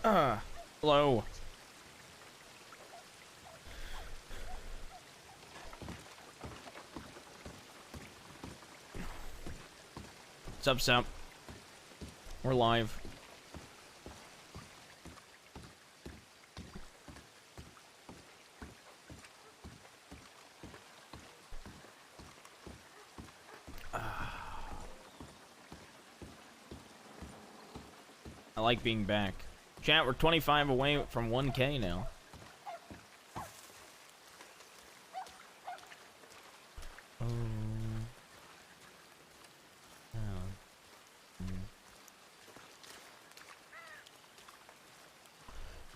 Hello. What's up, Sap? We're live. I like being back. Chat, we're 25 away from 1K now.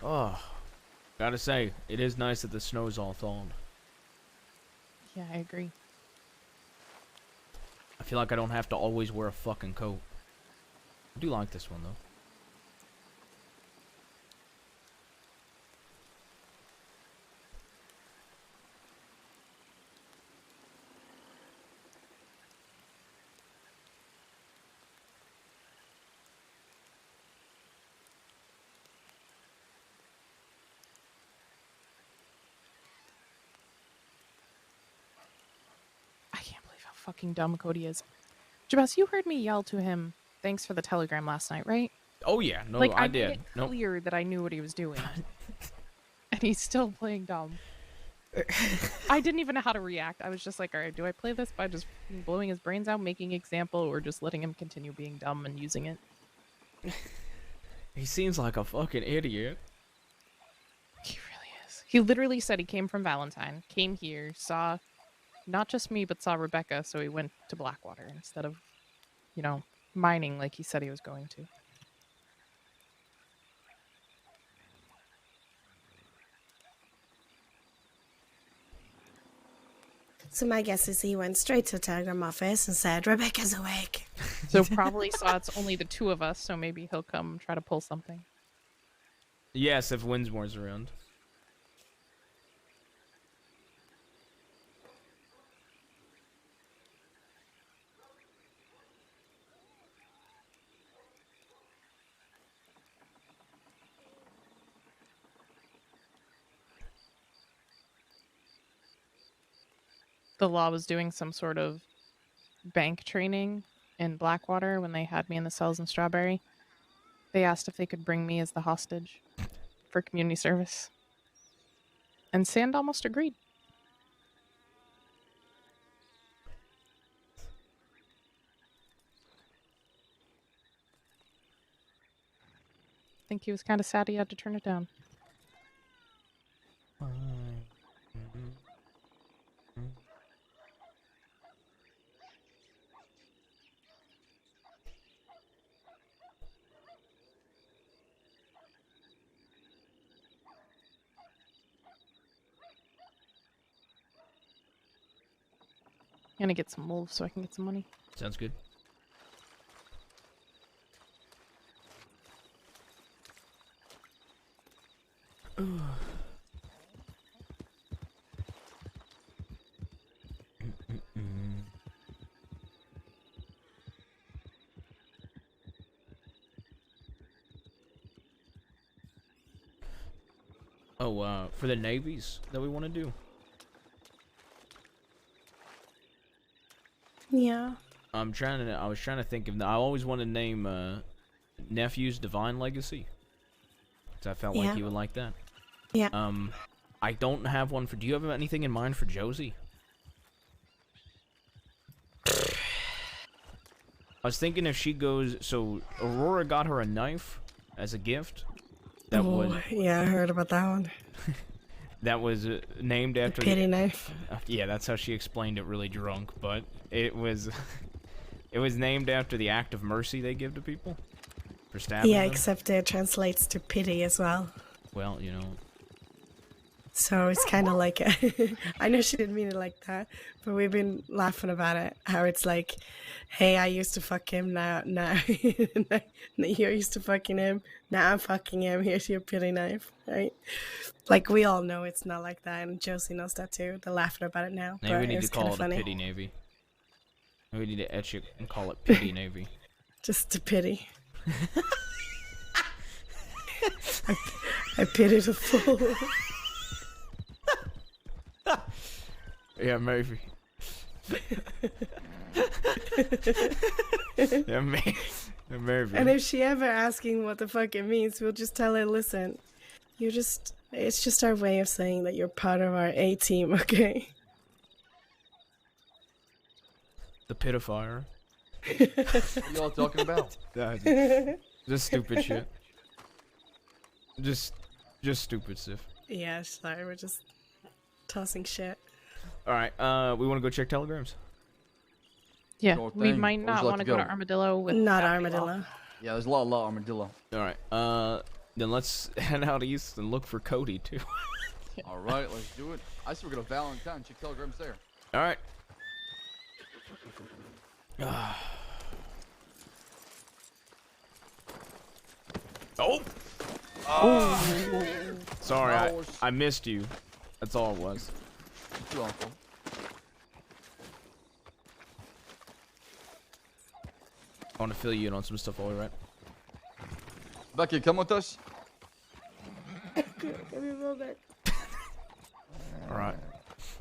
Oh, gotta say, it is nice that the snow's all thawed. Yeah, I agree. I feel like I don't have to always wear a fucking coat. I do like this one, though. Fucking dumb Cody is. Jabez, you heard me yell to him, "Thanks for the telegram" last night, right? Oh yeah, no, like, I made did. It clear that I knew what he was doing, and he's still playing dumb. I didn't even know how to react. I was just like, all right, do I play this by just blowing his brains out, making example, or just letting him continue being dumb and using it? He seems like a fucking idiot. He really is. He literally said he came from Valentine, came here, saw not just me, but saw Rebecca, so he went to Blackwater instead of, you know, mining like he said he was going to. So my guess is he went straight to the telegram office and said, "Rebecca's awake." So probably saw it's only the two of us, so maybe he'll come try to pull something. Yes, if Winsmore's around. The law was doing some sort of bank training in Blackwater when they had me in the cells in Strawberry. They asked if they could bring me as the hostage for community service. And Sand almost agreed. I think he was kind of sad he had to turn it down. I'm gonna get some wolves so I can get some money. Sounds good. Oh, for the navies that we want to do. Yeah. I was trying to think of. I always wanted to name nephews Divine Legacy. So I felt like you would like that. Yeah. I don't have one for. Do you have anything in mind for Josie? I was thinking if she goes. So Aurora got her a knife as a gift. That was. Yeah, I heard about that one. That was named after the pity knife. Yeah, that's how she explained it, really drunk. But it was, it was named after the act of mercy they give to people for stabbing them. Except it translates to pity as well. Well, you know. So it's kind of like I know she didn't mean it like that, but we've been laughing about it. How it's like, hey, I used to fuck him, now you're used to fucking him, now I'm fucking him. Here's your pity knife, right? Like we all know it's not like that, and Josie knows that too. They're laughing about it now. Maybe we need to call it a pity navy. Maybe we need to etch it and call it pity navy. Just to pity. I pity the fool. Yeah, maybe. Yeah, maybe. And if she ever asking what the fuck it means, we'll just tell her, listen, it's just our way of saying that you're part of our A team, okay? The pitifier. What are y'all talking about? Just stupid shit. Just stupid stuff. Yeah, sorry, we're just tossing shit. Alright, we want to go check telegrams. Yeah, Sure we thing. might Where'd not you like want to to go to go? Armadillo with Not that armadillo. Yeah, there's a lot of armadillo. Alright, then let's head out east and look for Cody, too. All right, let's do it. I see we're gonna Valentine. Check telegrams there. Alright. Oh! Sorry, I missed you. That's all it was. Thank you, Uncle. I want to fill you in on some stuff while we're at. Becky, come with us. Alright.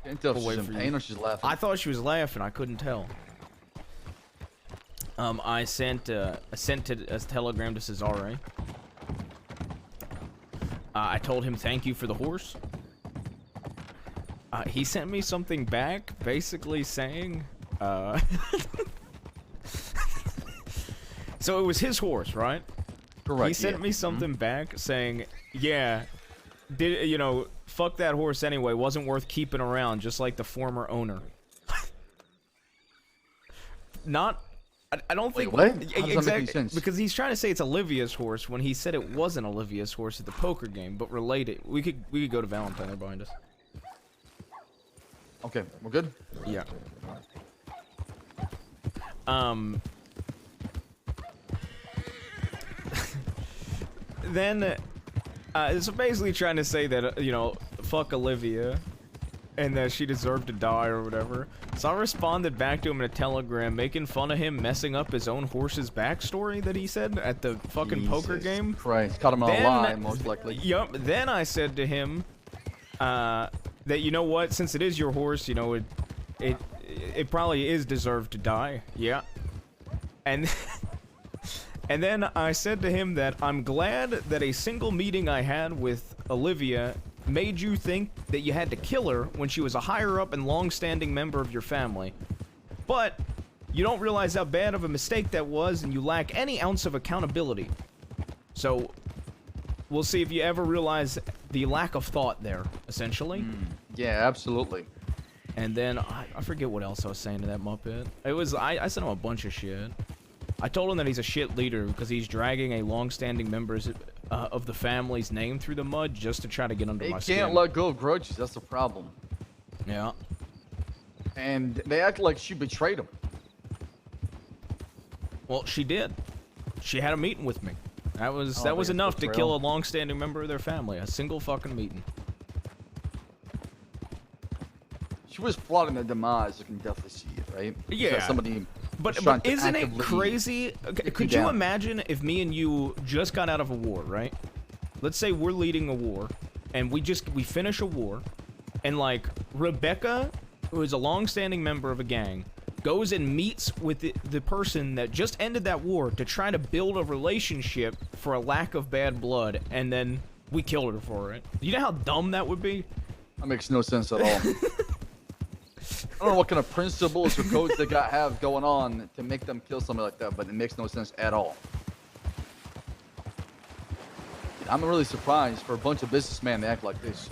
Can't tell if We'll she's wait in for pain you. or she's laughing. I thought she was laughing. I couldn't tell. I sent a telegram to Cesare. I told him thank you for the horse. He sent me something back, basically saying, so it was his horse, right? Correct. He sent yeah. me something back saying, yeah, fuck that horse anyway, wasn't worth keeping around, just like the former owner. I don't think. Wait, what? How does that make any Exactly, sense? because he's trying to say it's Olivia's horse when he said it wasn't Olivia's horse at the poker game, but related. We could go to Valentine. They're behind us. Okay, we're good. Yeah. Then, it's basically trying to say that fuck Olivia, and that she deserved to die or whatever. So I responded back to him in a telegram, making fun of him messing up his own horse's backstory that he said at the fucking poker Jesus game. Christ, caught him on a Then- lie, most likely. Yup. Then I said to him, that you know what, since it is your horse, it probably is deserved to die. Yeah. And and then I said to him that I'm glad that a single meeting I had with Olivia made you think that you had to kill her when she was a higher up and long-standing member of your family. But you don't realize how bad of a mistake that was, and you lack any ounce of accountability. So we'll see if you ever realize the lack of thought there, essentially. Yeah, absolutely. And then I forget what else I was saying to that Muppet. It was I sent him a bunch of shit. I told him that he's a shit leader because he's dragging a long-standing member's of the family's name through the mud just to try to get under They my can't skin. let go of grudges. That's the problem. Yeah. And they act like she betrayed him. Well, she did. She had a meeting with me. That was Oh, was they enough to betrayal. kill a long-standing member of their family. A single fucking meeting. She was plotting their demise. You can definitely see it, right? Yeah. Because somebody was But trying to isn't it actively crazy? Okay, you could you down. imagine if me and you just got out of a war, right? Let's say we're leading a war, and we finish a war, and like Rebecca, who is a long-standing member of a gang, goes and meets with the person that just ended that war to try to build a relationship for a lack of bad blood, and then we killed her for it. You know how dumb that would be? That makes no sense at all. I don't know what kind of principles or codes they have going on to make them kill somebody like that, but it makes no sense at all. I'm really surprised for a bunch of businessmen to act like this.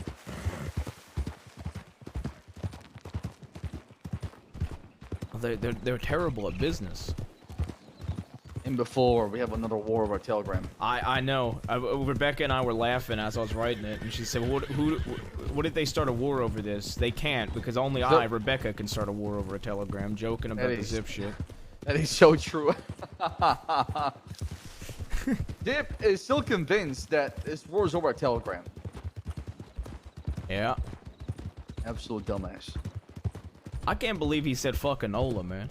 They're terrible at business. And before we have another war over Telegram. I know. Rebecca and I were laughing as I was writing it, and she said, what if they start a war over this? They can't, because only Rebecca, can start a war over a telegram, joking about the zip shit. That is so true. Dip is still convinced that this war is over a Telegram. Yeah. Absolute dumbass. I can't believe he said fucking Ola, man.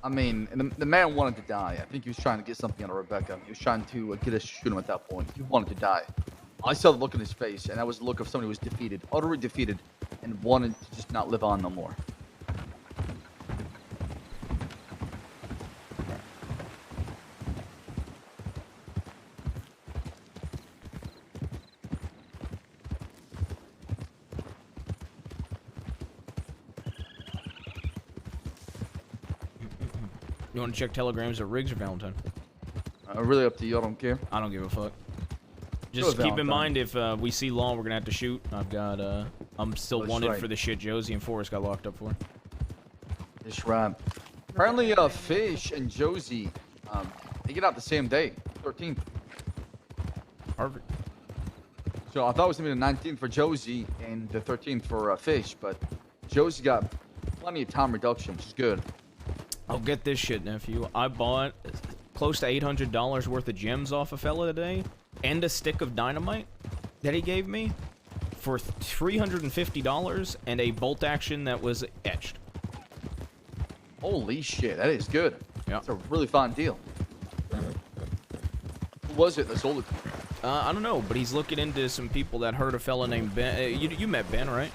I mean, and the man wanted to die. I think he was trying to get something out of Rebecca. He was trying to get us to shoot him at that point. He wanted to die. I saw the look on his face, and that was the look of somebody who was defeated, utterly defeated, and wanted to just not live on no more. You want to check telegrams at Riggs or Valentine? Really up to you. I don't care. I don't give a fuck. Go Just keep in Valentine. mind if we see Law, we're gonna have to shoot. I've got I'm still That's wanted right. for the shit Josie and Forrest got locked up for. It's right. Apparently, Fish and Josie, they get out the same day, 13th. Perfect. So I thought it was gonna be the 19th for Josie and the 13th for Fish, but Josie got plenty of time reduction, which is good. I'll get this shit, nephew. I bought close to $800 worth of gems off a fella today, and a stick of dynamite that he gave me for $350, and a bolt action that was etched. Holy shit, that is good. Yeah. That's a really fine deal. Who was it that sold it to you? I don't know, but he's looking into some people that heard a fella named Ben. You met Ben, right?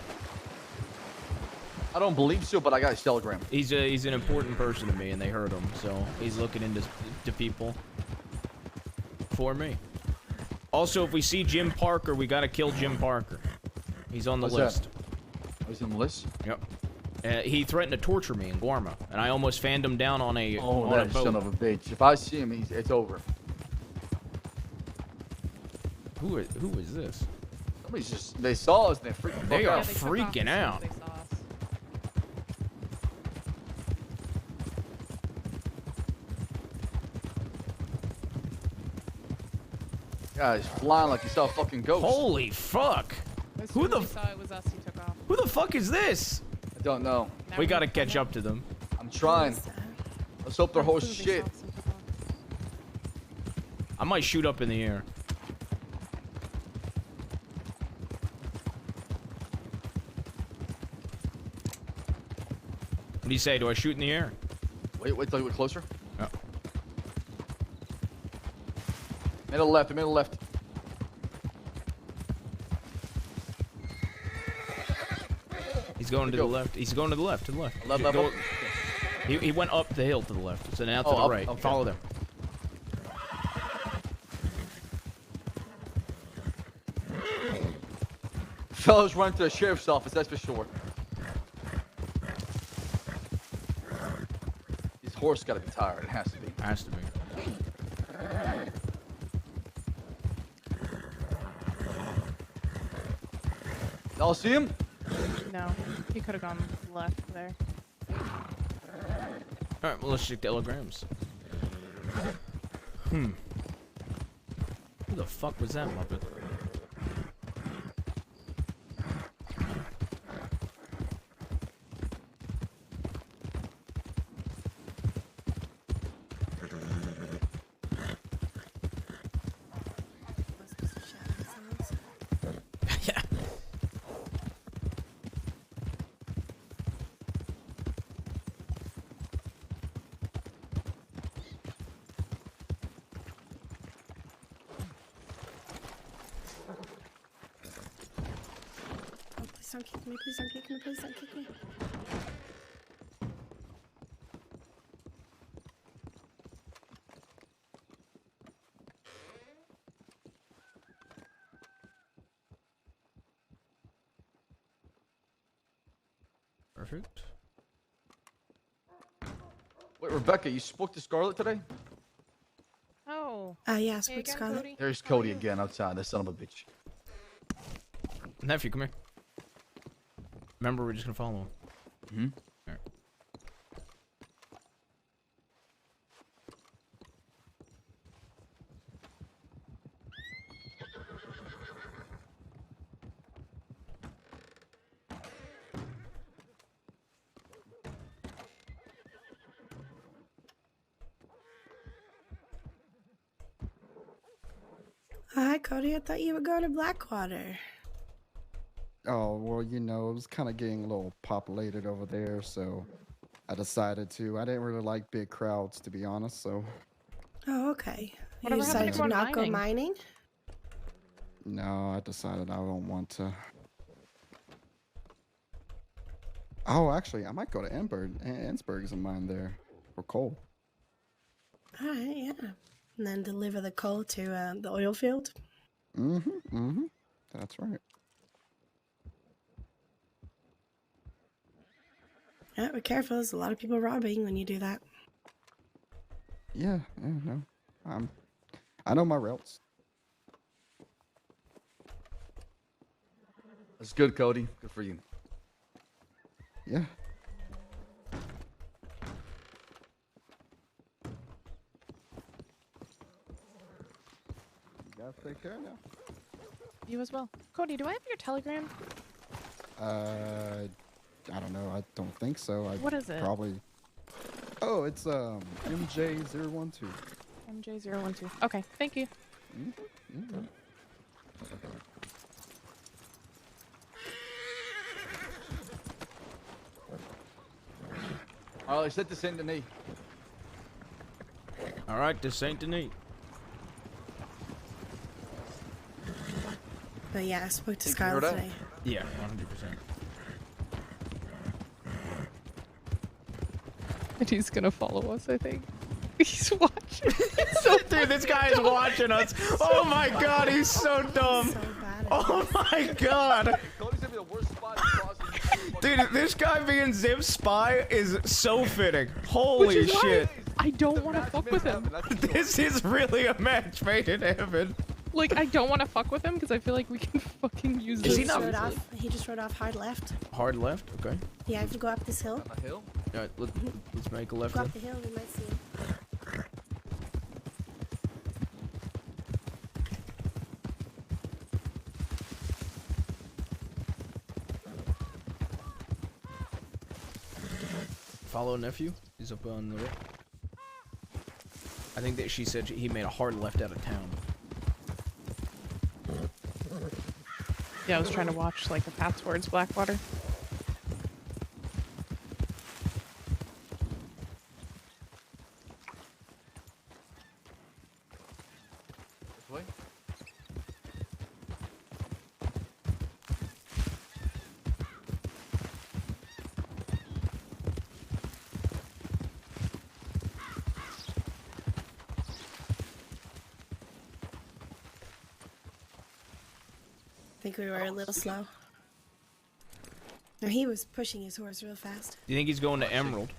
I don't believe so, but I got his telegram. He's an important person to me, and they heard him, so he's looking into to people for me. Also, if we see Jim Parker, we gotta kill Jim Parker. He's on the What's that? list. I was on the list. Yep. He threatened to torture me in Guarma, and I almost fanned him down on a Oh, on a that boat. son of a bitch. If I see him, it's over. Who is this? Somebody's just, they saw us and they freaked the They fuck are out. they took off freaking as soon as out. they saw us. Guys, flying like you saw a fucking ghost. Holy fuck! As Who soon the as he saw it was us, he took off. Who the fuck is this? I don't know. Now We he gotta can catch come up to them. I'm trying. Let's hope they're in. horse As soon as shit. they saw us, he took off. I might shoot up in the air. What do you say? Do I shoot in the air? Wait till you get closer. Yeah. Middle left, middle left. He's going to Go. the left. He's going to the left. To the left. Left, Go- left. He went up the hill to the left. So now to Oh, the up, right. okay. Follow them. Fellows run to the sheriff's office, that's for sure. His horse gotta be tired. It has to be. Has to be. Y'all see him? No, he could have gone left there. All right. Well, let's check telegrams. Who the fuck was that muppet? Yeah. Oh, please don't kick me, please don't kick me, please don't kick me. Perfect. Wait, Rebecca, you spoke to Scarlett today? Oh. Yes, Hey with again, Scarlett. Cody. There's How are Cody you? again outside, that son of a bitch. Nephew, come here. Remember, we're just gonna follow him. Hmm? Alright. Hi, Cody. I thought you were going to Blackwater. Oh, well, you know, it was kind of getting a little populated over there, so I decided to. I didn't really like big crowds, to be honest. So Oh, okay. Whatever You happened decided to to going not go mining? mining? no, I decided I don't want to. Oh, actually, I might go to Enberg. Ensberg's in mine there for coal. All right, yeah. And then deliver the coal to the oil field. That's right. Yeah, be careful. There's a lot of people robbing when you do that. Yeah, no. I know my routes. That's good, Cody. Good for you. Yeah. You guys take care now. You as well. Cody, do I have your telegram? I don't know. I don't think so. What is it? Probably. Oh, it's MJ012. MJ012. Okay, thank you. All right, set to Saint Denis. All right, to Saint Denis. But yeah, I spoke to Think you heard Scarlett that? today. Yeah, 100%. And he's gonna follow us, I think. He's watching. So Dude, this guy is watching us. Oh my god, he's so dumb. So bad at Oh my god. Cody's gonna be the worst spot across the Dude, this guy being Zip's spy is so fitting. Holy is why- shit. I don't want to fuck with him. This is really a match made in heaven. Like, I don't want to fuck with him because I feel like we can fucking use Is this. he not- He just rode off hard left. Hard left? Okay. Yeah, if you go up this hill, On the hill? Alright, let's make a left go then. up the hill, we might see him. Follow nephew. He's up on the right. I think that she said he made a hard left out of town. Yeah, I was trying to watch, like, the path towards Blackwater. This way? I think we were a little slow. No, he was pushing his horse real fast. Do you think he's going to Emerald?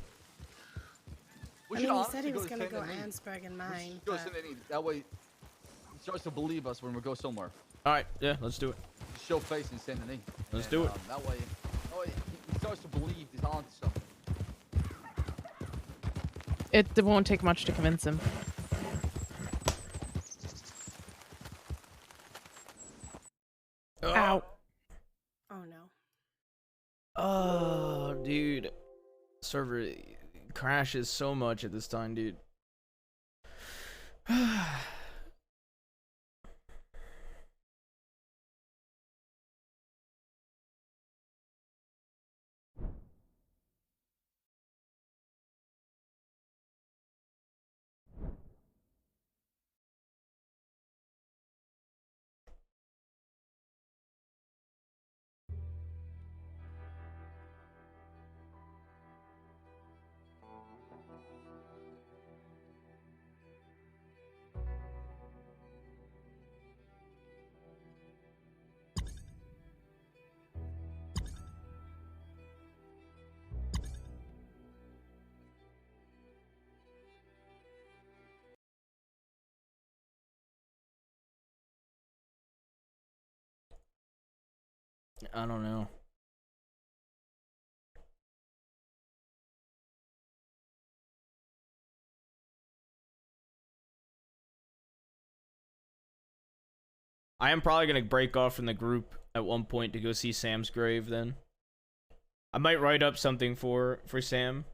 We I should mean, he honestly said he was to gonna Saint go Denis. Ansberg and We mine. should go But Saint Denis. That way, he starts to believe us when we go somewhere. Alright, yeah, let's do it. Show face in Saint Denis. Let's And, do it. That way, he starts to believe he's on to something. It won't take much to convince him. Ow. oh no. Oh, dude. Server crashes so much at this time, dude. I don't know. I am probably gonna break off from the group at one point to go see Sam's grave then. I might write up something for Sam.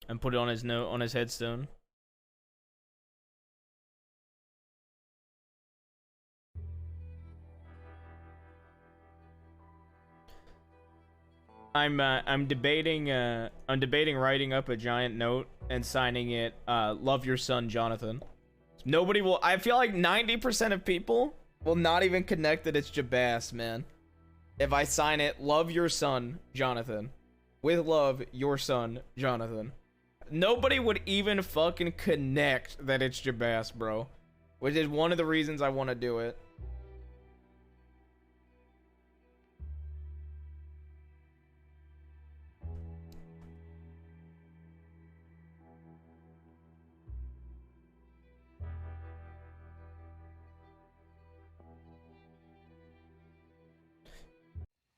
And put it on his note on his headstone. I'm debating writing up a giant note and signing it love your son Jonathan. Nobody will. I feel like 90% of people will not even connect that it's Jabas, man. If I sign it love your son Jonathan, with love your son Jonathan, nobody would even fucking connect that it's Jabas, bro. Which is one of the reasons I want to do it.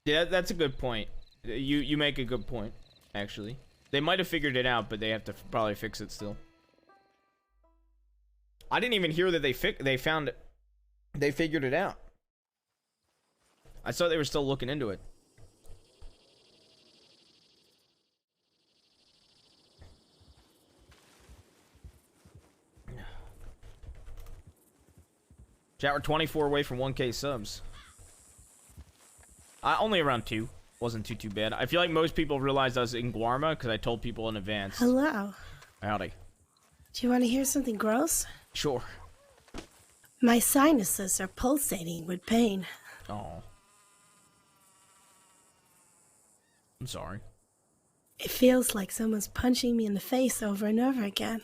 Yeah, that's a good point. You make a good point, actually. They might have figured it out, but they have to probably fix it still. I didn't even hear that they figured it out. I thought they were still looking into it. Chat, we're 24 away from 1K subs. Only around 2. Wasn't too bad. I feel like most people realized I was in Guarma because I told people in advance. Hello. Howdy. Do you want to hear something gross? Sure. My sinuses are pulsating with pain. Oh. I'm sorry. It feels like someone's punching me in the face over and over again.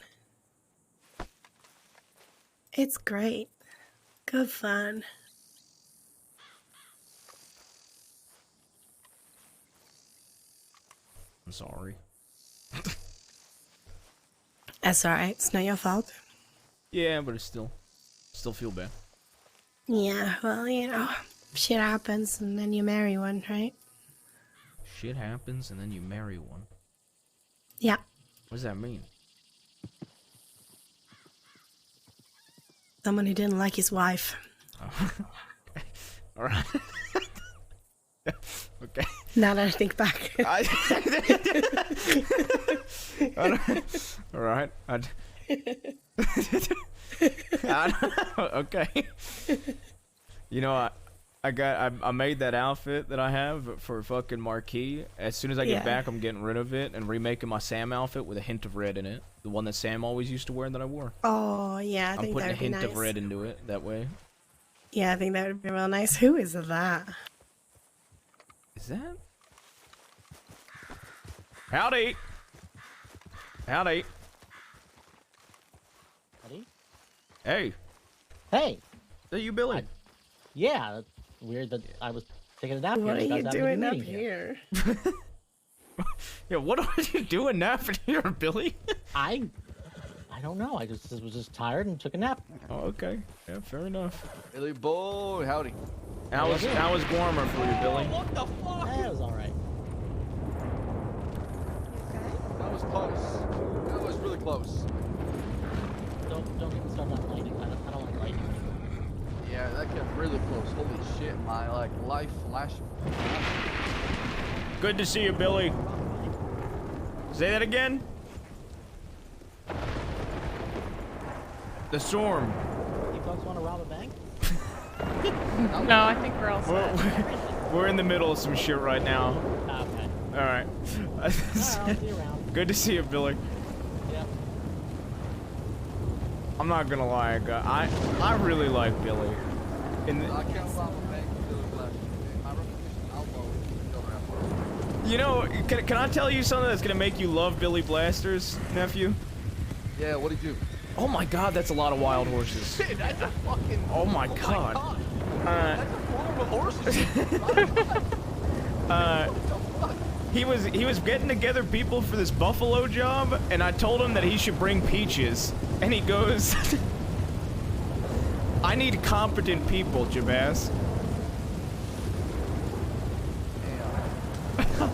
It's great. Good fun. I'm sorry. That's alright. It's not your fault. Yeah, but it's still feel bad. Yeah, well, shit happens and then you marry one, right? Shit happens and then you marry one. Yeah. What does that mean? Someone who didn't like his wife. Oh. Okay. All right. Okay. Now that I think back. All right. Okay. You know, I made that outfit that I have for fucking Marquis. As soon as I get back, I'm getting rid of it and remaking my Sam outfit with a hint of red in it. The one that Sam always used to wear that I wore. Oh, yeah, I I'm think putting that a would be hint nice. of red into it that way. Yeah, I think that would be real nice. Who is that? Is that? Howdy. Howdy. Buddy? Hey. Hey. Are you Billy? Yeah, that's weird that I was taking a nap here. What are guys you having a doing good up meeting here? Yeah, what are you doing napping here, Billy? I don't know. I just was just tired and took a nap. Oh, okay. Yeah, fair enough. Billy boy, howdy. How was Guarma for you, Billy? What the fuck? That was all right. That was close. That was really close. Don't even start on lightning. I don't like lightning. Yeah, that got really close. Holy shit, my life flashed. Good to see you, Billy. Say that again. The storm. You folks want to rob a bank? No, I think we're all set. We're in the middle of some shit right now. Okay. All right. I'll see you around. Good to see you, Billy. Yeah. I'm not gonna lie, I really like Billy. In the, I can't rob a bank with Billy Flash. My reputation, I'll blow it. you know, can I tell you something that's gonna make you love Billy Blasters, nephew? Yeah, what'd he do? Oh my God, that's a lot of wild horses. Shit, that's a fucking. Oh my God. That's a farm of horses. He was getting together people for this buffalo job, and I told him that he should bring peaches, and he goes, "I need competent people, Jabaz." I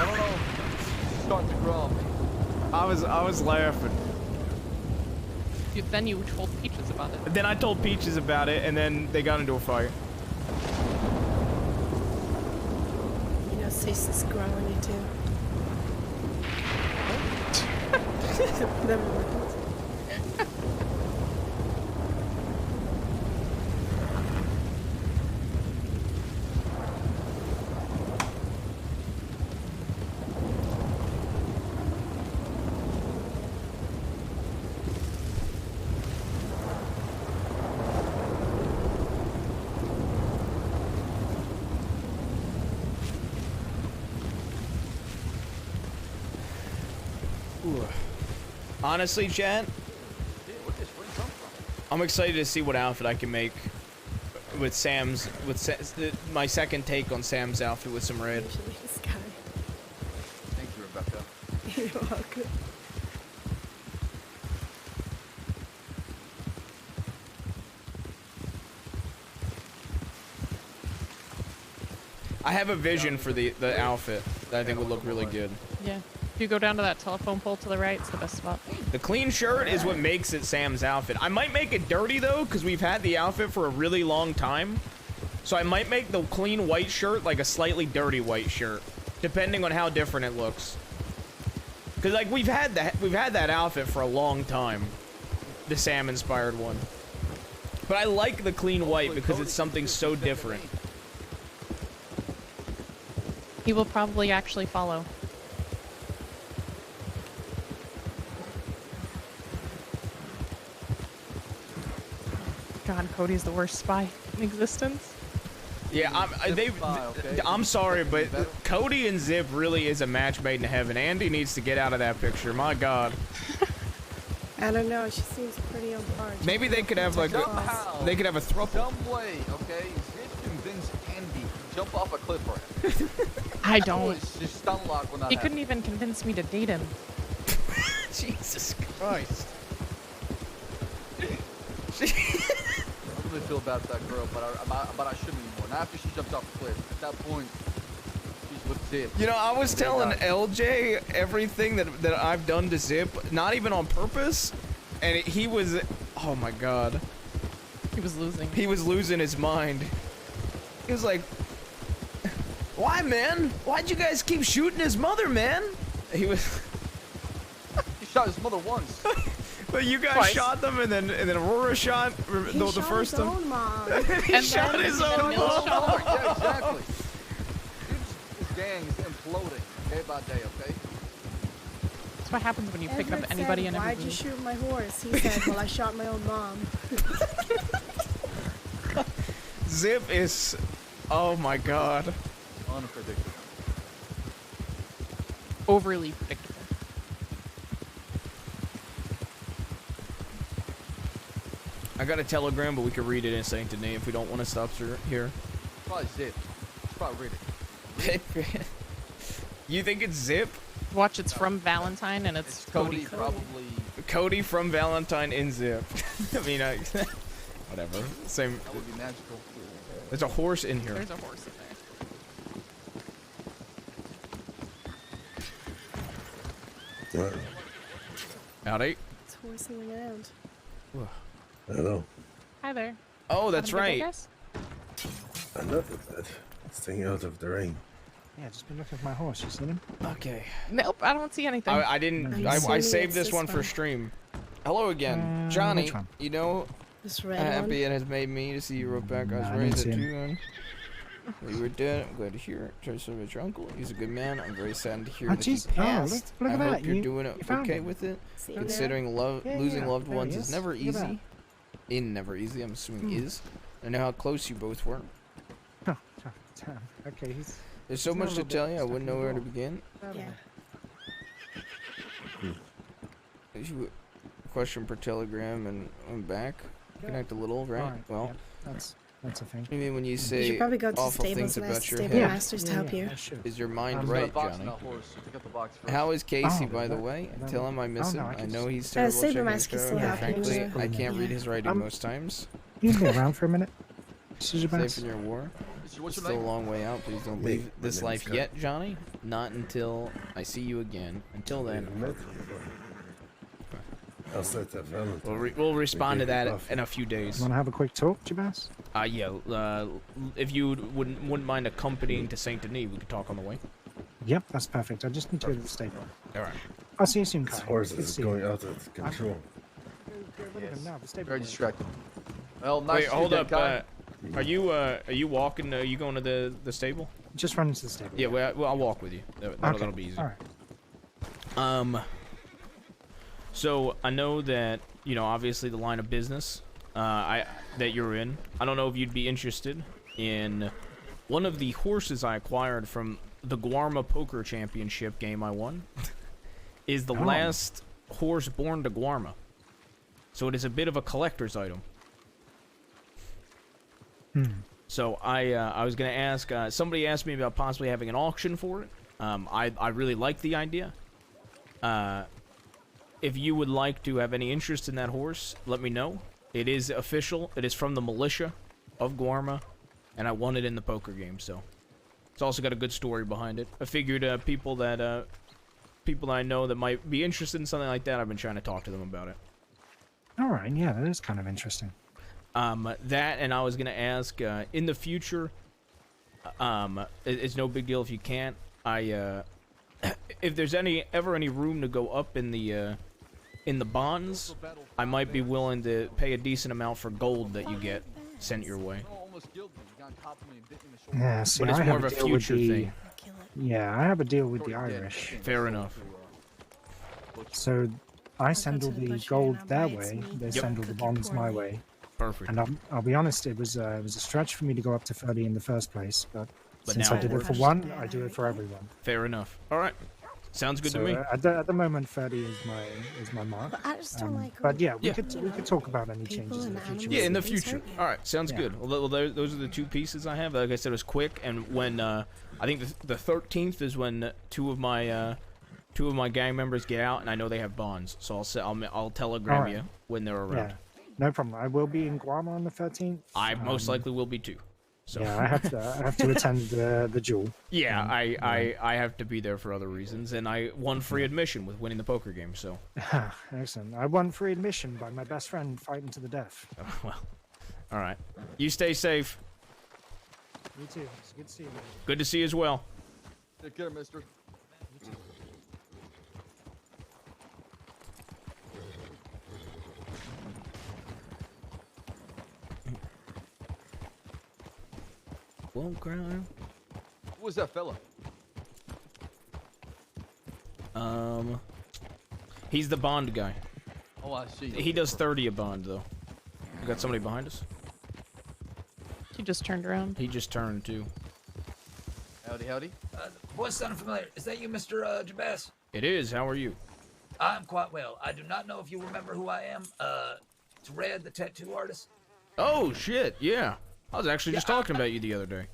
don't know. Start to grow on me. I was laughing. Then you told Peaches about it. Then I told Peaches about it, and then they got into a fight. You know, Sis is growing you too. Never mind. Honestly, chat, Yeah, where did this ring come from? I'm excited to see what outfit I can make with my second take on Sam's outfit with some red. Usually this guy. Thank you, Rebecca. You're welcome. I have a vision for the outfit that I think would look really good. Yeah. If you go down to that telephone pole to the right, it's the best spot. The clean shirt is what makes it Sam's outfit. I might make it dirty though, because we've had the outfit for a really long time. So I might make the clean white shirt like a slightly dirty white shirt, depending on how different it looks. Because like we've had that outfit for a long time, the Sam inspired one. But I like the clean white because it's something so different. He will probably actually follow. God, Cody's the worst spy in existence. Yeah, I'm sorry, but Cody and Zip really is a match made in heaven. Andy needs to get out of that picture. My God. I don't know. She seems pretty on par. Maybe they could have like Somehow, they could have a throuple. some way, okay? Zip convinced Andy to jump off a cliff for him. I don't. Just stun lock when that He couldn't even convince me to date him. Jesus Christ. I really feel bad for that girl, but I shouldn't anymore. Not after she jumped off the cliff. At that point, she's with Zip. You know, I was telling LJ everything that I've done to Zip, not even on purpose, and he was, oh my God, He was losing. he was losing his mind. He was like, "Why, man? Why'd you guys keep shooting his mother, man?" He was. He shot his mother once. But you guys Twice. shot them, and then Aurora shot He the shot first his time. own mom. He And shot then his the own mill mom. shot. Yeah, exactly. His gang is imploding day by day, okay? That's what happens when you pick Everett up anybody said, and "Why'd you shoot my horse?" He said, "Well, I shot my own mom." Zip is, oh my God. Unpredictable. Overly predictable. I got a telegram, but we could read it in Saint Denis if we don't want to stop here. Probably Zip. Probably read it. You think it's Zip? Watch, it's from Valentine and it's It's Cody, Cody. probably. Cody from Valentine in Zip. I mean, whatever. Same. That would be magical. There's a horse in here. There's a horse in there. Howdy. It's horsing around. Hello. Hi there. Oh, that's Having a good day, right. guys? Enough of that. Staying out of the rain. Yeah, just been looking for my horse. You seen him? Okay. Nope, I don't see anything. I didn't. I'm I assuming saved it's this this one for one. stream. Hello again, Johnny. which one? You know, This red happy one. it has made me to see you wrote back. I was I raised didn't at see 2 and you were dead. I'm glad to hear it. Try to serve your uncle. He's a good man. I'm very saddened to hear Oh, that he jeez. Oh, passed. look at I hope that. you're You- doing you found okay him. with it. See him now? Considering losing loved there he ones is is. never Look at easy. Never easy. I'm assuming is. I know how close you both were. Oh, damn. Okay, he's. There's so He's not much a to little tell bit you. I wouldn't stuck know in the where to wall. begin. Yeah. Question per telegram, and I'm back. Connect a little, right? Alright, Well, yeah, that's a thing. I mean, when you You say should probably go to awful stables things and ask about the your stable head, masters to help you. I should. is your mind I'm Got a right, box on Johnny? that horse. Pick up the box first. How is Casey, Oh, by the that- way? that- Tell him I miss oh, him. no, I I can know just- he's terrible. Saber checking Mask his can code, still and help you. frankly, I can't read Yeah. his writing most times. You can be around for a minute. Scissor Safe Bass. in your war. What's It's your still a name? long way out. Please don't Me. leave My this name is life Scott. yet, Johnny. Not until I see you again. Until then, I'll set that Valentine. we'll respond to gave you that coffee. in a few days. Want to have a quick talk, Jabaz? Yeah. If you wouldn't mind accompanying to Saint Denis, we could talk on the way. Yep, that's perfect. I just need to go to the stable. All right. I'll see you soon, This Kai. horse Good to is see you. going out of control. Get rid of him now, the stable Very boy. distracted. Well, nice Wait, to see hold you up. again, Kai. Are you walking? Are you going to the stable? Just run into the stable. Yeah, well, I'll walk with you. That'll be easy. All right. So I know that obviously the line of business that you're in. I don't know if you'd be interested in one of the horses I acquired from the Guarma Poker Championship game I won. Is the Oh. last horse born to Guarma. So it is a bit of a collector's item. So I was gonna ask, somebody asked me about possibly having an auction for it. I really like the idea. If you would like to have any interest in that horse, let me know. It is official. It is from the militia of Guarma, and I won it in the poker game, so it's also got a good story behind it. I figured people that I know that might be interested in something like that, I've been trying to talk to them about it. All right, yeah, that is kind of interesting. That, and I was gonna ask, in the future, it's no big deal if you can't. If there's ever any room to go up in the bonds, I might be willing to pay a decent amount for gold that you get sent your way. Yeah, see, But it's I more have of a deal with future thing. Kill it. Yeah, I have a deal with the Irish. Fair enough. So I send go all to the the butcher gold and I'll their buy its way. meat. They Yep. send all the Cook it bonds my poorly. way. Perfect. And I'll be honest, it was a stretch for me to go up to 30 in the first place, but since now I it did it works. for one, I do it for everyone. Fair enough. All right. Sounds good So to me. at the moment, 30 is my mark. But I just don't like. But yeah, Yeah. we could talk about any People changes in the and future. animals. Yeah, in the These future. are- All right, sounds Yeah. good. Well, those are the two pieces I have. Like I said, it was quick, and when I think the 13th is when two of my gang members get out, and I know they have bonds, so I'll telegram All right. you when they're around. Yeah, no problem. I will be in Guam on the 13th. I most likely will be too. So Yeah, I have to attend the duel. yeah, I have to be there for other reasons, and I won free admission with winning the poker game. So Excellent. I won free admission by my best friend fighting to the death. well, all right. You stay safe. Me too. It's good to see you. Man. Good to see you as well. Take care, mister. Won't cry. Who was that fella? He's the bond guy. Oh, I see. He does 30 a bond though. We got somebody behind us. He just turned around. He just turned too. Howdy, howdy. Voice sounded familiar. Is that you, Mr. Jabaz? It is. How are you? I'm quite well. I do not know if you remember who I am. It's Red, the tattoo artist. Oh shit! Yeah, I was actually just Yeah, talking about you the other day.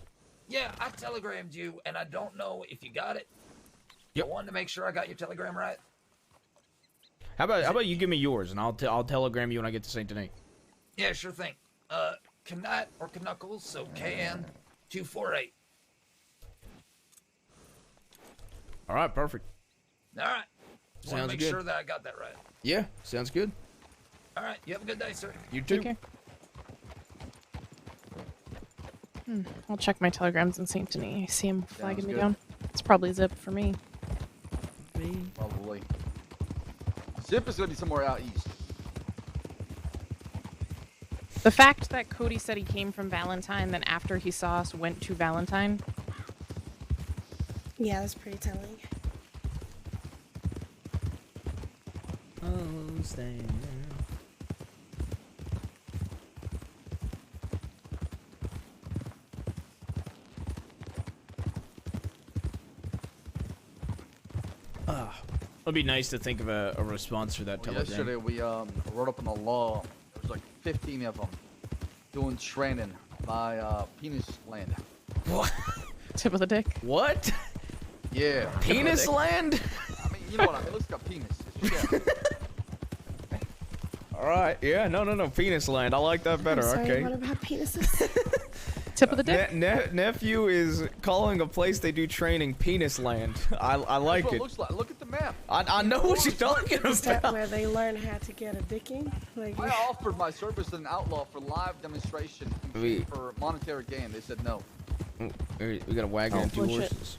Yeah, I telegrammed you, and I don't know if you got it. Yep. I wanted to make sure I got your telegram right. How about you give me yours and I'll telegram you when I get to Saint Denis. Yeah, sure thing. Knut or Knuckles, so KN248. All right, perfect. All right. Just want Sounds to make good. sure that I got that right. Yeah, sounds good. All right. You have a good day, sir. You too. Take care. I'll check my telegrams in Saint Denis. I see him flagging me good. down. It's probably Zip for me. Probably. Zip is gonna be somewhere out east. The fact that Cody said he came from Valentine, then after he saw us went to Valentine. Yeah, that's pretty telling. Oh, stay It'd be nice to think of a response for that Well, telegram. yesterday we wrote up on the law. There was like 15 of them doing training by penis land. What? Tip of the dick. What? Yeah. Penis land? I mean, you know what I mean. Let's go penis. It's shit. All right. Yeah. No. Penis land. I like that better. I'm sorry, Okay. what about penises? Tip of the dick. Nephew is calling a place they do training penis land. I like That's what it. it looks like. Look at the map. I know what you're talking Is that about. where they learn how to get a dick in? Like, I offered my service as an outlaw for live demonstration in We- for monetary gain. They said no. We got a wagon and two bullshit. horses.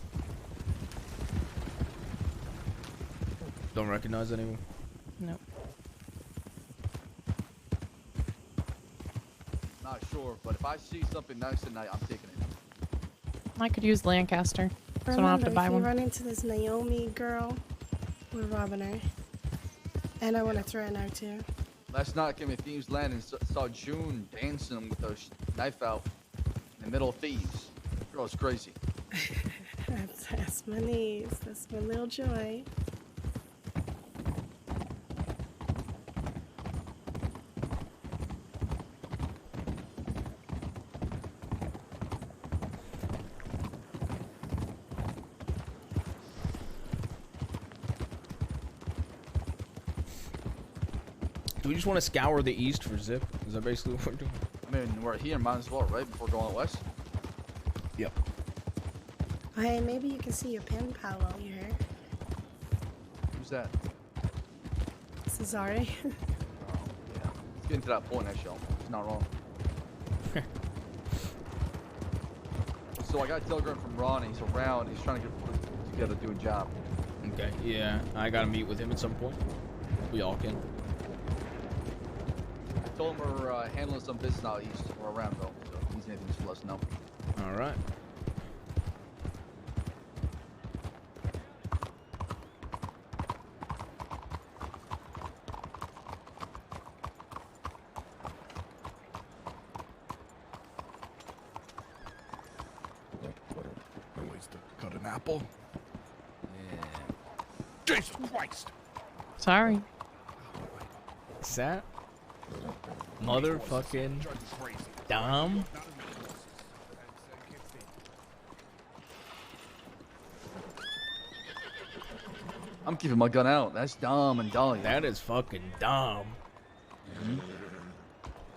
Don't recognize anyone. Nope. Not sure, but if I see something nice tonight, I'm taking it. I could use Lancaster, so I don't have to buy if we one. run into this Naomi girl, we're robbing her. And I want to threaten her too. Last night I came to Thieves Land and saw June dancing with her knife out in the middle of Thieves. Girl was crazy. That's my niece. That's my little joy. Do we just want to scour the east for Zip? Is that basically what we're doing? I mean, we're here, might as well, right? Before going west. Yep. Hey, maybe you can see your pen pal while you're here. Who's that? Cesare. Oh, yeah. It's getting to that point, actually. It's not wrong. So I got a telegram from Ron. He's around. He's trying to get put together, do a job. Okay, yeah. I gotta meet with him at some point. We all can. I told him we're handling some business out east. We're around, though. So if he needs anything, just let us know. Alright. No ways to cut an apple. Yeah. Jesus Christ! Sorry. Is that motherfucking Dom? I'm keeping my gun out. That's Dom and Dahlia. That is fucking Dom.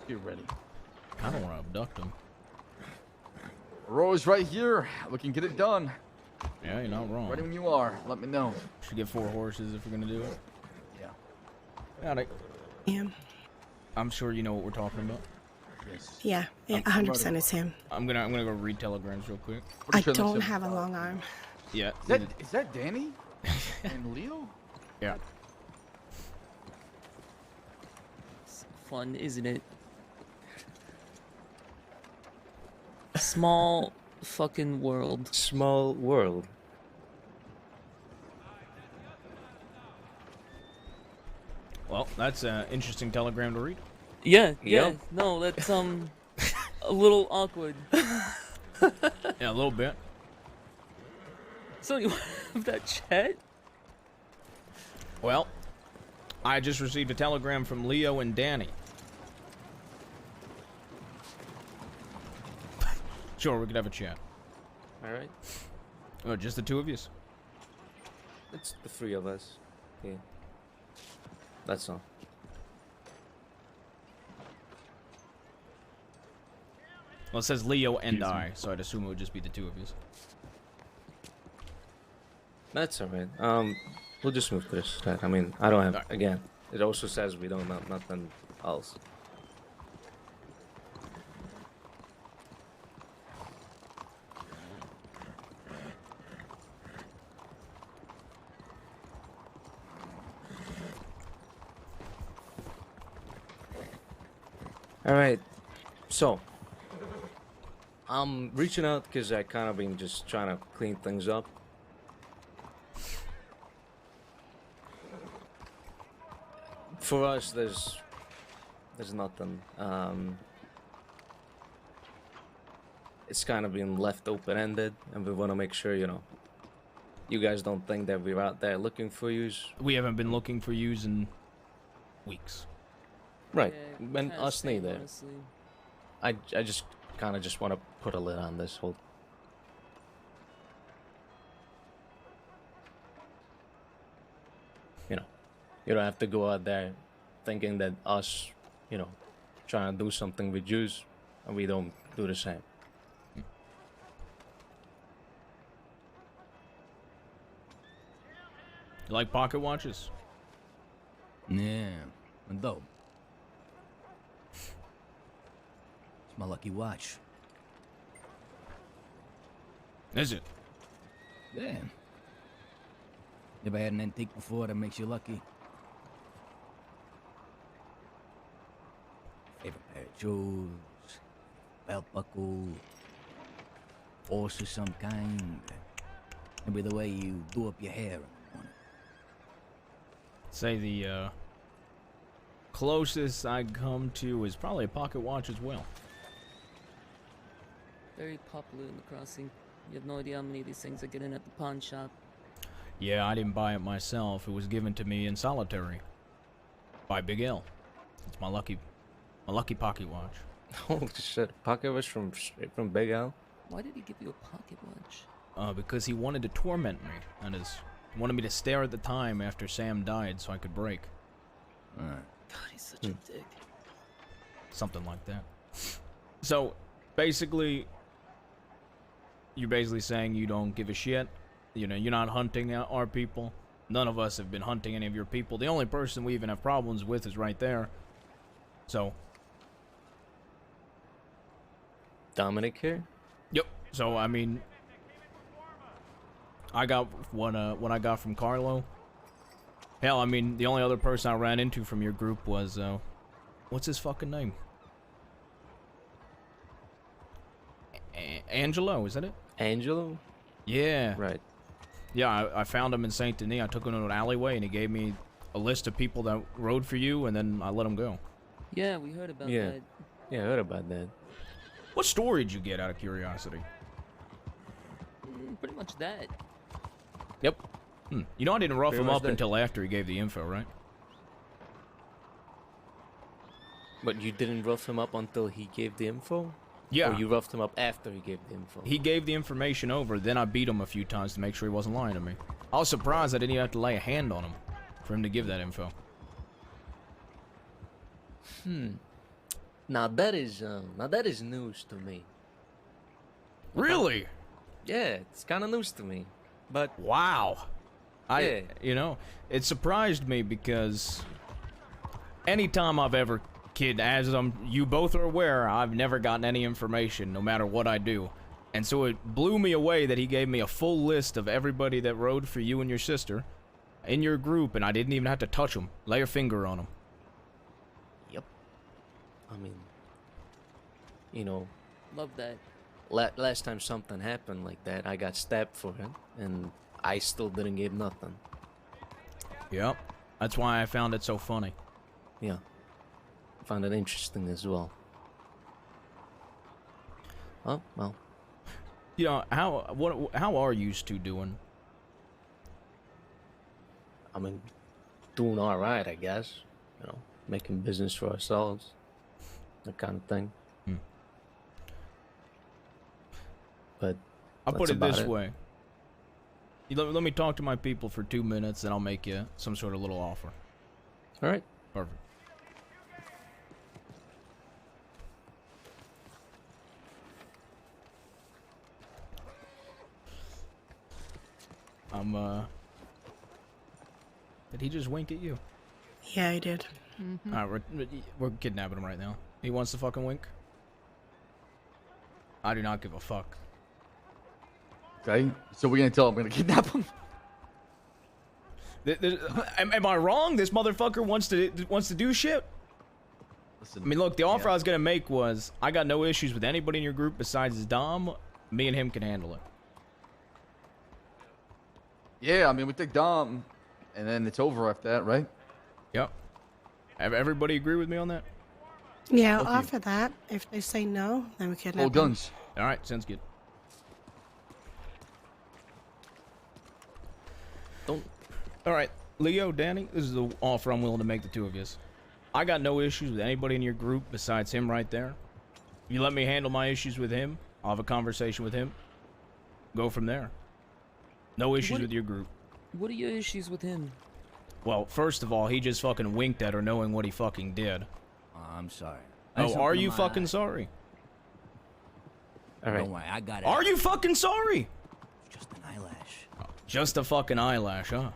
Get ready. I don't want to abduct him. Roy's right here. We can get it done. Yeah, you're not wrong. Ready when you are. Let me know. Should get 4 horses if we're gonna do it. Yeah. Got it. Yeah. I'm sure you know what we're talking about. Yes. Yeah, 100% it's him. I'm gonna go read telegrams real quick. I don't have a long arm. Yeah. Is that Danny? And Leo? Yeah. It's fun, isn't it? Small fucking world. Small world. Well, that's an interesting telegram to read. Yeah, Yep. no, that's a little awkward. Yeah, a little bit. So you have that chat? Well, I just received a telegram from Leo and Danny. Sure, we could have a chat. Alright. Oh, just the two of you? It's the 3 of us. Yeah. That's all. Well, it says Leo and I, so I'd assume it would just be the two of you. That's alright. We'll just move to this side. I mean, I don't have... Again, it also says we don't have nothing else. Alright, so I'm reaching out because I kind of been just trying to clean things up. For us, there's nothing. It's kind of been left open-ended, and we want to make sure, you know, you guys don't think that we're out there looking for yous. We haven't been looking for yous in weeks. Right, Yeah, and kinda us same, neither. honestly. I just kind of just want to put a lid on this whole. You know, you don't have to go out there thinking that us, you know, trying to do something with Jews, and we don't do the same. You like pocket watches? Yeah, dope. It's my lucky watch. Is it? Yeah. Never had an antique before that makes you lucky? Favorite pair of shoes, belt buckle, horse of some kind. Maybe the way you do up your hair in the morning. Say the closest I come to is probably a pocket watch as well. Very popular in the crossing. You have no idea how many of these things are getting at the pawn shop. Yeah, I didn't buy it myself. It was given to me in solitary by Big L. It's my lucky pocket watch. Holy shit! Pocket watch straight from Big Al. Why did he give you a pocket watch? Because he wanted to torment me. That is, he wanted me to stare at the time after Sam died so I could break. Alright. God, he's such a dick. Something like that. So, basically, you're basically saying you don't give a shit. You know, you're not hunting our people. None of us have been hunting any of your people. The only person we even have problems with is right there. So. Dominic here? Yep. So, I mean, I got what I got from Carlo. Hell, I mean, the only other person I ran into from your group was, what's his fucking name? Angelo, isn't it? Angelo? Yeah. Right. Yeah, I found him in Saint Denis. I took him to an alleyway, and he gave me a list of people that rode for you, and then I let him go. Yeah, we heard about Yeah. that. Yeah, I heard about that. What story did you get out of curiosity? Pretty much that. Yep. You know I didn't rough Pretty him much up that. until after he gave the info, right? But you didn't rough him up until he gave the info? Yeah. Or you roughed him up after he gave the info? He gave the information over, then I beat him a few times to make sure he wasn't lying to me. I was surprised I didn't even have to lay a hand on him for him to give that info. Now that is news to me. Really? Yeah, it's kind of news to me. But Wow. Yeah. You know, it surprised me because anytime I've ever you both are aware, I've never gotten any information, no matter what I do. And so it blew me away that he gave me a full list of everybody that rode for you and your sister in your group, and I didn't even have to touch them, lay a finger on them. Yep. I mean, you know, Love that. last time something happened like that, I got stabbed for it, and I still didn't give nothing. Yep. That's why I found it so funny. Yeah. Found it interesting as well. Oh, well. You know, how are you two doing? I mean, doing all right, I guess. You know, making business for ourselves. That kind of thing. But I'll put that's it about this way. Let me talk to my people for 2 minutes, and I'll make you some sort of little offer. All right. Perfect. Did he just wink at you? Yeah, I did. Alright, we're kidnapping him right now. He wants to fucking wink? I do not give a fuck. Okay, so we're gonna tell him we're gonna kidnap him. Am I wrong? This motherfucker wants to do shit? Listen, I mean, look, the offer yeah. I was gonna make was I got no issues with anybody in your group besides Dom. Me and him can handle it. Yeah, I mean, we take Dom, and then it's over after that, right? Yep. Everybody agree with me on that? Yeah, I'll Okay. offer that. If they say no, then we kidnap Hold them. guns. All right, sounds good. Don't. All right, Leo, Danny, this is the offer I'm willing to make the two of you. I got no issues with anybody in your group besides him right there. You let me handle my issues with him. I'll have a conversation with him. Go from there. No issues What- with your group. What are your issues with him? Well, first of all, he just fucking winked at her knowing what he fucking did. I'm sorry. Oh, are you fucking sorry? All right. Don't worry, I got it. Are you fucking sorry? Just an eyelash. Just a fucking eyelash, huh?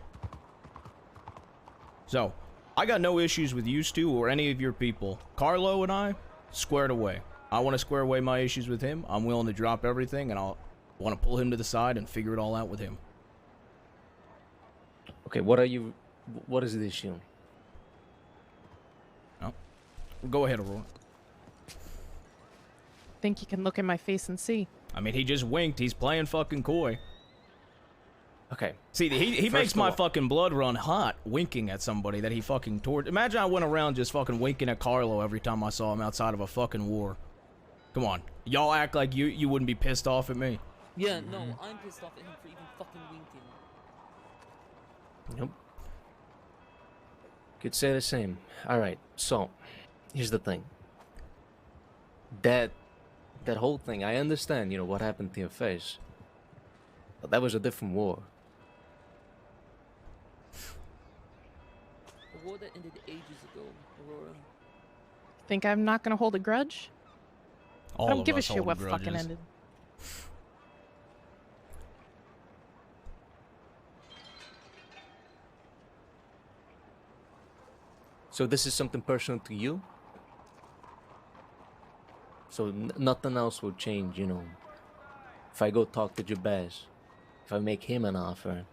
So, I got no issues with you two or any of your people. Carlo and I, squared away. I want to square away my issues with him. I'm willing to drop everything, and I'll want to pull him to the side and figure it all out with him. Okay, what is the issue? Oh. Go ahead, Aurora. Think you can look in my face and see. I mean, he just winked. He's playing fucking coy. Okay. See, he First makes of my all- fucking blood run hot winking at somebody that he fucking tortured. Imagine I went around just fucking winking at Carlo every time I saw him outside of a fucking war. Come on. Y'all act like you wouldn't be pissed off at me. Yeah, no, I'm pissed off at him for even fucking winking. Yep. Could say the same. All right. So, here's the thing. That whole thing, I understand, you know, what happened to your face. But that was a different war. war that ended ages ago, Aurora. Think I'm not gonna hold a grudge? All I don't of give a us shit hold what fucking grudges. ended. So this is something personal to you? So nothing else will change, you know. If I go talk to Jabez, if I make him an offer.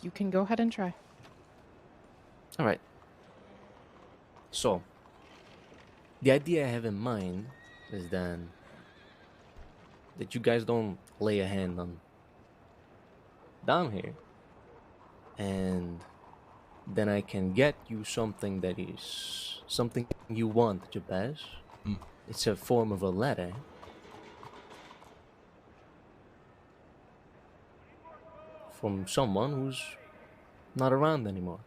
You can go ahead and try. All right. So, the idea I have in mind is then that you guys don't lay a hand on down here, and then I can get you something that is something you want, Jabez. It's a form of a letter. From someone who's not around anymore.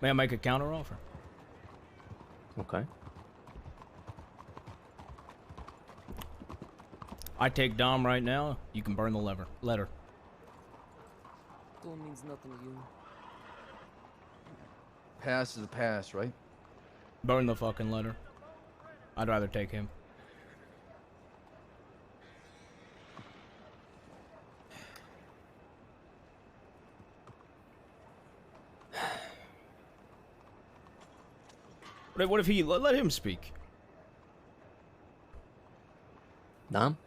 May I make a counteroffer? Okay. I take Dom right now. You can burn the letter. Door means nothing to you. Pass is a pass, right? Burn the fucking letter. I'd rather take him. What if he let him speak? Dom?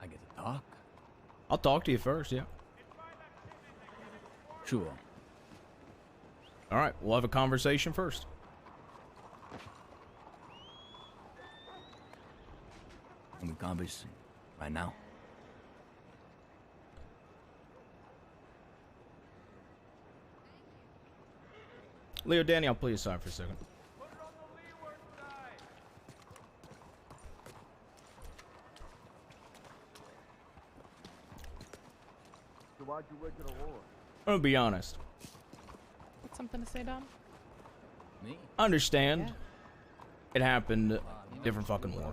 I get to talk? I'll talk to you first, yeah. Sure. All right, we'll have a conversation first. And we converse right now. Leo, Danny, I'll pull you aside for a second. Why'd you wake it Aurora? I'm gonna be honest. Got something to say, Dom? Me? I understand. It happened. Different fucking war.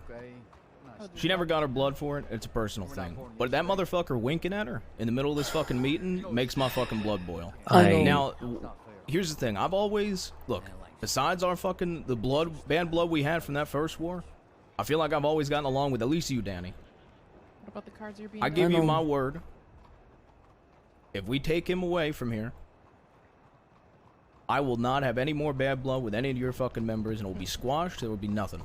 She never got her blood for it. It's a personal thing. But that motherfucker winking at her in the middle of this fucking meeting makes my fucking blood boil. Now, here's the thing. I've always look. Besides our fucking bad blood we had from that first war, I feel like I've always gotten along with at least you, Danny. What about the cards you're being I dealt? give you my word. If we take him away from here, I will not have any more bad blood with any of your fucking members, and it will be squashed. There will be nothing.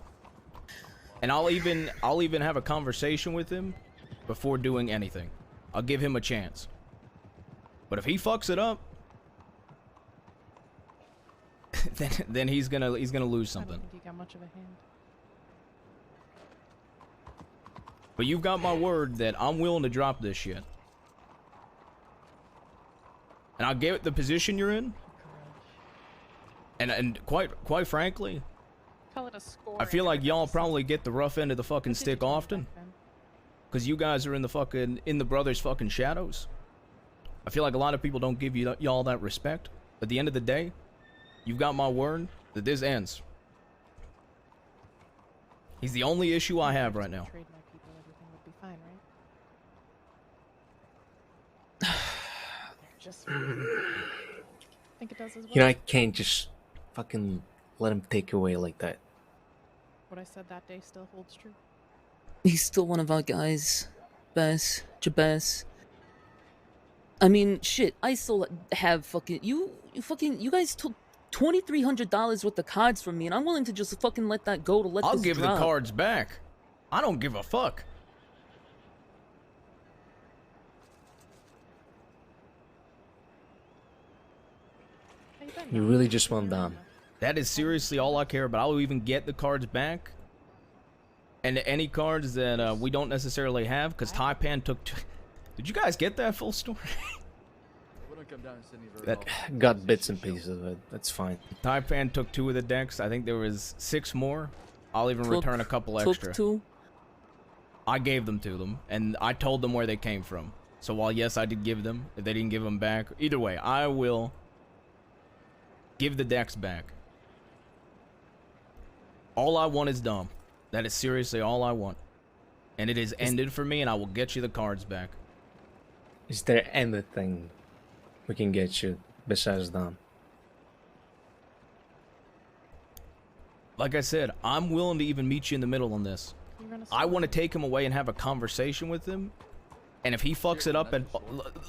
And I'll even have a conversation with him before doing anything. I'll give him a chance. But if he fucks it up, then he's gonna lose I don't something. think you got much of a hand. But you've got my word that I'm willing to drop this shit. And I'll give it the position you're in. And quite frankly, Call it a score. I feel like y'all probably get the rough end of the fucking stick often. Cause you guys are in the brothers' fucking shadows. I feel like a lot of people don't give y'all that respect. But at the end of the day, you've got my word that this ends. He's the only issue I have right now. Trade my people, everything would be fine, right? Just think it does as well. You know, I can't just fucking let him take away like that. What I said that day still holds true. He's still one of our guys. Jabez. I mean, shit, I still have you guys took $2,300 worth of cards from me, and I'm willing to just fucking let that go to let I'll this give drop. the cards back. I don't give a fuck. You really just want Dom. That is seriously all I care about. I'll even get the cards back. And any cards that we don't necessarily have, because Taipan took... Did you guys get that full story? That got bits and pieces of it. That's fine. Taipan took 2 of the decks. I think there was 6 more. I'll even return a couple extra. Took 2? I gave them to them, and I told them where they came from. So while, yes, I did give them, if they didn't give them back, either way, I will give the decks back. All I want is Dom. That is seriously all I want. And it is ended for me, and I will get you the cards back. Is there anything we can get you besides Dom? Like I said, I'm willing to even meet you in the middle on this. I want to take him away and have a conversation with him. And if he fucks it up, and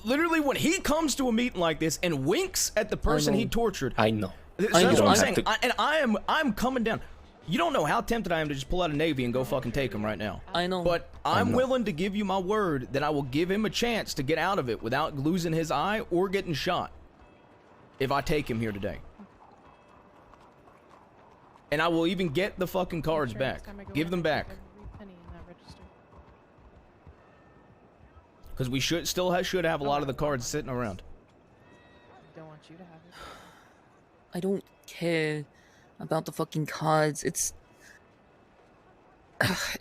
literally when he comes to a meeting like this and winks at the person he tortured, I know. That's what I'm saying. I'm coming down. You don't know how tempted I am to just pull out a Navy and go fucking take him right now. I know. But I'm willing to give you my word that I will give him a chance to get out of it without losing his eye or getting shot. If I take him here today. And I will even get the fucking cards back. Give them back. Because we should have a lot of the cards sitting around. Don't want you to have it. I don't care about the fucking cards. It's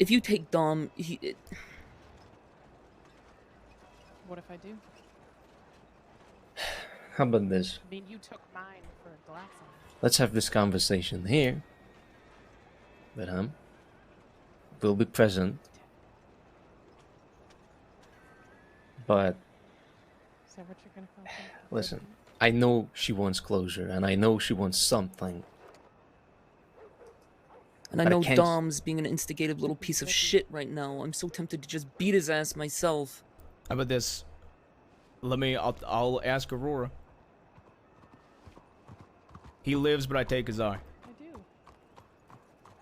if you take Dom, What if I do? How about this? I mean, you took mine for a glass eye. Let's have this conversation here. But will be present. But Is that what you're gonna call it? listen, I know she wants closure, and I know she wants something. and I But I know can't- Dom's being an instigative little piece of shit right now. I'm so tempted to just beat his ass myself. How about this? I'll ask Aurora. He lives, but I take his eye. I do.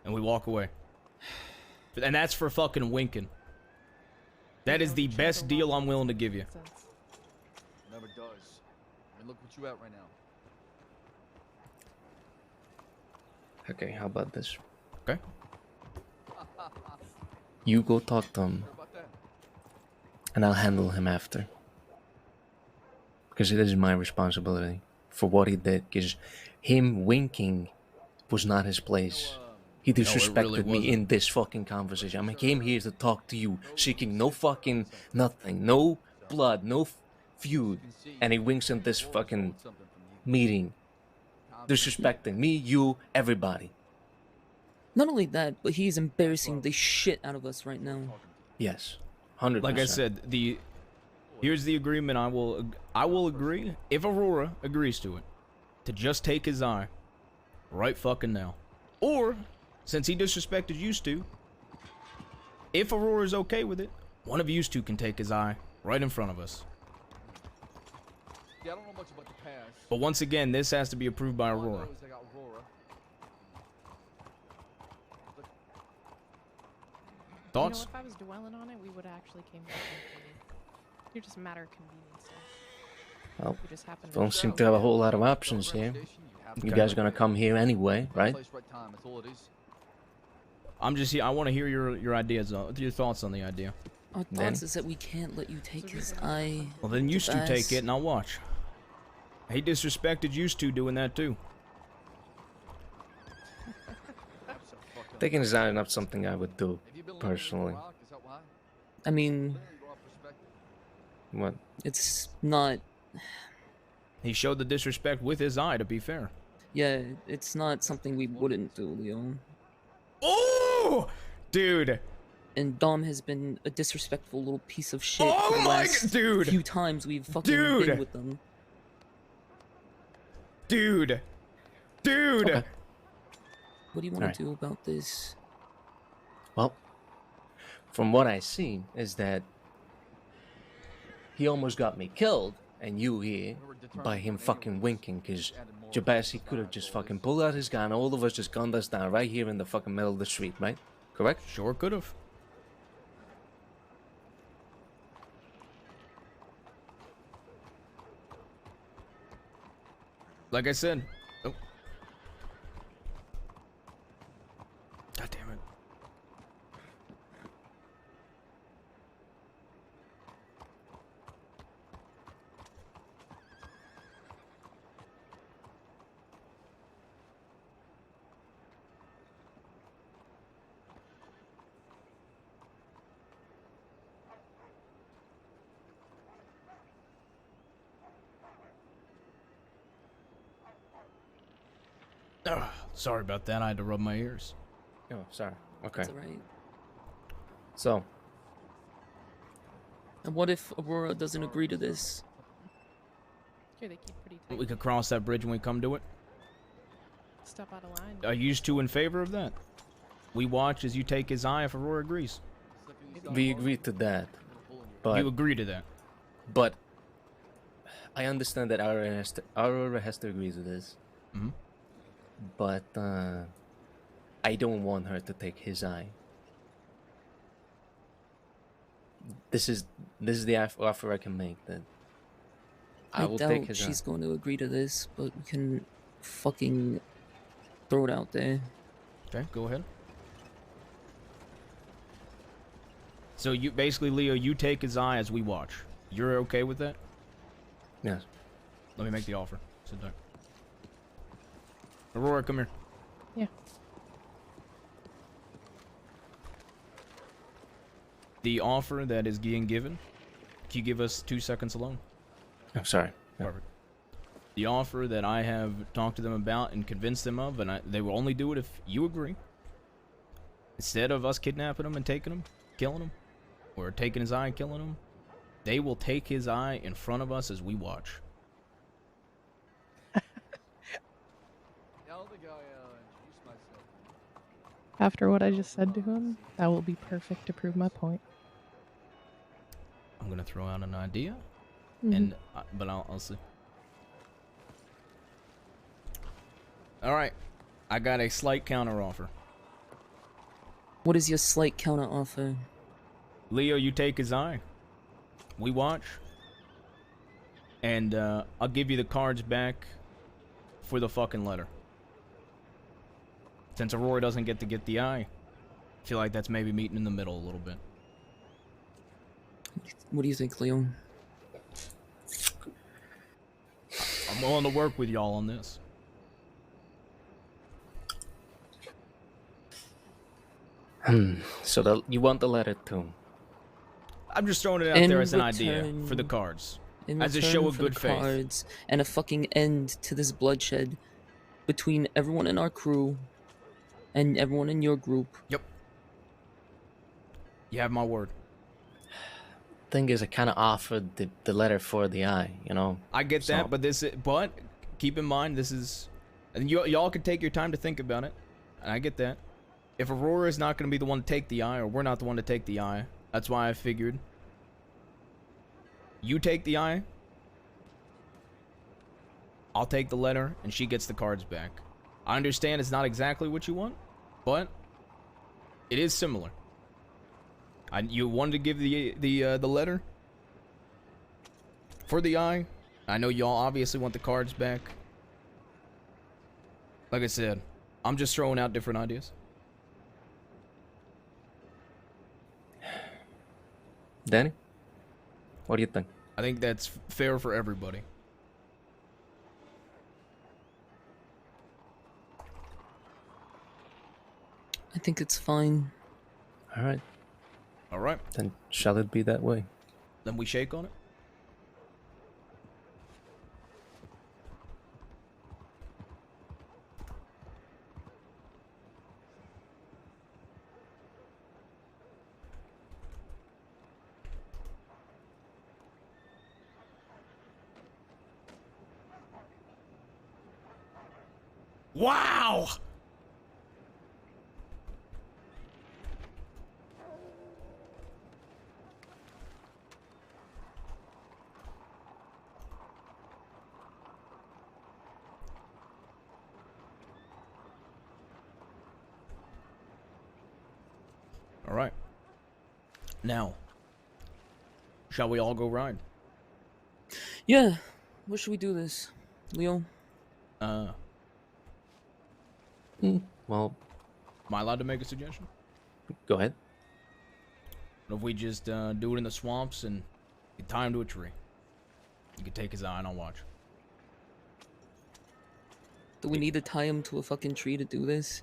And we walk away. And that's for fucking winking. That is the best deal I'm willing to give you. Never does. I mean, look what you at right now. Okay, how about this? Okay. You go talk to him, and I'll handle him after. Because it is my responsibility for what he did. Because him winking was not his place. He disrespected me in this fucking conversation. I came here to talk to you, seeking no fucking nothing, no blood, no feud, and he winks in this fucking meeting, disrespecting me, you, everybody. Not only that, but he's embarrassing the shit out of us right now. Yes, 100%. Like I said, here's the agreement. I will agree if Aurora agrees to it, to just take his eye, right fucking now, or since he disrespected you two, if Aurora's okay with it, one of you two can take his eye right in front of us. Yeah, I don't know much about the past. But once again, this has to be approved by Aurora. All I know is I got Aurora. Thoughts? You know, if I was dwelling on it, we would have actually came back. You're just a matter of convenience. Well, You just happen don't seem to have a whole lot of options here. You guys are gonna come here anyway, right? Place, right time. That's all it is. I'm just here. I want to hear your ideas, your thoughts on the idea. Our thoughts is that we can't let you take his eye. Well, then you two take Jabaz. it and I'll watch. He disrespected you two doing that too. Taking his eye is not something I would do, personally. I mean, What? it's not. He showed the disrespect with his eye, to be fair. Yeah, it's not something we wouldn't do, Leo. Oh, dude. And Dom has been a disrespectful little piece of shit Oh for the my last dude. few times we've fucking Dude. been with them. Dude. Okay. What do you want Alright. to do about this? Well, from what I see is that he almost got me killed, and you here, by him fucking winking, because Jabassi could have just fucking pulled out his gun, all of us just gunned us down right here in the fucking middle of the street, right? Correct? Sure could have. Like I said. Oh. God damn it. Sorry about that. I had to rub my ears. Oh, sorry. Okay. That's alright. So, And what if Aurora doesn't agree to this? Here, they keep pretty tight. We could cross that bridge when we come to it. Step out of line. Are you two in favor of that? We watch as you take his eye if Aurora agrees. we agreed to that, but You agree to that. but I understand that Aurora has to agree to this. Mhm. But I don't want her to take his eye. This is the offer I can make. That I will take doubt his she's eye. going to agree to this, but we can fucking throw it out there. Okay, go ahead. So you basically, Leo, you take his eye as we watch. You're okay with that? Yes. Let me make the offer. Sit down. Aurora, come here. Yeah. The offer that is being given. Can you give us 2 seconds alone? I'm sorry. Yeah. Perfect. The offer that I have talked to them about and convinced them of, and they will only do it if you agree. Instead of us kidnapping him and taking him, killing him, or taking his eye and killing him, they will take his eye in front of us as we watch. After what I just said to him, that will be perfect to prove my point. I'm gonna throw out an idea, Mhm. and but I'll see. All right, I got a slight counter offer. What is your slight counter offer? Leo, you take his eye. We watch, and I'll give you the cards back for the fucking letter. Since Aurora doesn't get to get the eye, I feel like that's maybe meeting in the middle a little bit. What do you think, Leo? I'm willing to work with y'all on this. So you want the letter too? I'm just throwing it out In there as an idea for the return- cards. In As a return show of for good the faith. cards and a fucking end to this bloodshed between everyone in our crew and everyone in your group. Yep. You have my word. Thing is, I kind of offered the letter for the eye, you know. I get So- that, but keep in mind this is, and y'all can take your time to think about it, and I get that. If Aurora is not going to be the one to take the eye, or we're not the one to take the eye, that's why I figured you take the eye, I'll take the letter, and she gets the cards back. I understand it's not exactly what you want, but it is similar. You wanted to give the letter for the eye. I know y'all obviously want the cards back. Like I said, I'm just throwing out different ideas. Danny, what do you think? I think that's fair for everybody. I think it's fine. All right. All right. Then shall it be that way? Then we shake on it. Wow! All right. Now, shall we all go ride? Yeah. Where should we do this, Leo? Well, am I allowed to make a suggestion? Go ahead. What if we just do it in the swamps and you tie him to a tree? You can take his eye and I'll watch. Do we need to tie him to a fucking tree to do this?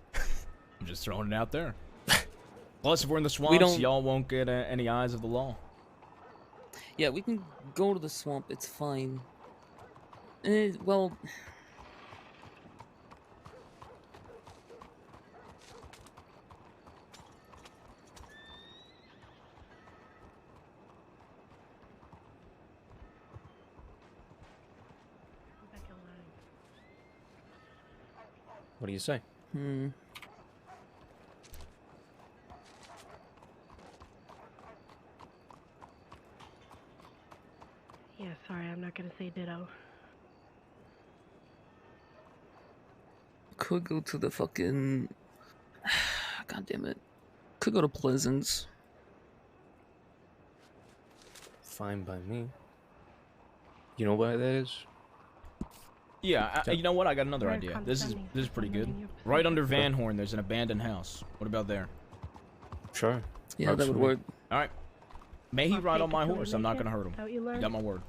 I'm just throwing it out there. Plus, if we're in the swamps, y'all won't get any eyes of the law. Yeah, we can go to the swamp. It's fine. Well... What do you say? Yeah, sorry, I'm not gonna say ditto. Could go to the fucking. God damn it. Could go to Pleasance. Fine by me. You know where that is? Yeah, you know what? I got another Very idea. This is condescending pretty for good. someone in your Right under position. Van Horn, there's an abandoned house. What about there? Sure. Yeah, Works that for would me. work. All right. May he Or ride fake on my it till horse. you I'm not make it? gonna hurt him. Is that what you You learned? got my word.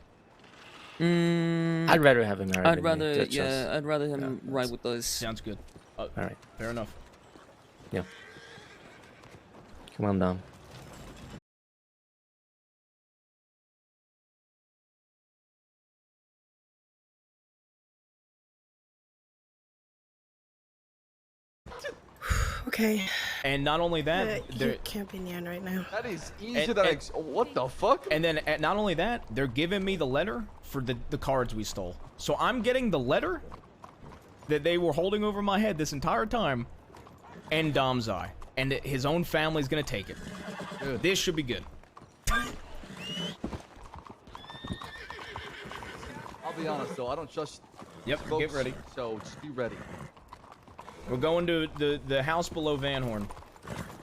I'd rather have him married I'd than rather, me. That's just- I'd rather him yeah, ride with us. Sounds good. All right. Fair enough. Yeah. Come on down. Okay. And not only that, You they're can't be Nyan right now. That is easier than what the fuck? and then not only that, they're giving me the letter for the cards we stole. So I'm getting the letter that they were holding over my head this entire time, and Dom's eye, and his own family's gonna take it. Good. This should be good. I'll be honest though, I don't trust. Yep. Folks, Get ready. So just be ready. We're going to the house below Van Horn.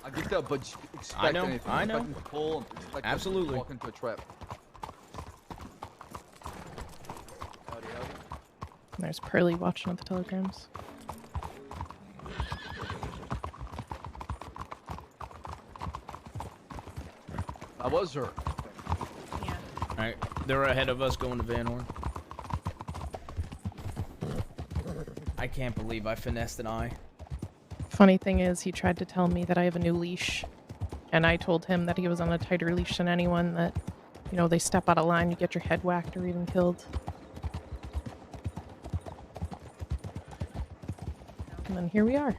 I get that, but just expect I know, anything. I know. Expect them to pull and expect Absolutely. them to walk into a trap. Howdy, howdy. There's Pearly watching at the telegrams. I was her. Yeah. All right, they're ahead of us going to Van Horn. I can't believe I finessed an eye. Funny thing is, he tried to tell me that I have a new leash, and I told him that he was on a tighter leash than anyone, that, you know, they step out of line, you get your head whacked or even killed. And then here we are.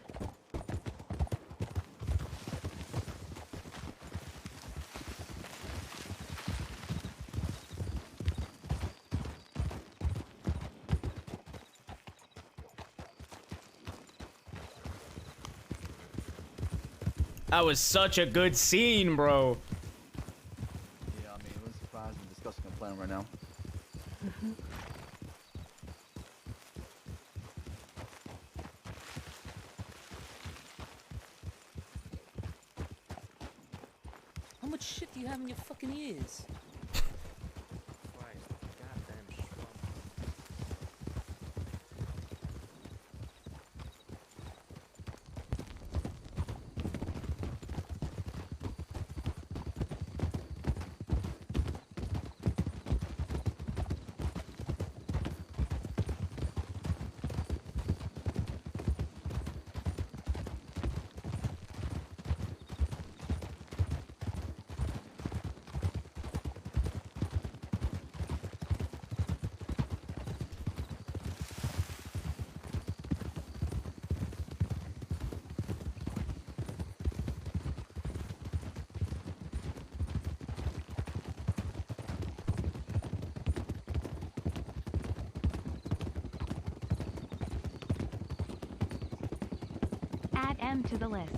That was such a good scene, bro. Yeah, I mean, we're surprised and discussing a plan right now. How much shit do you have in your fucking ears? Add M to the list.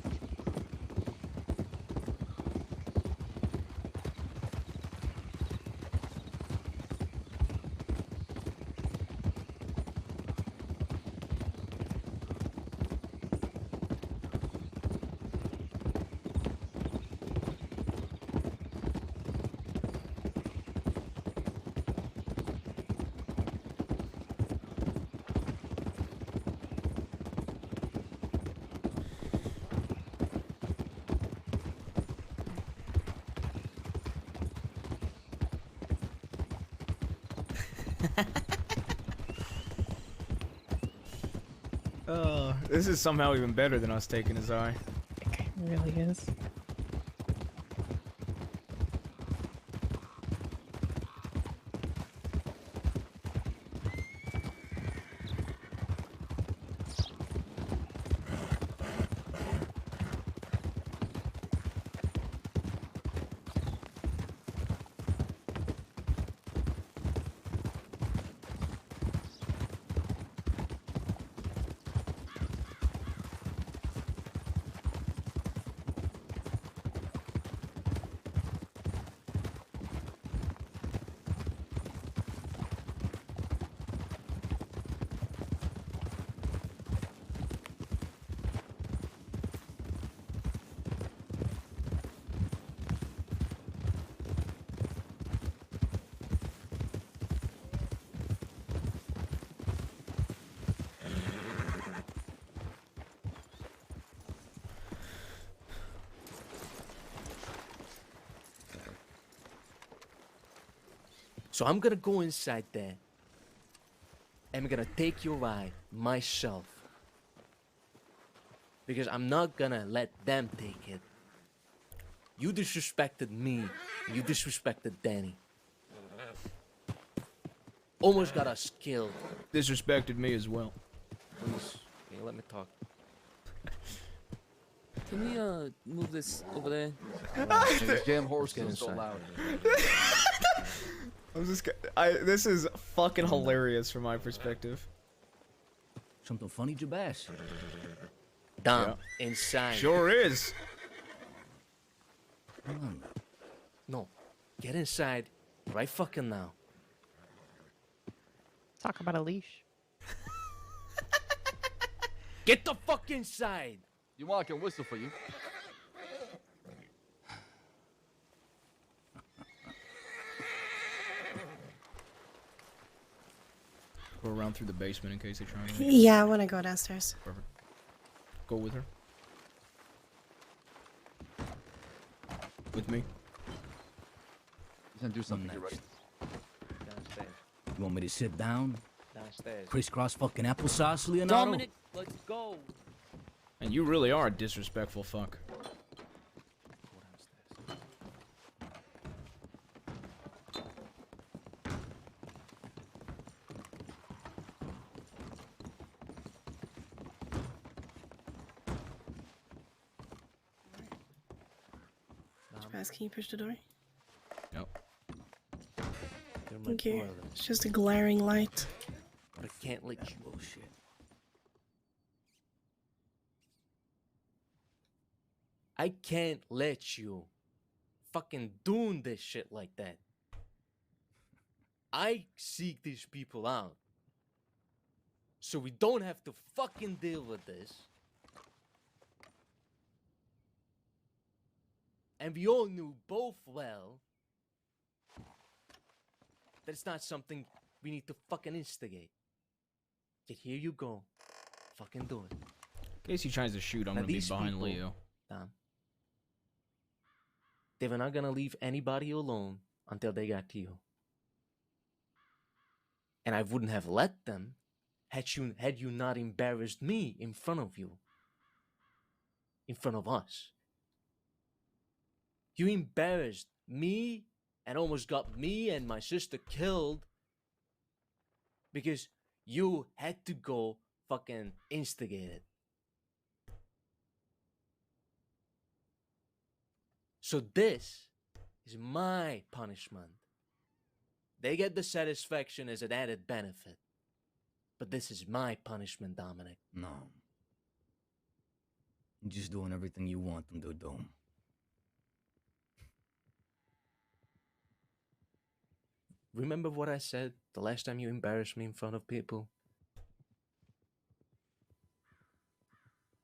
This is somehow even better than us taking his eye. It really is. So I'm gonna go inside there. And I'm gonna take your ride myself. Because I'm not gonna let them take it. You disrespected me. You disrespected Danny. Almost got us killed. Disrespected me as well. Please, can you let me talk? Can we move this over there? These damn horses Get are so inside. loud. This is fucking hilarious from my perspective. Something funny, Jabaz? Dom, inside. Sure is. Come on. No, get inside right fucking now. Talk about a leash. Get the fuck inside. You want I can whistle for you? Go around through the basement in case they try and Yeah, I want to go downstairs. Perfect. Go with her. With me. He's gonna do something. You're right. Downstairs. You want me to sit down? Downstairs. Crisscross fucking applesauce, Leonardo? Dominic, let's go. And you really are a disrespectful fuck. Jabaz, can you push the door? Yep. Thank you. It's just a glaring light. But I can't let you. Bullshit. I can't let you fucking doing this shit like that. I seek these people out. So we don't have to fucking deal with this. And we all knew both well that it's not something we need to fucking instigate. Yet here you go. Fucking do it. In case he tries to shoot, I'm Now gonna be these behind people- Leo. Dom. They were not gonna leave anybody alone until they got to you. And I wouldn't have let them had you not embarrassed me in front of you. In front of us. You embarrassed me and almost got me and my sister killed because you had to go fucking instigate it. So this is my punishment. They get the satisfaction as an added benefit. But this is my punishment, Dominic. No. I'm just doing everything you want them to do. Remember what I said the last time you embarrassed me in front of people?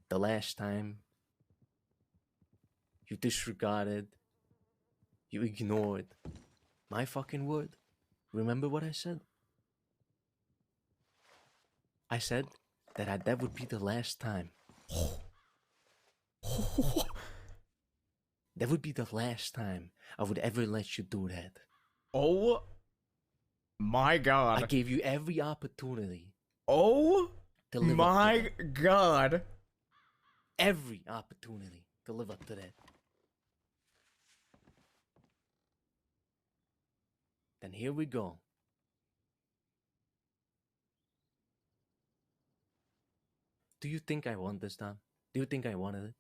The last time you disregarded, you ignored my fucking word. Remember what I said? I said that that would be the last time. That would be the last time I would ever let you do that. Oh my god. I gave you every opportunity. Oh to live my up to that. god. Every opportunity to live up to that. Then here we go. Do you think I want this, Tom? Do you think I wanted it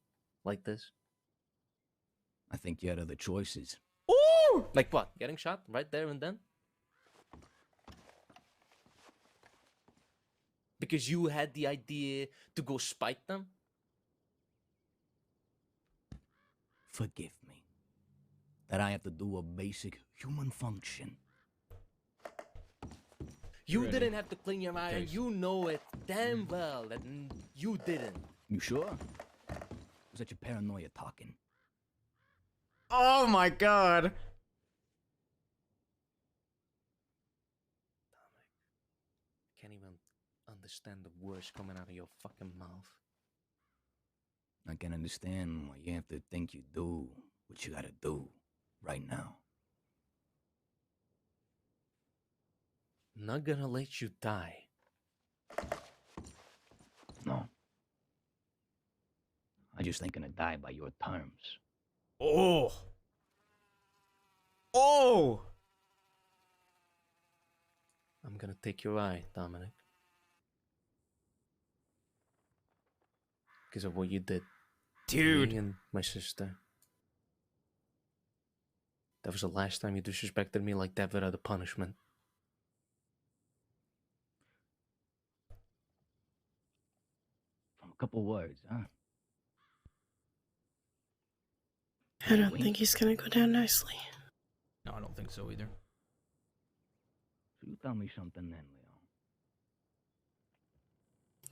like this? I think you had other choices. Ooh! Like what? Getting shot right there and then? Because you had the idea to go spite them? Forgive me. That I have to do a basic human function. You Ready. didn't have to clean your eye, and Thanks. you know it damn well that you didn't. You sure? Was that your paranoia talking? Oh my god. I can't even understand the words coming out of your fucking mouth. I can understand why you have to think you do what you gotta do right now. I'm not gonna let you die. No. I just ain't gonna die by your terms. Oh. Oh. I'm gonna take your eye, Dominic. Because of what you did. Dude. Me and my sister. That was the last time you disrespected me like that without a punishment. From a couple words, huh? I don't think he's gonna go down nicely. No, I don't think so either. So you tell me something then, Leon.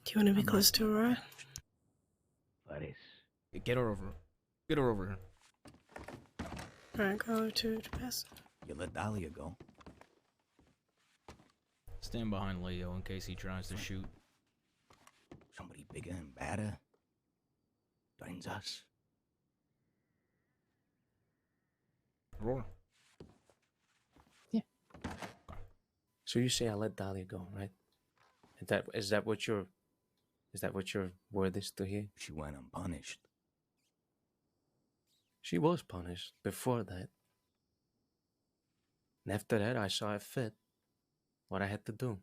Do you want to be close to Aurora? Paris. Get her over. Get her over here. Alright, go to pass. You let Dahlia go. Stand behind Leo in case he tries to shoot. Somebody bigger and badder threatens us. Roar. So you say I let Dahlia go, right? Is that what your word is to hear? She went unpunished. She was punished before that. And after that, I saw it fit what I had to do.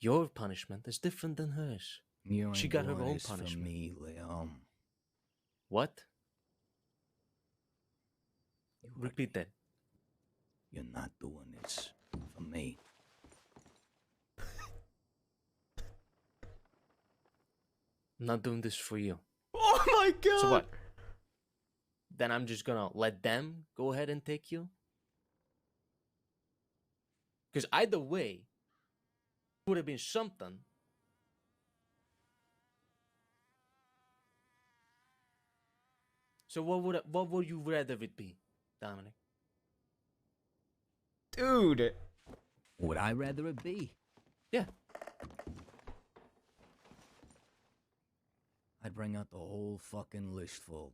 Your punishment is different than hers. You She ain't got her doing own this for punishment. me, Leon. What? Repeat that. You're not doing this for me. I'm not doing this for you. Oh my god! So what? Then I'm just gonna let them go ahead and take you? Because either way, it would have been something. So what would you rather it be, Dominic? Dude! Would I rather it be? Yeah. I'd bring out the whole fucking list full.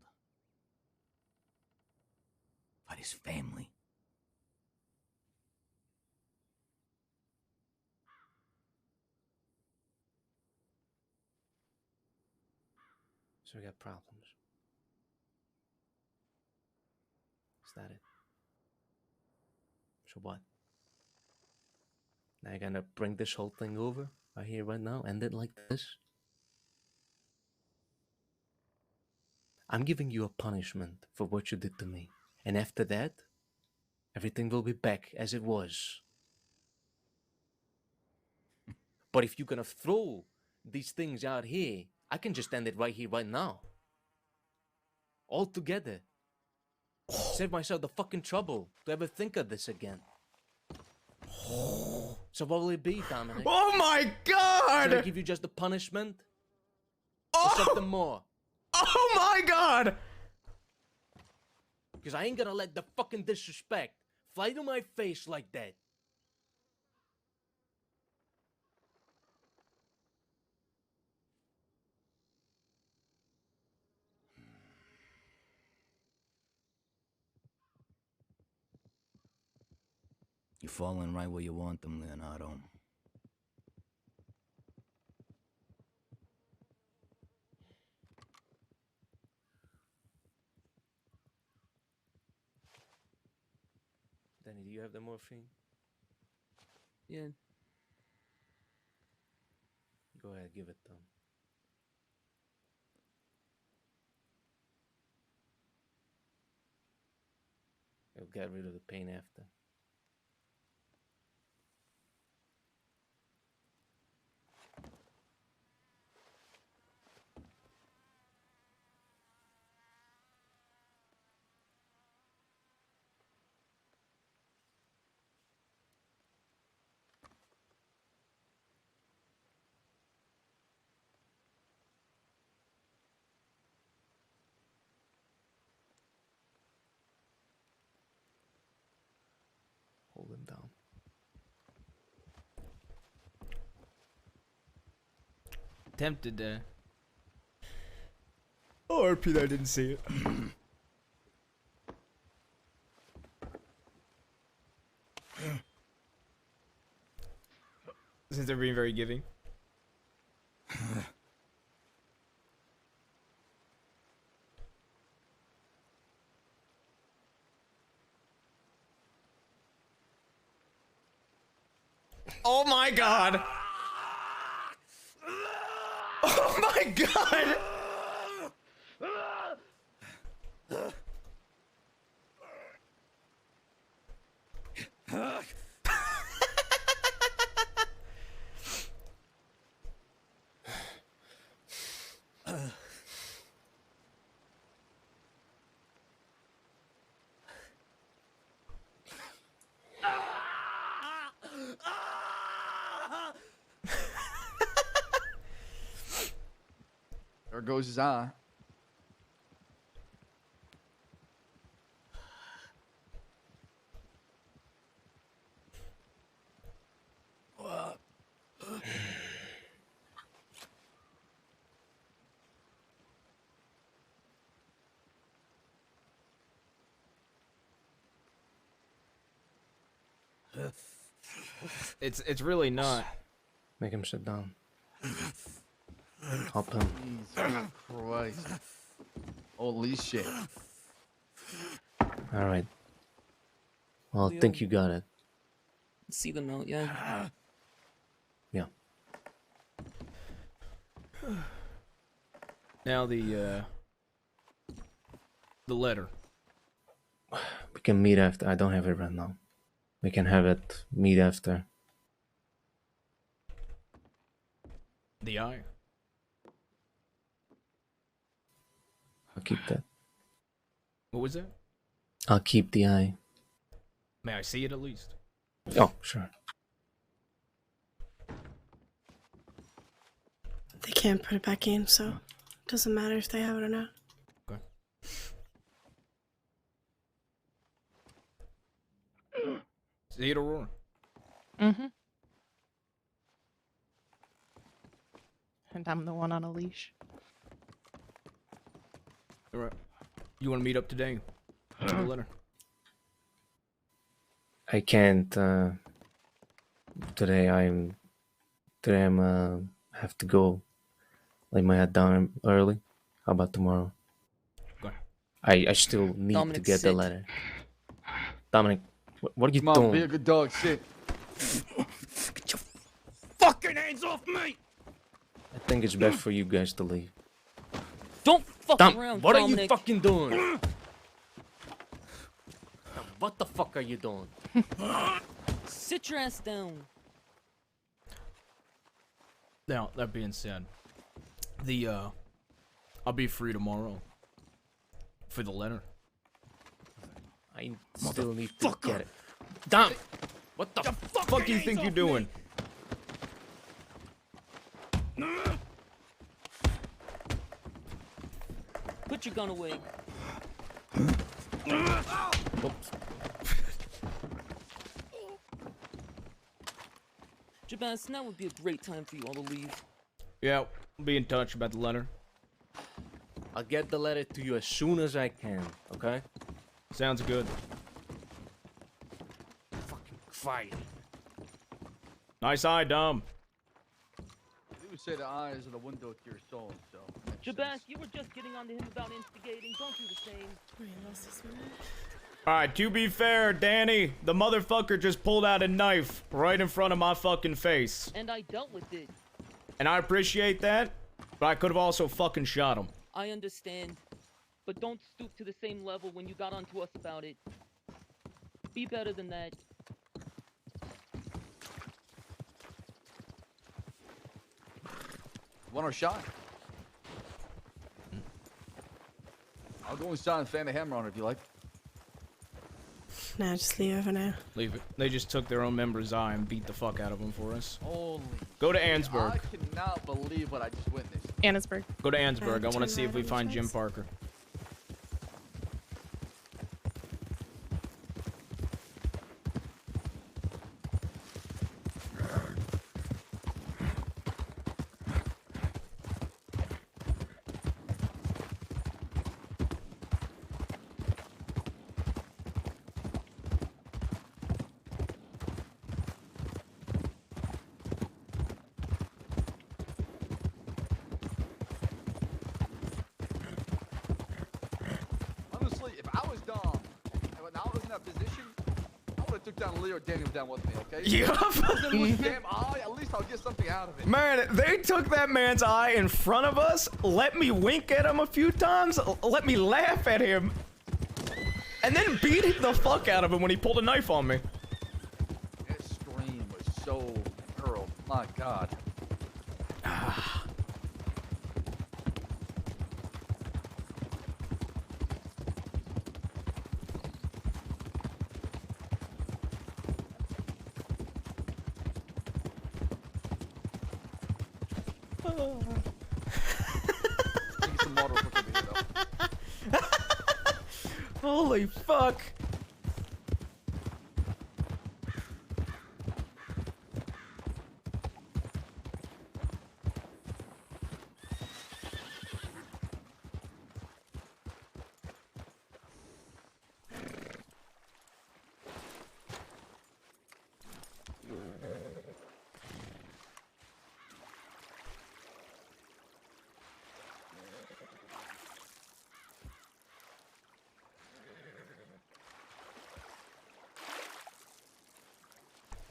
For his family. So we got problems. Is that it? So what? Now you're gonna bring this whole thing over right here, right now, end it like this? I'm giving you a punishment for what you did to me. And after that, everything will be back as it was. But if you're gonna throw these things out here, I can just end it right here, right now. All together. Save myself the fucking trouble to ever think of this again. So what will it be, Dominic? Oh my god! Should I give you just the punishment? Or something more? Oh my god! Because I ain't gonna let the fucking disrespect fly to my face like that. You're falling right where you want them, Leonardo. Danny, do you have the morphine? Yeah. Go ahead, give it to him. It'll get rid of the pain after. Hold him down. Tempted to. Oh, RP, I didn't see it. Since they're being very giving. Oh my god! Oh my god! There goes his eye. It's really not. Make him sit down. Help him. Jesus Christ. Holy shit. Alright. Well, I think you got it. See the note, yeah? Yeah. Now the letter. We can meet after. I don't have it right now. We can have it meet after. The eye. I'll keep that. What was that? I'll keep the eye. May I see it at least? Oh, sure. They can't put it back in, so it doesn't matter if they have it or not. Okay. See it, Aurora? Mm-hmm. And I'm the one on a leash. Alright. You want to meet up today? To the letter. I can't. Today I'm have to go. Lay my head down early. How about tomorrow? Okay. I still need Dominic, to get the sit. letter. Dominic, what are you Come on, be a doing? good dog. Sit. Get your fucking hands off me! I think it's best for you guys to leave. Don't fuck around, What Dominic. are you fucking doing? What the fuck are you doing? Sit your ass down. Now, that being said, I'll be free tomorrow for the letter. I still need to get it. Dom! What the fuck do you think you're doing? Put your gun away. Oops. Jabaz, now would be a great time for you all to leave. Yeah, we'll be in touch about the letter. I'll get the letter to you as soon as I can, okay? Sounds good. Fucking quiet. Nice eye, Dom. You would say the eyes are the window to your soul, so. Jabaz, you were just getting on to him about instigating. Don't do the same. Alright, to be fair, Danny, the motherfucker just pulled out a knife right in front of my fucking face. And I dealt with it. And I appreciate that, but I could have also fucking shot him. I understand. But don't stoop to the same level when you got onto us about it. Be better than that. Want our shot? I'll go inside and fan the hammer on it if you like. Nah, just leave it for now. Leave it. They just took their own member's eye and beat the fuck out of him for us. Holy. Go to Ansburg. I cannot believe what I just witnessed. Annisburg. Go to Ansburg. I want to turn see if right we on the find Jim tracks. Parker. took down Leo Daniel down with me, okay? Yup. Then with his damn eye, at least I'll get something out of it. Man, they took that man's eye in front of us, let me wink at him a few times, let me laugh at him, and then beat the fuck out of him when he pulled a knife on me. That scream was so... Girl, my God. Get some water real quick over here, though. Holy fuck.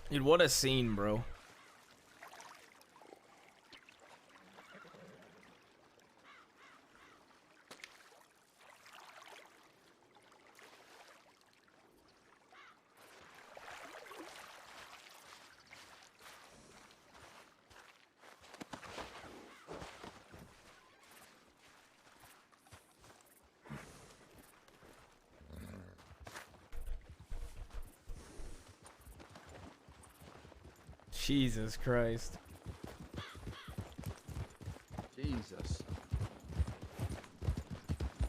Dude, what a scene, bro. Jesus Christ. Jesus.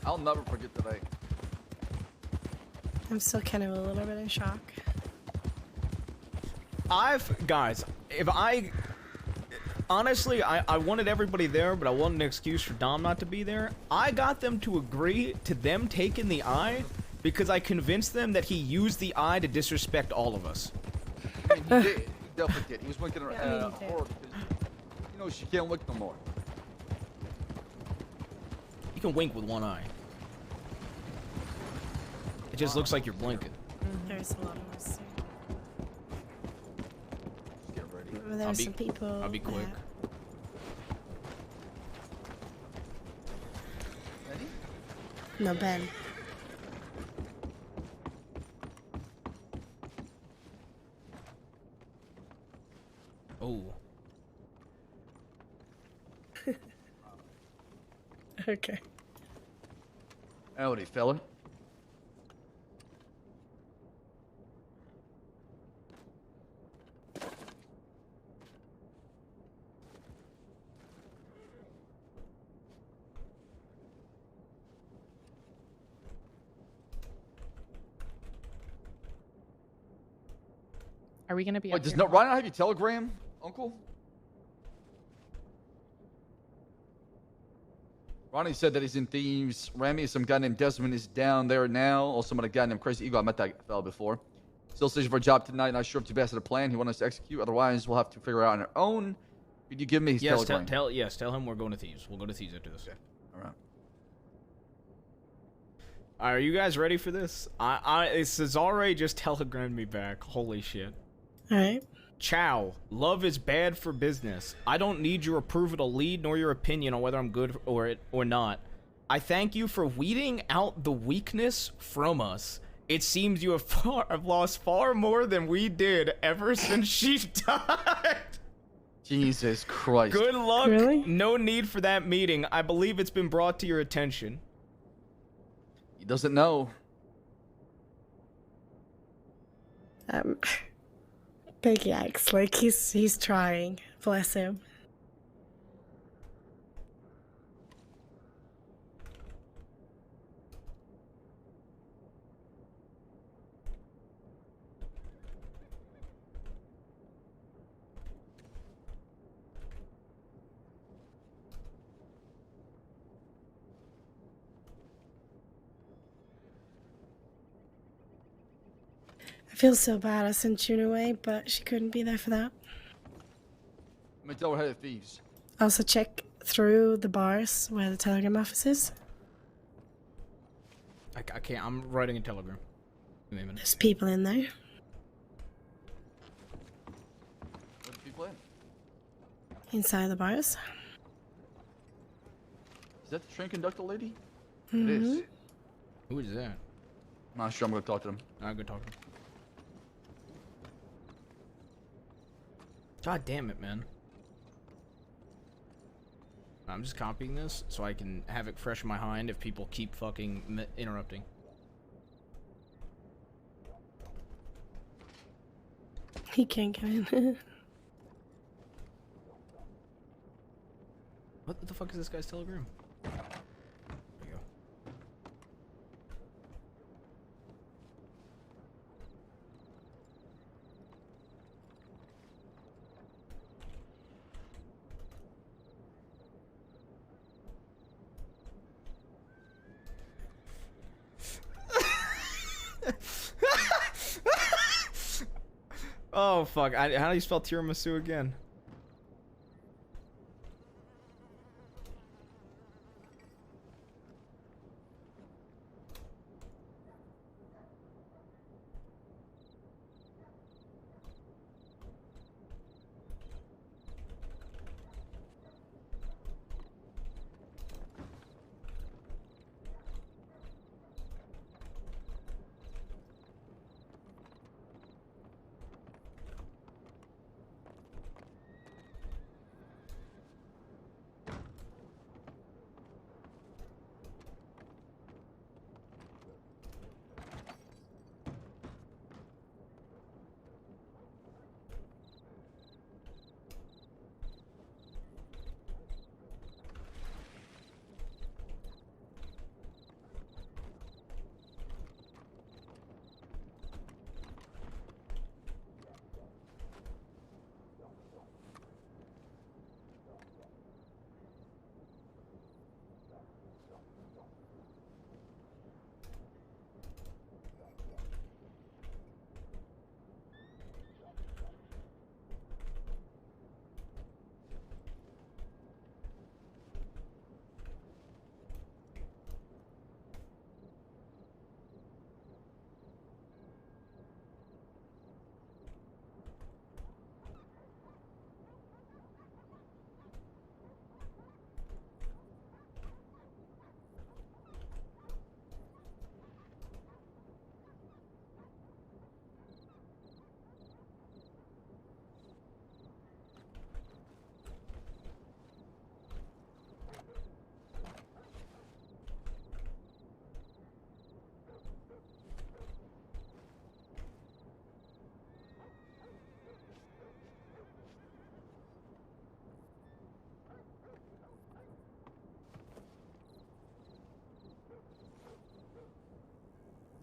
I'll never forget today. I'm still kind of a little bit in shock. Guys, if honestly, I wanted everybody there, but I wanted an excuse for Dom not to be there. I got them to agree to them taking the eye because I convinced them that he used the eye to disrespect all of us. I mean, he did. He definitely did. He was winking at Yeah, he did. her because, you know, she can't look no more. You can wink with one eye. It just looks like you're blinking. There's a lot of us. Just get ready. There are some people. I'll be quick. Ready? No, Ben. Oh. Okay. Howdy, fella. Are we gonna be? Wait, up does here? not Ryan have your telegram, Uncle? Ronnie said that he's in Thieves. Rami, some guy named Desmond is down there now. Also, met a guy named Crazy Eagle. I met that fella before. Still searching for a job tonight. Not sure if Jabez had a plan he wants us to execute. Otherwise, we'll have to figure it out on our own. Could you give me his Yes, telegram? tell him we're going to Thieves. We'll go to Thieves after this. Okay. All right. Are you guys ready for this? Cesare just telegrammed me back. Holy shit. Alright. Chow, love is bad for business. I don't need your approval to lead nor your opinion on whether I'm good or not. I thank you for weeding out the weakness from us. It seems you have lost far more than we did ever since she died. Jesus Christ. Good luck. Really? No need for that meeting. I believe it's been brought to your attention. He doesn't know. Big yikes. Like, he's trying. Bless him. I feel so bad I sent June away, but she couldn't be there for that. I'm gonna tell her head of Thieves. Also check through the bars where the telegram office is. I can't. I'm writing a telegram. Give me a minute. There's people in there. Inside the bars. Is that the train conductor lady? Mhm. It is. Who is that? I'm not sure. I'm gonna talk to them. I'm gonna talk to him. God damn it, man. I'm just copying this so I can have it fresh in my mind if people keep fucking interrupting. He can't get in. What the fuck is this guy's telegram? There you go. Oh fuck! How do you spell tiramisu again?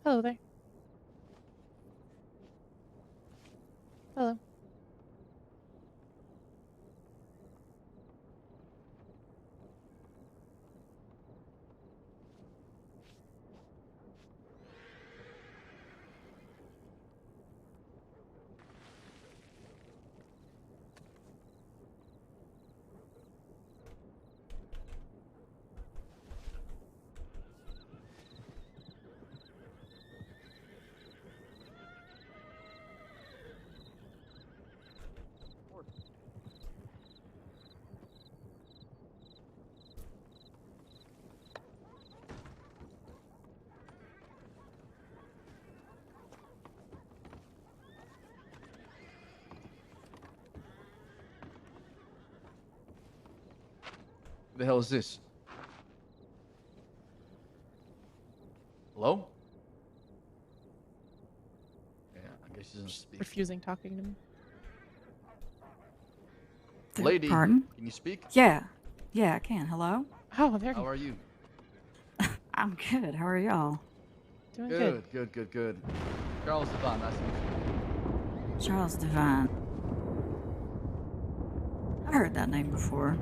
Hello there. Hello. Who the hell is this? Hello? Yeah, I guess she doesn't speak. Refusing talking to me. Lady, Pardon? can you speak? Yeah. Yeah, I can. Hello? Oh, there How you are you? I'm good. How are y'all? Doing good. Good. Charles Devon, nice to meet you. Charles Devine. I heard that name before.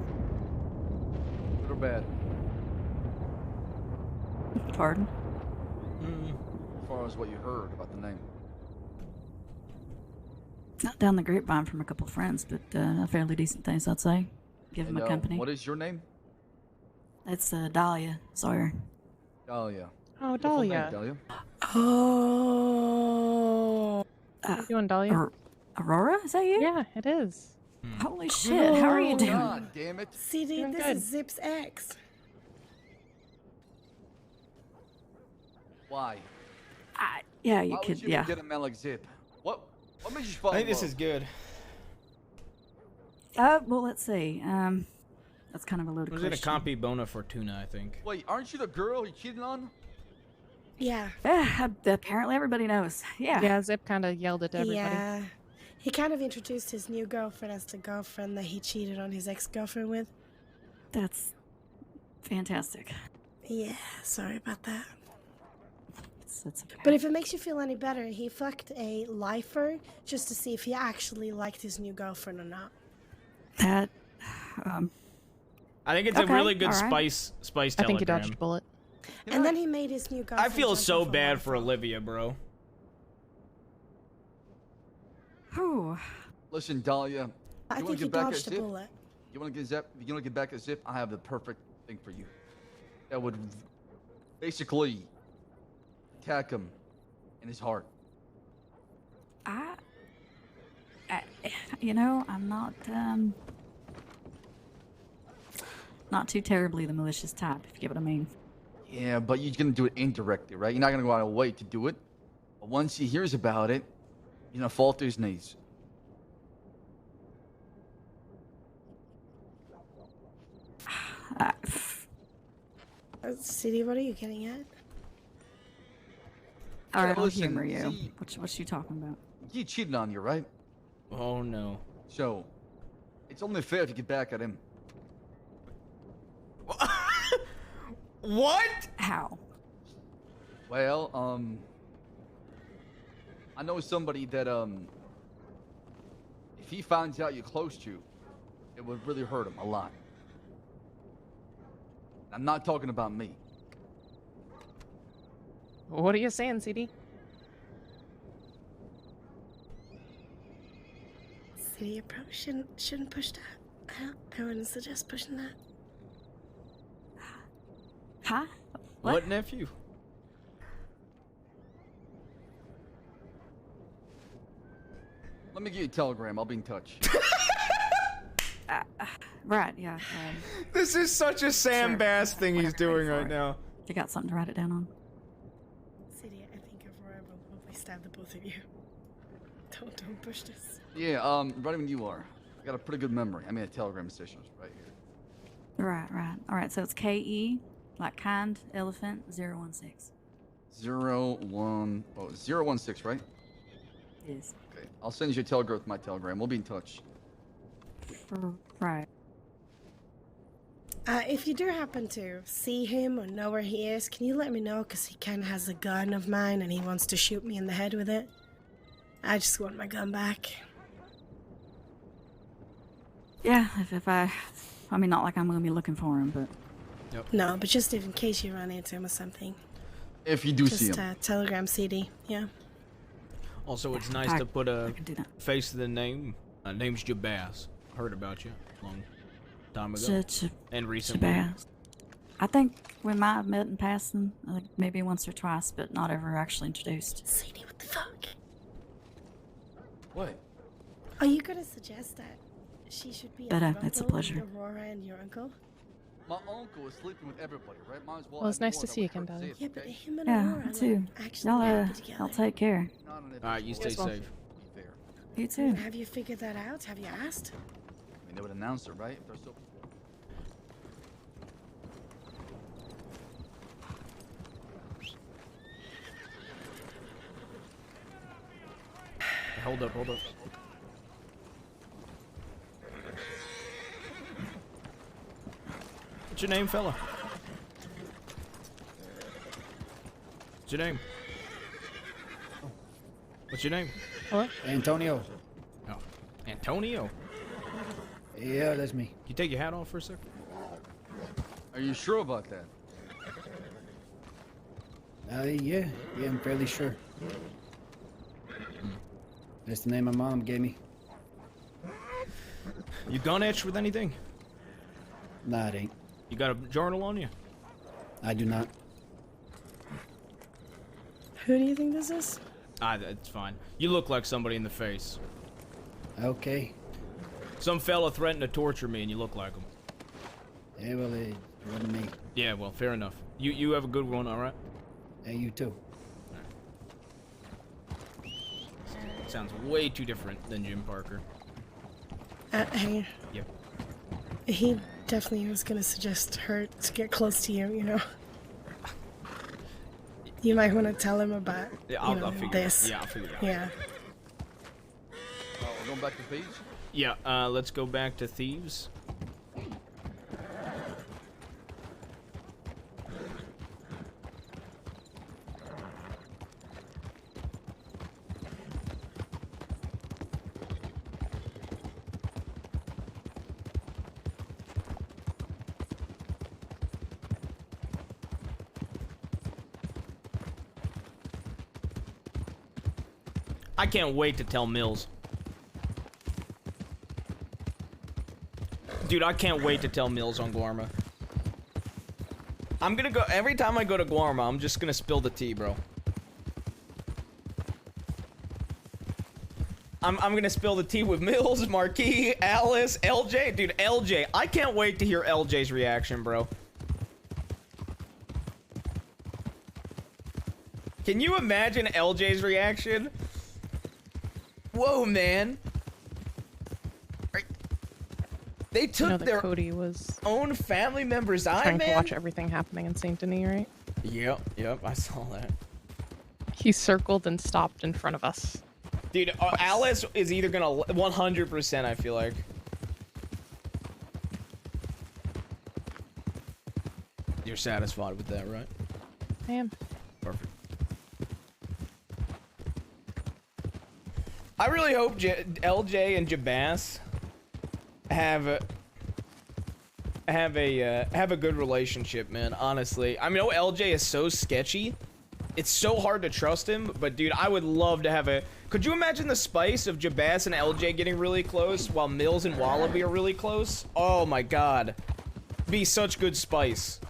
Good or bad? Pardon? As far as what you heard about the name. Not down the grapevine from a couple of friends, but fairly decent things, I'd say. Give them a company. What is your name? It's Dahlia Sawyer. Dahlia. Oh, Beautiful name, Dahlia. Dahlia. Oh. How you doing, Dahlia? Aurora? Is that you? Yeah, it is. Holy shit, how are you doing? God damn it. CD, Doing this good. is Zip's ex. Why? Yeah, you Why could, would you yeah. get a man like Zip? What made you fall I think in this love? is good. Well, let's see. That's kind of a loaded Was it a question. Campi Bona Fortuna, I think. Wait, aren't you the girl he cheated on? Yeah. Apparently everybody knows. Yeah. Yeah, Zip kind of yelled it to everybody. Yeah. He kind of introduced his new girlfriend as the girlfriend that he cheated on his ex-girlfriend with. That's fantastic. Yeah, sorry about that. It's okay. But if it makes you feel any better, he fucked a lifer just to see if he actually liked his new girlfriend or not. That, I think it's a Okay, really good all right. spice I think he telegram. dodged a bullet. And then he made his new girlfriend. I feel jump so off a bad for waterfall. Olivia, bro. Whew. Listen, Dahlia. I you wanna think he get back at dodged a Zip? bullet. You want to get Zip? You want to get back at Zip? I have the perfect thing for you. That would basically attack him in his heart. You know, I'm not too terribly the malicious type, if you get what I mean. Yeah, but you're gonna do it indirectly, right? You're not gonna go out of the way to do it. But once he hears about it, you're gonna fall to his knees. CD, what are you getting at? All right, I'll listen, humor you. see- What's you talking about? He cheated on you, right? Oh no. So, it's only fair if you get back at him. What? How? Well, I know somebody that, if he finds out you're close to, it would really hurt him a lot. I'm not talking about me. What are you saying, CD? CD, you probably shouldn't push that. I wouldn't suggest pushing that. Huh? What nephew? Let me get you a telegram. I'll be in touch. Right, yeah. This is such a Sam Sure. Bass thing he's Whatever, doing for right it. now. You got something to write it down on? CD, I think Aurora will probably stab the both of you. Don't push this. Yeah, right when you are. I got a pretty good memory. I mean, a telegram station is right here. Right. All right, so it's KE, like kind, elephant, 016. 016, right? Yes. Okay. I'll send you a telegram with my telegram. We'll be in touch. Right. If you do happen to see him or know where he is, can you let me know? Because he kind of has a gun of mine and he wants to shoot me in the head with it. I just want my gun back. Yeah, if I mean, not like I'm gonna be looking for him, but. No, but just in case you run into him or something. If you do see Just him. telegram CD, yeah. Also, it's nice to put a face to the name. Name's Jabaz. Heard about you a long time ago. And recently. Shabazz. I think we might have met in passing, like maybe once or twice, but not ever actually introduced. CD, what the fuck? What? Are you gonna suggest that she should be But, your it's a uncle pleasure. and Aurora and your uncle? My uncle is sleeping with everybody, right? Might as well. Well, it's have nice more to that see you would again, hurt Dahlia. Zip, Yeah, but okay? him and Yeah, Aurora me too. are actually Y'all, happy together. I'll take care. Not on it. Alright, you stay Yes, well. safe. Be fair. You I too. mean, have you figured that out? Have you asked? I mean, they would announce it, right? If they're so. Hold up. What's your name, fella? What's your name? What's your name? Hello? Antonio. Oh, Antonio. Yeah, that's me. You take your hat off for a sec? Are you sure about that? Yeah, I'm fairly sure. That's the name my mom gave me. You gun itch with anything? Nah, it ain't. You got a journal on you? I do not. Who do you think this is? That's fine. You look like somebody in the face. Okay. Some fella threatened to torture me, and you look like him. Yeah, well, it wasn't me. Yeah, well, fair enough. You have a good one, all right? Hey, you too. Sounds way too different than Jim Parker. Hey. Yep. He definitely was gonna suggest her to get close to you, you know? You might want to tell him about, I'll figure this. it out. Yeah, I'll figure it out. Yeah. We're going back to thieves? Yeah, let's go back to thieves. I can't wait to tell Mills. Dude, I can't wait to tell Mills on Guarma. I'm gonna go, every time I go to Guarma, I'm just gonna spill the tea, bro. I'm gonna spill the tea with Mills, Marquis, Alice, LJ. Dude, LJ, I can't wait to hear LJ's reaction, bro. Can you imagine LJ's reaction? Whoa, man. They took You know that their Cody was own family member's eye, trying man? to watch everything happening in Saint Denis, right? Yep, I saw that. He circled and stopped in front of us. Dude, Alice is either gonna 100%, I feel like. You're satisfied with that, right? I am. Perfect. I really hope LJ and Jabas have a good relationship, man. Honestly, I mean, LJ is so sketchy. It's so hard to trust him, but dude, I would love to have a... Could you imagine the spice of Jabas and LJ getting really close while Mills and Wallaby are really close? Oh my god. Be such good spice.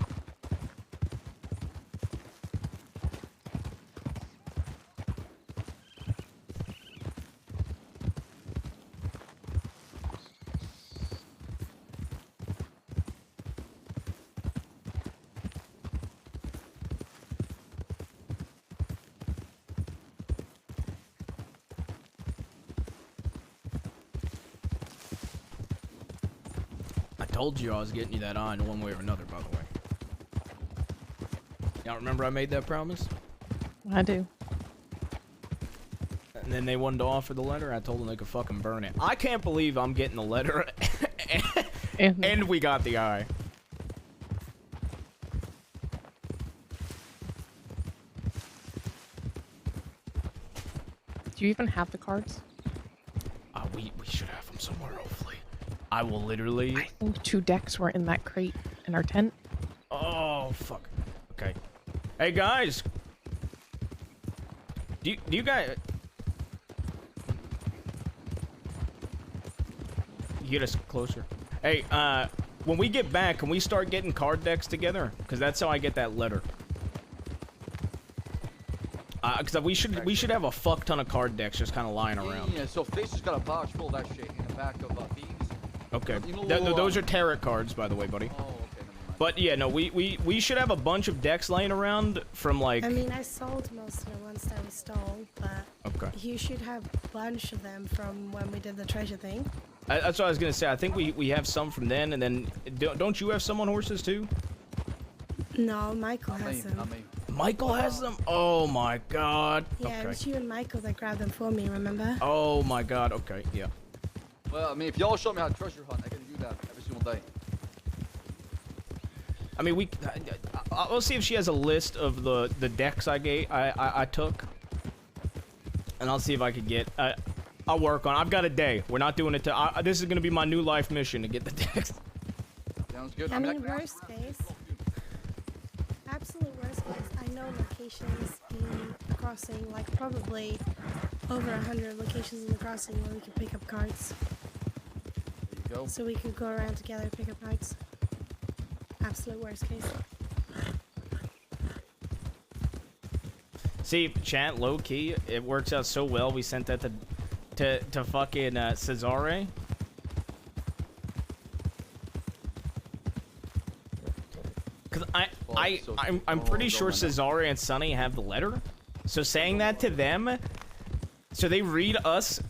I told you I was getting you that eye in one way or another, by the way. Y'all remember I made that promise? I do. And then they wanted to offer the letter. I told them they could fucking burn it. I can't believe I'm getting the letter and we got the eye. Do you even have the cards? We should have them somewhere, hopefully. I will literally... I think 2 decks were in that crate in our tent. Oh, fuck. Okay. Hey, guys. Do you guys... Get us closer. Hey, when we get back, can we start getting card decks together? Because that's how I get that letter. Because we should have a fuck ton of card decks just kind of lying around. Yeah, so Face has got a box full of that shit in the back of thieves. Okay. You know, Those are tarot cards, by the way, buddy. Oh, okay. But yeah, no, we should have a bunch of decks laying around from like... I mean, I sold most of the ones that we stole, but okay. You should have a bunch of them from when we did the treasure thing. That's what I was gonna say. I think we have some from then, and then don't you have some on horses too? No, Michael has them. Michael has them? Oh my god. Yeah, okay. it was you and Michael that grabbed them for me, remember? Oh my god, okay, yeah. Well, I mean, if y'all show me how to treasure hunt, I can do that every single day. I mean, I'll see if she has a list of the decks I took. And I'll see if I could get... I'll work on it. I've got a day. We're not doing it to... this is going to be my new life mission, to get the decks. Sounds good. I mean, worst case. Absolute worst case. I know locations in the crossing, like probably over 100 locations in the crossing where we can pick up cards. There you go. So we could go around together and pick up cards. Absolute worst case. See, chat, low key, it works out so well. We sent that to fucking Cesare. I'm pretty sure Cesare and Sonny have the letter. So saying that to them, so they read us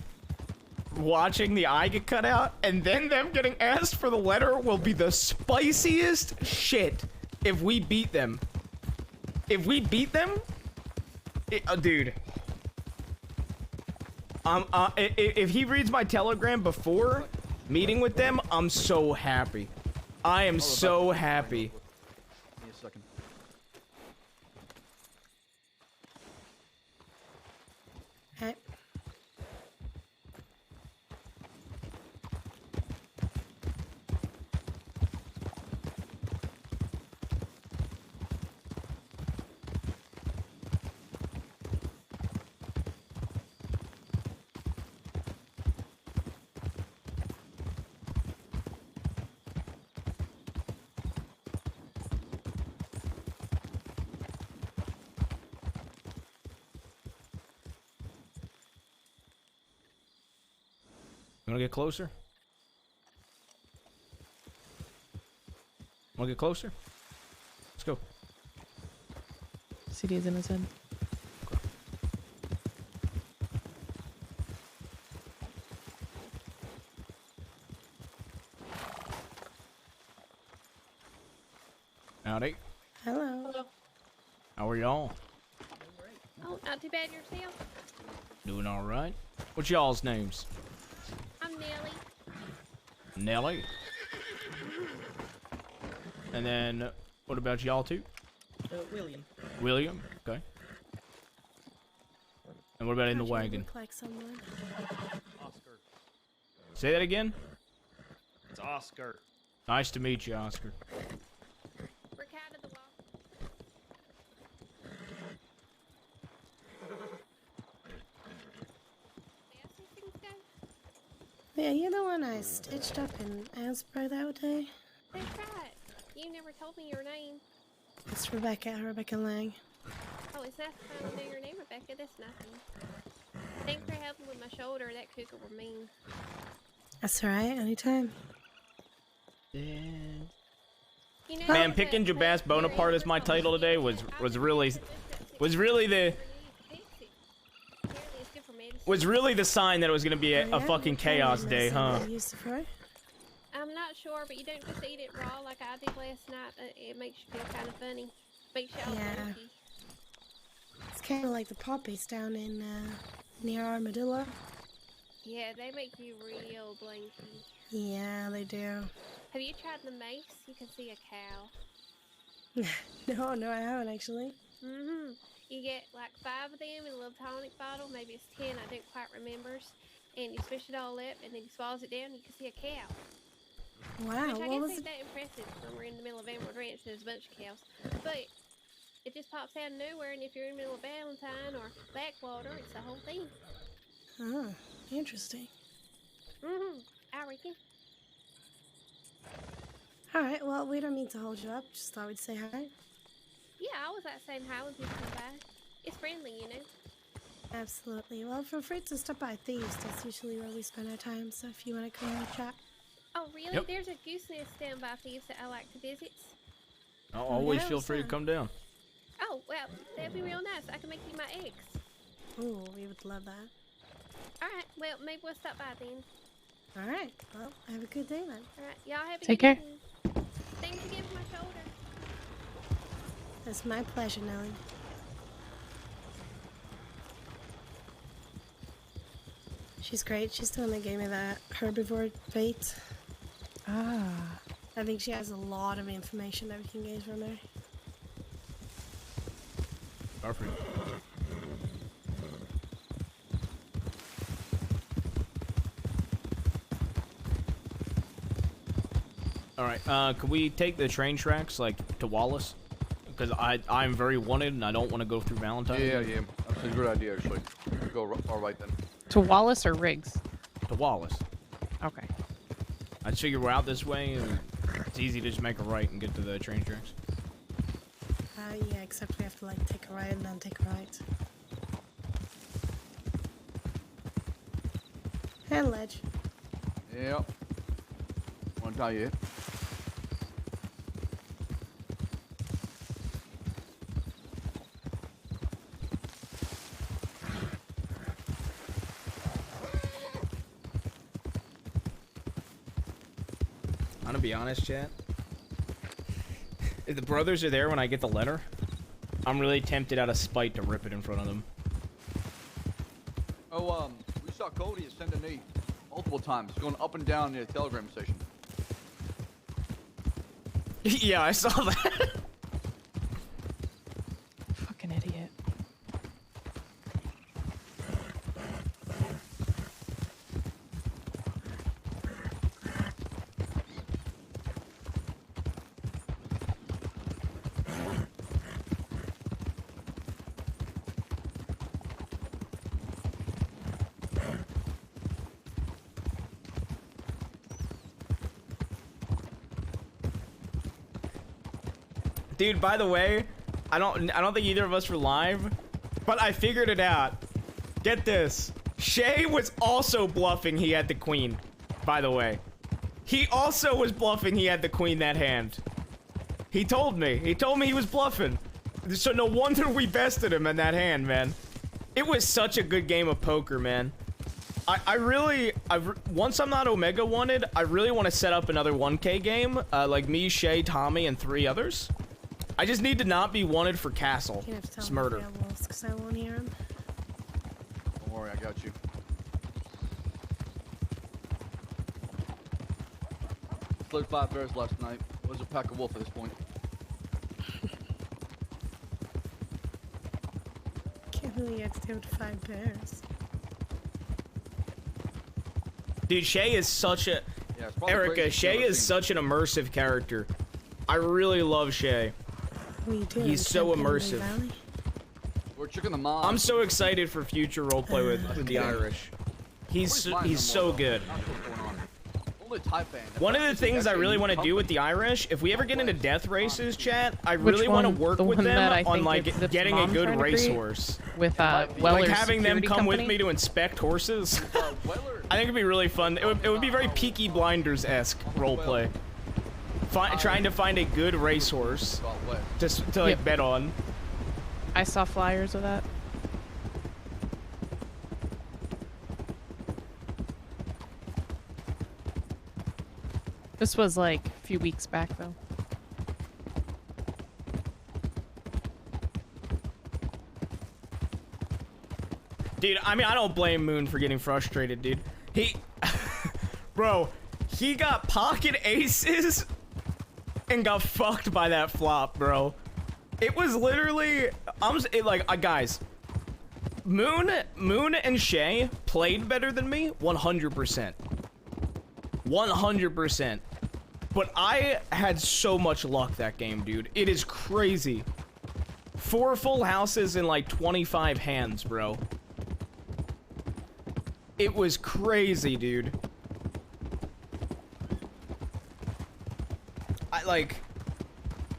watching the eye get cut out, and then them getting asked for the letter will be the spiciest shit if we beat them. If we beat them, dude. If he reads my telegram before meeting with them, I'm so happy. I am so happy. Give me a second. Hey. You wanna get closer? Wanna get closer? Let's go. CD's in his head. Howdy. Hello. How are y'all? Oh, not too bad yourself. Doing all right. What's y'all's names? I'm Nelly. Nelly. And then, what about y'all two? William. William. Okay. And what about in the wagon? Look like someone. Oscar. Say that again. It's Oscar. Nice to meet you, Oscar. We're kind of the wall. Yeah, you're the one I stitched up in Asper that day. That's right. You never told me your name. It's Rebecca Lang. Oh, it's nice to finally know your name, Rebecca. That's nothing. Thanks for helping with my shoulder. That cougar were mean. That's alright, anytime. You know, Man, picking Jabas Bonaparte as my title today was really the sign that it was gonna be a fucking chaos day, huh? I'm not sure, but you don't just eat it raw like I did last night. It makes you feel kind of funny. Makes you all funky. It's kind of like the poppies down in near Armadillo. Yeah, they make you real blanky. Yeah, they do. Have you tried the mace? You can see a cow. No, I haven't actually. You get like 5 of them in a little tonic bottle. Maybe it's 10. I don't quite remember. And you swish it all up, and then you swallows it down. And you can see a cow. Wow, Which I what guess was ain't it? that impressive when we're in the middle of Emerald Ranch and there's a bunch of cows. But it just pops out of nowhere, and if you're in the middle of Valentine or Backwater, it's the whole thing. Oh, interesting. I reckon. Alright, well, we don't mean to hold you up. Just thought we'd say hi. Yeah, I was out saying hi when people come by. It's friendly, you know. Absolutely. Well, feel free to stop by Thieves. That's usually where we spend our time, so if you want to come and chat. Oh, really? Yep. There's a goose nest down by Thieves that I like to visit. I'll always feel free to come down. Oh, well, that'd be real nice. I can make you my eggs. Ooh, we would love that. Alright, well, maybe we'll stop by then. Alright, well, have a good day then. Alright, y'all have a Take good care. evening. Thanks again for my shoulder. It's my pleasure, Nelly. She's great. She's the one that gave me that herbivore bait. Ah. I think she has a lot of information that we can gain from her. Perfect. Alright, could we take the train tracks, like, to Wallace? Because I'm very wanted, and I don't want to go through Valentine. Yeah. That's a good idea, actually. Go all right then. To Wallace or Riggs? To Wallace. Okay. I just figure we're out this way, and it's easy to just make a right and get to the train tracks. Yeah, except we have to, like, take a right and then take a right. And ledge. Yep. Want to tell you. I'm gonna be honest, chat. If the brothers are there when I get the letter, I'm really tempted out of spite to rip it in front of them. Oh, we saw Cody at Send a Nate multiple times, going up and down near the telegram station. Yeah, I saw that. Fucking idiot. Dude, by the way, I don't think either of us were live, but I figured it out. Get this. Shay was also bluffing he had the queen, by the way. He also was bluffing he had the queen that hand. He told me. He told me he was bluffing. So no wonder we bested him in that hand, man. It was such a good game of poker, man. Once I'm not Omega wanted, I really want to set up another 1K game, like me, Shay, Tommy, and 3 others. I just need to not be wanted for castle. You have to tell It's him murder. if he have wolves, 'cause I won't hear him. Don't worry, I got you. Killed 5 bears last night. What was a pack of wolf at this point? Can't believe you had to do it with 5 bears. Dude, Shay is such a... Yeah, it's probably the Erica, craziest Shay thing I've is seen. such an immersive character. I really love Shay. What are you doing? He's so Camping in the immersive. valley? We're checking the mob. I'm so excited for future roleplay with the Irish. He's so good. Only type band. One of the things I really want to do with the Irish, if we ever get into death races, chat, I really want to one? work The with one them that I on think like it's Zip's getting a mom good trying to create? racehorse. With Like Weller's having them security come with company? me to inspect horses. I think it'd be really fun. It would be very Peaky Blinders-esque roleplay. Trying to find a good racehorse to like Yep. bet on. I saw flyers of that. This was like a few weeks back though. Dude, I mean, I don't blame Moon for getting frustrated, dude. He... Bro, he got pocket aces and got fucked by that flop, bro. It was literally... guys. Moon and Shay played better than me, 100%. 100%. But I had so much luck that game, dude. It is crazy. 4 full houses in like 25 hands, bro. It was crazy, dude.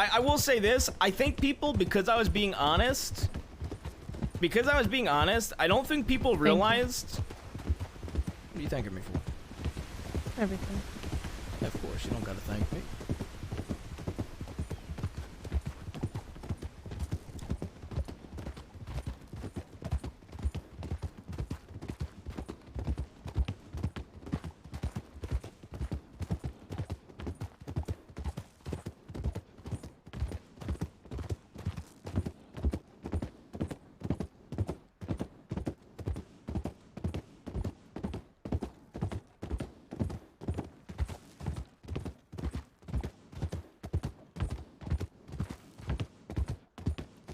I will say this. I think people, because I was being honest, I don't think people realized... What are you thanking me for? Everything. Of course, you don't gotta thank me.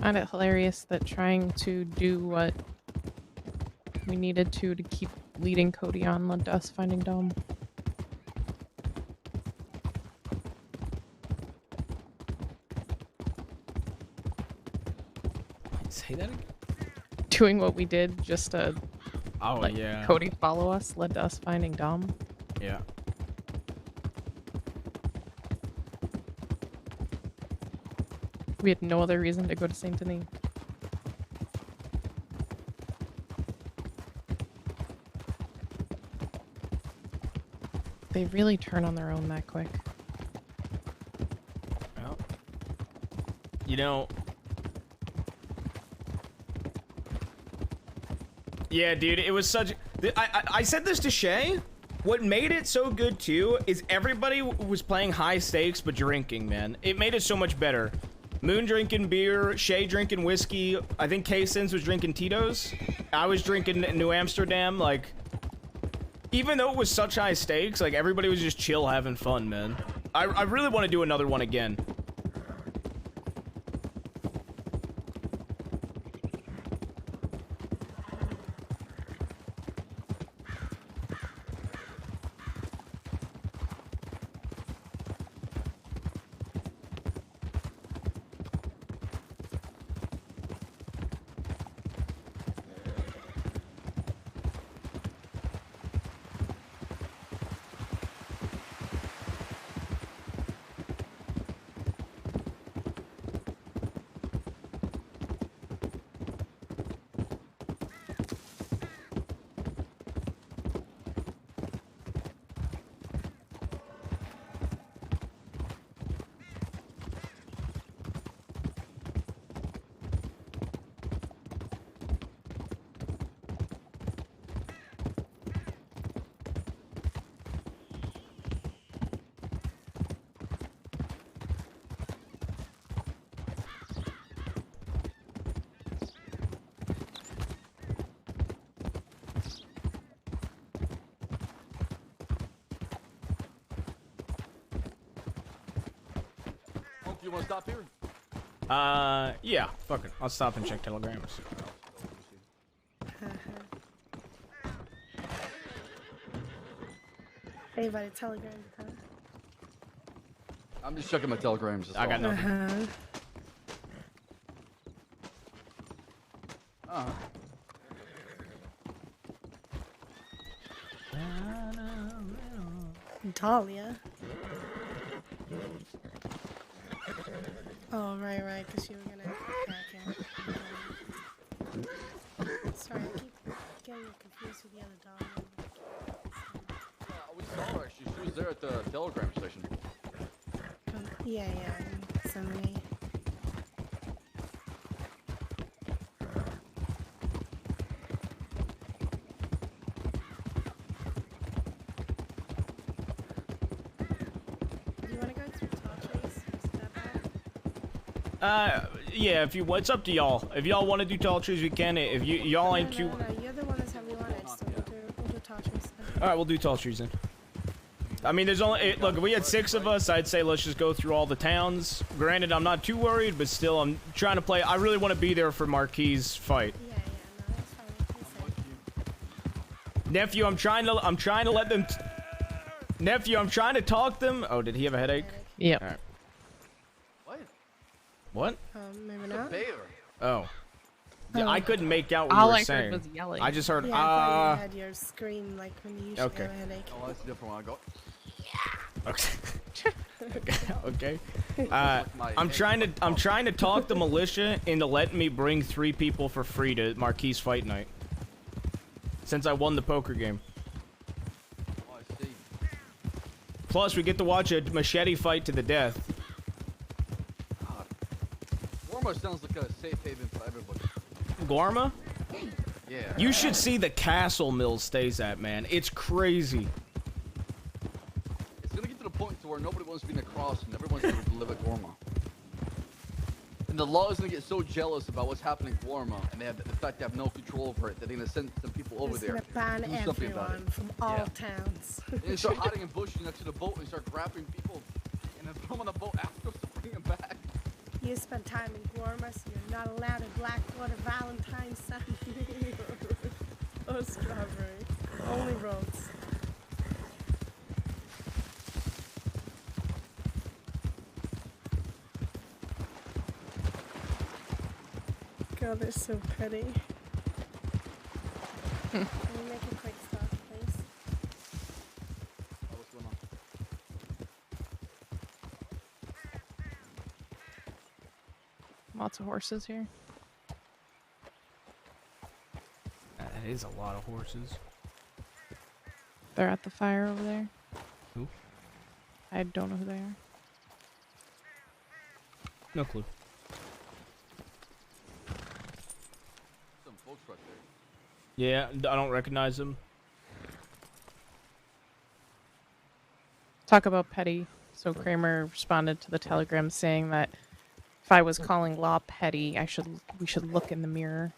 I find it hilarious that trying to do what we needed to keep leading Cody on led to us finding Dom. Say that again? Doing what we did just to let yeah. Cody follow us led to us finding Dom. Yeah. We had no other reason to go to Saint Denis. They really turn on their own that quick. Well, you know... Yeah, dude, it was such... I said this to Shay. What made it so good too is everybody was playing high stakes but drinking, man. It made it so much better. Moon drinking beer, Shay drinking whiskey. I think K-Sins was drinking Tito's. I was drinking New Amsterdam. Like, even though it was such high stakes, like everybody was just chill, having fun, man. I really want to do another one again. You want to stop here? Yeah, fuck it. I'll stop and check telegrams. Anybody telegram? Huh? I'm just checking my telegrams. I got nothing. Dahlia. Oh, right, because you were gonna attack him. Sorry, I keep getting confused with the other Dahlia. We saw her. She was there at the telegram station. Yeah, so many. Yeah, if you, it's up to y'all. If y'all want to do tall trees, we can. If y'all ain't too. No, you're the one that's heavily wanted, so we'll do tall trees. All right, we'll do tall trees then. I mean, there's only look. If we had 6 of us, I'd say let's just go through all the towns. Granted, I'm not too worried, but still, I'm trying to play. I really want to be there for Marquis' fight. Yeah, no, that's fine. Nephew, I'm trying to let them. Nephew, I'm trying to talk them. Oh, did he have a headache? Yeah. All right. What? What? Maybe not. Bear. Oh. Yeah, I couldn't make out what All you were I saying. heard was yelling. I just heard, Yeah, I thought you had your scream like when you usually Okay. have a headache. Oh, that's a different one. I go. Okay. I'm trying to talk the militia into letting me bring 3 people for free to Marquis fight night. Since I won the poker game. Oh, I see. Plus, we get to watch a machete fight to the death. Warmer sounds like a safe haven for everybody. Guarma? Yeah. You should see the castle Mill stays at, man. It's crazy. It's gonna get to the point to where nobody wants to be in a cross and everyone's gonna live at Gorma. And the law is gonna get so jealous about what's happening in Gorma, and they have the fact they have no control over it, that they're gonna send some people over It's there gonna ban to do something about it. everyone from all towns. And they start hiding in bushes next to the boat and start grabbing people and then throw them on the boat afterwards to bring them back. You spend time in Gorma, so you're not allowed in Blackwater Valentine's Sunday. Oh, strawberry. Only roads. God, they're so petty. Can we make a quick stop, please? Oh, what's going on? Lots of horses here. That is a lot of horses. They're at the fire over there. Who? I don't know who they are. No clue. Some folks right there. Yeah, I don't recognize them. Talk about petty. So Kramer responded to the telegram saying that if I was calling Law petty, we should look in the mirror,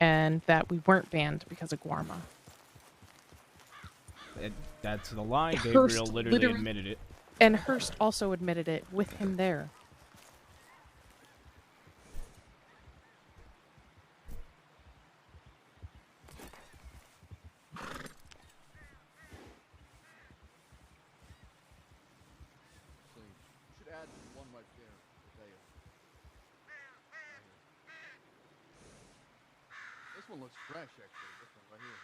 and that we weren't banned because of Guarma. That's the lie. Hurst Gabriel literally admitted it. And Hurst also admitted it with him there. Should add one right there. This one looks fresh, actually. This one right here.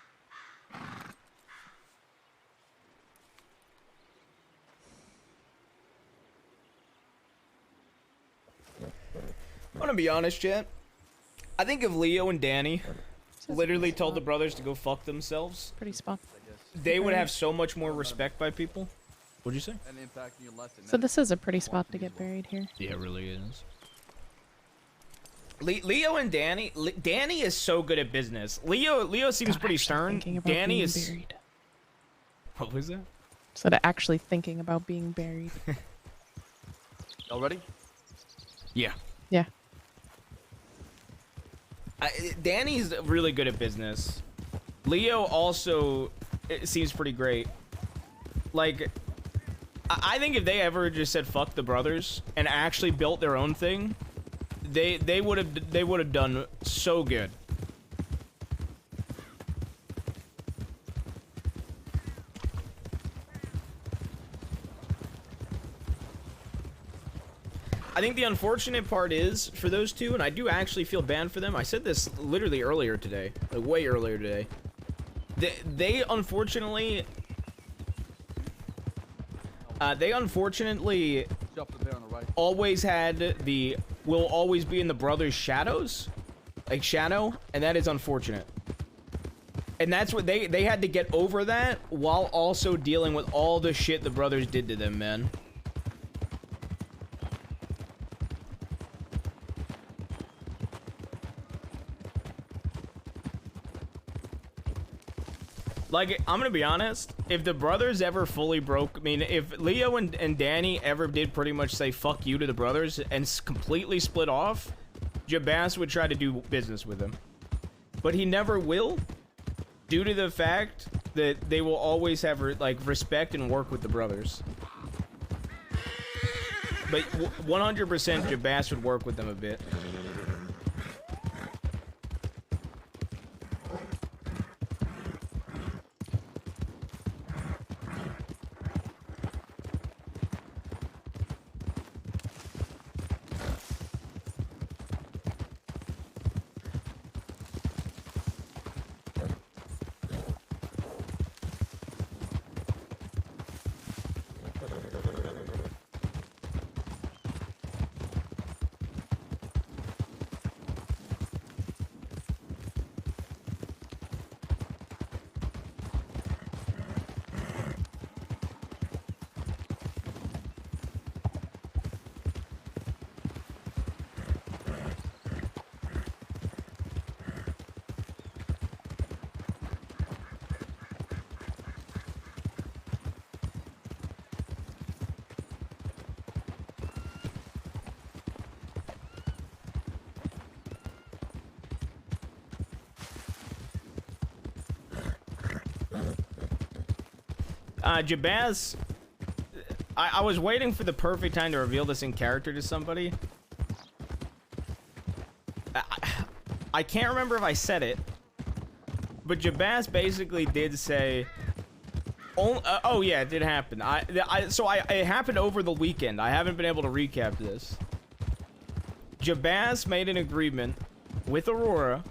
I'm gonna be honest, chat. I think if Leo and Danny literally told the brothers to go fuck themselves, pretty spot. they would have so much more respect by people. What'd you say? And impact you less than So this is a pretty spot to get buried here. Yeah, it really is. Leo and Danny. Danny is so good at business. Leo seems pretty stern. Danny is. Buried. What was that? Instead of actually thinking about being buried. Y'all ready? Yeah. Yeah. Danny's really good at business. Leo also seems pretty great. Like, I think if they ever just said fuck the brothers and actually built their own thing, they would have done so good. I think the unfortunate part is for those two, and I do actually feel bad for them. I said this literally earlier today, like way earlier today. They unfortunately always had the will always be in the brothers' shadows, like shadow, and that is unfortunate. And that's what they had to get over that while also dealing with all the shit the brothers did to them, man. Like, I'm gonna be honest, if the brothers ever fully broke, I mean, if Leo and Danny ever did pretty much say fuck you to the brothers and completely split off, Jabas would try to do business with them. But he never will, due to the fact that they will always have, like, respect and work with the brothers. But 100% Jabas would work with them a bit. Jabaz, I was waiting for the perfect time to reveal this in character to somebody. I can't remember if I said it, but Jabaz basically did say, oh yeah, it did happen. It happened over the weekend. I haven't been able to recap this. Jabaz made an agreement with Aurora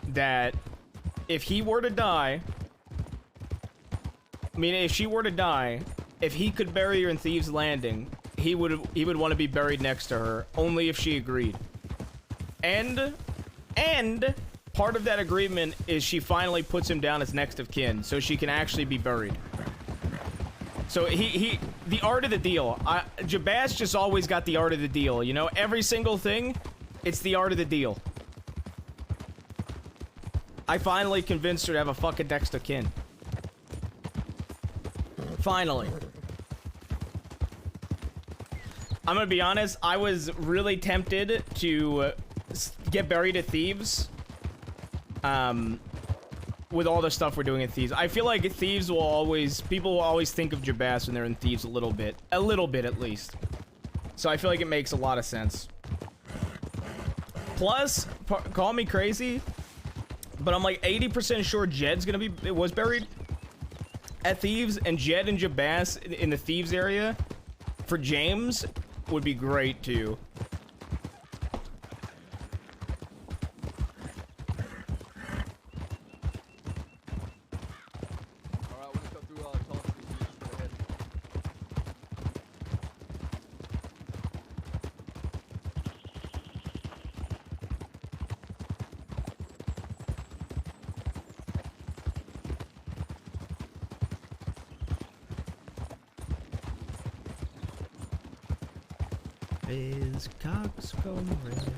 that if he were to die, I mean, if she were to die, if he could bury her in Thieves Landing, he would want to be buried next to her, only if she agreed. And part of that agreement is she finally puts him down as next of kin, so she can actually be buried. So the art of the deal. Jabaz just always got the art of the deal, you know? Every single thing, it's the art of the deal. I finally convinced her to have a fucking next of kin. Finally. I'm gonna be honest, I was really tempted to get buried at Thieves. With all the stuff we're doing at Thieves. I feel like Thieves will always, people will always think of Jabas when they're in Thieves a little bit at least. So I feel like it makes a lot of sense. Plus, call me crazy, but I'm like 80% sure Jed's gonna be, was buried at Thieves, and Jed and Jabas in the Thieves area for James would be great too. His coxcomb red.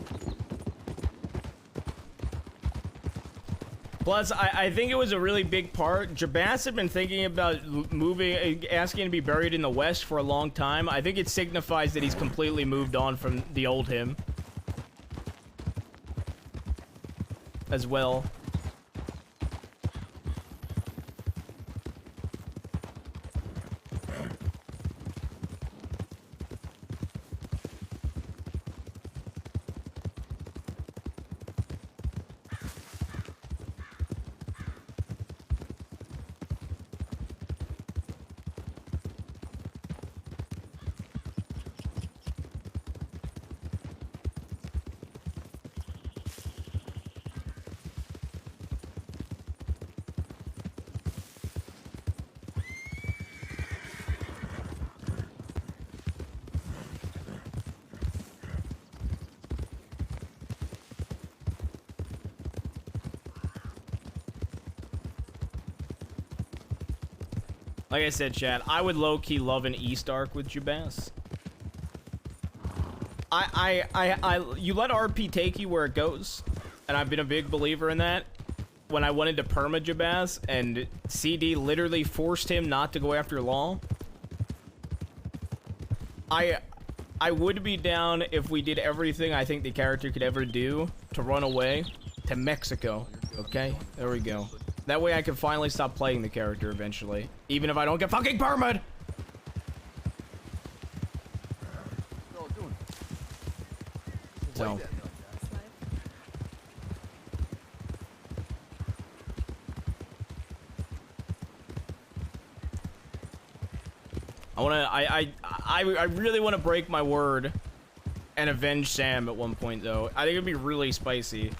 Plus, I think it was a really big part. Jabas had been thinking about moving, asking to be buried in the West for a long time. I think it signifies that he's completely moved on from the old him. As well. Like I said, Chad, I would low-key love an East arc with Jabas. You let RP take you where it goes, and I've been a big believer in that. When I went into perma Jabas, and CD literally forced him not to go after Law, I would be down if we did everything I think the character could ever do to run away to Mexico. Okay? There we go. That way I can finally stop playing the character eventually. Even if I don't get fucking permit! So. I really want to break my word and avenge Sam at one point though. I think it'd be really spicy.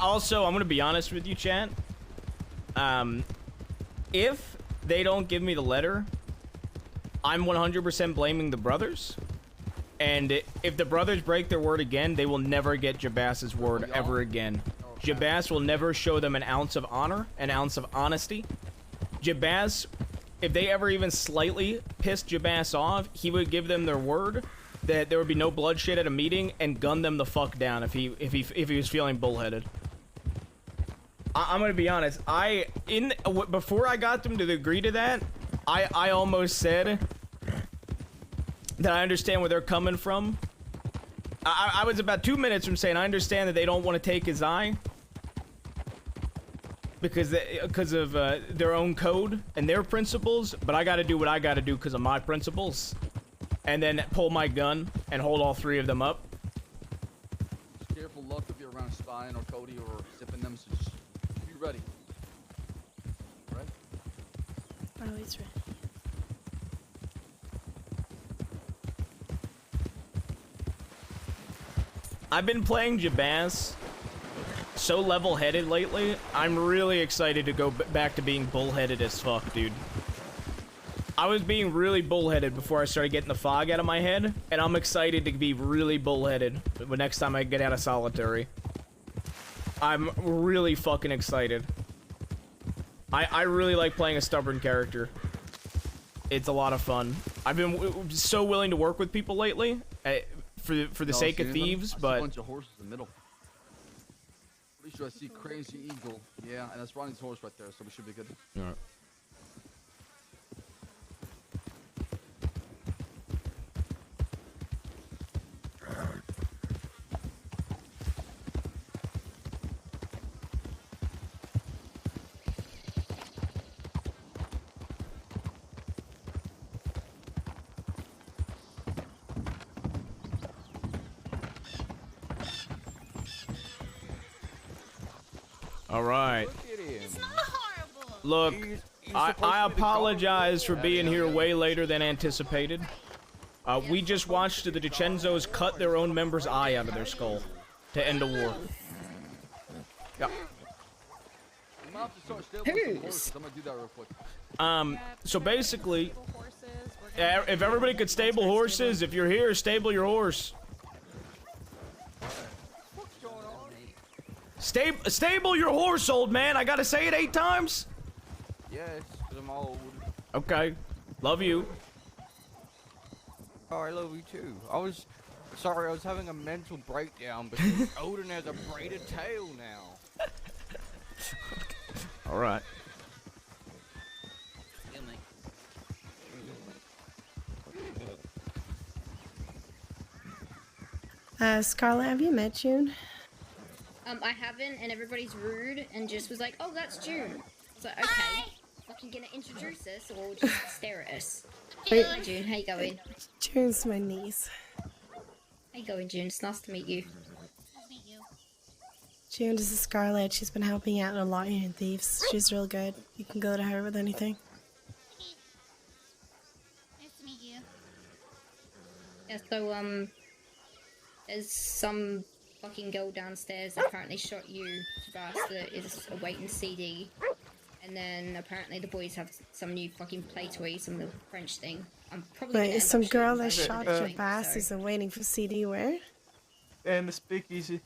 Also, I'm gonna be honest with you, chat. If they don't give me the letter, I'm 100% blaming the brothers. And if the brothers break their word again, they will never get Jabas's word ever again. Jabas will never show them an ounce of honor, an ounce of honesty. Jabas, if they ever even slightly pissed Jabas off, he would give them their word that there would be no bloodshed at a meeting and gun them the fuck down if he was feeling bullheaded. I'm gonna be honest. Before I got them to agree to that, I almost said that I understand where they're coming from. I was about 2 minutes from saying I understand that they don't want to take his eye because of their own code and their principles, but I got to do what I got to do because of my principles, and then pull my gun and hold all three of them up. Just careful, luck if you're around Spine or Cody or sipping them, so just be ready. Right? Oh, he's ready. I've been playing Jabas so level-headed lately. I'm really excited to go back to being bullheaded as fuck, dude. I was being really bullheaded before I started getting the fog out of my head, and I'm excited to be really bullheaded the next time I get out of solitary. I'm really fucking excited. I really like playing a stubborn character. It's a lot of fun. I've been so willing to work with people lately, for the sake of thieves, I see but a bunch of horses in the middle. Pretty sure I see Crazy Eagle. Yeah, and that's Ronnie's horse right there, so we should be good. all right. All right. Look, I apologize for being here way later than anticipated. We just watched the DiCenzos cut their own member's eye out of their skull to end a war. Yeah. I'm gonna do that real quick. So basically, if everybody could stable horses, if you're here, stable your horse. Stable your horse, old man. I gotta say it 8 times? Yes, because I'm old. Okay. Love you. Oh, I love you too. I was sorry, I was having a mental breakdown because Odin has a braided tail now. All right. Scarlett, have you met June? I haven't, and everybody's rude and just was like, oh, that's June. I was like, okay. Fucking gonna introduce us or just stare at us. Wait. Hi, June. How you going? June's my niece. How you going, June? It's nice to meet you. June, this is Scarlett. She's been helping out a lot in Thieves. She's real good. You can go to her with anything. Nice to meet you. Yeah, so, there's some fucking girl downstairs that apparently shot you, Tobias, that is awaiting CD. And then apparently the boys have some new fucking play toy, some little French thing. I'm probably Wait, gonna some end up girl shooting that both shot of your them, bass so- is waiting for CD where? And the speakeasy.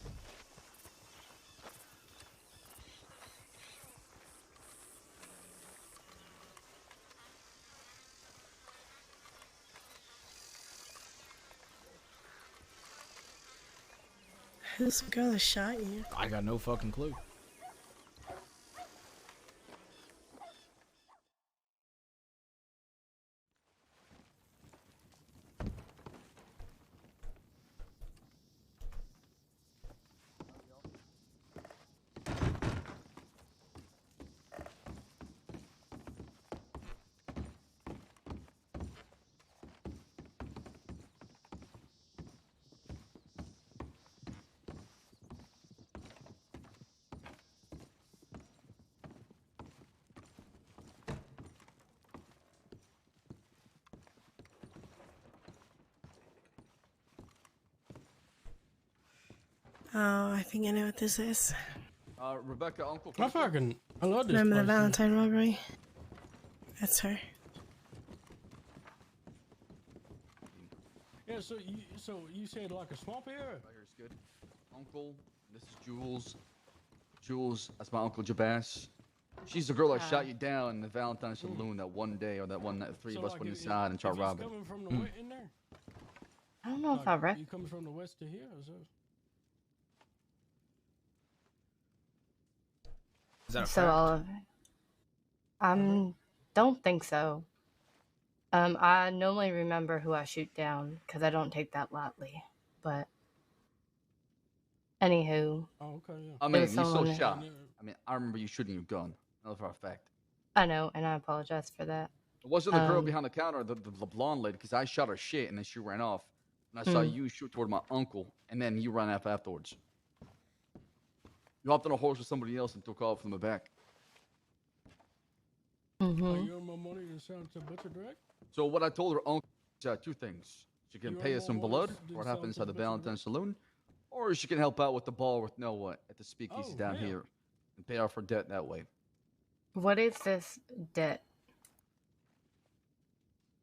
Who's the girl that shot you? I got no fucking clue. Oh, I think I know what this is. Rebecca, Uncle. I love this Remember the place. Valentine robbery? That's her. Yeah, so you said like a swamp here? Right here's good. Uncle, this is Jules. Jules, that's my Uncle Jabas. She's the girl that shot you down in the Valentine Saloon that one day, or that one night 3 of us went inside and tried robbing. Coming from the in there? I don't know if I read. You coming from the west to here? Or so? Is that a So fact? all of it. Don't think so. I normally remember who I shoot down because I don't take that lightly. But anywho, Oh, okay, yeah. I It mean, was you still someone- shot. I mean, I remember you shooting your gun. I know for a fact. I know, and I apologize for that. It wasn't the girl Um, behind the counter, the blonde lady, because I shot her shit and then she ran off. And I saw you shoot toward my uncle, and then you ran off afterwards. You hopped on a horse with somebody else and took off from the back. Are you on my money to sell to Butcher Direct? So what I told her uncle is 2 things. She can You pay want us some more blood money to for what sell happened to inside the Butcher Valentine Saloon, or she can help out with the ball with at the speakeasy Oh, down yeah. here and pay off her debt that way. What is this debt?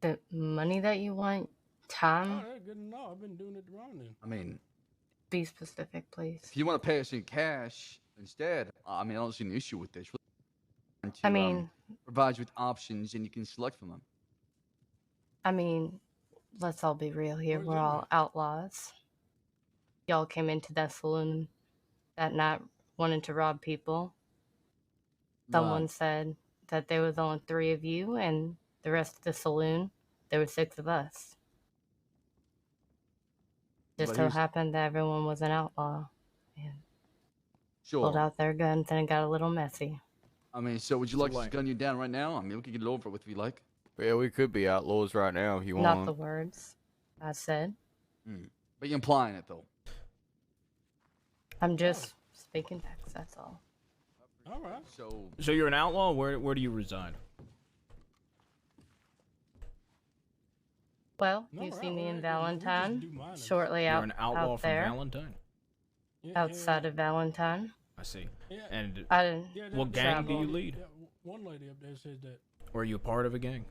The money that you want, time. Oh, that's good to know. I've been doing it wrong then. I mean, Be specific, please. if you want to pay us in cash instead, I mean, I don't see an issue with this. We're I to, mean, provide you with options and you can select from them. Let's all be real here. We're all outlaws. Y'all came into that saloon that night wanting to rob people. Someone said that there was only 3 of you, and the rest of the saloon, there were 6 of us. Just But so here's- happened that everyone was an outlaw. And Sure. pulled out their guns, and it got a little messy. I mean, so would you like us to gun you down right now? I mean, we can get it over with if you like. Yeah, we could be outlaws right now if you want. Not the words I said. But you're implying it, though. I'm just speaking facts, that's all. All right. So you're an outlaw? Where do you reside? Well, you see me in Valentine, shortly You're out, an outlaw out from there, Valentine? outside of Valentine. I see. And I didn't what gang do you travel. lead? One lady up there said that. Or are you a part of a gang?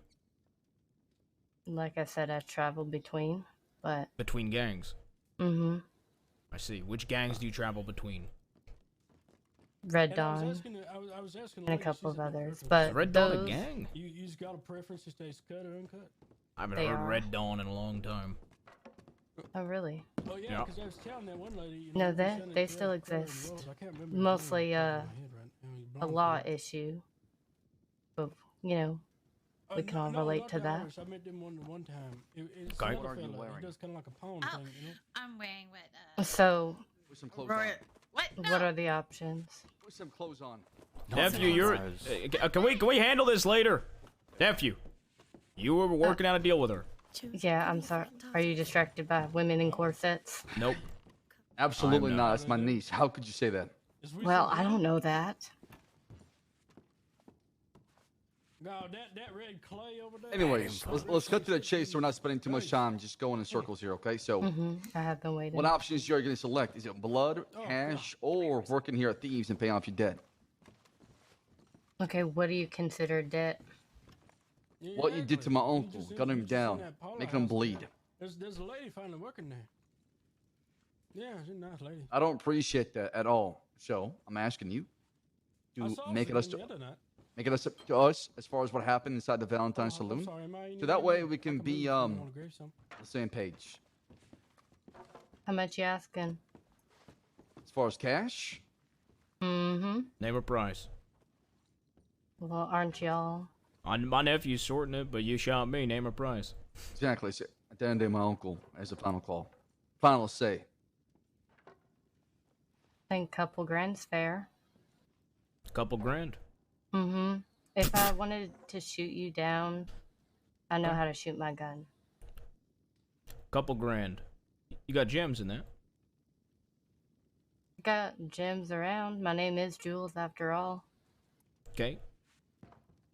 Like I said, I traveled between, but Between gangs? mm-hmm. I see. Which gangs do you travel between? Red And I was Dawn, asking, I was asking and a lady, couple she of said no others, preference. but Is Red Dawn a those- gang? You just got a preference if they cut or uncut? I haven't They heard are. Red Dawn in a long time. Oh, really? Oh yeah, Yeah. because I was telling that one lady. You No, know, they sending they to still her color and exist. rose. I can't remember the Mostly name off the top of my head right now. I mean, a blonde law color. issue, but we can all relate to that. I met them one time. It's Okay. another What are you fella. wearing? He does kind of like a pawn thing, you know? I'm wearing what? So, Put some clothes Roy- on. what are the options? Put some clothes on. Nephew, you're. Can we handle this later? Nephew, you were working out a deal with her. Yeah, I'm sorry. Are you distracted by women in corsets? Nope. Absolutely I'm not. not. That's my niece. How could you say that? Well, I don't know that. No, that red clay over there. Anyways, let's cut to the chase so we're not spending too much time just going in circles here, okay? So, I have been waiting. what options you're going to select? Is it blood, cash, or working here at Thieves and paying off your debt? Okay, what do you consider debt? What you did to my uncle, gunning him down, making him bleed. There's a lady finally working there. Yeah, she's a nice lady. I don't appreciate that at all. So, I'm asking you I to saw her make it again the other night. up to us as far as what happened inside the Valentine I'm Saloon. sorry, am I in So your that way? way we can be I wanna grab some. on the same page. How much you asking? As far as cash, Mm-hmm. Name a price. Well, aren't y'all? My nephew's sorting it, but you shot me. Name a price. exactly. So at the end of the day, my uncle has a final call. Final say. I think couple grand's fair. Couple grand. Mm-hmm. If I wanted to shoot you down, I know how to shoot my gun. Couple grand. You got gems in that. Got gems around. My name is Jules, after all. Okay.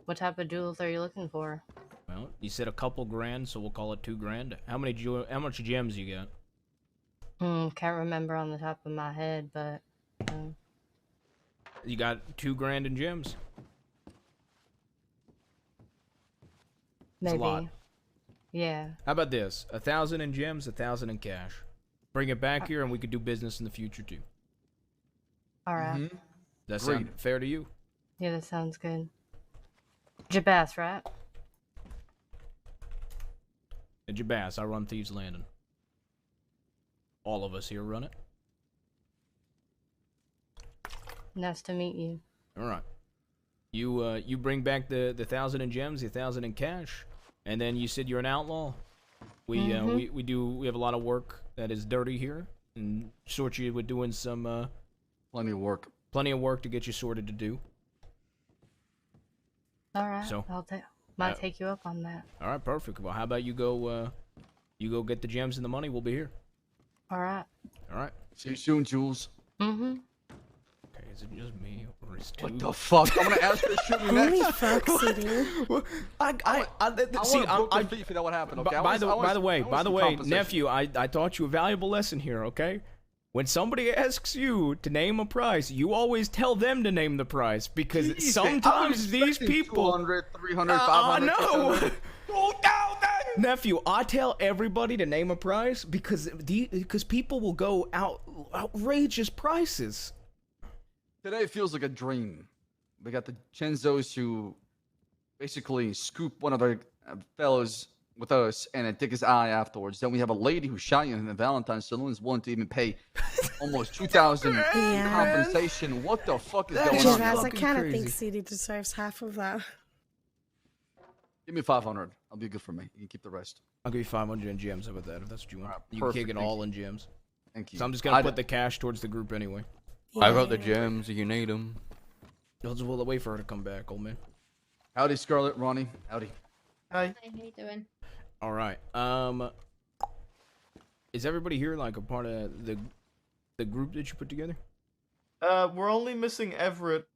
What type of jewels are you looking for? Well, you said a couple grand, so we'll call it 2 grand. How much gems you got? Can't remember on the top of my head, but You got 2 grand in gems. It's maybe. a lot. Yeah. How about this? 1,000 in gems, 1,000 in cash. Bring it back here, and we could do business in the future too. All right. That sound fair to you? Yeah, that sounds good. Jabas, right? Jabas, I run Thieves Landing. All of us here run it. Nice to meet you. All right. You bring back the 1,000 in gems, the 1,000 in cash, and then you said you're an outlaw. We have a lot of work that is dirty here, and sort you with doing some plenty of work. Plenty of work to get you sorted to do. All right. So, might take you up on that. All right, perfect. Well, how about you go get the gems and the money? We'll be here. All right. All right. See you soon, Jules. Mm-hmm. Okay, is it just me or is What the fuck? I'm gonna ask her to shoot me Holy next. fuck, CD. See, I'm thief. That what happened. Okay. By the way, compensation. nephew, I taught you a valuable lesson here. Okay, when somebody asks you to name a price, you always tell them to name the price because Jeez, sometimes I'm these expecting people 200, 300, 500. no. 2,000. Nephew, I tell everybody to name a price because people will go outrageous prices. Today feels like a dream. We got the Chenzos who basically scoop one of their fellows with us and then take his eye afterwards. Then we have a lady who shot you in the Valentine's Saloon is willing to even pay almost 2,000 Yeah. compensation. What the fuck is going on? Jazz, I kind of think CD deserves half of that. Give me 500. I'll be good for me. You can keep the rest. I'll give you 500 in gems. How about that? If that's what you want, you perfect, can kick it thank all you. in gems. Thank you. So I'm just gonna put the cash towards the group anyway. I got the gems if you need them. I'll just wait for her to come back, old man. Howdy, Scarlet, Ronnie. Howdy. Hi. How you doing? All right. Is everybody here like a part of the group that you put together? We're only missing Everett.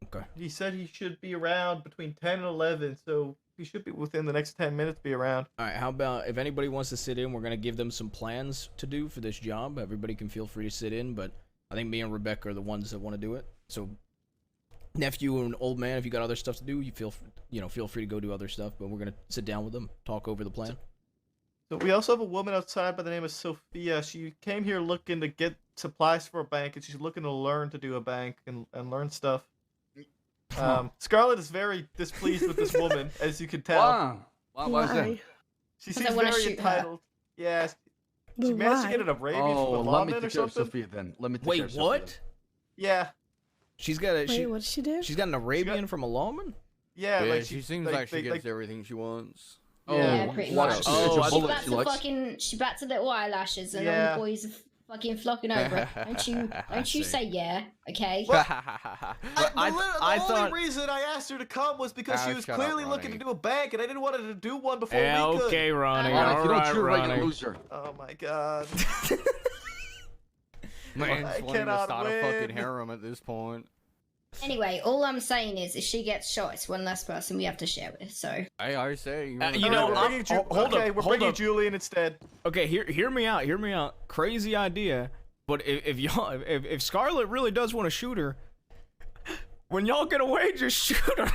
Okay. He said he should be around between 10 and 11, so he should be within the next 10 minutes be around. All right. How about if anybody wants to sit in, we're gonna give them some plans to do for this job. Everybody can feel free to sit in, but I think me and Rebecca are the ones that want to do it. So, nephew and old man, if you got other stuff to do, you feel free to go do other stuff. But we're gonna sit down with them, talk over the plan. So we also have a woman outside by the name of Sophia. She came here looking to get supplies for a bank, and she's looking to learn to do a bank and learn stuff. Scarlett is very displeased with this woman, as you can tell. Wow. Why is that? She 'Cause I seems wanna very shoot her. entitled. Yeah. She managed to get an Arabian from a let me lawman take or care of something. Sophia then. Let me take care Wait, of Sophia what? then. Yeah. She's got a. Wait, what did she do? She's got an Arabian from a lawman. Yeah, Yeah, like she seems like she gets everything she wants. Yeah, pretty much. Oh, she bats the fucking, she bats her little eyelashes, and all Yeah. the boys are fucking flocking over her. Don't you say yeah, okay? The I only thought- reason I asked her to come was because she was shut clearly up, looking Ronnie. to do a bank, and I didn't want her to do one before Yeah, we could. okay, Ronnie. Ronnie, if All you don't right, cheer, like a Ronnie. loser. Oh my god. Man's I wanting to cannot start a fucking win. harem at this point. Anyway, all I'm saying is, if she gets shot, it's one less person we have to share with. So Hey, I say you. You know, we're bringing hold up, we're hold bringing up. Julian instead. Okay, hear me out. Crazy idea, but if Scarlett really does want to shoot her, when y'all get away, just shoot her.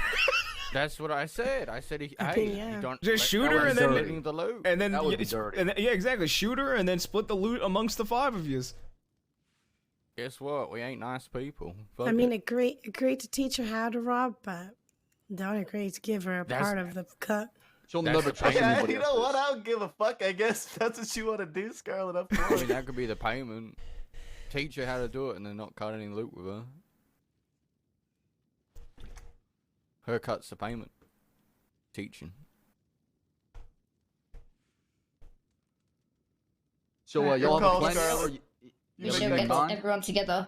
That's what I said. I said, I hey, think, yeah. you don't Just that shoot her was and then- splitting the loot. And then That would be dirty. yeah, exactly. Shoot her and then split the loot amongst the 5 of you. Guess what? We ain't nice people. Fuck I mean, it. agree to teach her how to rob, but don't agree to give her a That's- part of the cut. She'll That's never the trust thing. Yeah, anybody you else. know what? I don't give a fuck. I guess that's what you want to do, Scarlett. Up I for mean, it. that could be the payment. Teach her how to do it and then not cut any loot with her. Her cut's the payment. Teaching. So Alright, y'all your have a call, plan now, or Scarlett. you we ready should to get con? everyone together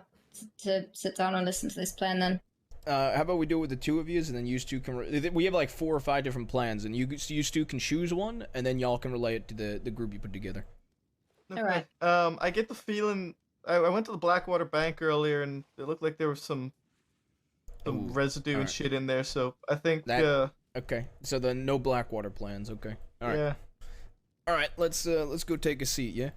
to sit down and listen to this plan. Then How about we do it with the 2 of you, and then you two can. We have like 4 or 5 different plans, and you two can choose one, and then y'all can relay it to the group you put together. Okay. Alright. I get the feeling. I went to the Blackwater Bank earlier, and it looked like there was some Ooh, residue and alright. shit in there. So I think. That- Okay, so then no Blackwater plans. Okay. All right. Yeah. All right. Let's go take a seat. Yeah.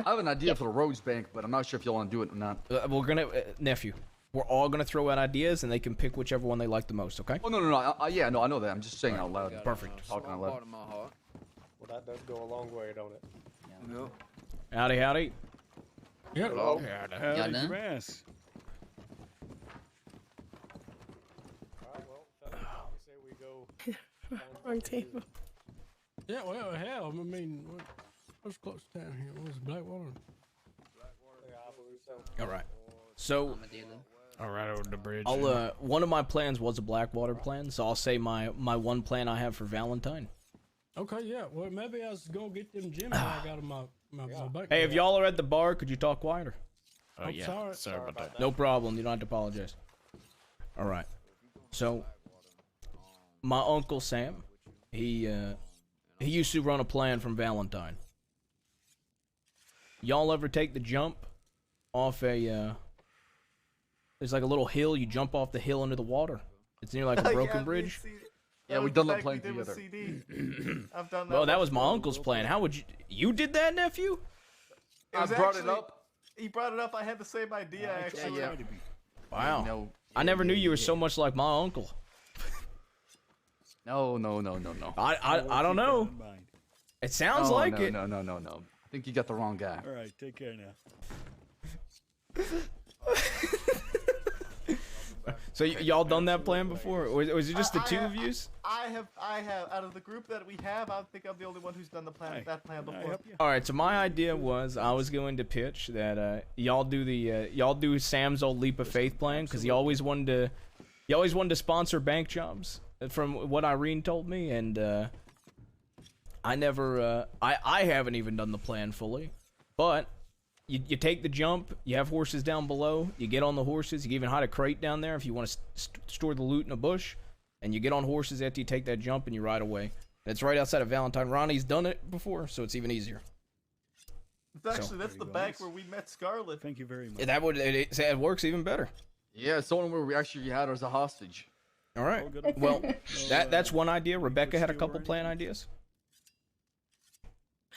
I have an idea for the Rhodes Bank, but I'm not sure if y'all want to do it or not. We're gonna nephew. We're all gonna throw out ideas, and they can pick whichever one they like the most. Okay. Oh no. Yeah, no, I know that. I'm just saying out loud. Perfect. Talking out loud. Well, that does go a long way, don't it? Yep. Howdy, howdy. Yeah. Hello. Y'all done? Wrong table. Yeah, well, hell, I mean, what's close to town here? What's Blackwater? All right. So All right, over the bridge. I'll one of my plans was a Blackwater plan, so I'll say my one plan I have for Valentine. Okay, yeah. Well, maybe I was gonna get them gems I got in my back. Hey, if y'all are at the bar, could you talk quieter? Oh, yeah. Sorry about that. No problem. You don't have to apologize. All right. So, my uncle Sam, he used to run a plan from Valentine. Y'all ever take the jump off a? There's like a little hill. You jump off the hill into the water. It's near like a broken bridge. Yeah, we've done that plan together. I've done that. Well, that was my uncle's plan. How would you? You did that, nephew? It was I brought it actually- up. He brought it up. I had the same idea actually. Wow. No. I never knew you were so much like my uncle. No. I don't know. It sounds like no, it. No. I think you got the wrong guy. All right, take care now. So y'all done that plan before? Or was it just the two of yous? I have. Out of the group that we have, I think I'm the only one who's done that plan before. All right. So my idea was I was going to pitch that y'all do Sam's old leap of faith plan because he always wanted to sponsor bank jobs from what Irene told me, and I never I haven't even done the plan fully, but. You take the jump, you have horses down below, you get on the horses, you can even hide a crate down there if you want to store the loot in a bush, and you get on horses after you take that jump and you ride away. And it's right outside of Valentine. Ronnie's done it before, so it's even easier. That's the bank where we met Scarlet. Thank you very much. Yeah, it works even better. Yeah, it's the one where we actually had her as a hostage. All right. Well, that's one idea. Rebecca had a couple plan ideas.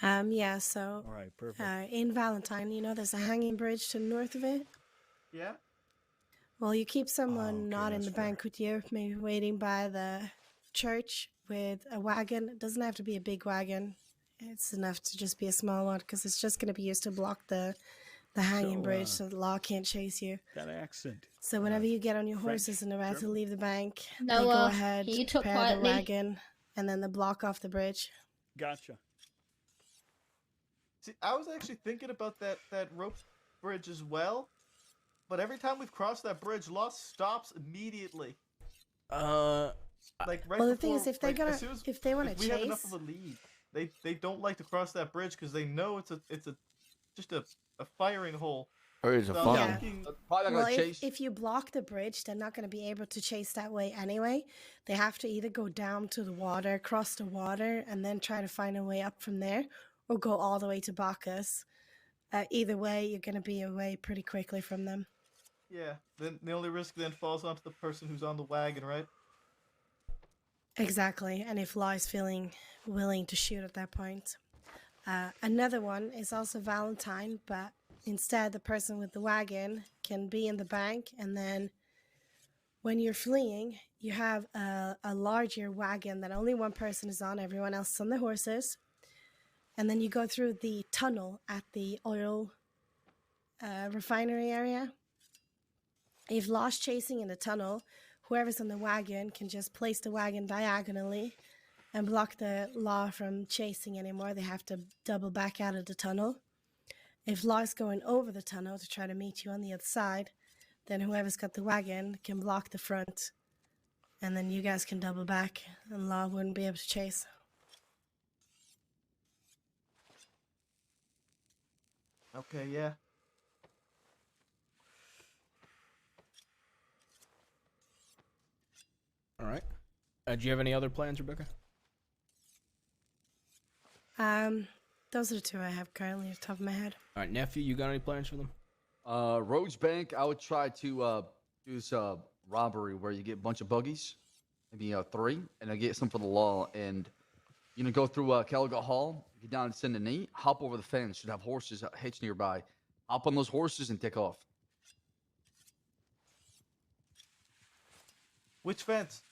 Yeah, so All right, perfect. in Valentine, there's a hanging bridge to the north of it. Yeah. Well, you keep someone not in the bank with you, maybe waiting by the church with a wagon. It doesn't have to be a big wagon. It's enough to just be a small one because it's just going to be used to block the hanging bridge so the law can't chase you. That accent. So whenever you get on your horses and about to leave the bank, they No, go ahead, you took prepare the quietly. wagon, and then they block off the bridge. Gotcha. See, I was actually thinking about that rope bridge as well, but every time we've crossed that bridge, law stops immediately. Like right Well, the before, thing is, if they're like, gonna, as soon as- if they want if to we have enough chase, of a lead, they don't like to cross that bridge because they know it's just a firing hole. Or is a So I'm funnel. thinking- Probably not well, gonna chase. if you block the bridge, they're not going to be able to chase that way anyway. They have to either go down to the water, cross the water, and then try to find a way up from there, or go all the way to Bacchus. Either way, you're going to be away pretty quickly from them. Yeah, then the only risk then falls onto the person who's on the wagon, right? Exactly, and if Law is feeling willing to shoot at that point. Another one is also Valentine, but instead the person with the wagon can be in the bank, and then when you're fleeing, you have a larger wagon that only one person is on, everyone else is on the horses. And then you go through the tunnel at the oil refinery area. If Law's chasing in the tunnel, whoever's on the wagon can just place the wagon diagonally and block the Law from chasing anymore. They have to double back out of the tunnel. If Law's going over the tunnel to try to meet you on the other side, then whoever's got the wagon can block the front. And then you guys can double back and Law wouldn't be able to chase. Okay, yeah. All right. Do you have any other plans, Rebecca? Those are the two I have currently off the top of my head. All right, nephew, you got any plans for them? Rogues Bank, I would try to do this robbery where you get a bunch of buggies, maybe 3, and I get some for the law, and go through Caligot Hall, get down to Saint Denis, hop over the fence, should have horses hitched nearby, hop on those horses and take off. Which fence?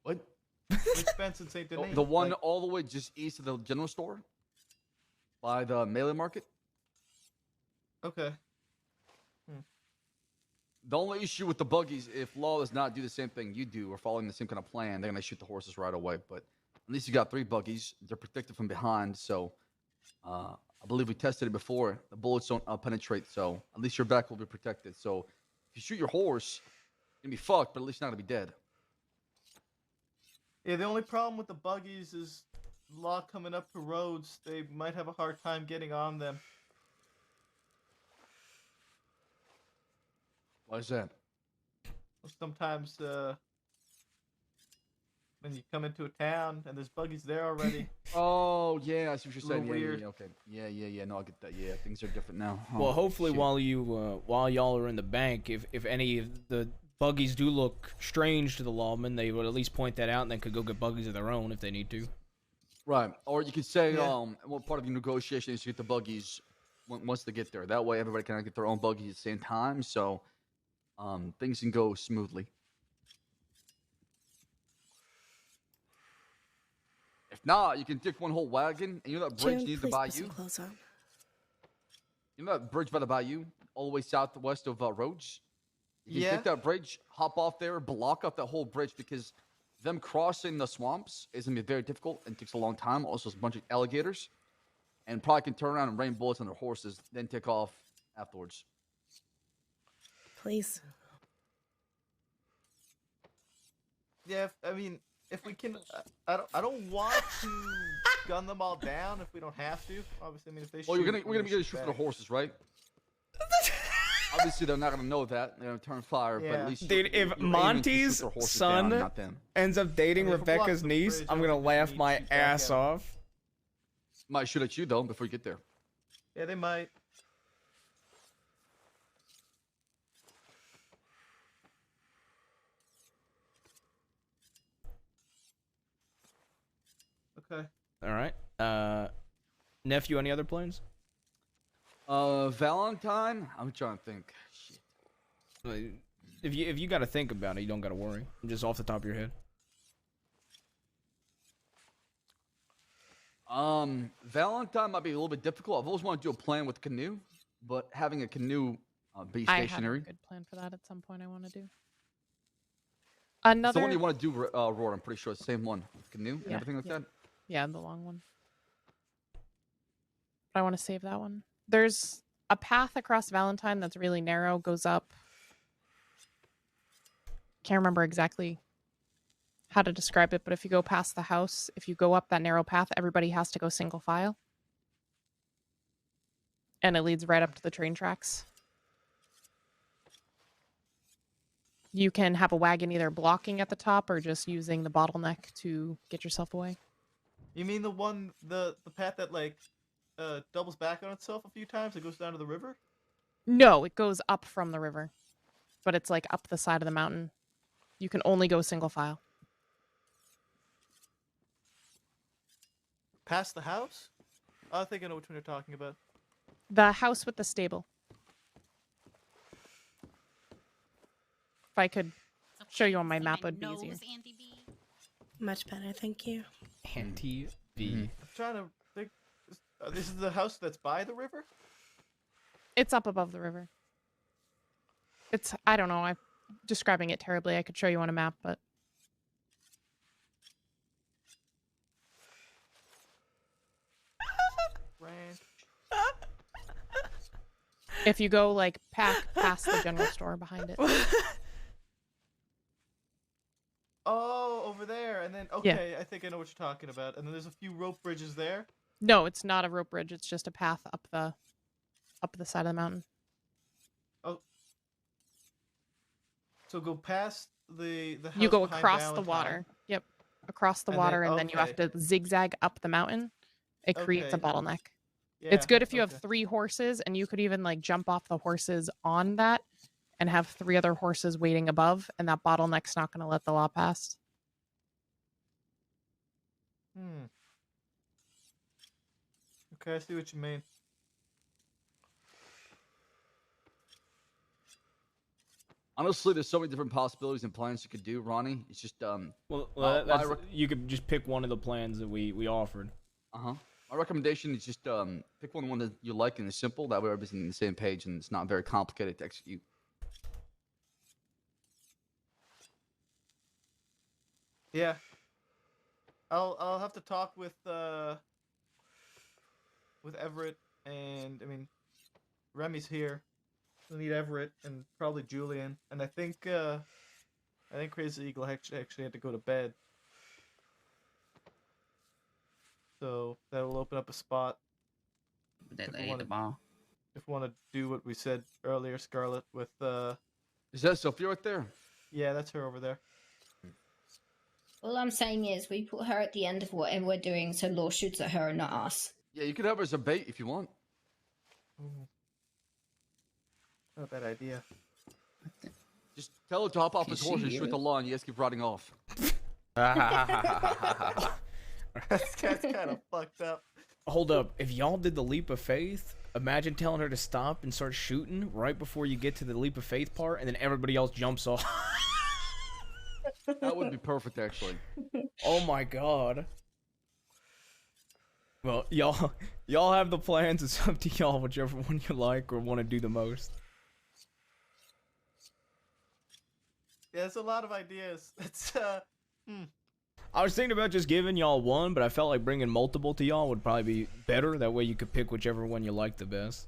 What? Which fence in Saint Denis? The one all the way just east of the general store, by the melee market. Okay. The only issue with the buggies, if Law does not do the same thing you do or following the same kind of plan, they're going to shoot the horses right away. But at least you got 3 buggies. They're protected from behind. So I believe we tested it before. The bullets don't penetrate. So at least your back will be protected. So if you shoot your horse, you're going to be fucked, but at least you're not going to be dead. Yeah, the only problem with the buggies is Law coming up to roads. They might have a hard time getting on them. Why is that? Sometimes when you come into a town and there's buggies there already. Oh, yeah, I see what you're saying. Weird. Yeah, okay. Yeah, no, I get that. Yeah, things are different now. Well, Oh, hopefully shit. while y'all are in the bank, if any of the buggies do look strange to the lawmen, they would at least point that out and then could go get buggies of their own if they need to. Right. Or you could say, Yeah. well, part of your negotiation is to get the buggies once they get there. That way, everybody can get their own buggies at the same time, so things can go smoothly. not, you can take one whole wagon, and you know that bridge June, near the please put some bayou? clothes on. You know that bridge by the bayou, all the way southwest of Rhodes? You can Yeah. take that bridge, hop off there, block up that whole bridge because them crossing the swamps is gonna be very difficult and takes a long time. Also, there's a bunch of alligators, and probably can turn around and rain bullets on their horses, then take off afterwards. Please. Yeah, I mean, if we can, I don't want to gun them all down if we don't have to. Obviously, I mean, if they shoot, Well, we're gonna get a shoot shoot for the back. horses, right? Obviously, they're not gonna know that. They're gonna turn fire, but Yeah. at least Dude, if you're aiming to shoot Monty's their horses son down, not them. ends up dating I mean, if we're Rebecca's blocking the niece, bridge, I'm I gonna don't think laugh we my need to shoot back ass at 'em. off. Might shoot at you though before you get there. Yeah, they might. Okay. All right. Nephew, any other plans? Valentine. I'm trying to think. Shit. If you got to think about it, you don't got to worry. Just off the top of your head. Valentine might be a little bit difficult. I've always wanted to do a plan with canoe, but having a canoe be I have a stationary. good plan for that at some point. I want to do. It's the Another. one you want to do, Roar. I'm pretty sure it's the same one. With canoe and Yeah, everything like yeah. that. Yeah, the long one. But I want to save that one. There's a path across Valentine that's really narrow, goes up. Can't remember exactly how to describe it, but if you go past the house, if you go up that narrow path, everybody has to go single file. And it leads right up to the train tracks. You can have a wagon either blocking at the top or just using the bottleneck to get yourself away. You mean the one, the path that like doubles back on itself a few times? It goes down to the river? No, it goes up from the river, but it's like up the side of the mountain. You can only go single file. Past the house? I think I know which one you're talking about. The house with the stable. If I could show you on my map, would be easier. Much better, thank you. Auntie V. I'm trying to think. This is the house that's by the river? It's up above the river. It's, I don't know, I'm describing it terribly. I could show you on a map, but Ranch. if you go like past the general store behind it. Oh, over there, and then okay, I think I know what you're talking about. And then there's a few rope bridges there. No, it's not a rope bridge. It's just a path up the side of the mountain. Oh, so go past the house. You go behind across the Valentine. water. Yep, across the And water, then- and then you have okay. to zigzag up the mountain. It creates a Okay. bottleneck. Yeah, It's good if you have okay. 3 horses, and you could even like jump off the horses on that, and have 3 other horses waiting above, and that bottleneck's not going to let the law pass. Hmm. Okay, I see what you mean. Honestly, there's so many different possibilities and plans you could do, Ronnie. It's just Well, my that's, rec- you could just pick one of the plans that we offered. My recommendation is just pick one that you like and is simple. That way, everybody's on the same page and it's not very complicated to execute. Yeah. I'll have to talk with Everett, and I mean Remy's here. We'll need Everett and probably Julian, and I think Crazy Eagle actually had to go to bed. So that'll open up a spot. If we want to do what we said earlier, Scarlet, with Is that Sophia right there? Yeah, that's her over there. All I'm saying is we put her at the end of whatever we're doing, so Law shoots at her and not us. Yeah, you could have her as a bait if you want. Not a bad idea. Just tell her to hop off his Can horse she and hear shoot the it? law, and you guys keep riding off. This guy's kind of fucked up. Hold up. If y'all did the leap of faith, imagine telling her to stop and start shooting right before you get to the leap of faith part, and then everybody else jumps off. That would be perfect, actually. Oh my god. Well, y'all have the plans. It's up to y'all, whichever one you like or want to do the most. Yeah, it's a lot of ideas. It's I was thinking about just giving y'all one, but I felt like bringing multiple to y'all would probably be better. That way you could pick whichever one you like the best.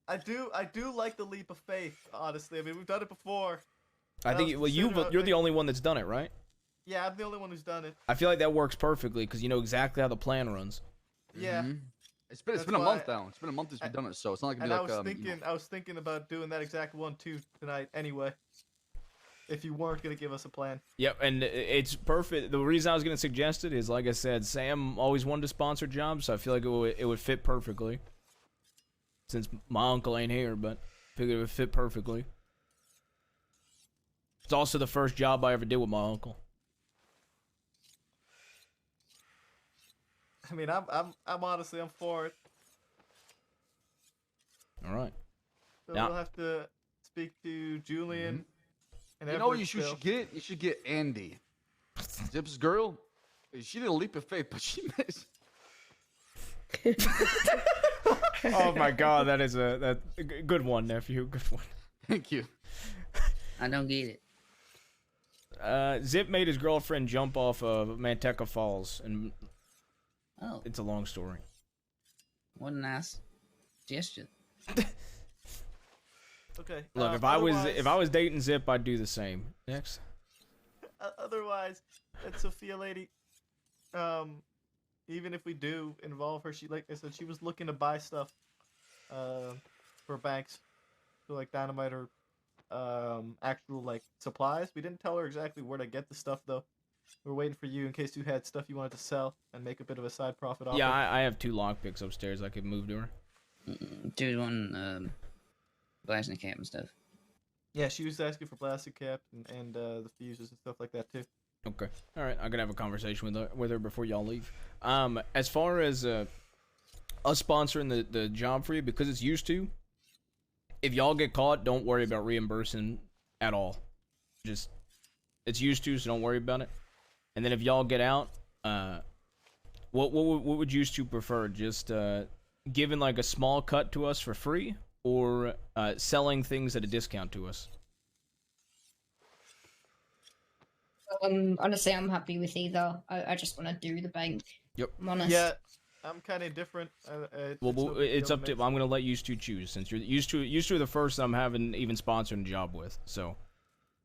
I do like the leap of faith. Honestly, I mean we've done it before. I And think was considering- you're the only one that's done it, right? Yeah, I'm the only one who's done it. I feel like that works perfectly because you know exactly how the plan runs. Yeah. It's been That's a month why now. It's been a month since we've done it, so it's not like And be I like was thinking about doing that exact one too tonight anyway. If you weren't gonna give us a plan. Yep, and it's perfect. The reason I was gonna suggest it is, like I said, Sam always wanted to sponsor jobs, so I feel like it would fit perfectly. Since my uncle ain't here, but I figured it would fit perfectly. It's also the first job I ever did with my uncle. I mean, I'm honestly I'm for it. All right. So Now- we'll have to speak to Julian. And You know what you should get? You should get Andy. Zip's girl. She did a leap of faith, but she missed. Oh my God, that is a good one, nephew. Good one. Thank you. I don't get it. Zip made his girlfriend jump off of Manteca Falls, and it's a long story. What a nice gesture. Okay. Look, if I was dating Zip, I'd do the same. Next. Otherwise, that Sophia lady, even if we do involve her, she, like I said, she was looking to buy stuff, for banks, so like dynamite or, actual like supplies. We didn't tell her exactly where to get the stuff though. We're waiting for you in case you had stuff you wanted to sell and make a bit of a side profit off. Yeah, of. I have 2 lockpicks upstairs I could move to her. Dude, one blasting cap and stuff. Yeah, she was asking for plastic cap and the fuses and stuff like that too. Okay. All right. I could have a conversation with her before y'all leave. As far as us sponsoring the job for you, because it's used to. If y'all get caught, don't worry about reimbursing at all. Just it's used to, so don't worry about it. And then if y'all get out, what would you two prefer? Just giving like a small cut to us for free, or selling things at a discount to us? Honestly, I'm happy with either. I just want to do the bank. Yep. I'm honest. Yeah, I'm kind of different. It's up to. I'm gonna let you two choose, since you're used to the first I'm having even sponsoring a job with. So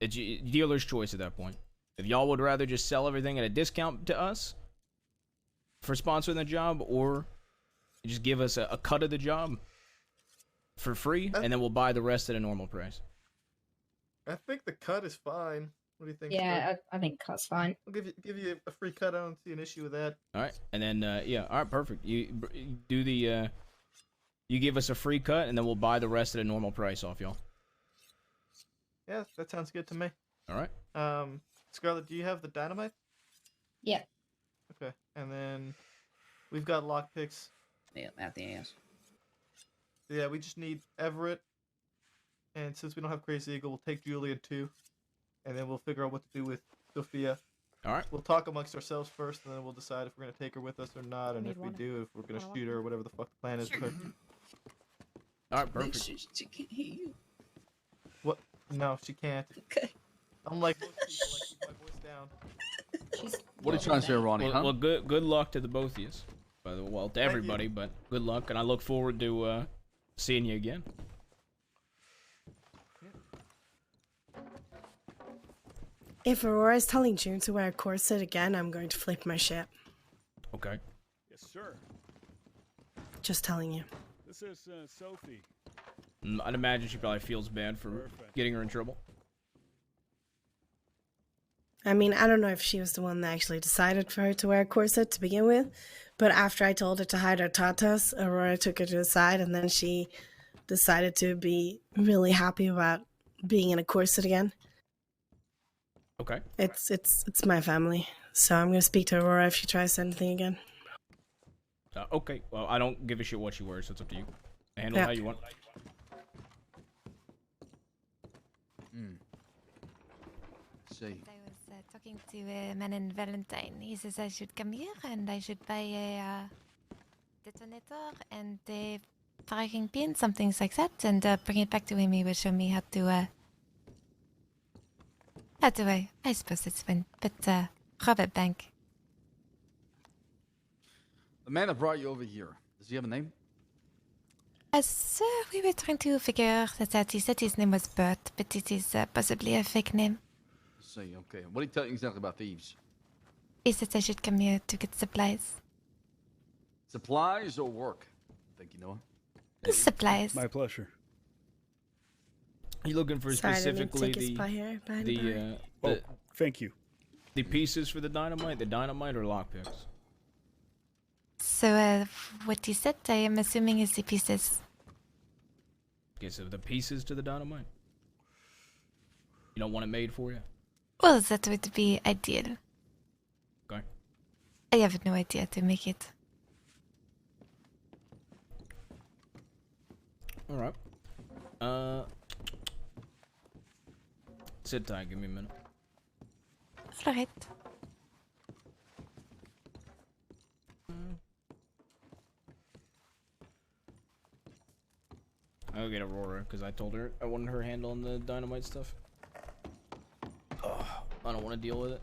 it's dealer's choice at that point. If y'all would rather just sell everything at a discount to us for sponsoring the job, or just give us a cut of the job for free, and then we'll buy the rest at a normal price. I think the cut is fine. What do you think? Yeah, I think cut's fine. I'll give you a free cut. I don't see an issue with that. All right, and then yeah, all right, perfect. You do the you give us a free cut, and then we'll buy the rest at a normal price off y'all. Yeah, that sounds good to me. All right. Scarlett, do you have the dynamite? Yeah. Okay, and then we've got lockpicks. Yeah, out the ass. Yeah, we just need Everett, and since we don't have Crazy Eagle, we'll take Julian too, and then we'll figure out what to do with Sophia. All right. We'll talk amongst ourselves first, and then we'll decide if we're gonna take her with us or not, and Need if we water. do, if we're gonna shoot her or whatever the fuck the plan is with her. All right, perfect. She can't hear you. What? No, she can't. Okay. I'm like, most people, like keep my voice down. What are you trying to say, Ronnie? Well, huh? well, good luck to the both of you. By the way, well, to everybody, but good luck, and I look forward to seeing you again. If Aurora's telling June to wear a corset again, I'm going to flip my shit. Okay. Yes, sir. Just telling you. This is Sophie. I'd imagine she probably feels bad for getting her in trouble. I mean, I don't know if she was the one that actually decided for her to wear a corset to begin with, but after I told her to hide her tatas, Aurora took her to the side, and then she decided to be really happy about being in a corset again. Okay. It's my family, so I'm gonna speak to Aurora if she tries anything again. Okay. Well, I don't give a shit what she wears, so it's up to you. Handle it how you want. See. I was talking to a man in Valentine. He says I should come here and I should buy a detonator and a firing pin, something like that, and bring it back to him. He will show me how to I suppose it's fun, but rob a bank. The man that brought you over here, does he have a name? Sir, we were trying to figure that out. He said his name was Bert, but it is possibly a fake name. Say, okay. What did he tell you exactly about thieves? He said I should come here to get supplies. Supplies or work? Thank you, Noah. Supplies. My pleasure. You looking for Sorry, I didn't specifically take his spot here, Thank you. The pieces for the dynamite or lockpicks? So, what he said, I am assuming is the pieces. Okay, so the pieces to the dynamite. You don't want it made for you? Well, that would be ideal. Okay. I have no idea to make it. All right. Sit tight. Give me a minute. All right. I'll get Aurora because I told her I wanted her handling the dynamite stuff. Ugh, I don't want to deal with it.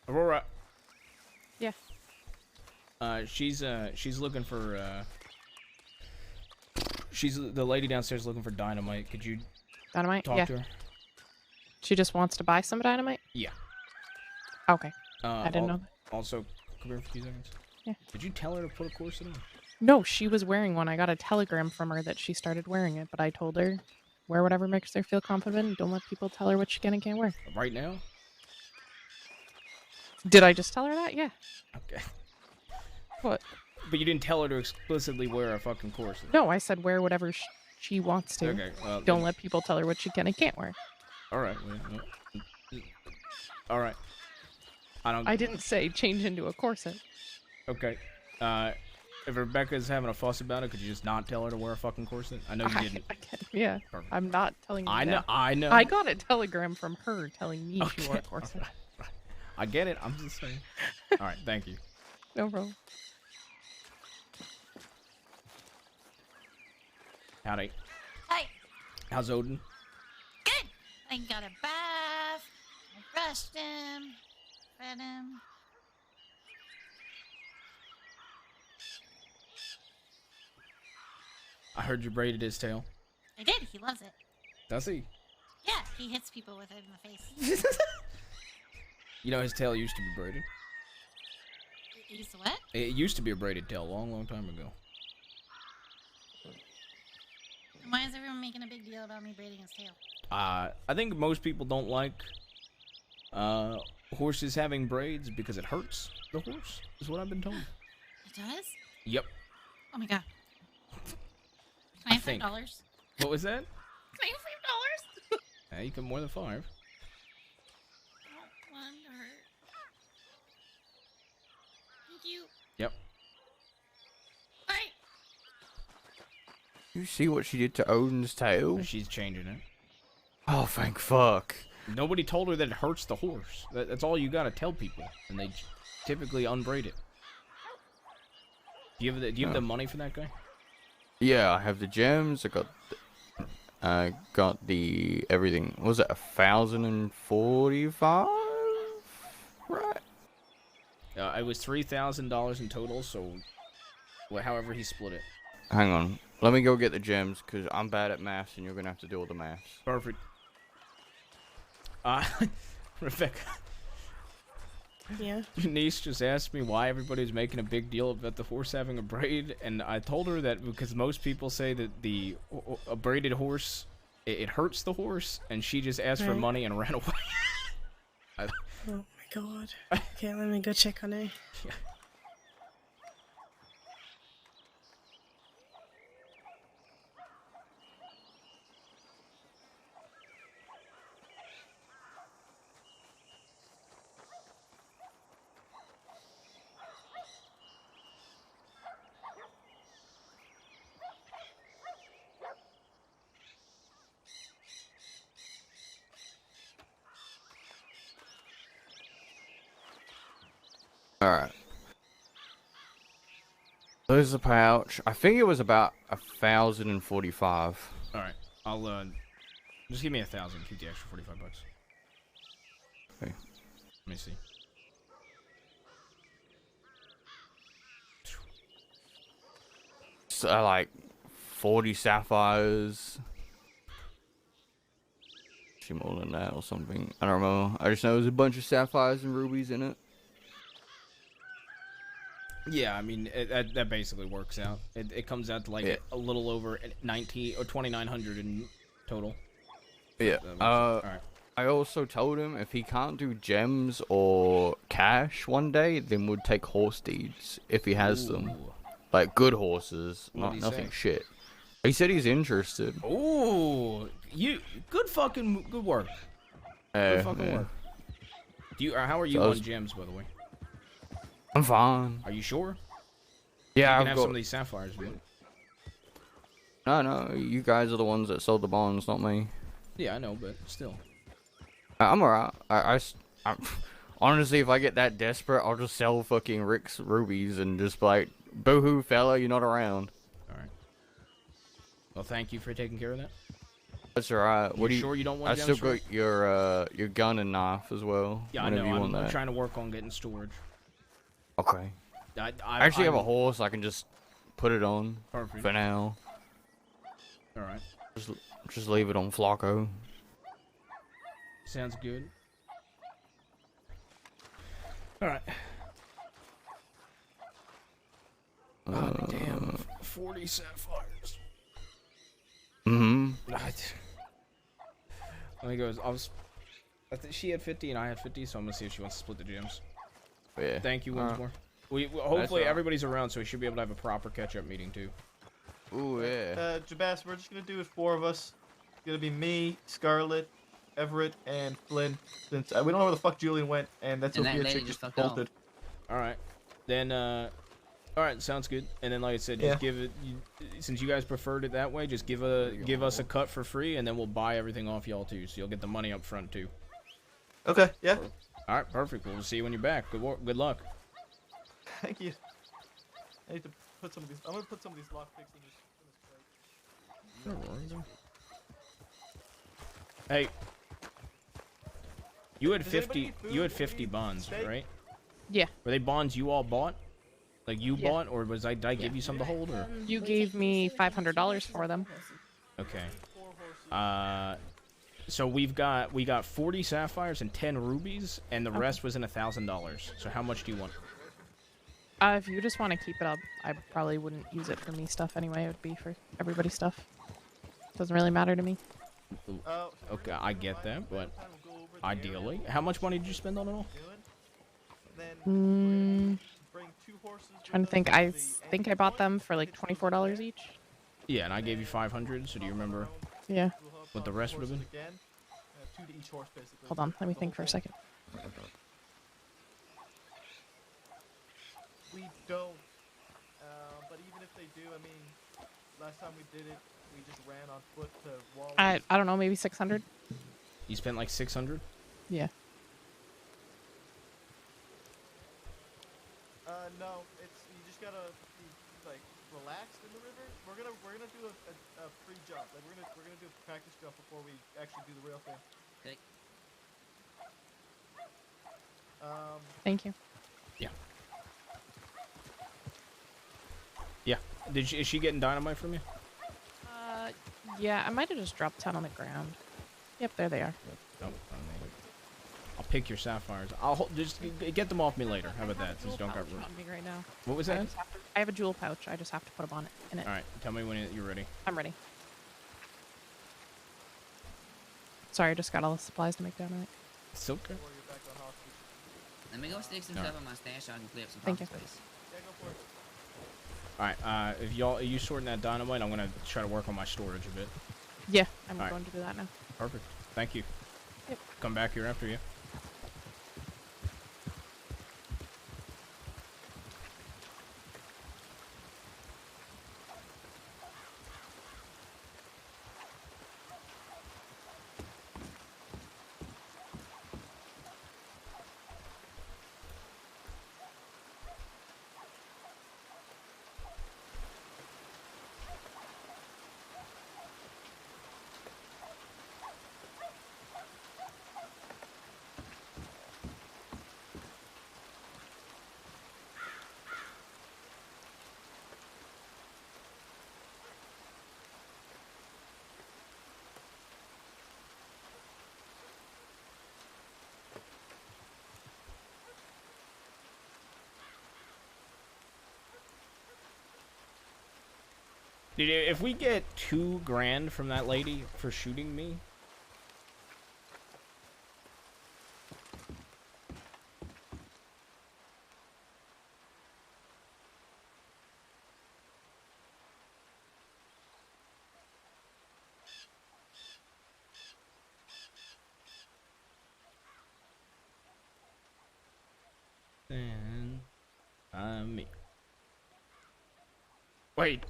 Aurora. Yeah. She's looking for she's the lady downstairs looking for dynamite. Could you Dynamite? talk Yeah. to her? She just wants to buy some dynamite? Yeah. Okay. I didn't know that. Also, come here for a few seconds. Yeah. Did you tell her to put a corset on? No, she was wearing one. I got a telegram from her that she started wearing it, but I told her wear whatever makes her feel confident. Don't let people tell her what she can and can't wear. Right now? Did I just tell her that? Yeah. Okay. What? But you didn't tell her to explicitly wear a fucking corset. No, I said wear whatever she wants to. Okay, well, Don't then- let people tell her what she can and can't wear. All right. All right. I didn't say change into a corset. Okay. If Rebecca's having a fuss about it, could you just not tell her to wear a fucking corset? I know you didn't. Yeah. Perfect. I'm not telling you I know. that. I know. I got a telegram from her telling me she wore a corset. I get it. I'm just saying. All right. Thank you. No problem. Howdy. Hi. How's Odin? Good. I got a bath. I brushed him. Fed him. I heard you braided his tail. I did. He loves it. Does he? Yeah, he hits people with it in the face. You know his tail used to be braided. It used to what? It used to be a braided tail a long, long time ago. And why is everyone making a big deal about me braiding his tail? I think most people don't like horses having braids because it hurts the horse, is what I've been told. It does? Yep. Oh my god. Can I have think. $5? What was that? Can I have $5? Hey, you can more than 5. I don't want him to hurt. Thank you. Yep. Bye. You see what she did to Odin's tail? She's changing it. Oh, thank fuck. Nobody told her that it hurts the horse. That's all you gotta tell people, and they typically unbraid it. Do you have the money for that guy? Yeah, I have the gems. I got the everything. What was it 1,045? Right. It was $3,000 in total. So, however he split it. Hang on. Let me go get the gems because I'm bad at maths, and you're gonna have to do all the maths. Perfect. Rebecca. Yeah. Your niece just asked me why everybody's making a big deal about the horse having a braid, and I told her that because most people say that a braided horse it hurts the horse, and she just asked for Right. money and ran away. Oh my god. Okay, let me go check on her. Alright. There's the pouch. I think it was about 1,045. Alright. I'll just give me 1,000. Keep the extra $45. Okay. Let me see. So, like 40 sapphires. Actually, more than that or something. I don't know. I just know there's a bunch of sapphires and rubies in it. Yeah, I mean that basically works out. It comes out to like a little over 19 or 2,900 in total. Yeah. Alright. I also told him if he can't do gems or cash one day, then we'd take horse deeds if he has them. Like good horses, What'd he nothing say? shit. He said he's interested. Ooh, good work. Good fucking work. Do you? How are you So I on was- gems, by the way? I'm fine. Are you sure? Yeah, you I've can have got... some of these sapphires, man. No, you guys are the ones that sold the bonds, not me. Yeah, I know, but still. I'm alright. I'm honestly, if I get that desperate, I'll just sell fucking Rick's rubies and just be like, boo-hoo, fella, you're not around. Alright. Well, thank you for taking care of that. That's alright. What do you? Sure you don't want I gems still for got your gun and knife as well. Yeah, I whenever know. you want I'm that. trying to work on getting storage. Okay. I actually have a horse. I can just put it on Perfect. for now. All right. Just leave it on Flocko. Sounds good. All right. Damn. 40 sapphires. Let me go. I think she had 50 and I had 50, so I'm gonna see if she wants to split the gems. Yeah. Thank you, Alright. Winsmore. Hopefully alright. everybody's around, so we should be able to have a proper catch-up meeting too. Ooh, yeah. Jabas, we're just gonna do it 4 of us. It's gonna be me, Scarlet, Everett, and Flynn. Since we don't know where the fuck Julian went, and that And that Sophia lady chick just just fucked off. bolted. All right. Then, all right, sounds good. And then, like I said, just give it. Since you guys preferred it that way, just give us a cut for free, and then we'll buy everything off y'all too. So you'll get the money up front too. Okay. Yeah. All right. Perfect. We'll see you when you're back. Good luck. Thank you. I need to put some of these. I'm gonna put some of these lockpicks in this crate. Hey, you had Does anybody 50. need food? You had Anybody 50 need bonds, steak? right? Yeah. Were they bonds you all bought? Like you Yeah. bought, or did I give you some to hold, or? You gave me $500 for them. Okay. So we got 40 sapphires and 10 rubies, and the rest was in $1,000. So how much do you want? If you just want to keep it up, I probably wouldn't use it for me stuff anyway. It would be for everybody's stuff. Doesn't really matter to me. Okay, I get that, but ideally, how much money did you spend on it all? Trying to think. I think I bought them for like $24 each. Yeah, and I gave you 500. So do you remember? Yeah. What the rest would have been? 2 to each horse, basically. Hold on, let me think for a second. We don't. But even if they do, I mean, last time we did it, we just ran on foot to Wall. I don't know, maybe 600. You spent like 600. Yeah. No, you just gotta be like relaxed in the river. We're gonna do a pre-jump. Like we're gonna do a practice jump before we actually do the real thing. Okay. Thank you. Yeah. Yeah. Is she getting dynamite from you? Yeah, I might have just dropped 10 on the ground. Yep, there they are. No. I'll pick your sapphires. Just get them off me later. How about that? Since you don't got room. On me right now. What was that? I have a jewel pouch. I just have to put them on it. In it. All right. Tell me when you're ready. I'm ready. Sorry, I just got all the supplies to make dynamite. It's okay. Let me go stick some stuff on my stash so I can clear up some Thank pocket you. space. All right. If are you sorting that dynamite, I'm gonna try to work on my storage a bit. Yeah, I'm All right. going to do that now. Perfect. Thank you. Yep. Come back here after you. Dude, if we get $2,000 from that lady for shooting me, then me. Wait.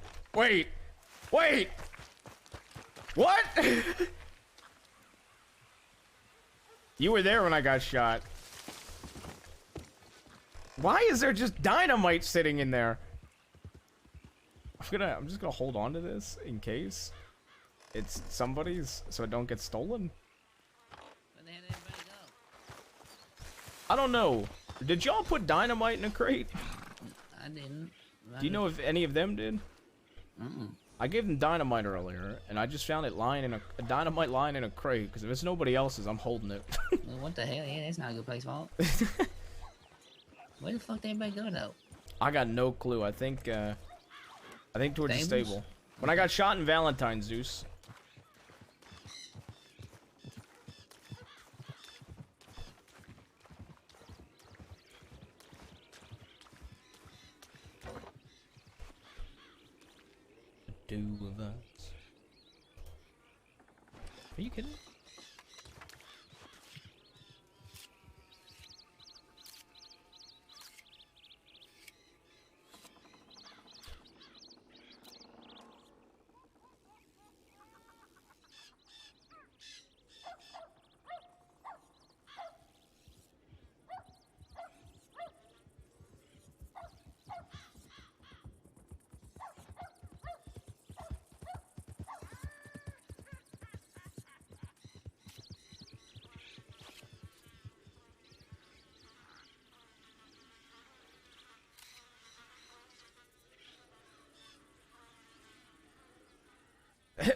What? You were there when I got shot. Why is there just dynamite sitting in there? I'm just gonna hold on to this in case it's somebody's, so it don't get stolen. Where the hell did everybody go? I don't know. Did y'all put dynamite in a crate? I didn't. Do you know if any of them did? Mm-mm. I gave them dynamite earlier, and I just found it lying in a dynamite lying in a crate. Because if it's nobody else's, I'm holding it. Well, what the hell? Yeah, that's not a good place for it. Where the fuck did everybody go though? I got no clue. I think towards the Stables? stable. When I got shot in Valentine, Zeus. The two of us. Are you kidding?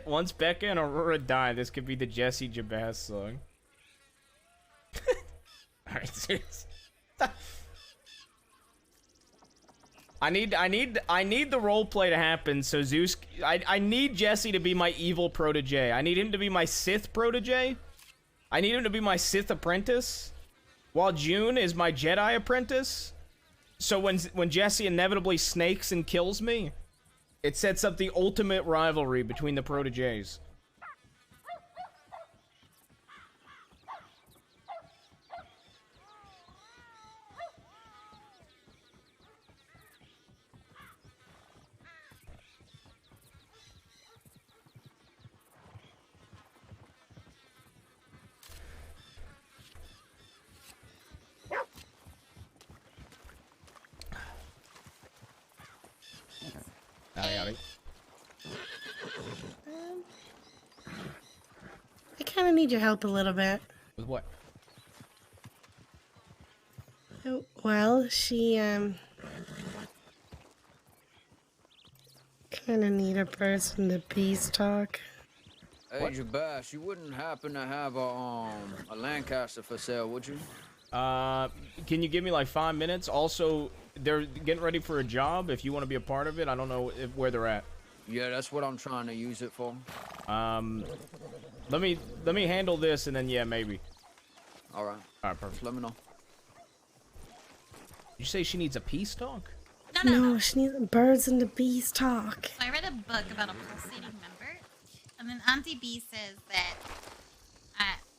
Once Becca and Aurora die, this could be the Jesse Jabaz song. Alright, serious. I need the roleplay to happen, so Zeus... I need Jesse to be my evil protege. I need him to be my Sith protege. I need him to be my Sith apprentice. While June is my Jedi apprentice. So when Jesse inevitably snakes and kills me, it sets up the ultimate rivalry between the proteges. I kind of need your help a little bit. With what? Oh, well, she kind of need a person to peace talk. Hey, Jabaz, you wouldn't happen to have a Lancaster for sale, would you? Can you give me like 5 minutes? Also, they're getting ready for a job. If you want to be a part of it, I don't know where they're at. Yeah, that's what I'm trying to use it for. Let me handle this, and then yeah, maybe. All right, perfect. Just let me know. Did you say she needs a peace talk? No, she needs birds and the bees talk. So I read a book about a pulsating member, and then Auntie B says that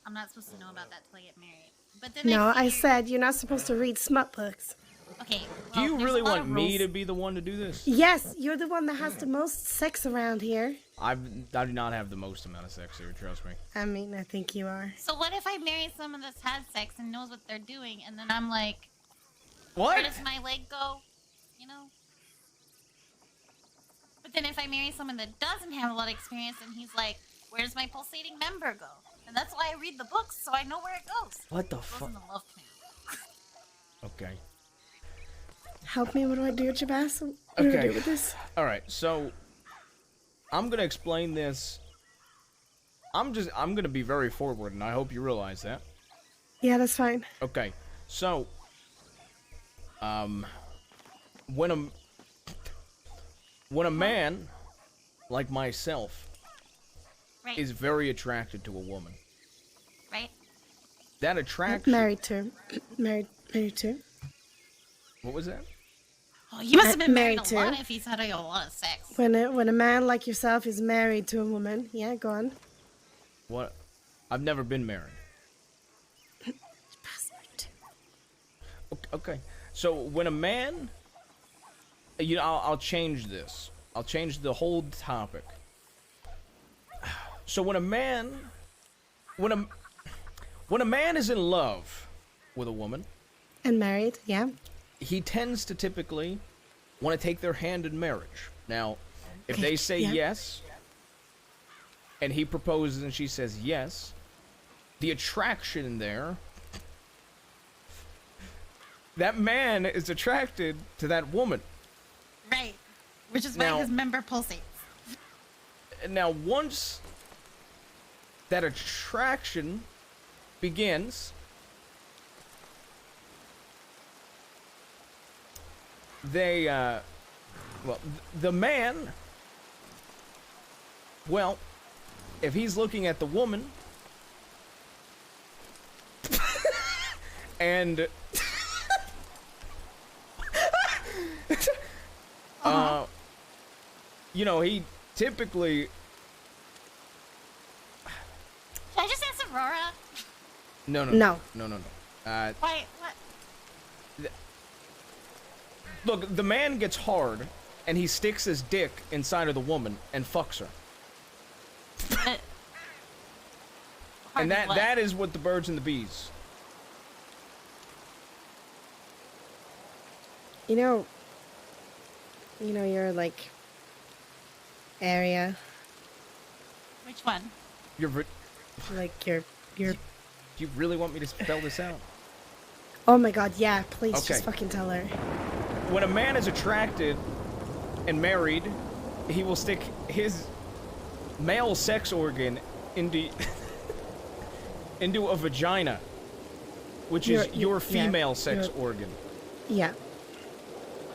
I'm not supposed to know about that till I get married. But then No, I figured- said you're not supposed to read smut books. Okay. Do you there's really a lot want of me rules. to be the one to do this? Yes, you're the one that has the most sex around here. I do not have the most amount of sex here, trust me. I mean, I think you are. So what if I marry someone that's had sex and knows what they're doing, and then I'm like, what? Where does my leg go? You know. But then if I marry someone that doesn't have a lot of experience, and he's like, where does my pulsating member go? And that's why I read the books, so I know where it goes. What the It goes fuck? in the love canal. Okay. Help me, what do I do, Jabaz? What do I Okay. do with this? Alright, so I'm gonna explain this. I'm gonna be very forward, and I hope you realize that. Yeah, that's fine. Okay, so when a man like myself, Right. is very attracted to a woman. Right. That attraction. Married to. Married to. What was that? Oh, you must have been married Married a lot to. if he's had a lot of sex. When a man like yourself is married to a woman, yeah, go on. What? I've never been married. Okay. So when a man, I'll change this. I'll change the whole topic. So when a man is in love with a woman And married, yeah. he tends to typically want to take their hand in marriage. Now, if Okay, they say yeah. yes, and he proposes and she says yes, the attraction there, that man is attracted to that woman. Right. Which is why Now- his member pulsates. Now, once that attraction begins, the man, well, if he's looking at the woman, and, he typically, Should I just ask Aurora? no. Why? What? Look, the man gets hard, and he sticks his dick inside of the woman and fucks her. And that is what the birds and the bees. You know your like area, Which one? like your. Do you really want me to spell this out? Oh my God, yeah! Please Okay. just fucking tell her. When a man is attracted and married, he will stick his male sex organ into a vagina, which is your female sex organ. Yeah.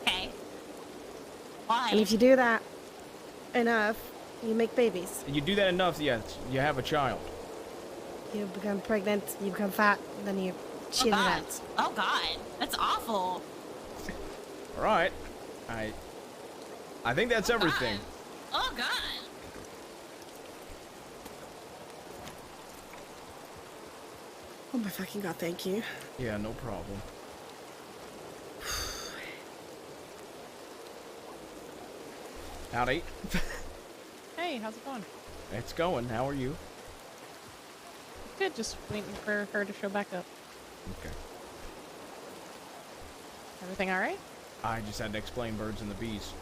Okay. Why? And if you do that enough, you make babies. You do that enough, yes, you have a child. You become pregnant, you become fat, then you shit it God. out. Oh God, that's awful. All right, I think that's everything. Oh God. Oh my fucking God, thank you. Yeah, no problem. Howdy. Hey, how's it going? It's going. How are you? Good, just waiting for her to show back up. Okay. Everything all right? I just had to explain birds and the bees.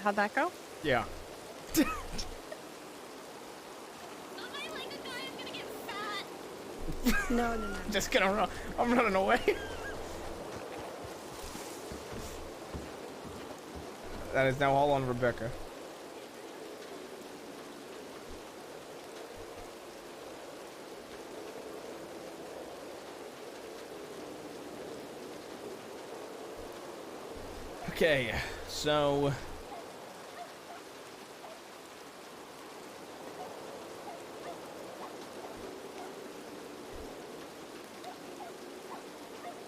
How'd that go? Yeah. No. Just gonna run. I'm running away. That is now all on Rebecca. Okay, so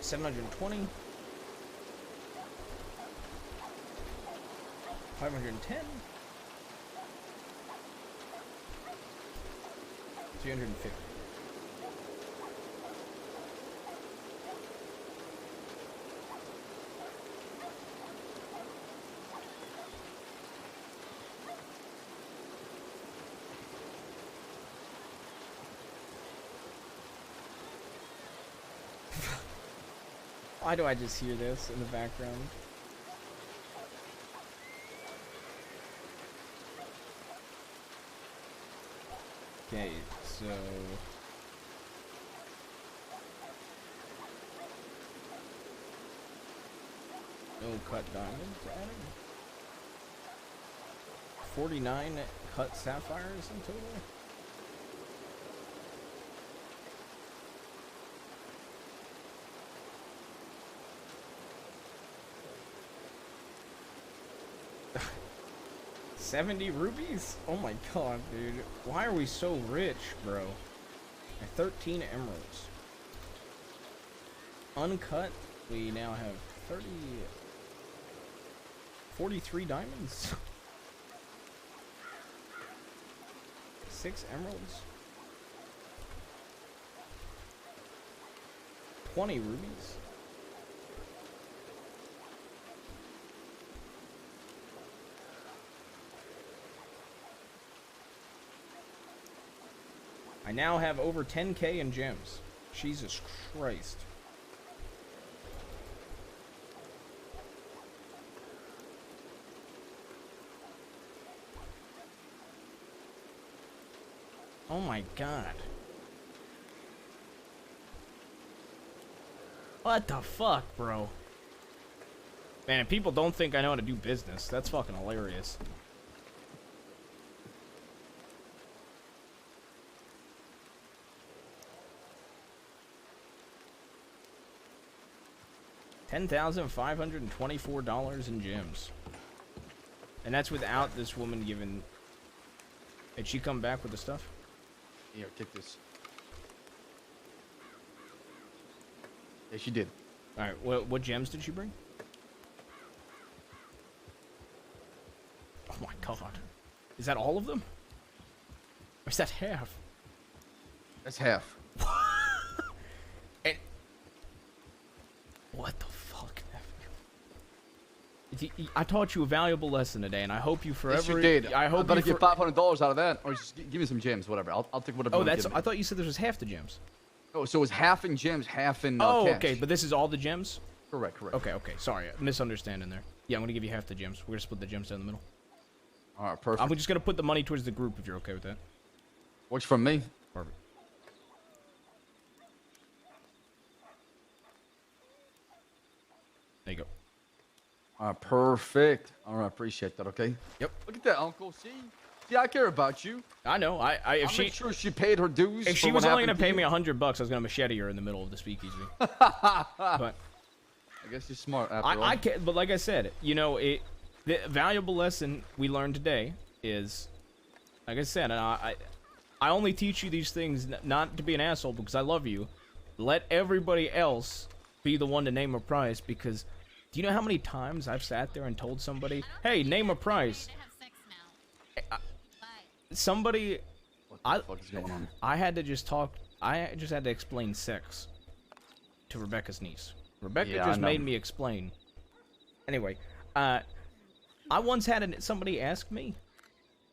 $720, $510, $350. Why do I just hear this in the background? Okay, so no cut diamonds added. 49 cut sapphires in total. 70 rubies? Oh my god, dude. Why are we so rich, bro? And 13 emeralds. Uncut, we now have 43 diamonds. 6 emeralds. 20 rubies. I now have over 10k in gems. Jesus Christ. Oh my god. What the fuck, bro? Man, if people don't think I know how to do business, that's fucking hilarious. $10,524 in gems. And that's without this woman giving... Did she come back with the stuff? Here, take this. Yeah, she did. Alright, what gems did she bring? Oh my god. Is that all of them? Or is that half? That's half. And what the fuck, nephew? I taught you a valuable lesson today, and I hope you forever... Yes, you did. I hope I'm gonna you get $500 out of that, or just give me some gems, whatever. I'll take whatever. Oh, you that's... give me. I thought you said this was half the gems. Oh, so it was half in gems, half in Oh, cash. okay, but this is all the gems? Correct, correct. Okay, sorry, misunderstanding there. Yeah, I'm gonna give you half the gems. We're gonna split the gems down the middle. Alright, perfect. I'm just gonna put the money towards the group if you're okay with that. Works for me. Perfect. There you go. Alright, perfect. Alright, appreciate that, okay? Yep. Look at that, Uncle. See, I care about you. I know. If I'll she make sure she paid her dues. if she for was what only gonna happened to pay you. me $100, I was gonna machete her in the middle of the speakeasy. But I guess you're smart after all. I can't. But like I said, you know, the valuable lesson we learned today is, like I said, and I only teach you these things not to be an asshole because I love you. Let everybody else be the one to name a price, because do you know how many times I've sat there and told somebody, "Hey, name a price." Somebody, what the fuck is going on? I had to just talk. I just had to explain sex to Rebecca's niece. Rebecca just made me explain. Anyway, I once had somebody ask me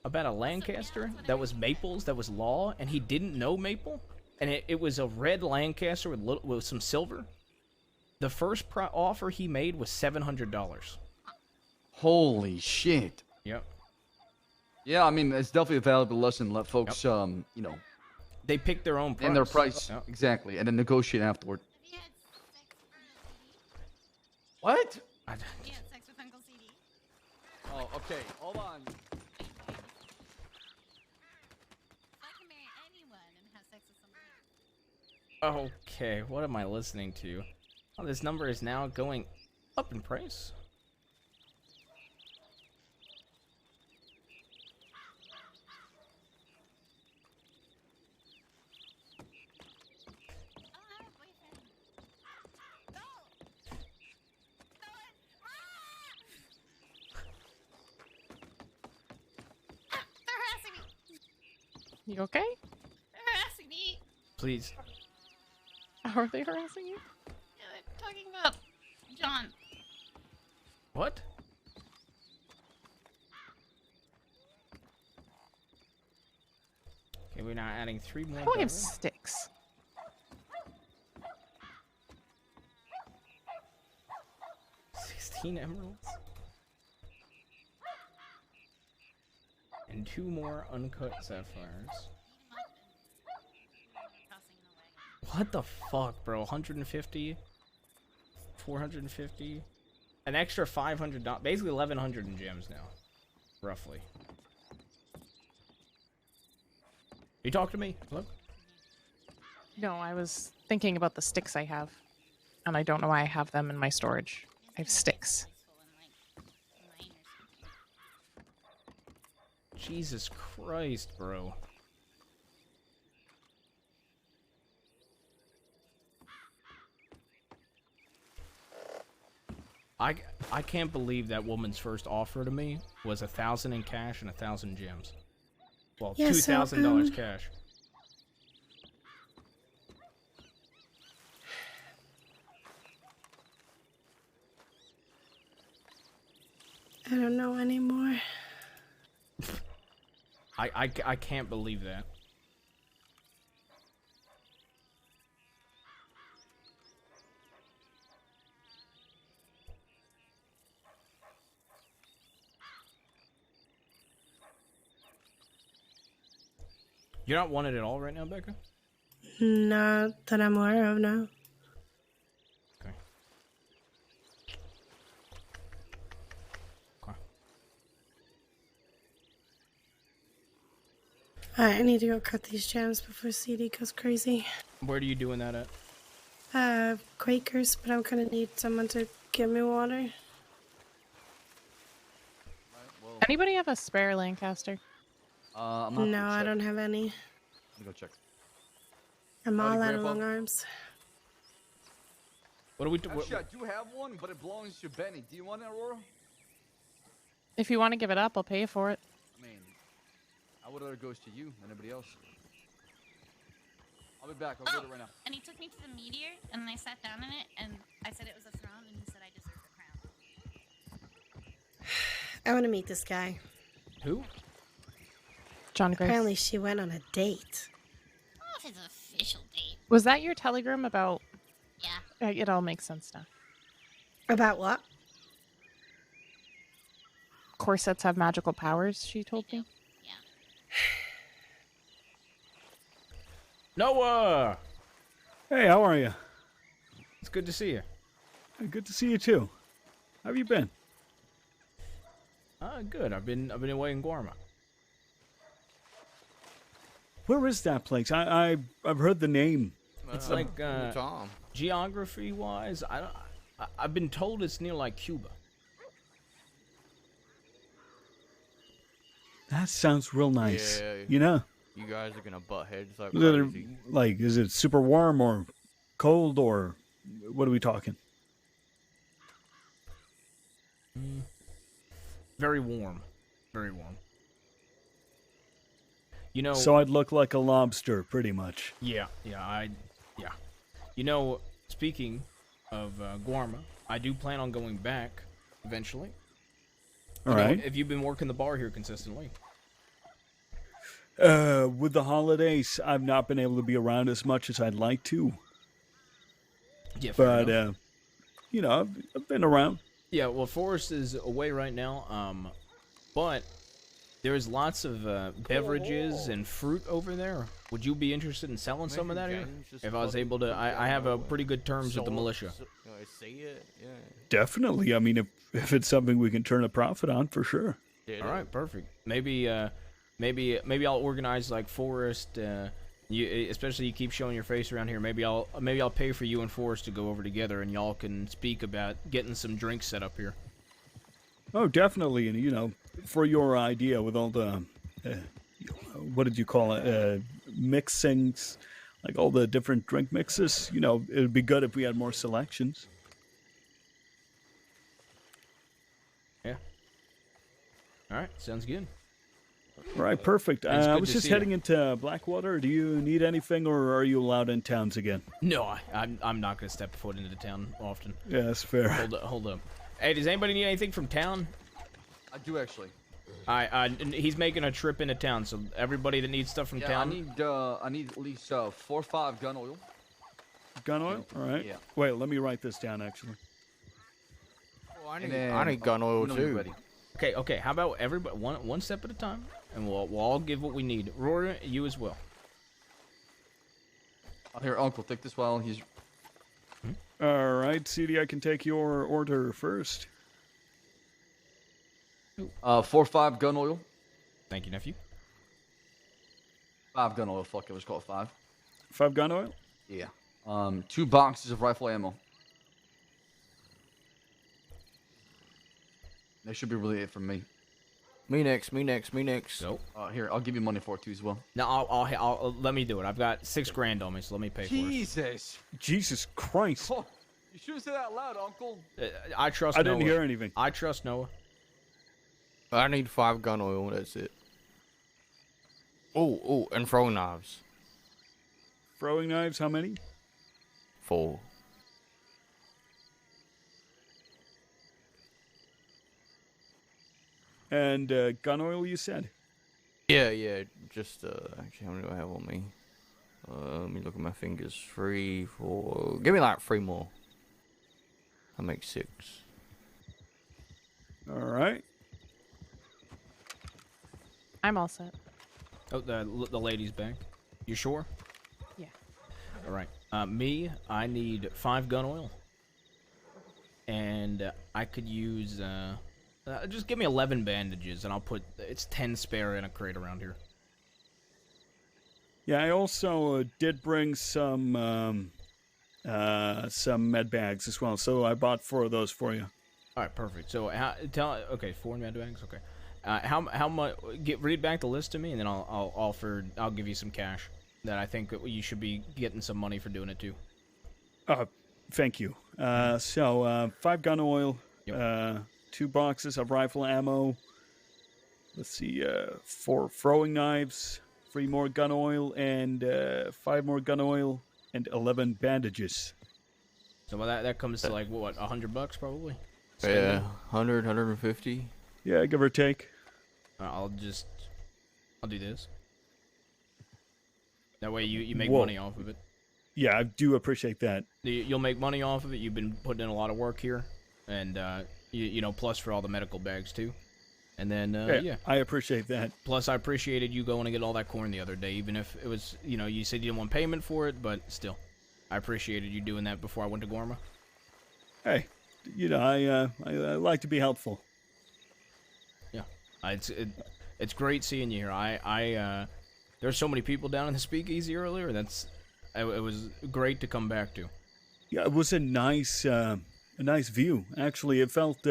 about a Lancaster that was Maple's, that was law, and he didn't know Maple, and it was a red Lancaster with some silver. The first offer he made was $700. Holy shit. Yep. Yeah, I mean, it's definitely a valuable lesson. Let folks, you know, they pick their own price. And their price, Yep. exactly, and then negotiate afterward. What? Yeah, sex with Uncle CD. Oh, okay. Hold on. I can marry anyone and have sex with somebody. Okay, what am I listening to? Oh, this number is now going up in price. They're harassing me. You okay? They're harassing me. Please. How are they harassing you? Yeah, they're talking about John. What? Okay, we're now adding 3 more. I only have diamonds. 6. $16 emeralds. And 2 more uncut sapphires. What the fuck, bro? 150? 450? An extra $500, basically 1,100 in gems now. Roughly. You talk to me? Hello? No, I was thinking about the sticks I have. And I don't know why I have them in my storage. I have sticks. Jesus Christ, bro. I can't believe that woman's first offer to me was 1,000 in cash and 1,000 gems. Well, Yeah, so, $2,000 cash. I don't know anymore. I can't believe that. You're not wanted at all right now, Becca? Not that I'm aware of, no. Okay. Alright, I need to go cut these gems before CD goes crazy. Where are you doing that at? Quakers, but I'm gonna need someone to give me water. Anybody have a spare Lancaster? I'm No, not gonna I check. don't have any. Let me go check. I'm Howdy, all out of Grandpa. long arms. What do we do? Actually, I do have one, but it belongs to Benny. Do you want it, Aurora? If you want to give it up, I'll pay for it. I mean, I would rather it goes to you than anybody else. I'll be back. I'll get it right now. And he took me to the meteor, and I sat down in it, and I said it was a throne, and he said I deserved the crown. I want to meet this guy. Who? John Grace. Apparently she went on a date. Oh, if it's an official date. Was that your telegram about... Yeah. It all makes sense now. About what? Corsets have magical powers, she told me. Noah! Hey, how are you? It's good to see you. Good to see you too. How have you been? Good. I've been away in Guarma. Where is that place? I've heard the name. It's like geography-wise, I've been told it's near like Cuba. That sounds real nice. Yeah. You know? You guys are gonna butt heads like Is it, crazy. like, is it super warm or cold or what are we talking? Very warm. Very warm. You know... So I'd look like a lobster, pretty much. Yeah. You know, speaking of Guarma, I do plan on going back eventually. All You know, right. have you been working the bar here consistently? With the holidays, I've not been able to be around as much as I'd like to. Yeah, fair But, enough. you know, I've been around. Yeah, well, Forrest is away right now, but there's lots of beverages and fruit over there. Would you be interested in selling some of that here? If I was able to, I have a pretty good terms with the militia. Say it, yeah. Definitely. I mean, if it's something we can turn a profit on, for sure. All right, perfect. Maybe I'll organize like Forrest. Especially you keep showing your face around here. Maybe I'll pay for you and Forrest to go over together, and y'all can speak about getting some drinks set up here. Oh, definitely. And, you know, for your idea with all the, what did you call it? Mixings, like all the different drink mixes, you know, it would be good if we had more selections. Yeah. All right, sounds good. All right, perfect. It's I good was to just see ya. heading into Blackwater. Do you need anything, or are you allowed in towns again? No, I'm not gonna step foot into the town often. Yeah, that's fair. Hold up. Hey, does anybody need anything from town? I do actually. He's making a trip into town, so everybody that needs stuff from Yeah, town. I need at least 4 or 5 gun oil. Gun oil? All right. Yeah. Wait, let me write this down, actually. Oh, I And need then, gun oil when are you too. ready? Okay. How about everybody one step at a time, and we'll all give what we need. Rory, you as well. Here, Uncle, take this while he's. All right, CD, I can take your order first. 4 or 5 gun oil. Thank you, nephew. 5 gun oil. Fuck it, let's call it 5. 5 gun oil? Yeah. 2 boxes of rifle ammo. That should be really it from me. Me next. Nope. Here, I'll give you money for it too as well. No, I'll let me do it. I've got $6 grand on me, so let me pay for it. Jesus Christ. Oh, you shouldn't say that out loud, Uncle. I trust I Noah. didn't hear anything. I trust Noah. I need 5 gun oil. That's it. Oh, and throwing knives. Throwing knives, how many? 4. And gun oil, you said? Yeah. Just actually, how many do I have on me? Let me look at my fingers. 3, 4. Give me like 3 more. I make 6. All right. I'm all set. Oh, the lady's back. You sure? Yeah. All right. Me, I need 5 gun oil. And I could use, just give me 11 bandages, and I'll put, it's 10 spare in a crate around here. Yeah, I also did bring some med bags as well, so I bought 4 of those for you. All right, perfect. So, okay, 4 med bags, okay. How much? Read back the list to me, and then I'll give you some cash. That I think you should be getting some money for doing it too. Thank you. So 5 gun oil, 2 boxes of rifle ammo. Let's see, 4 throwing knives, 3 more gun oil, and 5 more gun oil, and 11 bandages. So that comes to like what, $100 probably? Yeah, 100, 150. Yeah, give or take. I'll do this. That way you make Whoa. money off of it. Yeah, I do appreciate that. You'll make money off of it. You've been putting in a lot of work here, and you know, plus for all the medical bags too. And then yeah, I appreciate that. Plus, I appreciated you going to get all that corn the other day, even if it was, you know, you said you didn't want payment for it, but still, I appreciated you doing that before I went to Gorma. Hey, you know, I like to be helpful. Yeah, it's great seeing you here. There's so many people down in the speakeasy earlier. It was great to come back to. Yeah, it was a nice view. Actually, it felt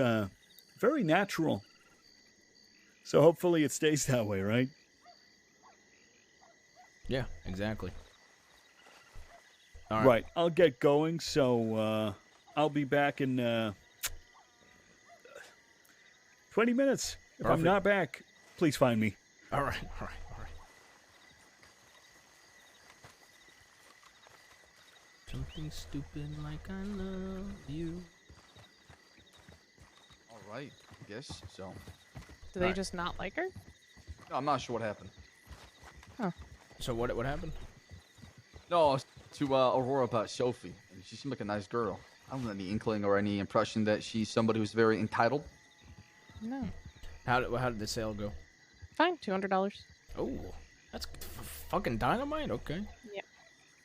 very natural. So hopefully it stays that way, right? Yeah, exactly. All right, I'll get going. So I'll be back in 20 minutes. If I'm Perfect. not back, please find me. All right. Something stupid like I love you. All right, I guess so. Do they just not like her? No, I'm not sure what happened. Oh. So what happened? No, I was to Aurora about Sophie. And she seemed like a nice girl. I don't have any inkling or any impression that she's somebody who's very entitled. No. How did the sale go? Fine, $200. Oh, that's fucking dynamite. Okay. Yeah.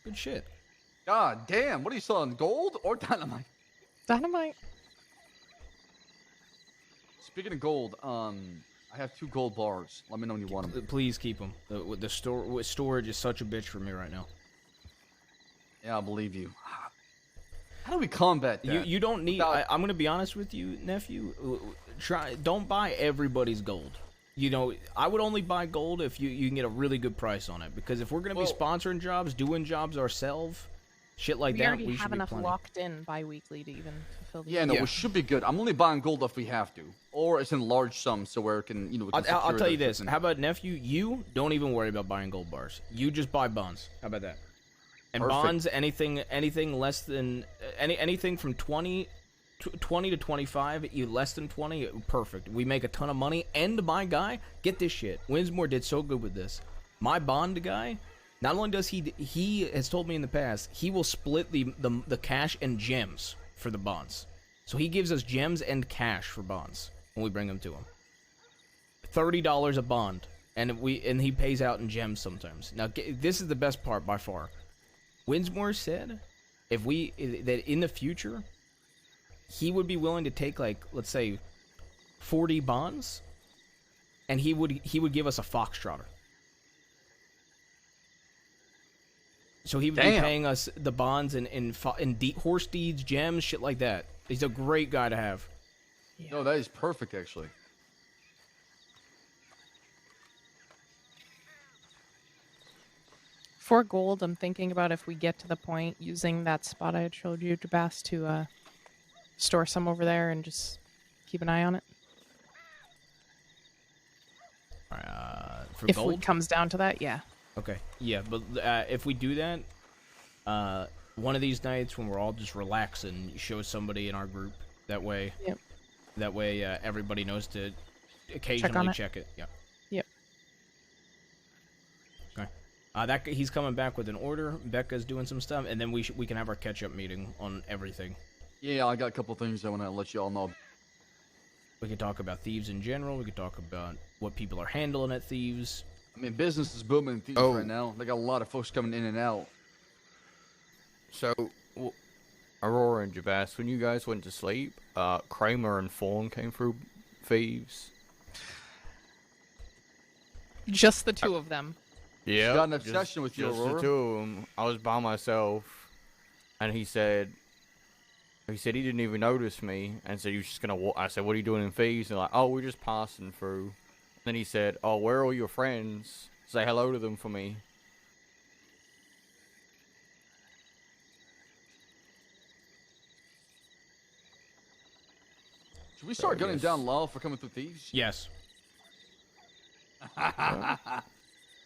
Good shit. God damn, what are you selling, gold or dynamite? Dynamite. Speaking of gold, I have 2 gold bars. Let me know when you want them. Please keep them. The storage is such a bitch for me right now. Yeah, I believe you. How do we combat that? You don't need. I'm gonna be honest with you, nephew. Don't buy everybody's gold. You know, I would only buy gold if you can get a really good price on it. Because if we're gonna be sponsoring jobs, doing jobs ourselves, shit like We that, already we should have be enough plenty. locked in bi-weekly to even fulfill the Yeah, no, we should be good. I'm only buying gold if we have to, or it's in large sums, so where it can, you know. We can I'll secure tell you the this. shipment. How about nephew? You don't even worry about buying gold bars. You just buy bonds. How about that? And Perfect. bonds, anything less than anything from 20 to 25, you less than 20, perfect. We make a ton of money. And my guy, get this shit. Winsmore did so good with this. My bond guy, not only does he has told me in the past, he will split the cash and gems for the bonds. So he gives us gems and cash for bonds when we bring them to him. $30 a bond, and he pays out in gems sometimes. Now this is the best part by far. Winsmore said that in the future he would be willing to take, like, let's say 40 bonds, and he would give us a foxtrotter. So he would be paying us the bonds in horse deeds, gems, shit like that. He's a great guy to have. No, that is perfect, actually. For gold, I'm thinking about if we get to the point using that spot I had showed you, Jabas, to store some over there and just keep an eye on it. For If gold? it comes down to that, yeah. Okay. Yeah, but if we do that, one of these nights when we're all just relaxing, you show somebody in our group. That way, Yep. That way, everybody knows to occasionally check it. Yeah. Yep. Okay. He's coming back with an order. Becca's doing some stuff, and then we can have our catch-up meeting on everything. Yeah, I got a couple things I want to let you all know. We could talk about thieves in general. We could talk about what people are handling at thieves. I mean, business is booming in thieves right now. They got a lot of folks coming in and out. So, Aurora and Jabas, when you guys went to sleep, Kramer and Fawn came through thieves. Just the two of them. Yeah. Got an obsession with you, just Aurora. the two of them. I was by myself, and he said he didn't even notice me, and said he was just gonna walk. I said, "What are you doing in thieves?" And they're like, "Oh, we're just passing through." Then he said, "Oh, where are all your friends? Say hello to them for me." Should we start gunning yes. down law for coming through thieves? Yes.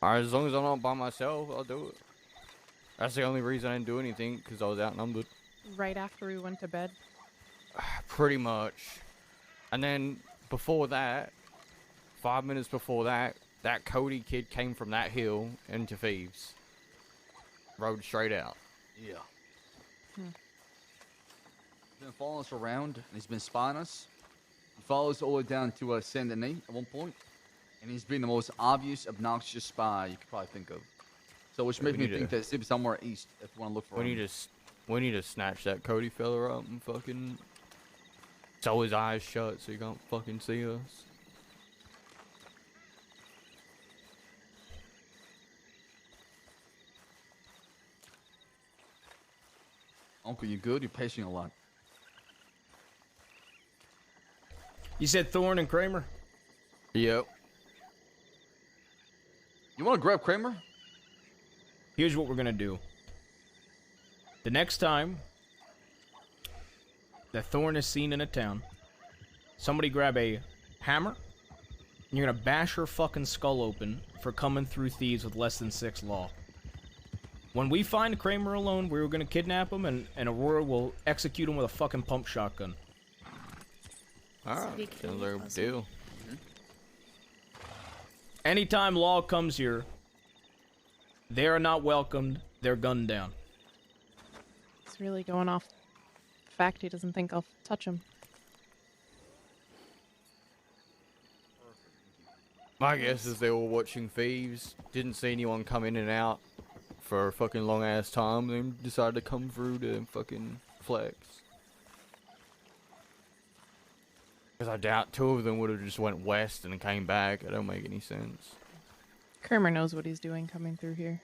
Alright, as long as I'm not by myself, I'll do it. That's the only reason I didn't do anything, because I was outnumbered. Right after we went to bed. Pretty much. And then before that, 5 minutes before that, that Cody kid came from that hill into thieves. Rode straight out. Yeah. He's been following us around, and he's been spying us. He follows us all the way down to Saint Denis at one point, and he's been the most obvious, obnoxious spy you could probably think of. So, which makes me think that he's somewhere east if you want to look for him. We need to snatch that Cody fella up and fucking sew his eyes shut so he can't fucking see us. Uncle, you good? You're pacing a lot. You said Thorne and Kramer? Yep. You want to grab Kramer? Here's what we're gonna do. The next time that Thorne is seen in a town, somebody grab a hammer, and you're gonna bash her fucking skull open for coming through thieves with less than 6 law. When we find Kramer alone, we're gonna kidnap him, and Aurora will execute him with a fucking pump shotgun. Alright, sounds like a deal. Anytime law comes here, they are not welcomed, they're gunned down. It's really going off the fact he doesn't think I'll touch him. My guess is they were watching thieves, didn't see anyone come in and out for a fucking long ass time, then decided to come through to fucking flex. Because I doubt 2 of them would have just went west and came back. It don't make any sense. Kramer knows what he's doing coming through here.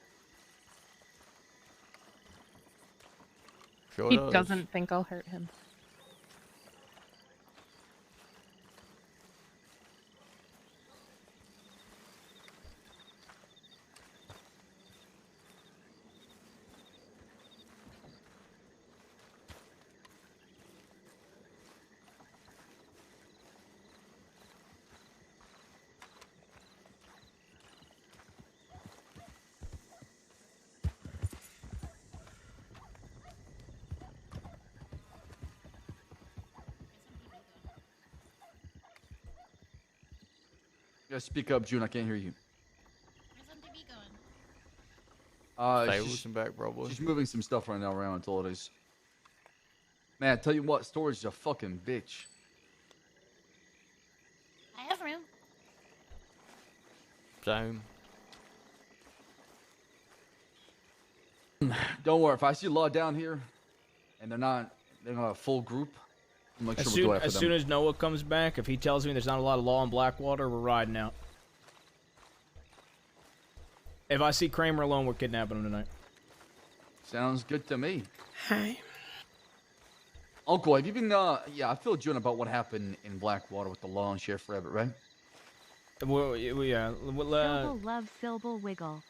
Sure He does. doesn't think I'll hurt him. You gotta speak up, June. I can't hear you. Where's MTV going? Stay listen back, probably. She's moving some stuff right now around until it is. Man, I tell you what, storage is a fucking bitch. I have room. Same. Don't worry, if I see law down here, and they're not a full group, I'll make sure we go after As them. soon as Noah comes back, if he tells me there's not a lot of law in Blackwater, we're riding out. If I see Kramer alone, we're kidnapping him tonight. Sounds good to me. Hi. Uncle, have you been, yeah, I feel June about what happened in Blackwater with the law and Sheriff Rabbit, right? Well, yeah. Syllable love syllable wiggle.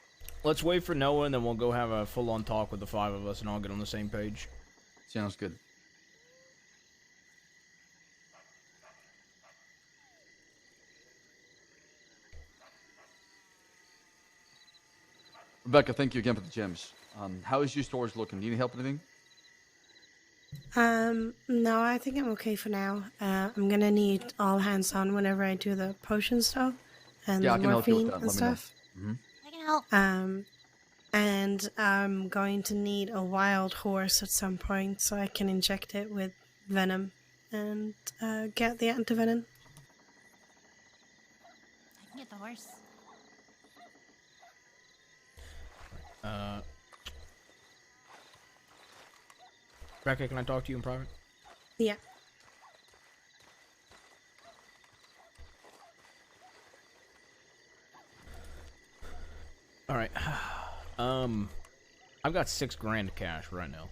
Let's wait for Noah, and then we'll go have a full-on talk with the 5 of us, and all get on the same page. Sounds good. Rebecca, thank you again for the gems. How is your storage looking? Do you need help with anything? No, I think I'm okay for now. I'm gonna need all hands on whenever I do the potion stuff and Yeah, I the can help you with morphine that. and Let me know. stuff. I can help. And I'm going to need a wild horse at some point so I can inject it with venom and get the antivenom. I can get the horse. Rebecca, can I talk to you in private? Yeah. All right. I've got $6,000 cash right now.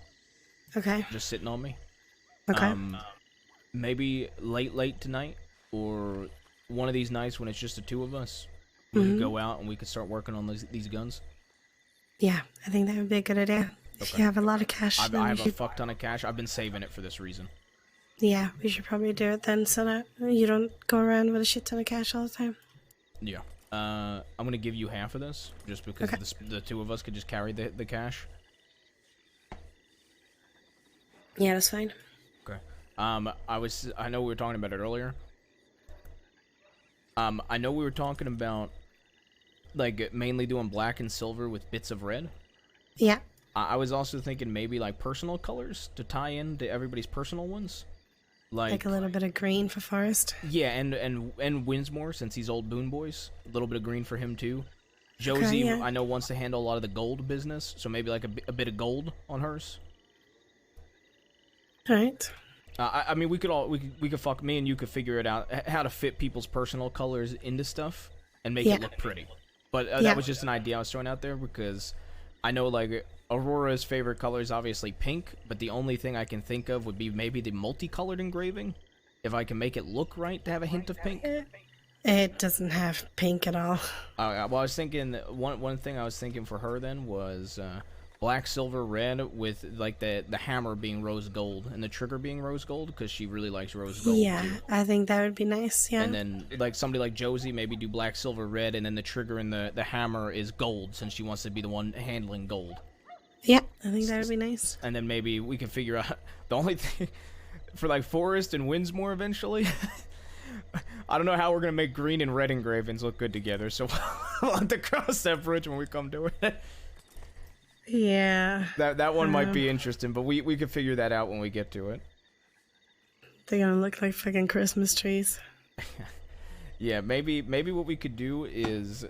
Okay. Just sitting on me. Okay. Maybe late tonight, or one of these nights when it's just the 2 of us, we could go out and we could start working on these guns. Yeah, I think that would be a good idea. If you have a lot of cash, I then have we a should, fuck ton of cash. I've been saving it for this reason. yeah, we should probably do it then so that you don't go around with a shit ton of cash all the time. Yeah. I'm gonna give you half of this, just because the 2 of us could just carry the cash. Yeah, that's fine. Okay. I know we were talking about it earlier. I know we were talking about, like, mainly doing black and silver with bits of red. Yeah. I was also thinking maybe, like, personal colors to tie in to everybody's personal ones. Like a little bit of green for Forrest. Yeah, and Winsmore, since he's old Boone Boys. A little bit of green for him, too. Josie, yeah. I know, wants to handle a lot of the gold business, so maybe, like, a bit of gold on hers. Alright. I mean, we could fuck, me and you could figure it out, how to fit people's personal colors into stuff and make it look pretty. But that was just an idea I was throwing out there, because I know, like, Aurora's favorite color is obviously pink, but the only thing I can think of would be maybe the multicolored engraving, if I can make it look right to have a hint of pink. It doesn't have pink at all. Well, I was thinking, one thing I was thinking for her then was black, silver, red, with, like, the hammer being rose gold and the trigger being rose gold, because she really likes rose gold. Yeah, too. I think that would be nice, yeah. And then, like, somebody like Josie, maybe do black, silver, red, and then the trigger and the hammer is gold, since she wants to be the one handling gold. Yeah, I think that would be nice. And then maybe we can figure out the only thing for, like, Forrest and Winsmore eventually. I don't know how we're gonna make green and red engravings look good together, so we'll have to cross that bridge when we come to it. Yeah. That one might be interesting, but we could figure that out when we get to it. They're gonna look like fucking Christmas trees. Yeah, maybe what we could do is,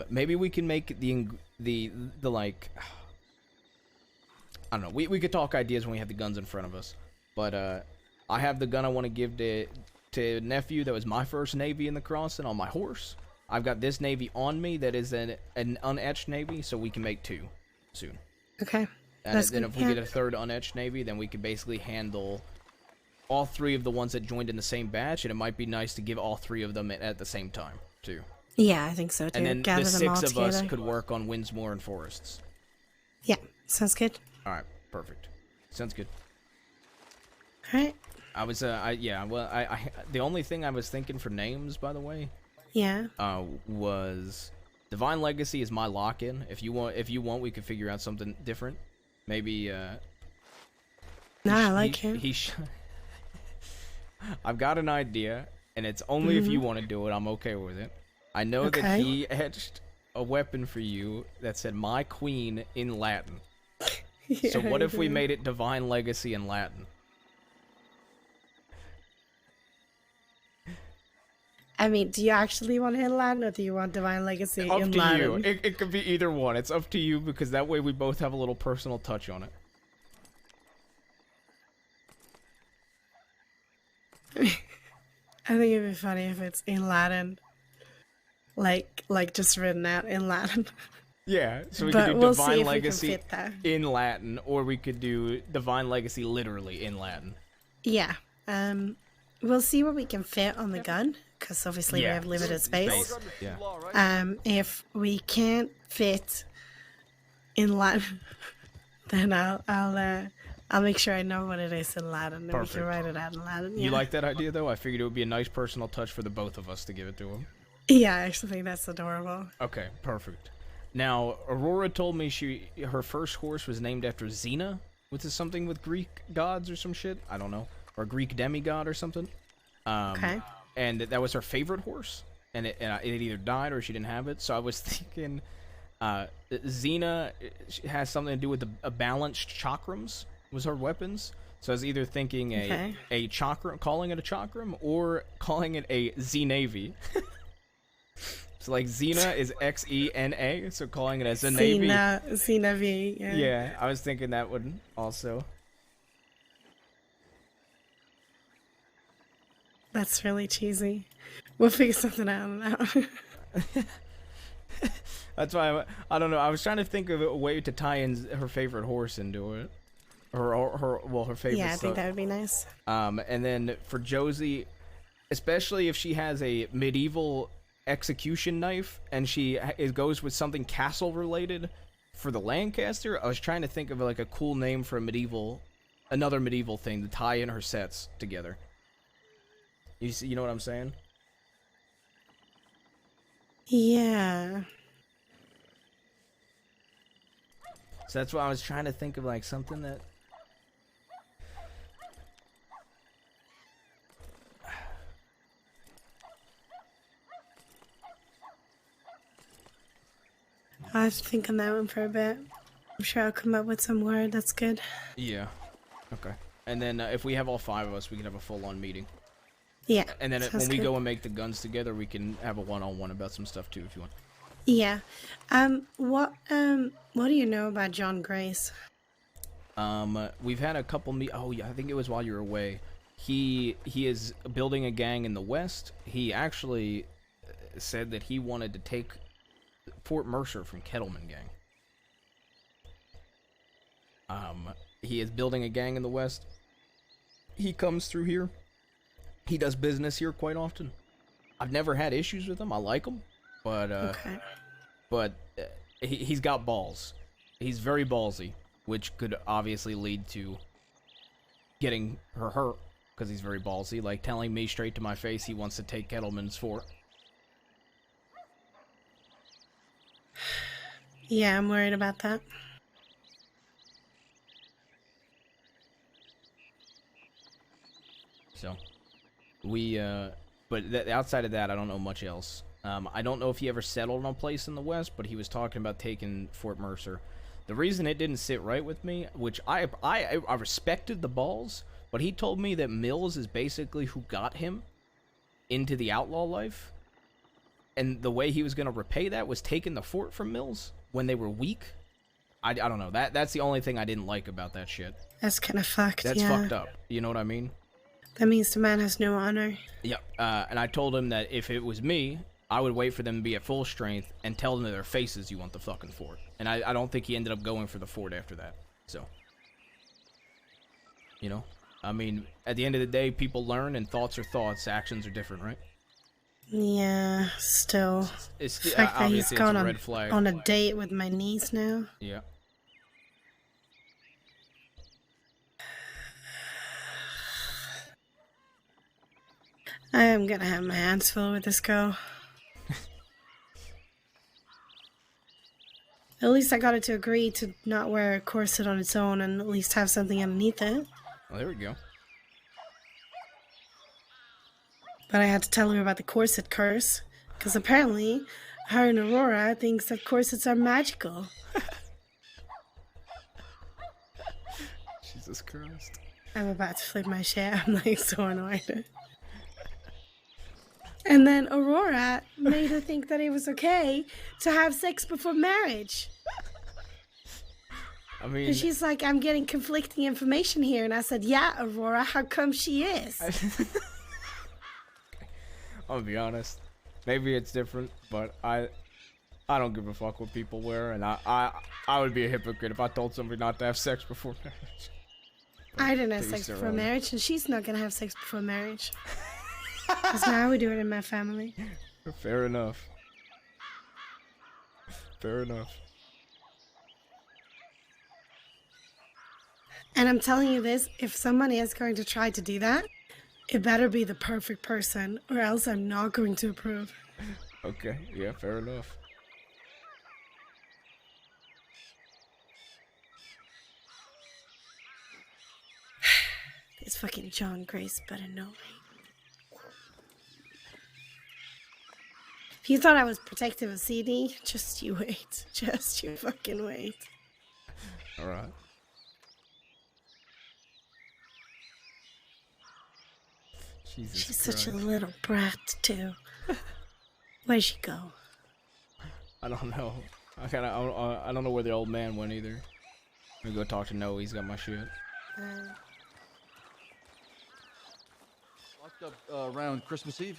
maybe we can make the like, I don't know. We could talk ideas when we have the guns in front of us. But I have the gun I want to give to nephew that was my first navy in the crossing on my horse. I've got this navy on me that is an unetched navy, so we can make 2 soon. Okay. And then if we get a 3rd unetched navy, then we can basically handle all 3 of the ones that joined in the same batch, and it might be nice to give all 3 of them at the same time, too. Yeah, I think so too. And then Gather the them all 6 of us together. could work on Winsmore and Forests. Yeah, sounds good. Alright, perfect. Sounds good. Alright. I was, the only thing I was thinking for names, by the way, Yeah. was Divine Legacy is my lock-in. If you want, we could figure out something different. Maybe, No, I like him. I've got an idea, and it's only if you want to do it, I'm okay with it. I know that Okay. he etched a weapon for you that said "My Queen" in Latin. So Yeah, what I if we do. made it Divine Legacy in Latin? I mean, do you actually want it in Latin or do you want Divine Legacy Up in to Latin? you. It could be either one. It's up to you, because that way we both have a little personal touch on it. I think it'd be funny if it's in Latin. Like just written out in Latin. Yeah, so we But could do we'll see Divine if we can Legacy fit that. in Latin, or we could do Divine Legacy literally in Latin. Yeah. We'll see what we can fit on the gun. because obviously we Yeah, have limited space. Yeah. If we can't fit in Latin, then I'll make sure I know what it is in Latin, and we Perfect. can write it out in Latin. You yeah. like that idea though? I figured it would be a nice personal touch for the both of us to give it to him. Yeah, I actually think that's adorable. Okay, perfect. Now, Aurora told me her first horse was named after Xena, which is something with Greek gods or some shit. I don't know, or Greek demigod or something. Okay. And that was her favorite horse, and it either died or she didn't have it. So I was thinking, Xena has something to do with a balanced chakrams was her weapons. So I was either thinking a chakram, calling it a chakram, or calling it a Z-Navy. So like Xena is Xena, so calling it as a Navy. Xena V, yeah. Yeah, I was thinking that would also. That's really cheesy. We'll figure something out now. That's why I don't know. I was trying to think of a way to tie in her favorite horse into it, her favorite. Yeah, I stuff. think that would be nice. And then for Josie, especially if she has a medieval execution knife and it goes with something castle related for the Lancaster, I was trying to think of like a cool name for another medieval thing to tie in her sets together. You know what I'm saying? Yeah. So that's why I was trying to think of like something that. I'll have to think on that one for a bit. I'm sure I'll come up with some word that's good. Yeah. Okay. And then if we have all 5 of us, we can have a full-on meeting. Yeah. And then sounds when we good. go and make the guns together, we can have a one-on-one about some stuff too, if you want. Yeah. What do you know about John Grace? We've had a couple oh yeah, I think it was while you were away. He is building a gang in the West. He actually said that he wanted to take Fort Mercer from Kettleman Gang. He is building a gang in the West. He comes through here. He does business here quite often. I've never had issues with him. I like him, but he's got balls. He's very ballsy, which could obviously lead to getting her hurt because he's very ballsy, like telling me straight to my face he wants to take Kettleman's fort. Yeah, I'm worried about that. So, but outside of that, I don't know much else. I don't know if he ever settled on a place in the West, but he was talking about taking Fort Mercer. The reason it didn't sit right with me, which I respected the balls, but he told me that Mills is basically who got him into the outlaw life, and the way he was going to repay that was taking the fort from Mills when they were weak. I don't know. That's the only thing I didn't like about that shit. That's kind of fucked. That's yeah. fucked up. You know what I mean? That means the man has no honor. Yep. And I told him that if it was me, I would wait for them to be at full strength and tell them to their faces you want the fucking fort. And I don't think he ended up going for the fort after that. So, you know, I mean, at the end of the day, people learn, and thoughts are thoughts, actions are different, right? Yeah, still. It's the fact that he's obviously gone it's a red flag. on a date with my niece now. Yeah. I am gonna have my hands full with this girl. At least I got it to agree to not wear a corset on its own and at least have something underneath it. Well, there we go. But I had to tell her about the corset curse, because apparently her and Aurora thinks that corsets are magical. Jesus Christ. I'm about to flip my shit. I'm like so annoyed. And then Aurora made her think that it was okay to have sex before marriage. I mean, And she's like, I'm getting conflicting information here. And I said, yeah, Aurora, how come she is? I'm gonna be honest. Maybe it's different, but I don't give a fuck what people wear, and I would be a hypocrite if I told somebody not to have sex before marriage. I didn't have To sex each their before own. marriage, and she's not going to have sex before marriage. That's not how we do it in my family. Fair enough. Fair enough. And I'm telling you this, if somebody is going to try to do that, it better be the perfect person, or else I'm not going to approve. Okay, yeah, fair enough. This fucking John Grace better know me. If you thought I was protective of CD, just you wait. Just you fucking wait. Alright. Jesus She's Christ. such a little brat, too. Where'd she go? I don't know. I don't know where the old man went either. I'm gonna go talk to Noah. He's got my shit. Locked up around Christmas Eve.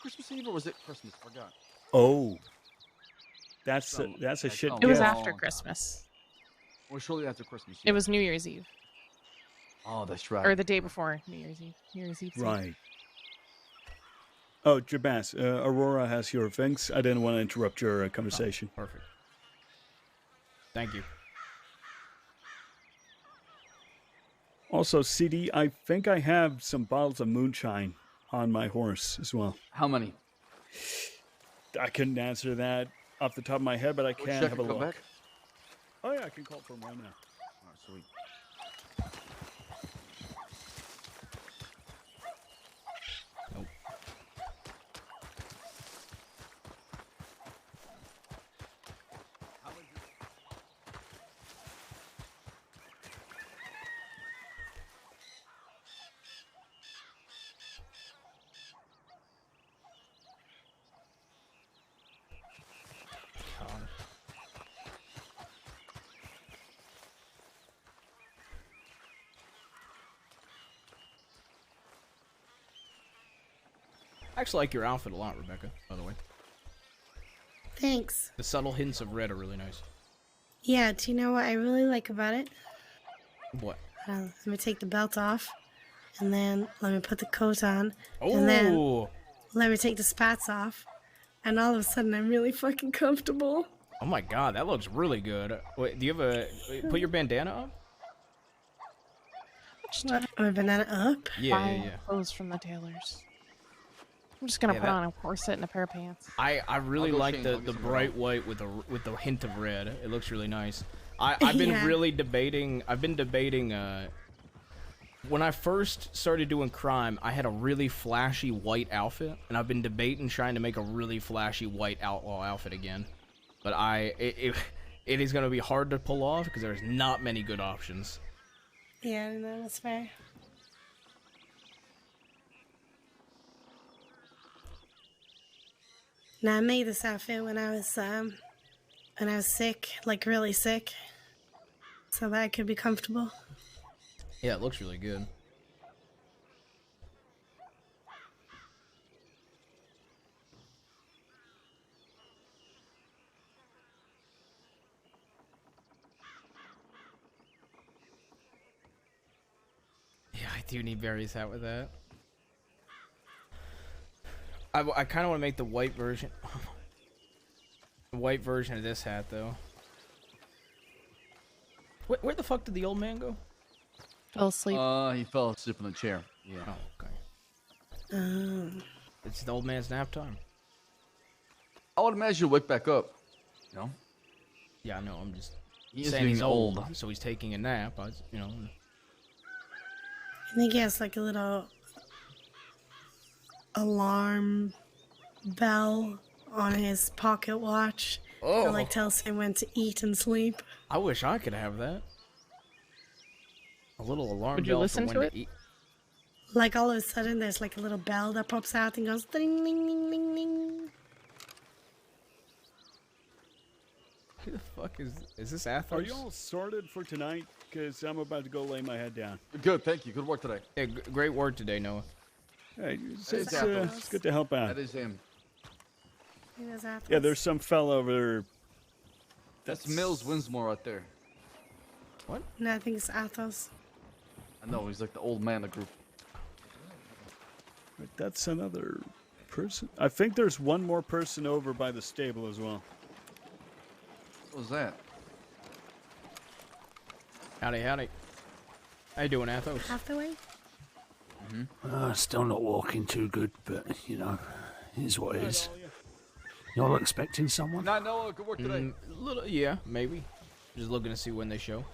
Christmas Eve or was it Christmas? I forgot. Oh, that's a shit. It was gift. after Christmas. Or shortly after Christmas. It was New Year's Eve. Oh, that's right. Or the day before New Year's Eve. New Year's Eve. Right. Oh, Jabaz, Aurora has your things. I didn't want to interrupt your conversation. Oh, perfect. Thank you. Also, CD, I think I have some bottles of moonshine on my horse as well. How many? I couldn't answer that off the top of my head, but I We'll can check have a and come look. back. Oh yeah, I can call for him right now. All right, sweet. Nope. God. I actually like your outfit a lot, Rebecca, by the way. Thanks. The subtle hints of red are really nice. Yeah, do you know what I really like about it? What? Let me take the belt off, and then let me put the coat on, and then Oh! let me take the spats off, and all of a sudden I'm really fucking comfortable. Oh my god, that looks really good. Wait, do you have wait, put your bandana up? What? My banana up? Yeah, Buy yeah, yeah. clothes from the tailors. I'm just gonna Yeah, put that- on a corset and a pair of pants. I really I'll go like change, the I'll get some bright white with the hint of red. It looks really nice. I've been Yeah. really debating. I've been debating. When I first started doing crime, I had a really flashy white outfit, and I've been debating trying to make a really flashy white outlaw outfit again. But it is gonna be hard to pull off because there's not many good options. Yeah, no, that's fair. Now I made this outfit when I was sick, like really sick, so that I could be comfortable. Yeah, it looks really good. Yeah, I do need Barry's hat with that. I kind of want to make the white version. The white version of this hat, though. Where the fuck did the old man go? Fell asleep. He fell asleep in the chair. Yeah. Oh, okay. It's the old man's nap time. I would imagine he'll wake back up. You know? Yeah, I know. I'm just He is saying he's getting old, old. so he's taking a nap. You know. I think he has like a little alarm bell on his pocket watch that like tells him when to eat and sleep. I wish I could have that. A little alarm Would you bell listen for to when it? to eat. Like all of a sudden there's like a little bell that pops out and goes ding ding ding ding ding. Who the fuck is this Athos? Are you all sorted for tonight? Because I'm about to go lay my head down. Good, thank you. Good work today. Yeah, great work today, Noah. Hey, That is Athos. it's good to help out. That is him. Yeah, there's some fella over there. That's Mills Winsmore right there. What? No, I think it's Athos. I know, he's like the old man of the group. Right, that's another person. I think there's one more person over by the stable as well. What was that? Howdy, howdy. How you doing, Athos? Hathaway? Still not walking too good, but, you know, it is what it is. Y'all expecting someone? Not Noah, good work today. Yeah, maybe. Just looking to see when they show.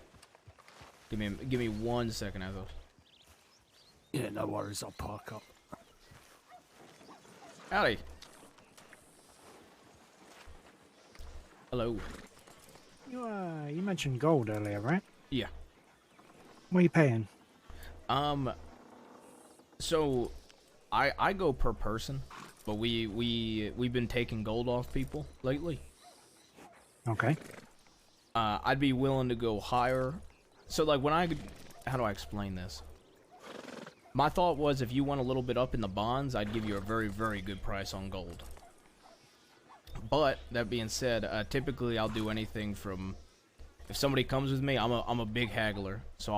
Give me 1 second, Athos. Yeah, no worries, I'll park up. Howdy. Hello. You mentioned gold earlier, right? Yeah. What are you paying? So I go per person, but we've been taking gold off people lately. Okay. I'd be willing to go higher. So like how do I explain this? My thought was if you went a little bit up in the bonds, I'd give you a very, very good price on gold. But that being said, typically I'll do anything from, if somebody comes with me, I'm a big haggler, so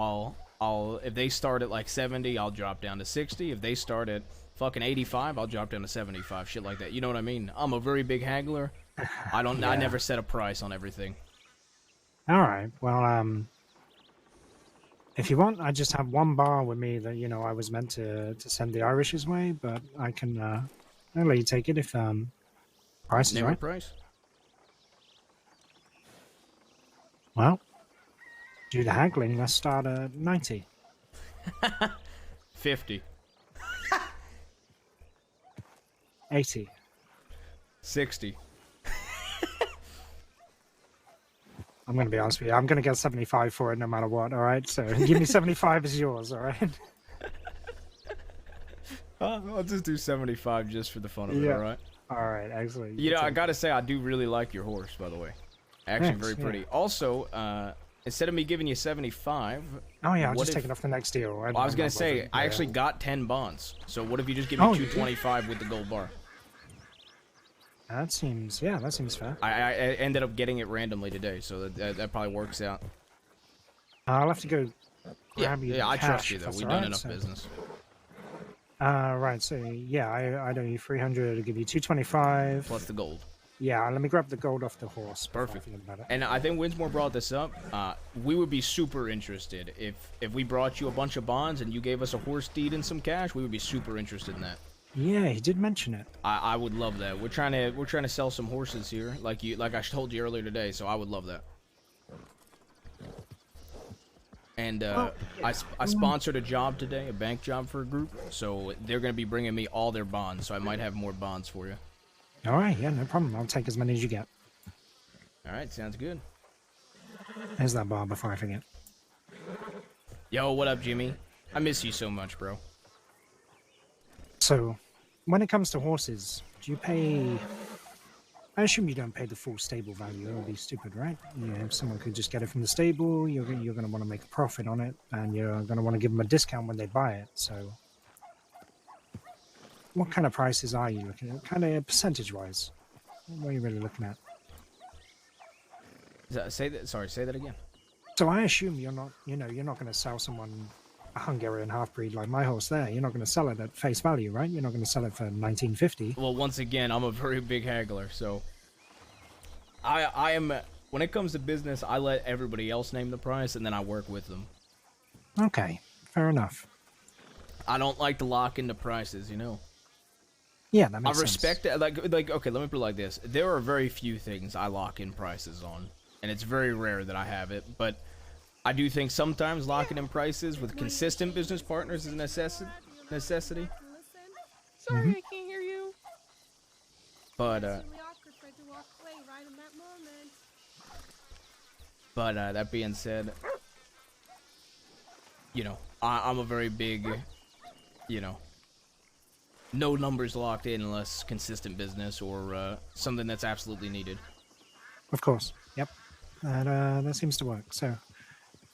I'll if they start at like 70, I'll drop down to 60. If they start at fucking 85, I'll drop down to 75, shit like that. You know what I mean? I'm a very big haggler. I never set a price on everything. All right. Well, if you want, I just have one bar with me that I was meant to send the Irish's way, but I can I'll let you take it if price is Name a right. price. Well, do the haggling. Let's start at 90. 50. 80. 60. I'm going to be honest with you. I'm going to get 75 for it no matter what, all right? So give me 75 as yours, all right? I'll just do 75 just for the fun of it, all right? All right, excellent. You know, I gotta say, I do really like your horse, by the way. Actually, Thanks, very pretty. yeah. Also, instead of me giving you 75... Oh, yeah, I'll what just if- take it off the next deal. Well, I was gonna say, I actually got 10 bonds. So what if you just give me Oh, you did? 225 with the gold bar? That seems fair. I ended up getting it randomly today, so that probably works out. I'll have to go grab you the I cash, trust you, if though. that's We've all done right, enough so- business. Right, so yeah, I owe you 300 to give you 225. Plus the gold. Yeah, let me grab the gold off the horse. before I Perfect. forget about it. And I think Winsmore brought this up. We would be super interested if we brought you a bunch of bonds and you gave us a horse deed and some cash. We would be super interested in that. Yeah, he did mention it. I would love that. We're trying to sell some horses here, like I told you earlier today. So I would love that. And I sponsored a job today, a bank job for a group. So they're gonna be bringing me all their bonds. So I might have more bonds for you. All right, yeah, no problem. I'll take as many as you get. All right, sounds good. There's that bar before I forget. Yo, what up, Jimmy? I miss you so much, bro. So, when it comes to horses, do you pay... I assume you don't pay the full stable value. That would be stupid, right? If someone could just get it from the stable, you're going to want to make a profit on it, and you're going to want to give them a discount when they buy it. So, what kind of prices are you looking at? Kind of percentage-wise? What are you really looking at? Say that again. So I assume you're not going to sell someone a Hungarian half-breed like my horse there. You're not going to sell it at face value, right? You're not going to sell it for 1950. Well, once again, I'm a very big haggler, so I am. When it comes to business, I let everybody else name the price, and then I work with them. Okay, fair enough. I don't like to lock into prices, you know. Yeah, that I makes sense. respect it. Like okay, let me put it like this: there are very few things I lock in prices on, and it's very rare that I have it. But I do think sometimes locking in prices with consistent business partners is a necessity. Sorry, Mm-hmm. I can't hear you. But that being said, you know, I'm a very big, you know, no numbers locked in unless consistent business or something that's absolutely needed. Of course. Yep. That seems to work. So,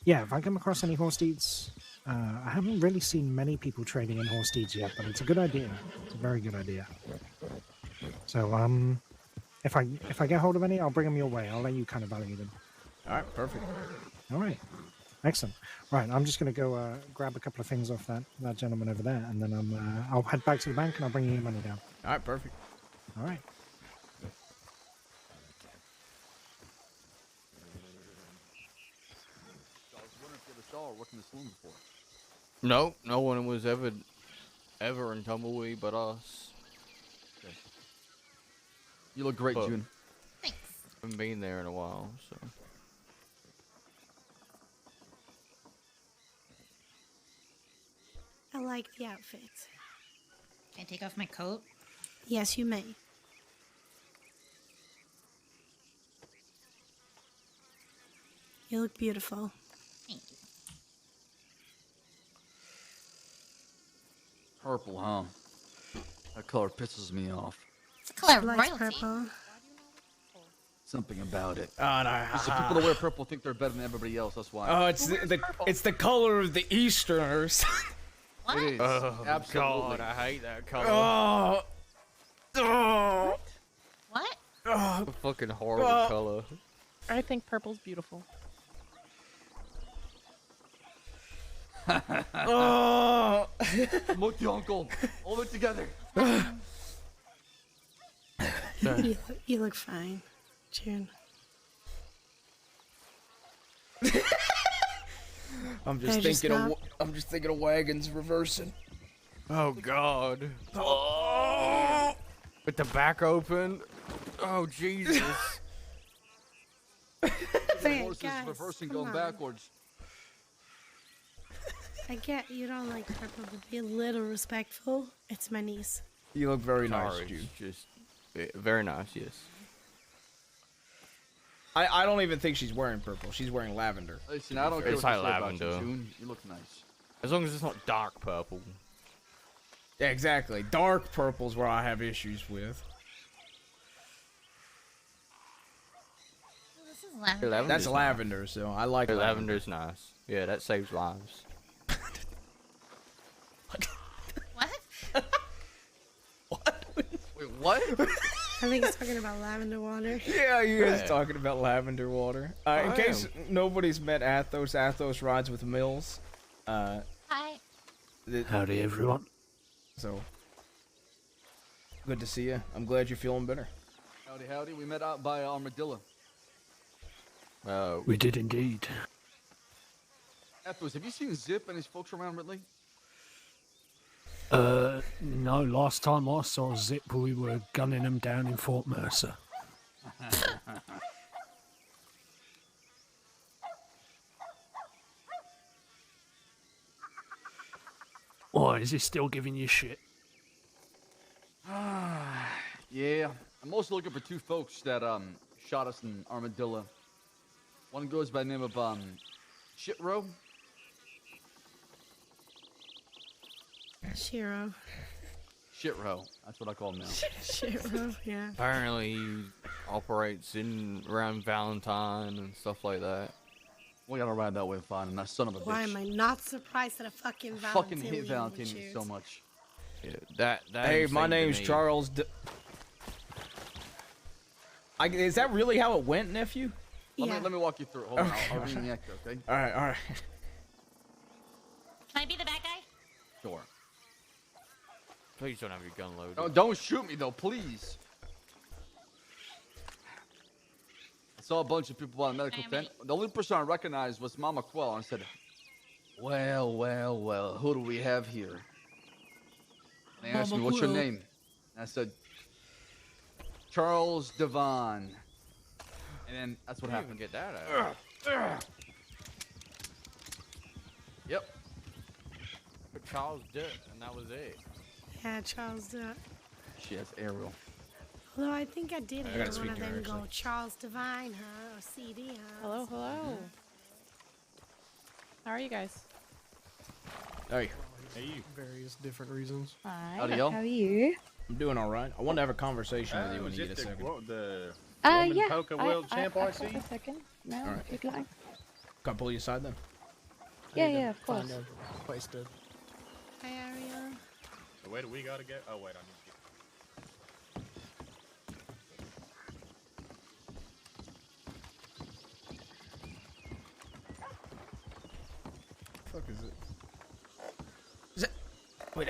yeah, if I come across any horse deeds, I haven't really seen many people trading in horse deeds yet, but it's a good idea. It's a very good idea. So, if I get hold of any, I'll bring them your way. I'll let you kind of value them. All right, perfect. All right. Excellent. Right, I'm just going to go grab a couple of things off that gentleman over there, and then I'll head back to the bank and I'll bring you your money down. All right, perfect. All right. I was wondering if you ever saw or worked in the saloon before. No, no one was ever in Tumbleweed but us. Okay. You look great, But June. Thanks. Haven't been there in a while, so. I like the outfit. Can I take off my coat? Yes, you may. You look beautiful. Thank you. Purple, huh? That color pisses me off. It's a color She of likes royalty. purple. Something about it. Oh no! It's the people that wear purple think they're better than everybody else. That's why. Oh, it's the color of the Easterners. It is. Oh Absolutely. God, I hate that color. Oh. Oh. What? Oh. A fucking horrible Oh. color. I think purple's beautiful. Oh. Look, the uncle. All of it together. You look fine, June. I'm just thinking of wagons reversing. Oh God. With the back open. Oh Jesus. Hey, Horses guys, reversing, come going on. backwards. I get you don't like purple, but be a little respectful. It's my niece. You look very nice, Sorry, Jude. just very nice. Yes. I don't even think she's wearing purple. She's wearing lavender. Listen, I don't care It's what like you say about you, lavender. June. You look nice. As long as it's not dark purple. Yeah, exactly. Dark purple's where I have issues with. This is lavender. Lavender's That's nice. lavender, so I like lavender. Lavender's nice. Yeah, that saves lives. What? Wait, what? I think he's talking about lavender water. Yeah, you guys Yeah. talking about lavender water. In I case am. nobody's met Athos, Athos rides with Mills. Hi. Howdy, everyone. So, good to see you. I'm glad you're feeling better. Howdy, howdy. We met out by Armadillo. We did indeed. Ethos, have you seen Zip and his folks around Ridley? No, last time I saw Zip, we were gunning him down in Fort Mercer. Why, is he still giving you shit? Yeah. I'm also looking for two folks that shot us in Armadillo. One goes by the name of Shitro. Shiro. Shitro. That's what I call him now. Shiro, yeah. Apparently, he operates in around Valentine and stuff like that. We gotta ride that way fine, and that son of a Why bitch. am I not surprised that a fucking Fucking Valentine hate Valentine would choose? so much. Yeah, that Hey, ain't my same to name's me. Charles. Is that really how it went, nephew? Let me walk you through it. Hold on, Okay. I'll reenact it, okay? All right, all right. Can I be the bad guy? Sure. Please don't have your gun loaded. Don't shoot me though, please. I saw a bunch of people by the medical tent. The only person I recognized was Mama Quell, and I said, well, well, well, who do we have here? And they asked me, Mama what's your Quell. name? And I said, Charles Devon. And then that's what Can't even happened. get that out. Yep. But Charles did, and that was it. Yeah, Charles did. She has Ariel. Although I think I did I hear gotta one speak of to her, them go actually. Charles Divine, huh? Or CD, huh? Hello, hello. How are you guys? Hey. Hey, various different reasons. Hi. Howdy, y'all. How are you? I'm doing all right. I want to have a conversation with you when is you it get a second. the woman Yeah. poker world champ I see? A second. No, All right. if you'd like. Can I pull you aside then? Yeah, yeah, of course. Find a place to. Hi, Ariel. So where do we gotta go? Oh wait, I need to get.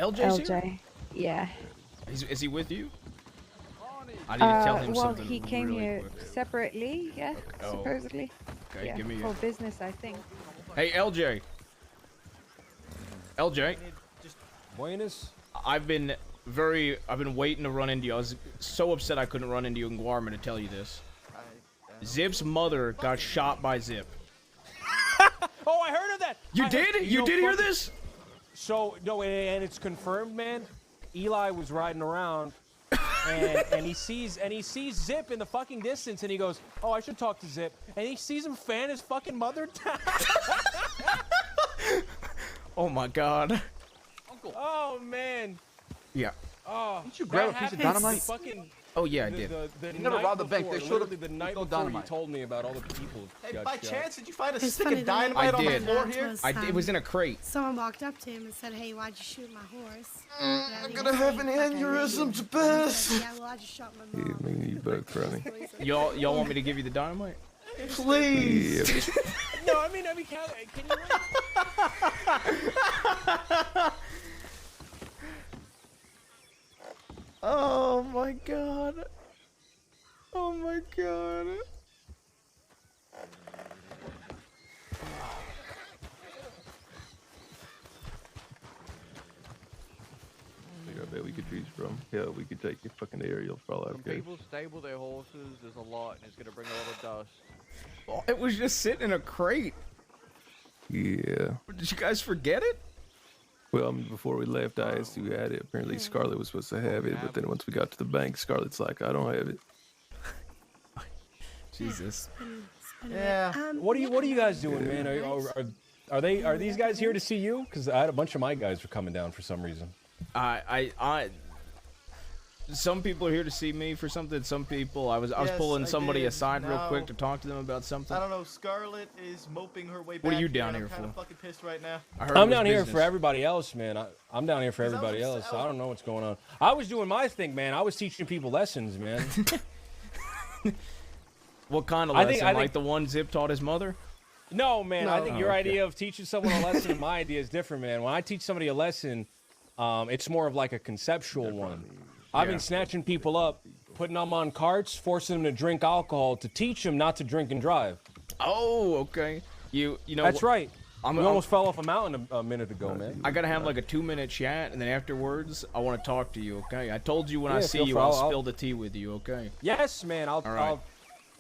LJ's here? LJ. Yeah. Is he with you? I need to tell him well, something he came really here quick. separately, yeah, Oh. supposedly. Okay, yeah, give me for a... business, I think. Hey, LJ. LJ. Buenas. I've been waiting to run into you. I was so upset I couldn't run into you in Guarma to tell you this. Zip's mother got shot by Zip. Oh, I heard of that. You did? You did hear this? So no, and it's confirmed, man. Eli was riding around, and he sees Zip in the fucking distance, and he goes, "Oh, I should talk to Zip." And he sees him fan his fucking mother down. Oh my god. Uncle. Oh man. Yeah. Oh. Didn't you grab a piece of dynamite? Fucking. Oh yeah, I did. The You never night robbed the bank. before, They showed up literally the with night no before you dynamite. told me about all the people. Hey, got by shot. chance, did you find a It's stick funny, of the night dynamite on the did. floor here? It was in a crate. Someone walked up to him and said, "Hey, why'd you shoot my horse?" I'm gonna have an aneurysm, Jabez. Yeah, well, I just shot my mom. Yeah, me and you both running. Y'all want me to give you the dynamite? Please. No, I mean, can you? Oh my god. Oh my god. I bet we could choose from. Yeah, we could take your fucking aerial for all I When care. people stable their horses, there's a lot, and it's gonna bring a lot of dust. Oh, it was just sitting in a crate. Yeah. Did you guys forget it? Well, I mean, before we left, I asked who had it. Apparently, Scarlett was supposed to have it, but then once we got to the bank, Scarlett's like, I don't have it. Jesus. Yeah. What are you guys doing, man? Are these guys here to see you? Because I had a bunch of my guys were coming down for some reason. Some people are here to see me for something. Some people, I was Yes, pulling I somebody did. aside real Now- quick to talk to them about something. I don't know. Scarlett is moping her way back. What are you down and here I'm kind for? of fucking pissed right now. I'm down here for everybody else, man. I'm down here for everybody else. I don't know what's going on. I was doing my thing, man. I was teaching people lessons, man. What kind of I lesson? think- Like the one Zip taught his mother? No, man. I think Oh, your okay. idea of teaching someone a lesson and my idea is different, man. When I teach somebody a lesson, it's more of like a conceptual one. I've been snatching people up, putting them on carts, forcing them to drink alcohol to teach them not to drink and drive. Oh, okay. You know. That's right. I'm We almost fell off a mountain a minute ago, man. I gotta have like a 2-minute chat, and then afterwards, I want to talk to you. Okay? I told you when I Yeah, see feel you, free. I'll I'll- spill the tea with you. Okay? Yes, man. All right.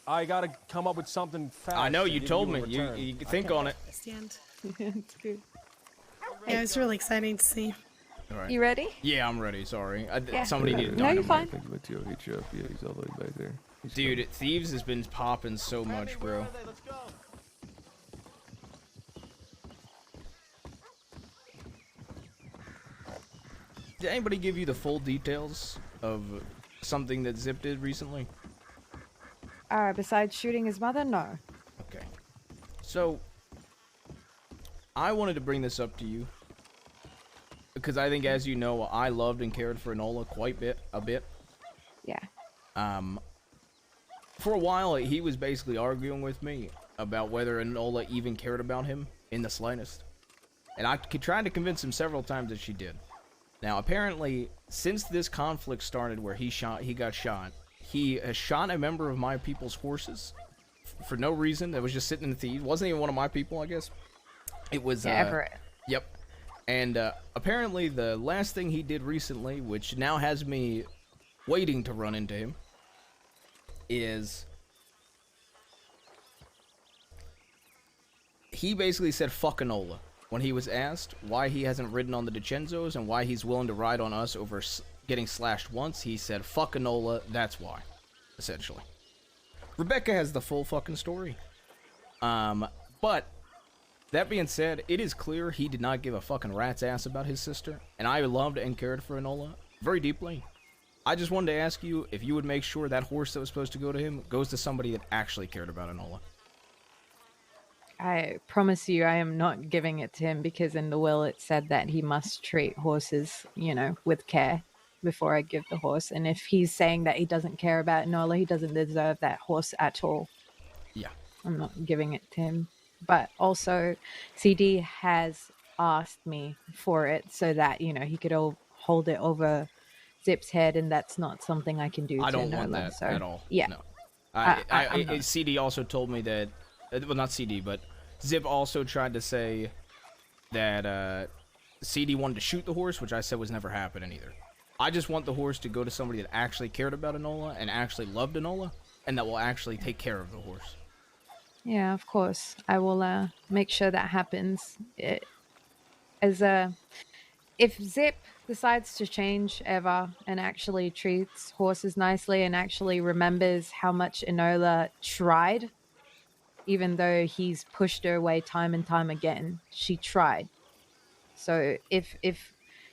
I gotta come up with something fast. I know to you give told you me. in You return. think on it. Stand. It's good. Yeah, it's really exciting to see. All right. You ready? Yeah, I'm ready. Sorry. Yeah. Somebody needed No, you're dynamite. fine. I think Mateo hit you up. Yeah, he's all the way back there. Dude, Thieves has been popping so much, bro. Did anybody give you the full details of something that Zip did recently? Besides shooting his mother, no. Okay. So, I wanted to bring this up to you because I think, as you know, I loved and cared for Enola a bit. Yeah. For a while, he was basically arguing with me about whether Enola even cared about him in the slightest. And I tried to convince him several times that she did. Now, apparently, since this conflict started where he got shot, he has shot a member of my people's horses for no reason. That was just sitting in the thieves. Wasn't even one of my people, I guess. It was Everett. Yep. And apparently, the last thing he did recently, which now has me waiting to run into him, is he basically said fuck Enola when he was asked why he hasn't ridden on the DiCenzos and why he's willing to ride on us over getting slashed once. He said fuck Enola, that's why, essentially. Rebecca has the full fucking story. But that being said, it is clear he did not give a fucking rat's ass about his sister, and I loved and cared for Enola very deeply. I just wanted to ask you if you would make sure that horse that was supposed to go to him goes to somebody that actually cared about Enola. I promise you I am not giving it to him because in the will it said that he must treat horses, with care before I give the horse. And if he's saying that he doesn't care about Enola, he doesn't deserve that horse at all. Yeah. I'm not giving it to him. But also, CD has asked me for it so that, you know, he could hold it over Zip's head, and that's not something I can do I to don't want Nola. that So, at all. yeah. No. I'm not. CD also told me that, well, not CD, but Zip also tried to say that CD wanted to shoot the horse, which I said was never happening either. I just want the horse to go to somebody that actually cared about Enola and actually loved Enola, and that will actually take care of the horse. Yeah, of course. I will make sure that happens. If Zip decides to change ever and actually treats horses nicely and actually remembers how much Enola tried, even though he's pushed her away time and time again, she tried. So if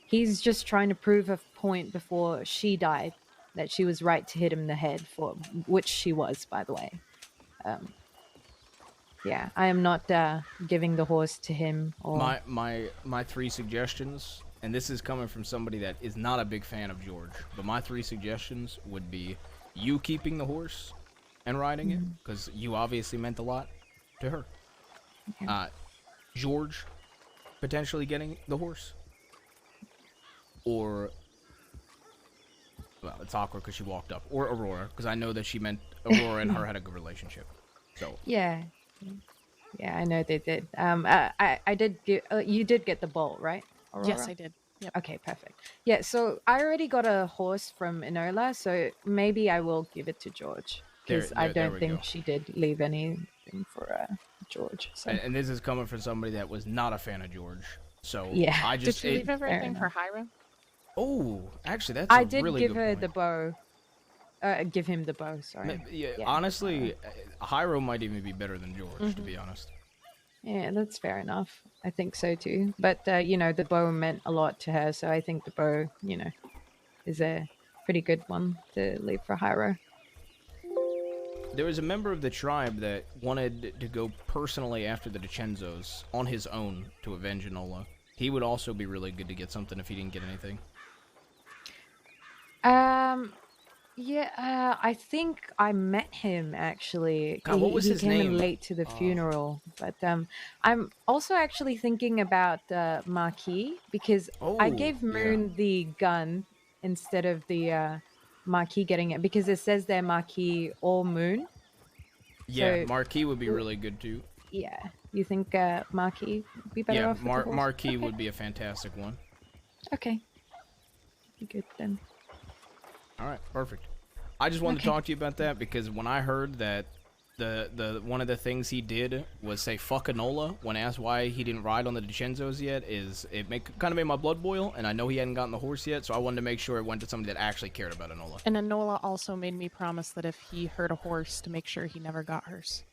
he's just trying to prove a point before she died that she was right to hit him in the head, for which she was, by the way. Yeah, I am not giving the horse to him. Or My 3 suggestions, and this is coming from somebody that is not a big fan of George, but my 3 suggestions would be you keeping the horse and riding it, because you obviously meant a lot to her. Okay. George potentially getting the horse, or, well, it's awkward because she walked up, or Aurora, because I know that she meant Aurora and her had a good relationship. So yeah, I know they did. I did get you did get the bolt, right, Aurora? Yes, I did. Yep. Okay, perfect. Yeah, so I already got a horse from Enola, so maybe I will give it to George, because I there don't we think go. she did leave anything for George. So And this is coming from somebody that was not a fan of George. So yeah, I Did just she leave everything for Hyra? Oh, actually, that's I a did really give good her point. the bow. Give him the bow. Sorry. Yeah, honestly, Hyro might even be better than George, to Mhm. be honest. Yeah, that's fair enough. I think so too. But you know, the bow meant a lot to her, so I think the bow, you know, is a pretty good one to leave for Hyro. There was a member of the tribe that wanted to go personally after the DiCenzos on his own to avenge Enola. He would also be really good to get something if he didn't get anything. Yeah, I think I met him actually. God, what was he his came in name? late to the funeral, but I'm also actually thinking about Marquis, because I Oh, gave yeah. Moon the gun instead of the Marquis getting it, because it says they're Marquis or Moon. Yeah, So, Marquis would be really good too. yeah, you think Marquis would be better Yeah, off with the horse? Marquis Okay. would be a fantastic one. Okay, be good then. All right, perfect. I just wanted to Okay. talk to you about that because when I heard that the one of the things he did was say fuck Enola when asked why he didn't ride on the DiCenzos yet, kind of made my blood boil, and I know he hadn't gotten the horse yet, so I wanted to make sure it went to somebody that actually cared about Enola. And Enola also made me promise that if he heard a horse, to make sure he never got hers.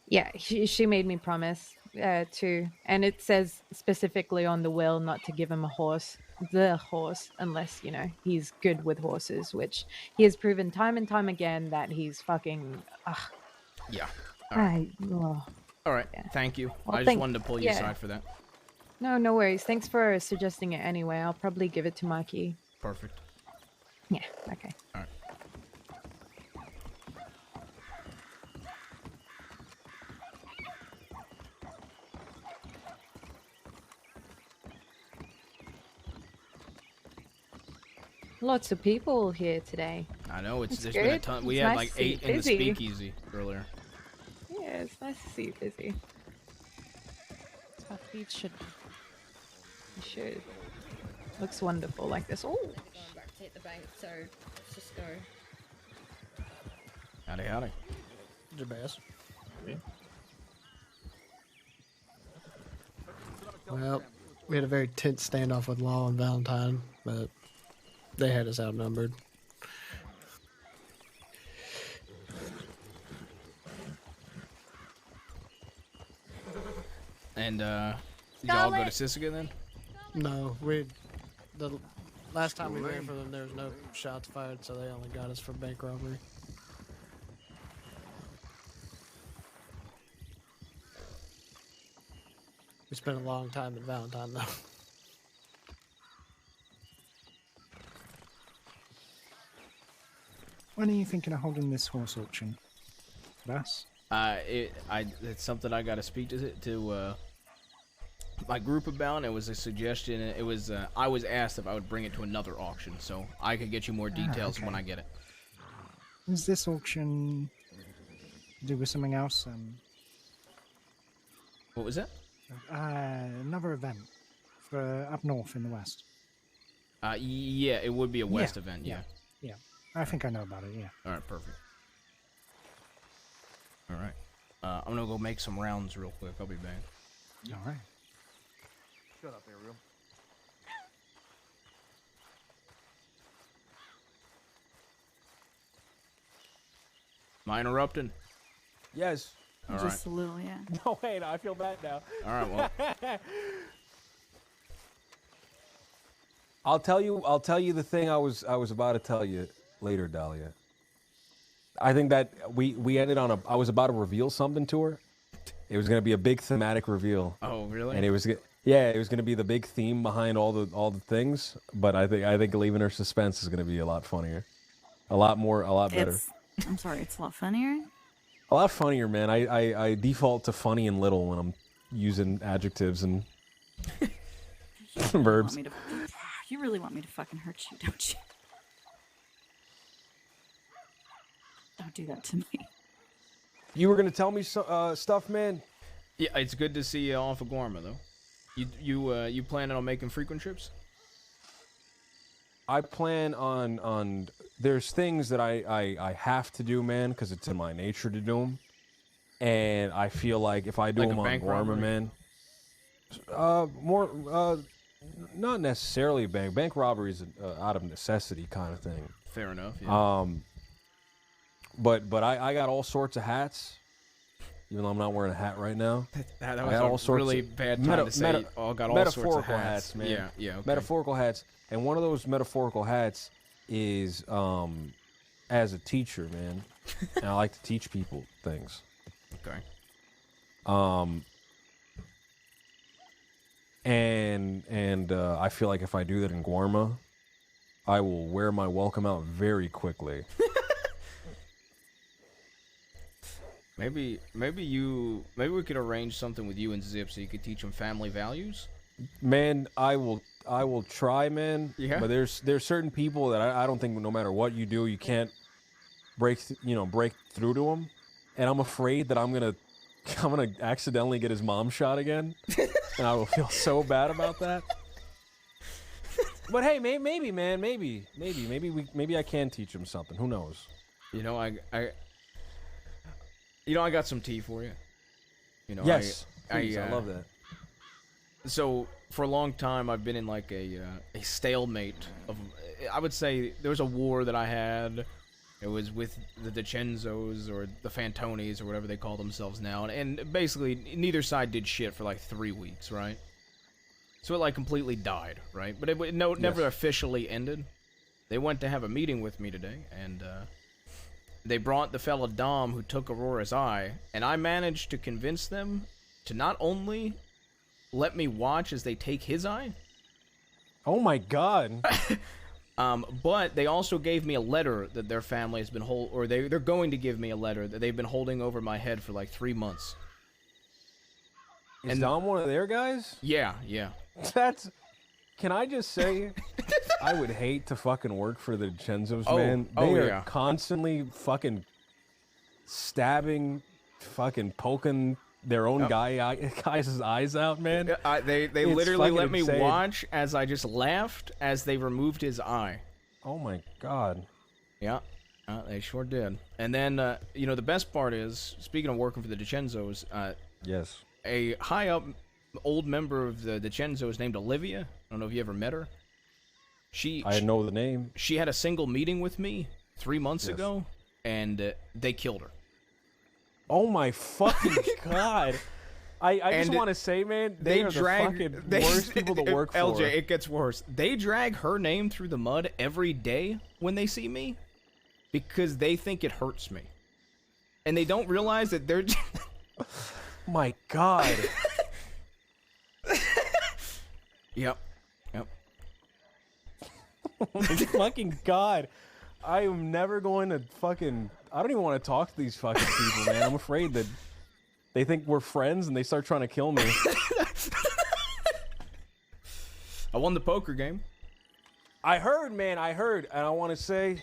Yeah, she made me promise too, and it says specifically on the will not to give him the horse, unless, you know, he's good with horses, which he has proven time and time again that he's fucking. Yeah. All right. Thank you. Well, I just wanted to pull you yeah. aside for that. No worries. Thanks for suggesting it anyway. I'll probably give it to Marquis. Perfect. Yeah. Okay. All right. Lots of people here today. I know there's It's been a good. ton. We It's had nice like to see 8 in the busy. speakeasy earlier. Yeah, it's nice to see you busy. That's how thieves should be. You should. Looks wonderful like this. Oh. Going back to hit the bank, so let's just go. Howdy, howdy. Jabaz. Well, we had a very tense standoff with Law and Valentine, but they had us outnumbered. And did y'all go to Sisika then? No, the last time we ran for them, there was no shots fired, so they only got us for bank robbery. We spent a long time at Valentine, though. When are you thinking of holding this horse auction, Bass? It's something I got to speak to my group about. It was a suggestion. It was I was asked if I would bring it to another auction, so I could get you more details when I get it. Is this auction to do with something else? What was that? Another event for up north in the west. Yeah, it would be a west event. Yeah. Yeah. I think I know about it. Yeah. All right, perfect. All right. I'm gonna go make some rounds real quick. I'll be back. All right. Shut up, Ariel. Am I interrupting? Yes. All Just right. a little, yeah. No, wait, I feel bad now. All right, well. I'll tell you the thing I was about to tell you later, Dahlia. I think that we ended on I was about to reveal something to her. It was going to be a big thematic reveal. Oh, really? And it was going to be the big theme behind all the things, but I think leaving her suspense is going to be a lot funnier. A lot better. I'm sorry, it's a lot funnier. A lot funnier, man. I default to funny and little when I'm using adjectives and verbs. You really want me to fucking hurt you, don't you? Don't do that to me. You were gonna tell me stuff, man. Yeah, it's good to see you off of Guarma, though. You planning on making frequent trips? I plan on there's things that I have to do, man, because it's in my nature to do them, and I feel like if I do Like a them on bank Guarma, robbery? man, more not necessarily bank robbery is out of necessity kind of thing. Fair enough. Yeah. But I got all sorts of hats, even though I'm not wearing a hat right now. That I was got a all sorts really of bad time to say. Got all sorts of metaphorical hats. man. Yeah, yeah. Okay. Metaphorical hats, and one of those metaphorical hats is as a teacher, man, and I like to teach people things. Okay. And I feel like if I do that in Guarma, I will wear my welcome out very quickly. Maybe we could arrange something with you and Zip so you could teach them family values. Man, I will try, man. Yeah. But there's certain people that I don't think no matter what you do, you can't break through to them. And I'm afraid that I'm gonna accidentally get his mom shot again, and I will feel so bad about that. But hey, maybe, man, maybe I can teach him something. Who knows? You know, I got some tea for you. You know, Yes, please, I love that. So for a long time, I've been in like a stalemate of. I would say there was a war that I had. It was with the DiCenzos or the Fantonis or whatever they call themselves now, and basically neither side did shit for like 3 weeks, right? So it like completely died, right? But it never officially ended. They went to have a meeting with me today, and they brought the fella Dom who took Aurora's eye, and I managed to convince them to not only let me watch as they take his eye. Oh my god. But they also gave me a letter that their family has been they're going to give me a letter that they've been holding over my head for like 3 months. Is Dom one of their guys? Yeah. Can I just say, I would hate to fucking work for the DiCenzos, man. They oh, are yeah. constantly fucking stabbing, fucking poking their own guys' eyes out, man. They It's literally fucking let me insane. watch as I just laughed as they removed his eye. Oh my god. Yeah, they sure did. And then, the best part is, speaking of working for the DiCenzos, yes, a high up old member of the DiCenzos named Olivia. I don't know if you ever met her. I know the name. She had a single meeting with me 3 months Yes. ago, and they killed her. Oh my fucking god. I just And want to say, man, they are drag the fucking worst people to work for. LJ, it gets worse. They drag her name through the mud every day when they see me because they think it hurts me. And they don't realize that they're My god. Yep. Oh my fucking god. I am never going to fucking... I don't even want to talk to these fucking people, man. I'm afraid that they think we're friends and they start trying to kill me. I won the poker game. I heard, man. I heard, and I want to say,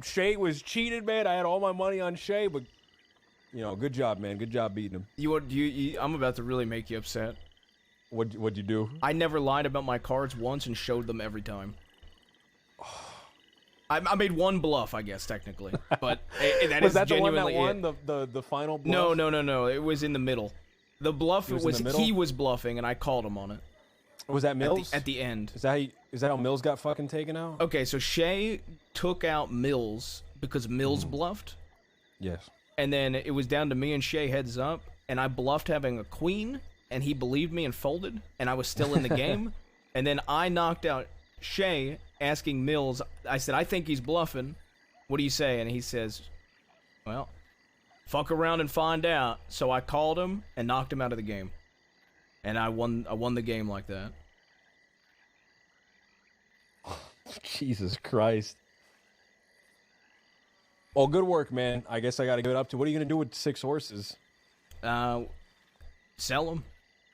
Shay was cheated, man. I had all my money on Shay, but good job, man. Good job beating him. I'm about to really make you upset. What'd you do? I never lied about my cards once and showed them every time. I made one bluff, I guess, technically, but that Was is that the one genuinely that won the final bluff? No. It was in the middle. The bluff It was in was the middle? he was bluffing, and I called him on it. Was that Mills? At the end. Is that how Mills got fucking taken out? Okay, so Shay took out Mills because Mills bluffed. Yes. And then it was down to me and Shay heads up, and I bluffed having a queen, and he believed me and folded, and I was still in the game. And then I knocked out Shay, asking Mills, I said, I think he's bluffing. What do you say? And he says, well, fuck around and find out. So I called him and knocked him out of the game. And I won the game like that. Jesus Christ. Well, good work, man. I guess I got to give it up to. What are you going to do with 6 horses? Sell them.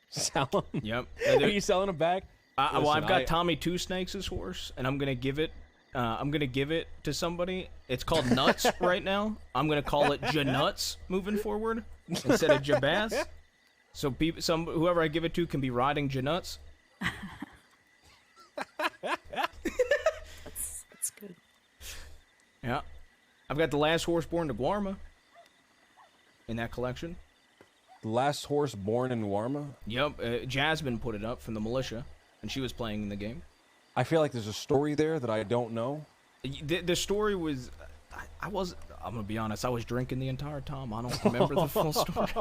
Sell them? Yep. Are you selling them back? Well, I've Listen, got Tommy Two Snakes' horse, and I'm gonna give it to somebody. It's called Nuts right now. I'm gonna call it Januts moving forward instead of Jabass. So whoever I give it to can be riding Januts. That's good. Yeah, I've got the last horse born to Guarma in that collection. The last horse born in Warma? Yep, Jasmine put it up from the militia, and she was playing in the game. I feel like there's a story there that I don't know. The story was, I'm gonna be honest, I was drinking the entire time. I don't remember the full story.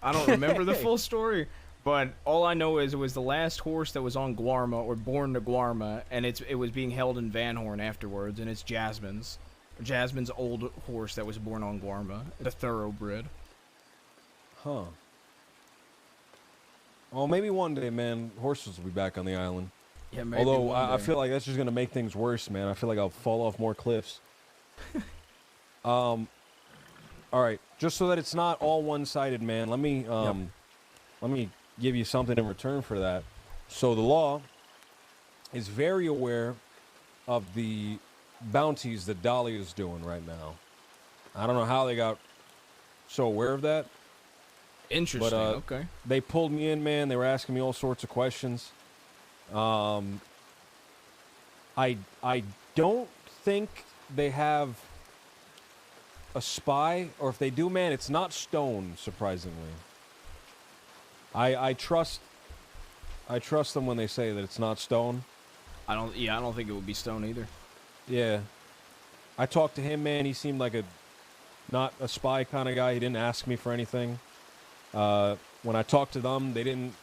I don't remember the full story, but all I know is it was the last horse that was on Guarma, or born to Guarma, and it was being held in Van Horn afterwards, and it's Jasmine's old horse that was born on Guarma, the thoroughbred. Huh. Well, maybe one day, man, horses will be back on the island. Yeah, maybe Although one I day. feel like that's just gonna make things worse, man. I feel like I'll fall off more cliffs. All right, just so that it's not all one-sided, man. Let me give you something in return for that. So the law is very aware of the bounties that Dolly is doing right now. I don't know how they got so aware of that. Interesting. But, okay. They pulled me in, man. They were asking me all sorts of questions. I don't think they have a spy, or if they do, man, it's not Stone. Surprisingly, I trust them when they say that it's not Stone. I don't think it would be Stone either. Yeah, I talked to him, man. He seemed like not a spy kind of guy. He didn't ask me for anything. When I talked to them, they didn't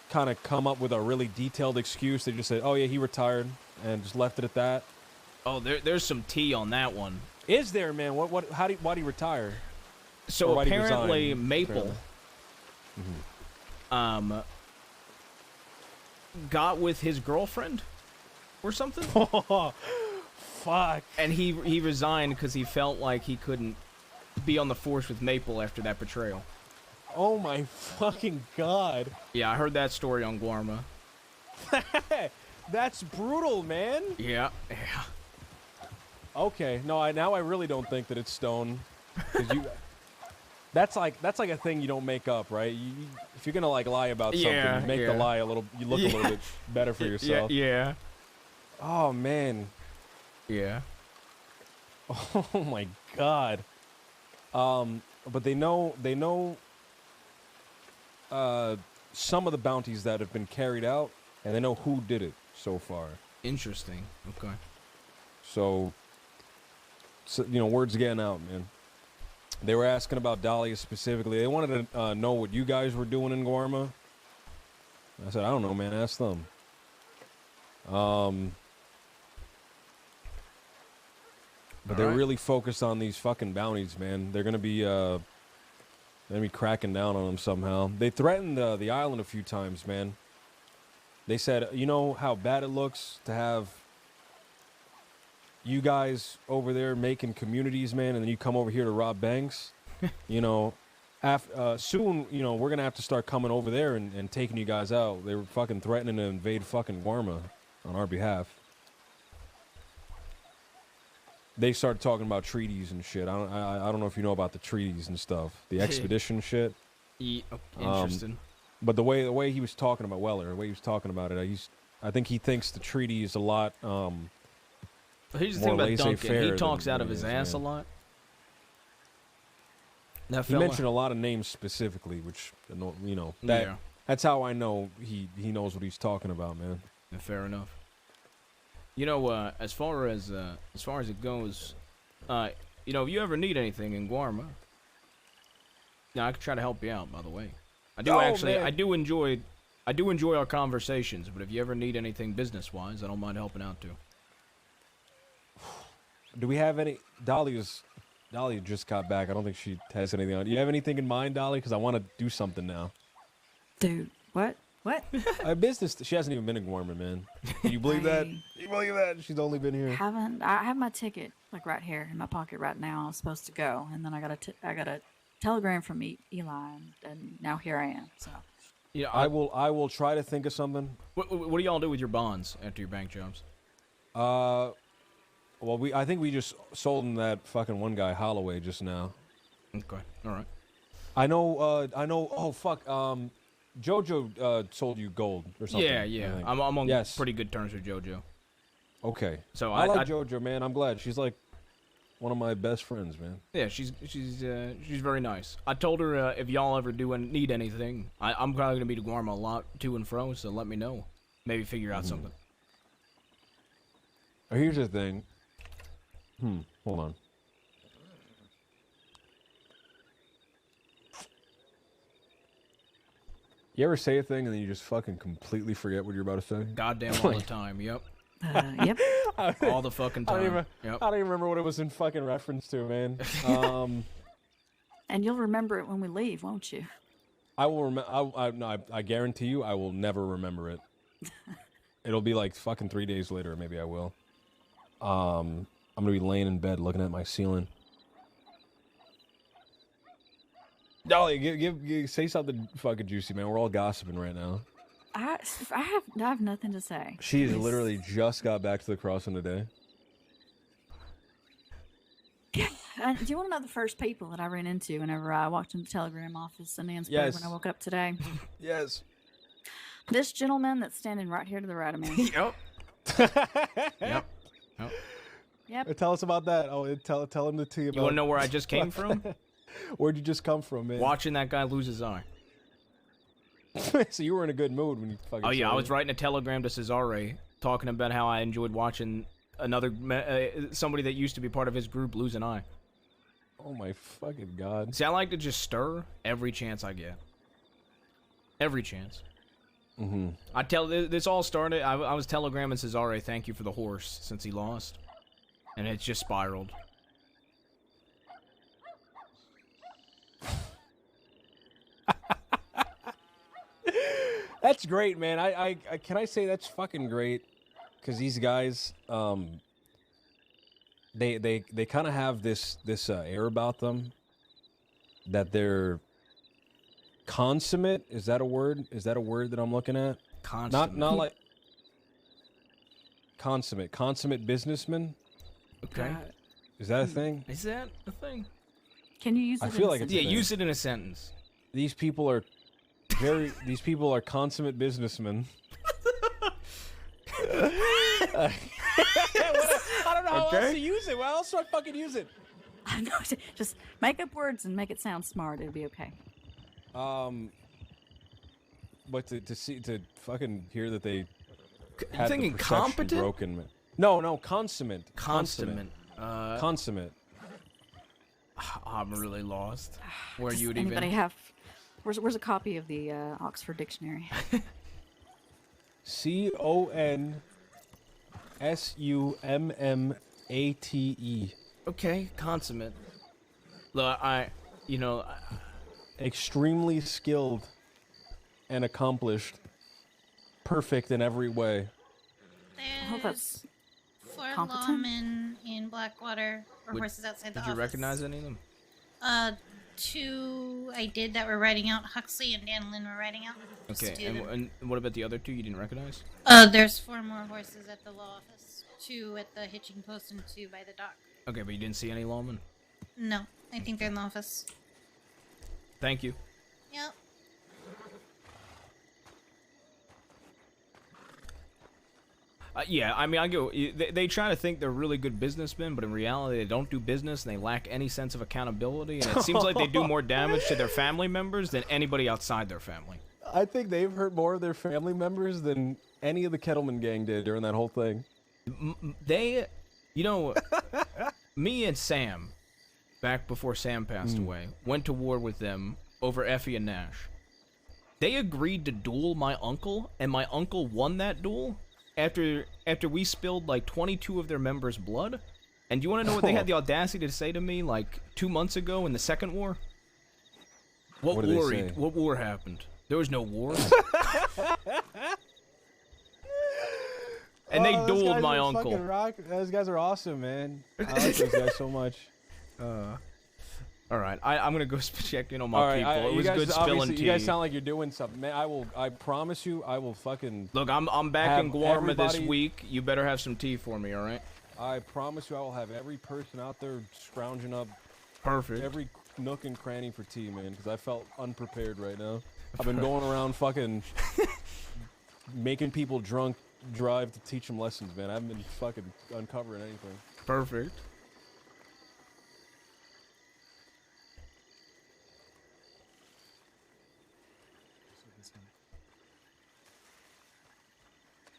kind of come up with a really detailed excuse. They just said, "Oh yeah, he retired," and just left it at that. Oh, there's some tea on that one. Is there, man? Why'd he retire? So Or why'd he apparently resign, Maple apparently? got with his girlfriend or something. Fuck. And he resigned because he felt like he couldn't be on the force with Maple after that betrayal. Oh my fucking god. Yeah, I heard that story on Guarma. That's brutal, man. Yeah. Okay, no, now I really don't think that it's Stone. 'Cause that's like a thing you don't make up, right? If you're gonna like lie about something, you make the lie you look a little bit better for yourself. Yeah. Oh man. Yeah. Oh my god. But they know some of the bounties that have been carried out, and they know who did it so far. Interesting. Okay. So word's getting out, man. They were asking about Dahlia specifically. They wanted to know what you guys were doing in Guarma. I said, I don't know, man. Ask them. But they're really focused on these fucking bounties, man. They're gonna be cracking down on them somehow. They threatened the island a few times, man. They said, you know how bad it looks to have you guys over there making communities, man, and then you come over here to rob banks. soon, you know, we're gonna have to start coming over there and taking you guys out. They were fucking threatening to invade fucking Guarma on our behalf. They started talking about treaties and shit. I don't know if you know about the treaties and stuff, the expedition shit. Yeah, interesting. But the way he was talking about Weller, the way he was talking about it, I think he thinks the treaty is a lot. But here's the more thing about Duncan. laissez-faire He talks than out of it his is, ass a man. lot. That He fella. mentioned a lot of names specifically, which you know that Yeah. that's how I know he knows what he's talking about, man. Yeah, fair enough. You know, as far as it goes, you know, if you ever need anything in Guarma, you know, I could try to help you out. By the way, I do man. I do enjoy our conversations. But if you ever need anything business-wise, I don't mind helping out too. Do we have any? Dolly just got back. I don't think she has anything on. Do you have anything in mind, Dolly? Because I want to do something now. Dude, what? What? Business. She hasn't even been in Guarma, man. Can you believe that? Can you believe that? She's only been here. I have my ticket like right here in my pocket right now. I was supposed to go, and then I got a telegram from Eli, and now here I am. So. Yeah, I will try to think of something. What do y'all do with your bonds after your bank jobs? Well, I think we just sold him that fucking one guy Holloway just now. Okay, all right. I know. Oh fuck. Jojo sold you gold or something. Yeah, I yeah. think. I'm on pretty good terms with JoJo. Okay. So I like Jojo, man. I'm glad. She's like one of my best friends, man. Yeah, she's very nice. I told her if y'all ever need anything, I'm probably gonna be to Guarma a lot to and fro, so let me know. Maybe figure out something. Here's the thing. Hold on. You ever say a thing and then you just fucking completely forget what you're about to say? Goddamn all the time. Yep. Yep. All the fucking time. I don't even remember what it was in fucking reference to, man. And you'll remember it when we leave, won't you? I will remember. I guarantee you, I will never remember it. It'll be like fucking 3 days later. Maybe I will. I'm gonna be laying in bed looking at my ceiling. Dolly, say something fucking juicy, man. We're all gossiping right now. I have nothing to say. She literally just got back to the crossing today. Do you want to know the first people that I ran into whenever I walked in the telegram office in Ansburg when I woke up today? Yes. This gentleman that's standing right here to the right of me. Yep. Yep. Tell us about that. Oh, tell him to tell you about. You want to know where I just came from? Where'd you just come from, man? Watching that guy lose his eye. So you were in a good mood when you fucking. Oh yeah, saw I it. was writing a telegram to Cesare talking about how I enjoyed watching somebody that used to be part of his group lose an eye. Oh my fucking god. See, I like to just stir every chance I get. Every chance. Mm-hmm. I tell this all started. I was telegramming Cesare, thank you for the horse since he lost, and it's just spiraled. That's great, man. I can I say that's fucking great, because these guys, they kind of have this air about them that they're consummate. Is that a word? Is that a word that I'm looking at? Consummate. Not like consummate businessman. Okay. Is that a thing? Is that a thing? Can you use it? I feel like in a it's Yeah, a thing. use it in a sentence. These people are these people are consummate businessmen. I don't know how else to use it. How else do I fucking use it? I know. Just make up words and make it sound smart. It'll be okay. But to fucking hear that they You had the thinking perception competent? broken. No, consummate. Consummate. Consummate. I'm really lost. Where Does you would anybody even have? Where's a copy of the Oxford Dictionary? CONSUMMATE. Okay, consummate. Look, Extremely skilled and accomplished. Perfect in every way. I hope that's Four competent. lawmen in Blackwater, or horses outside the Did you office. recognize any of them? two I did that were riding out. Huxley and Dan Lynn were riding out. Just Okay, do them. and what about the other two you didn't recognize? There's 4 more horses at the law office. 2 at the hitching post and 2 by the dock. Okay, but you didn't see any lawmen? No, I think they're in the office. Thank you. Yep. Yeah, I mean, I go. They try to think they're really good businessmen, but in reality, they don't do business and they lack any sense of accountability. And it seems like they do more damage to their family members than anybody outside their family. I think they've hurt more of their family members than any of the Kettleman gang did during that whole thing. They, you know, me and Sam, back before Sam passed away, went to war with them over Effie and Nash. They agreed to duel my uncle, and my uncle won that duel. After we spilled like 22 of their members' blood. And do you want to know what they had the audacity to say to me like 2 months ago in the second war? What did they war? say? What war happened? There was no war. And they those dueled guys my are uncle. fucking rock. Those guys are awesome, man. I like those guys so much. All right, I'm gonna go check in on my All right, people. It you was guys, good spilling tea. You guys sound like you're doing something, man. I promise you, I will fucking. Look, I'm back have in Guarma this everybody- week. You better have some tea for me, all right? I promise you, I will have every person out there scrounging up. Perfect. Every nook and cranny for tea, man, because I felt unprepared right now. I've been going around fucking making people drunk drive to teach them lessons, man. I haven't been fucking uncovering anything. Perfect.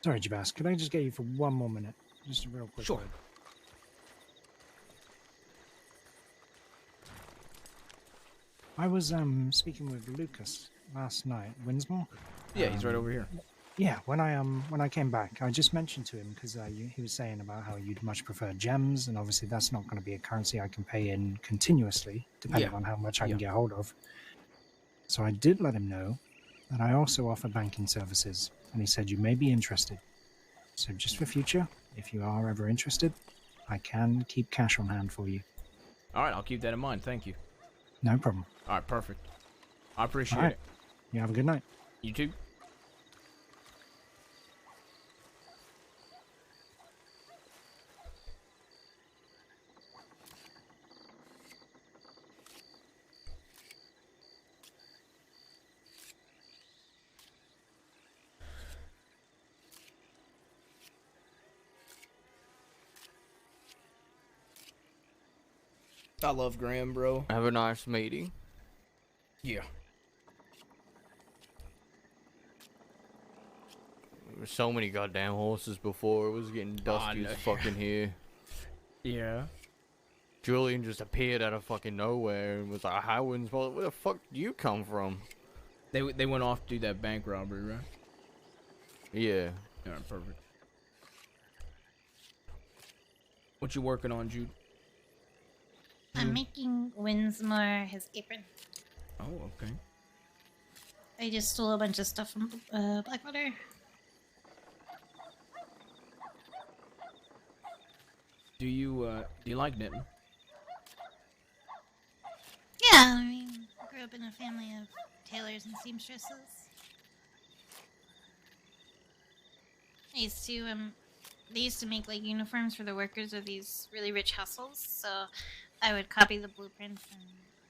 Sorry, Jabas, could I just get you for one more minute? Just a real quick Sure. word. I was speaking with Lucas last night, Winsmore. Yeah, he's right over here. Yeah, when I came back, I just mentioned to him because he was saying about how you'd much prefer gems, and obviously that's not going to be a currency I can pay in continuously, depending Yeah. on how much I can get hold of. So I did let him know that I also offer banking services, and he said you may be interested. So just for future, if you are ever interested, I can keep cash on hand for you. All right, I'll keep that in mind. Thank you. No problem. All right, perfect. I appreciate All right. it. You have a good night. You too. I love Graham, bro. Have a nice meeting. Yeah. There were so many goddamn horses before. It was getting dusty no. as fucking here. Yeah. Julian just appeared out of fucking nowhere and was like, "Hi, Winsmore. Where the fuck do you come from?" They went off to do that bank robbery, right? Yeah. All right, perfect. What you working on, Jude? I'm making Winsmore his apron. Oh, okay. I just stole a bunch of stuff from Blackwater. Do you like knitting? Yeah, I mean, I grew up in a family of tailors and seamstresses. I used to, they used to make, like, uniforms for the workers of these really rich hustles, so I would copy the blueprints and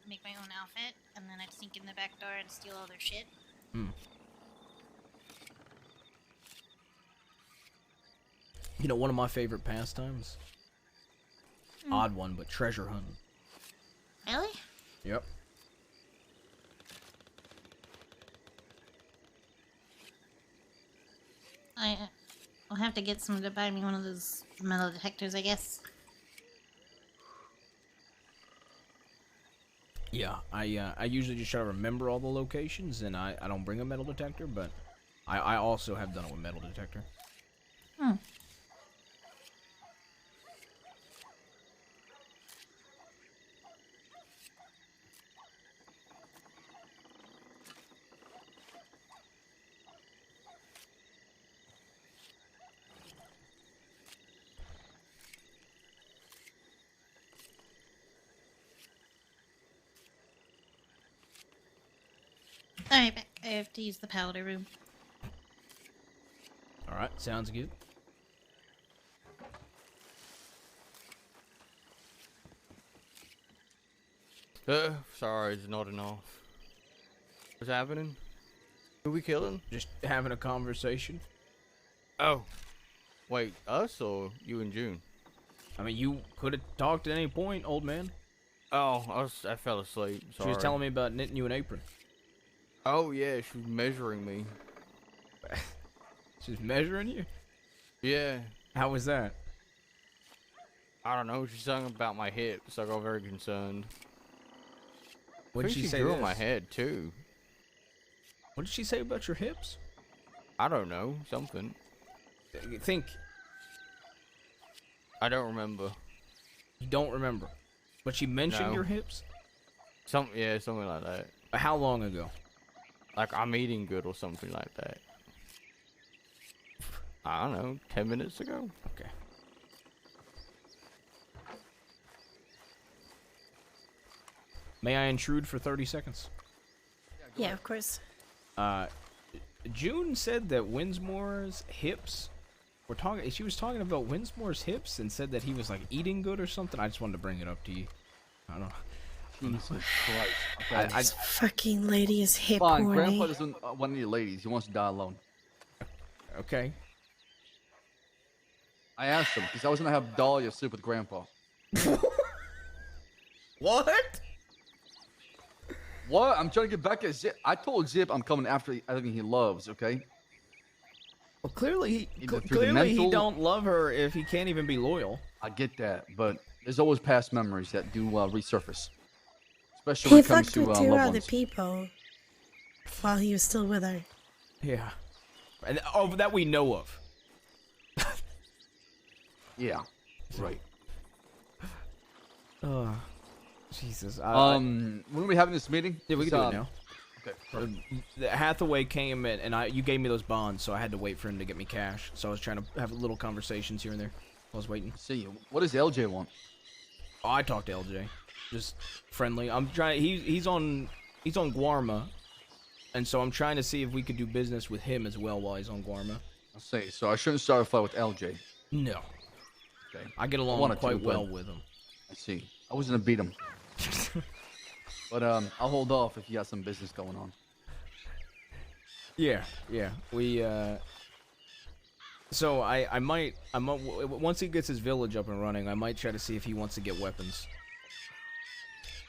make my own outfit, and then I'd sneak in the back door and steal all their shit. You know, one of my favorite pastimes? Odd one, but treasure hunting. Really? Yep. I'll have to get someone to buy me one of those metal detectors, I guess. Yeah, I usually just try to remember all the locations, and I don't bring a metal detector, but I also have done it with metal detector. Hmm. Alright, back. I have to use the powder room. Alright, sounds good. Sorry, it's not enough. What's happening? Who we killing? Just having a conversation. Oh. Wait, us or you and June? I mean, you could have talked at any point, old man. Oh, I fell asleep. Sorry. She was telling me about knitting you an apron. Oh, yeah, she was measuring me. She's measuring you? Yeah. How was that? I don't know. She's talking about my hips. I got very concerned. What did she say? Drew on my head, too. What did she say about your hips? I don't know. Something. Think. I don't remember. You don't remember? But she mentioned No. your hips? Yeah, something like that. How long ago? Like, I'm eating good or something like that. I don't know, 10 minutes ago? Okay. May I intrude for 30 seconds? Yeah, of course. June said that Winsmore's hips were talking. She was talking about Winsmore's hips and said that he was like eating good or something. I just wanted to bring it up to you. I don't know. Jesus Christ. This fucking lady is hip Fine, horny. Grandpa doesn't want any ladies. He wants to die alone. Okay. I asked him because I was gonna have Dahlia sleep with Grandpa. What? What? I'm trying to get back at Zip. I told Zip I'm coming after everything he loves. Okay. Well, clearly, Either through the clearly he mental- don't love her if he can't even be loyal. I get that, but there's always past memories that do resurface, especially He when it comes fucked to with two loved other ones. people while he was still with her. Yeah. And that we know of. Yeah. Right. Oh, Jesus. When are we having this meeting? Yeah, we can do it now. Okay. Hathaway came in, and you gave me those bonds, so I had to wait for him to get me cash. So I was trying to have little conversations here and there. I was waiting. See, what does LJ want? Oh, I talked to LJ, just friendly. I'm trying. He's on Guarma, and so I'm trying to see if we could do business with him as well while he's on Guarma. I'll say. So I shouldn't start a fight with LJ. No. Okay. I get along wanted quite to, well but- with him. I see. I was gonna beat him. But I'll hold off if you got some business going on. Yeah. We So I might once he gets his village up and running, I might try to see if he wants to get weapons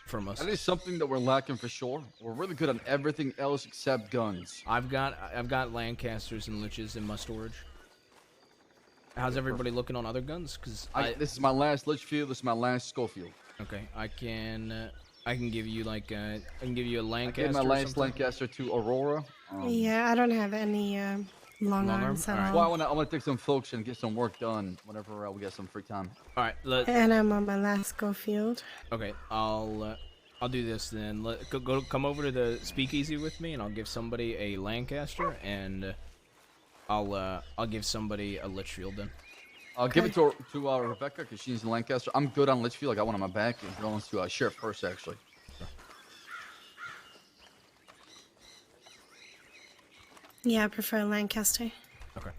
from us. That is something that we're lacking for sure. We're really good on everything else except guns. I've got Lancasters and Liches in my storage. How's everybody looking on other guns? Cause This is my last Litchfield. This is my last Schofield. Okay, I can give you like I can give you a I Lancaster. gave my or last something. Lancaster to Aurora. Yeah, I don't have any long arms at all. Well, I want to take some folks and get some work done whenever we get some free time. All right, And I'm on my last Schofield. Okay, I'll do this then. Come over to the speakeasy with me, and I'll give somebody a Lancaster, and I'll give somebody a Litchfield then. I'll give it to Rebecca because she's in Lancaster. I'm good on Litchfield. I got one on my back. And it belongs to Sheriff Purse, actually. Yeah, I prefer Lancaster. Okay.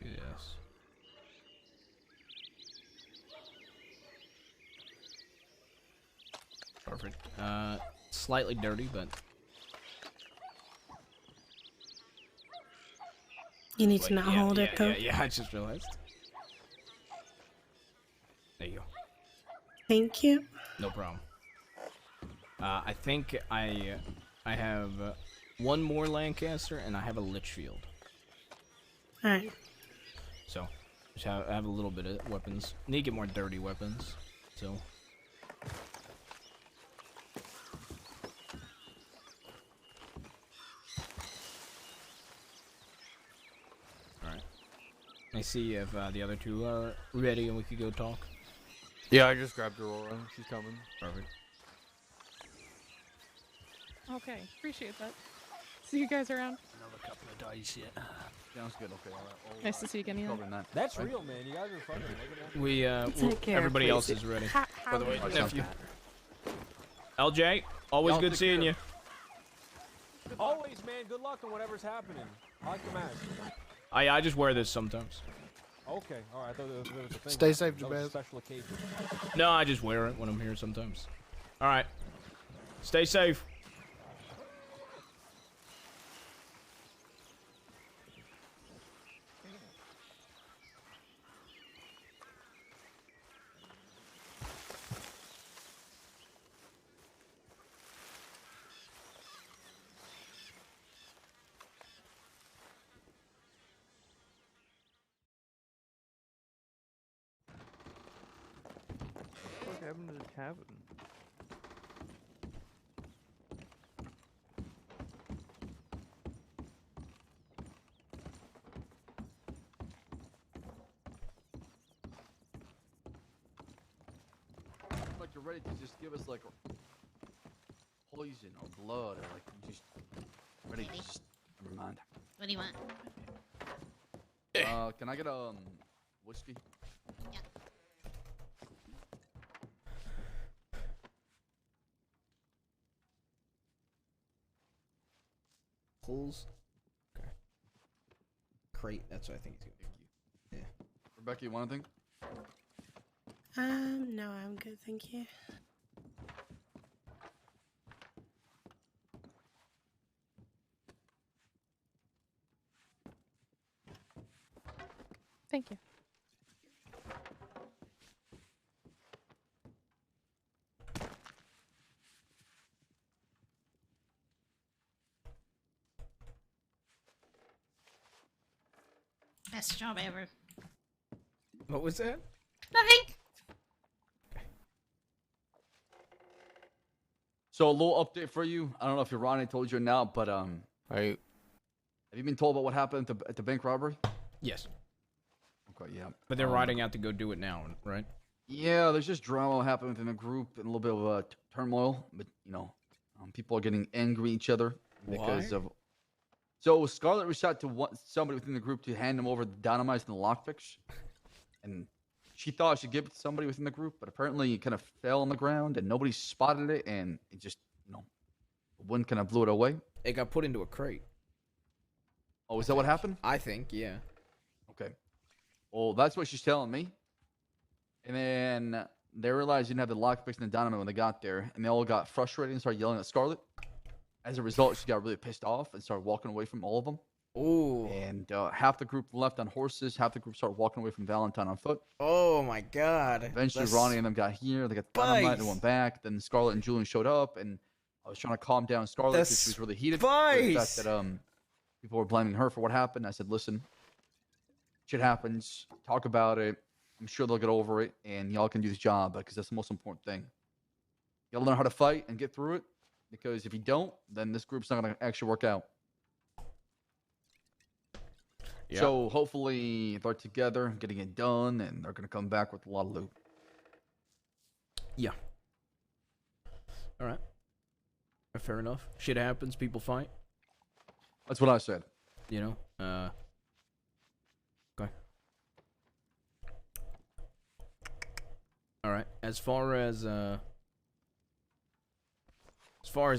Yes. Perfect. Slightly dirty, but You need to not hold it though. Yeah, I just realized. There you go. Thank you. No problem. I think I have one more Lancaster and I have a Litchfield. All right. So, just I have a little bit of weapons. Need to get more dirty weapons. So. Alright. I see if the other two are ready and we could go talk. Yeah, I just grabbed Aurora. She's coming. Perfect. Okay, appreciate that. See you guys around. Another couple of days yet. Sounds good. Okay, all right. Nice to see you again, Eli. Probably not. That's right? real, man. You guys are fucking making it. We everybody else is ready. By the way, nephew. LJ, always Y'all good take seeing care. you. Always, man. Good luck on whatever's happening. I like the mask. I just wear this sometimes. Okay, all right. I thought there was a thing. Stay safe, That was a Jabez. special occasion. No, I just wear it when I'm here sometimes. All right. Stay safe. What happened to the tavern? Like you're ready to just give us like poison or blood, or like you just ready to Really? just. Never mind. What do you want? Can I get whiskey? Yeah. Pulls. Okay. Crate. That's what I think it's gonna be. Yeah. Rebecca, you want anything? No, I'm good, thank you. Thank you. Best job ever. What was that? Nothing. So a little update for you. I don't know if your Ronnie told you or not, but Hey, have you been told about what happened at the bank robbery? Yes. Okay, yeah. But they're riding out to go do it now, right? Yeah, there's just drama happening within the group and a little bit of turmoil. But people are getting angry at each other because Why? of. So Scarlet reached out to somebody within the group to hand them over the dynamite and the lockpicks, and she thought she'd give it to somebody within the group, but apparently it kind of fell on the ground and nobody spotted it, and it just the wind kind of blew it away. It got put into a crate. Oh, is that what happened? I think, yeah. Okay. Well, that's what she's telling me. And then they realized they didn't have the lockpicks and the dynamite when they got there, and they all got frustrated and started yelling at Scarlet. As a result, she got really pissed off and started walking away from all of them. Ooh. And half the group left on horses, half the group started walking away from Valentine on foot. Oh my god. Eventually, Ronnie and them got here. They got the dynamite. They went back. Then Scarlet and Julian showed up, and I was trying to calm down Scarlet because she was really heated. with the fact that people were blaming her for what happened. I said, listen, shit happens. Talk about it. I'm sure they'll get over it, and y'all can do this job because that's the most important thing. You gotta learn how to fight and get through it, because if you don't, then this group's not gonna actually work out. Yeah. So hopefully they're together, getting it done, and they're gonna come back with a lot of loot. Yeah. All right. Fair enough. Shit happens. People fight. That's what I said. You know. Okay. All right. As far as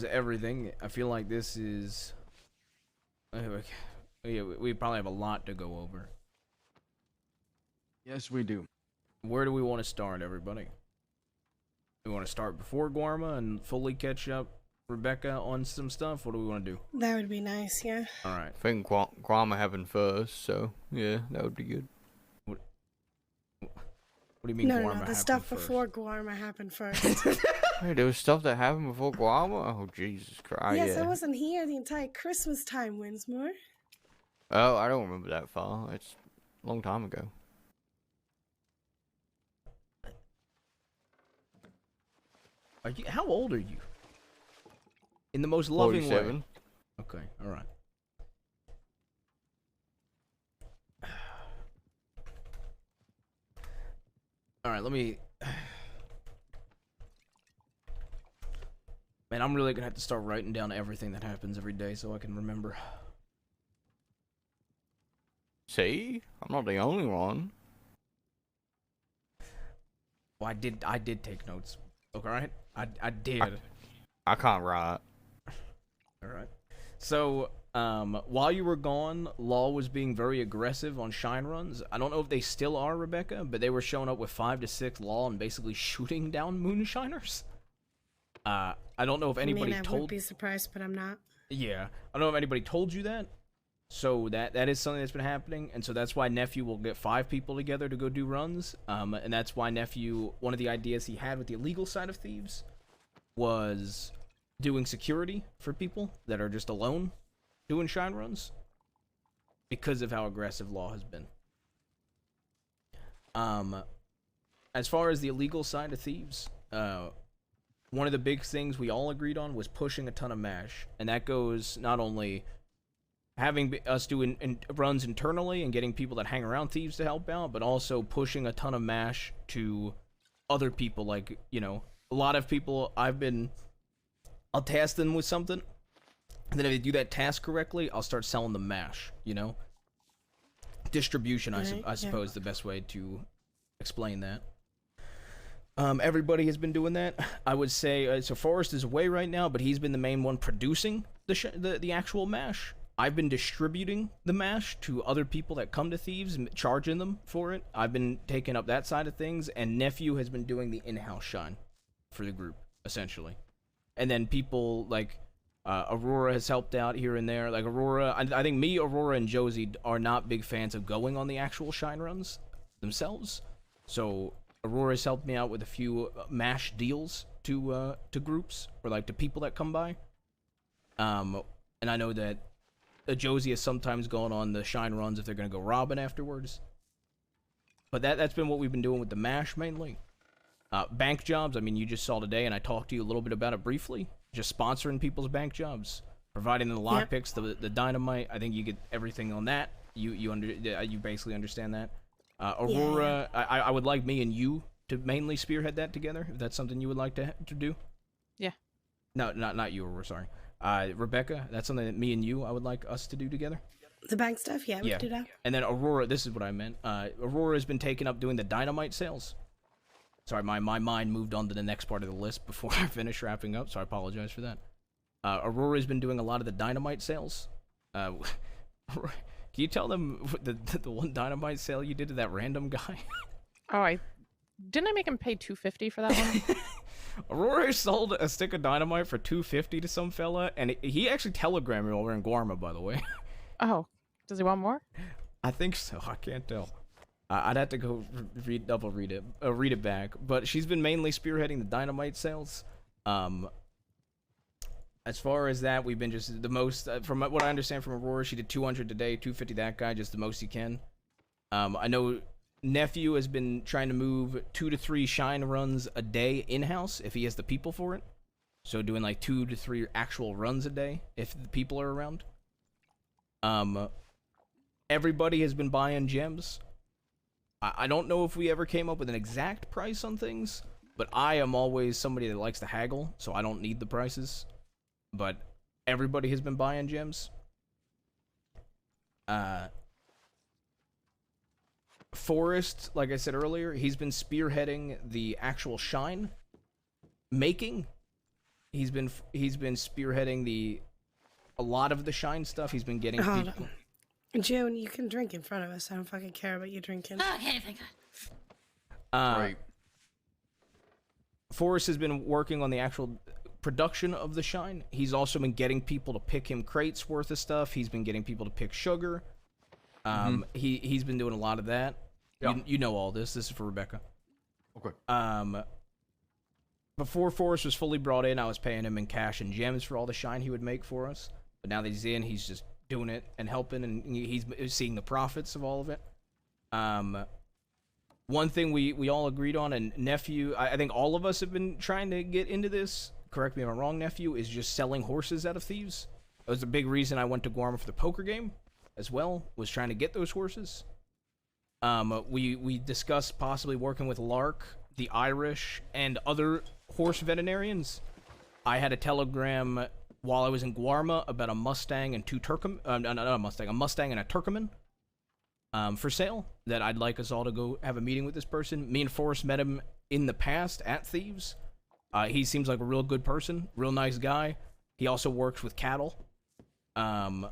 everything, I feel like this is. Yeah, we probably have a lot to go over. Yes, we do. Where do we want to start, everybody? We want to start before Guarma and fully catch up Rebecca on some stuff? What do we want to do? That would be nice, yeah. All right. I think Grama happened first, so yeah, that would be good. What do you mean No, Guarma no, the happened stuff first? before Guarma happened first. Hey, there was stuff that happened before Guama? Oh, Jesus Christ. Yes, yeah. I wasn't here the entire Christmas time, Winsmore. Oh, I don't remember that far. It's a long time ago. How old are you? In the most loving 47. way. Okay, all right. All right, let me And I'm really gonna have to start writing down everything that happens every day so I can remember. See? I'm not the only one. Well, I did take notes. Okay, right? I did. I can't write. Alright. So, while you were gone, Law was being very aggressive on shine runs. I don't know if they still are, Rebecca, but they were showing up with 5 to 6 Law and basically shooting down moonshiners. I don't know if anybody I told... would be surprised, but I'm not. Yeah. I don't know if anybody told you that. So that is something that's been happening, and so that's why Nephew will get 5 people together to go do runs. And that's why Nephew, one of the ideas he had with the illegal side of thieves was doing security for people that are just alone doing shine runs because of how aggressive Law has been. As far as the illegal side of thieves, one of the big things we all agreed on was pushing a ton of mash, and that goes not only having us doing runs internally and getting people that hang around thieves to help out, but also pushing a ton of mash to other people. Like, you know, a lot of people I'll task them with something, and then if they do that task correctly, I'll start selling them mash, you know? Distribution, I suppose, the best way to explain that. Everybody has been doing that. I would say, so Forrest is away right now, but he's been the main one producing the actual mash. I've been distributing the mash to other people that come to thieves and charging them for it. I've been taking up that side of things, and Nephew has been doing the in-house shine for the group, essentially. And then people like Aurora has helped out here and there. Like Aurora, I think me, Aurora, and Josie are not big fans of going on the actual shine runs themselves. So Aurora's helped me out with a few mash deals to groups or like to people that come by. And I know that Josie has sometimes gone on the shine runs if they're gonna go robbing afterwards. But that's been what we've been doing with the mash mainly. Bank jobs, I mean, you just saw today, and I talked to you a little bit about it briefly. Just sponsoring people's bank jobs, providing the lockpicks, the dynamite. I think you get everything on that. You basically understand that. Aurora, I would like me and you to mainly spearhead that together. If that's something you would like to do. Yeah. No, not you, Aurora. Sorry. Rebecca, that's something that me and you, I would like us to do together. The bank stuff, yeah, we can do that. And then Aurora, this is what I meant. Aurora has been taking up doing the dynamite sales. Sorry, my mind moved on to the next part of the list before I finished wrapping up, so I apologize for that. Aurora's been doing a lot of the dynamite sales. Can you tell them the one dynamite sale you did to that random guy? Oh, didn't I make him pay $250 for that one? Aurora sold a stick of dynamite for $250 to some fella, and he actually telegrammed me while we're in Guarma, by the way. Oh, does he want more? I think so. I can't tell. I'd have to go read it back. But she's been mainly spearheading the dynamite sales. As far as that, we've been just the most. From what I understand from Aurora, she did 200 today, 250 that guy, just the most he can. I know Nephew has been trying to move 2 to 3 shine runs a day in-house if he has the people for it. So doing like 2 to 3 actual runs a day if the people are around. Everybody has been buying gems. I don't know if we ever came up with an exact price on things, but I am always somebody that likes to haggle, so I don't need the prices. But everybody has been buying gems. Forrest, like I said earlier, he's been spearheading the actual shine making. He's been spearheading a lot of the shine stuff. He's been getting people. June, you can drink in front of us. I don't fucking care about you drinking. Okay, thank God. Right. Forrest has been working on the actual production of the shine. He's also been getting people to pick him crates worth of stuff. He's been getting people to pick sugar. He's been doing a lot of that. Yeah. You know all this. This is for Rebecca. Okay. Before Forrest was fully brought in, I was paying him in cash and gems for all the shine he would make for us. But now that he's in, he's just doing it and helping, and he's seeing the profits of all of it. One thing we all agreed on, and Nephew, I think all of us have been trying to get into this, correct me if I'm wrong, Nephew, is just selling horses out of thieves. That was a big reason I went to Guarma for the poker game as well, was trying to get those horses. We discussed possibly working with Lark, the Irish, and other horse veterinarians I had a telegram while I was in Guarma about a Mustang and two not a Mustang, a Mustang and a Turkoman for sale that I'd like us all to go have a meeting with this person. Me and Forrest met him in the past at Thieves. He seems like a real good person, real nice guy. He also works with cattle. I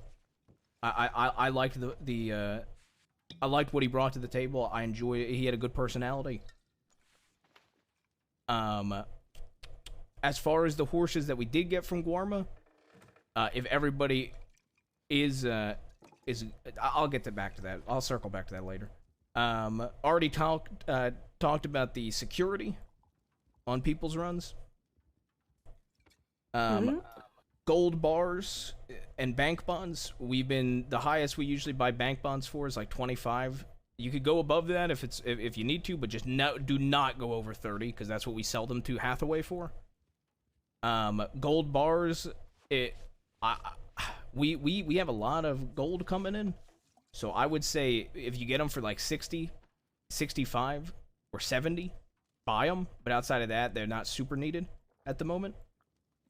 liked I liked what he brought to the table. He had a good personality. As far as the horses that we did get from Guarma, if everybody is, I'll get back to that. I'll circle back to that later. Already talked about the security on people's runs. Gold bars and bank bonds. The highest we usually buy bank bonds for is like 25. You could go above that if you need to, but just do not go over 30 because that's what we sell them to Hathaway for. Gold bars. We have a lot of gold coming in, so I would say if you get them for like 60, 65, or 70, buy them. But outside of that, they're not super needed at the moment.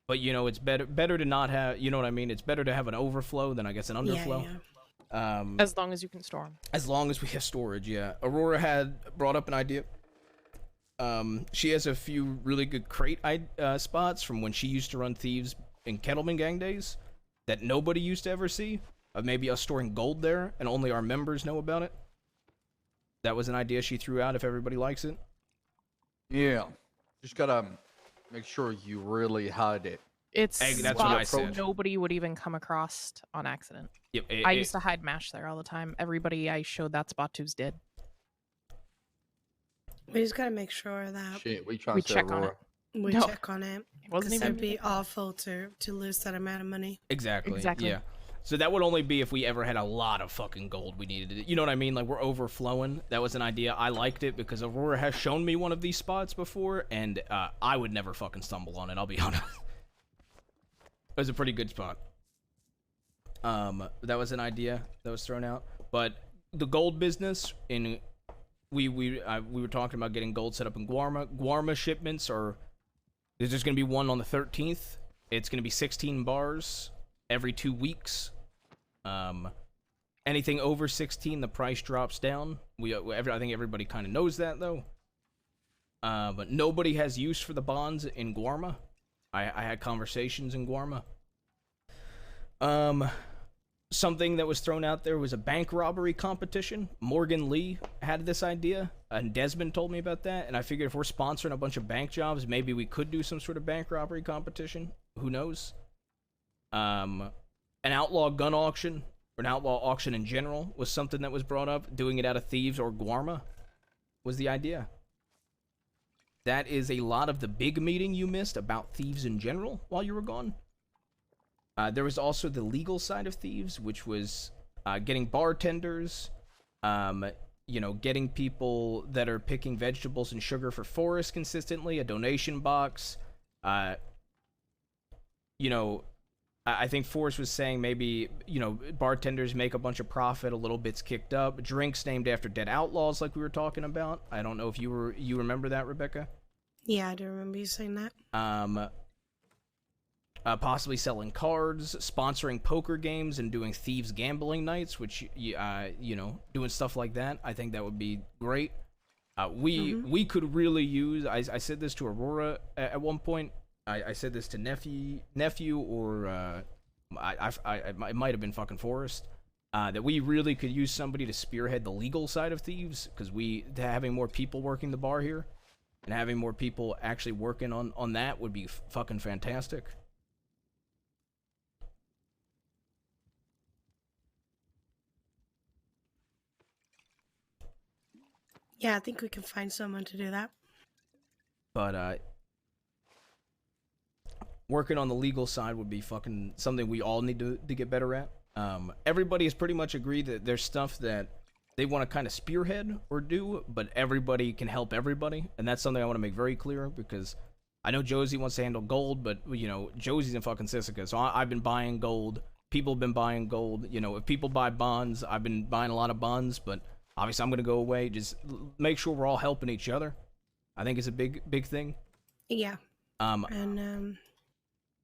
But, you know, it's better to not have, you know what I mean? It's better to have an overflow than, I guess, an underflow. Yeah. As long as you can store them. As long as we have storage, yeah. Aurora had brought up an idea. She has a few really good crate spots from when she used to run Thieves in Kettleman Gang days that nobody used to ever see. Of maybe us storing gold there, and only our members know about it. That was an idea she threw out if everybody likes it. Yeah. Just gotta make sure you really hide it. It's that's what I said. Nobody would even come across on accident. Yep, I used to hide mash there all the time. Everybody I showed that spot to's did. We just gotta make sure that we check on it. We check on it. Wasn't Because even it'd be awful to lose that amount of money. Exactly. Yeah. So that would only be if we ever had a lot of fucking gold we needed. You know what I mean? Like, we're overflowing. That was an idea. I liked it because Aurora has shown me one of these spots before, and I would never fucking stumble on it, I'll be honest. It was a pretty good spot. That was an idea that was thrown out. But the gold business, we were talking about getting gold set up in Guarma. Guarma shipments there's just going to be one on the 13th. It's going to be 16 bars every 2 weeks. Anything over 16, the price drops down. I think everybody kind of knows that, though. But nobody has use for the bonds in Guarma. I had conversations in Guarma. Something that was thrown out there was a bank robbery competition. Morgan Lee had this idea, and Desmond told me about that, and I figured if we're sponsoring a bunch of bank jobs, maybe we could do some sort of bank robbery competition. Who knows? An outlaw gun auction, or an outlaw auction in general, was something that was brought up. Doing it out of Thieves or Guarma was the idea. That is a lot of the big meeting you missed about Thieves in general while you were gone. There was also the legal side of Thieves, which was getting bartenders, getting people that are picking vegetables and sugar for Forest consistently, a donation box. I think Forrest was saying maybe, bartenders make a bunch of profit, a little bit's kicked up. Drinks named after dead outlaws like we were talking about. I don't know if you remember that, Rebecca? Yeah, I do remember you saying that. Possibly selling cards, sponsoring poker games, and doing Thieves gambling nights, which, doing stuff like that. I think that would be great. We could really use, I said this to Aurora at one point. I said this to nephew, or it might have been fucking Forrest, that we really could use somebody to spearhead the legal side of Thieves, because having more people working the bar here, and having more people actually working on that would be fucking fantastic. Yeah, I think we can find someone to do that. But working on the legal side would be fucking something we all need to get better at. Everybody has pretty much agreed that there's stuff that they want to kind of spearhead or do, but everybody can help everybody, and that's something I want to make very clear, because I know Josie wants to handle gold, but Josie's in fucking Sisika, so I've been buying gold. People have been buying gold. If people buy bonds, I've been buying a lot of bonds, but obviously I'm gonna go away. Just make sure we're all helping each other. I think it's a big thing. Yeah. And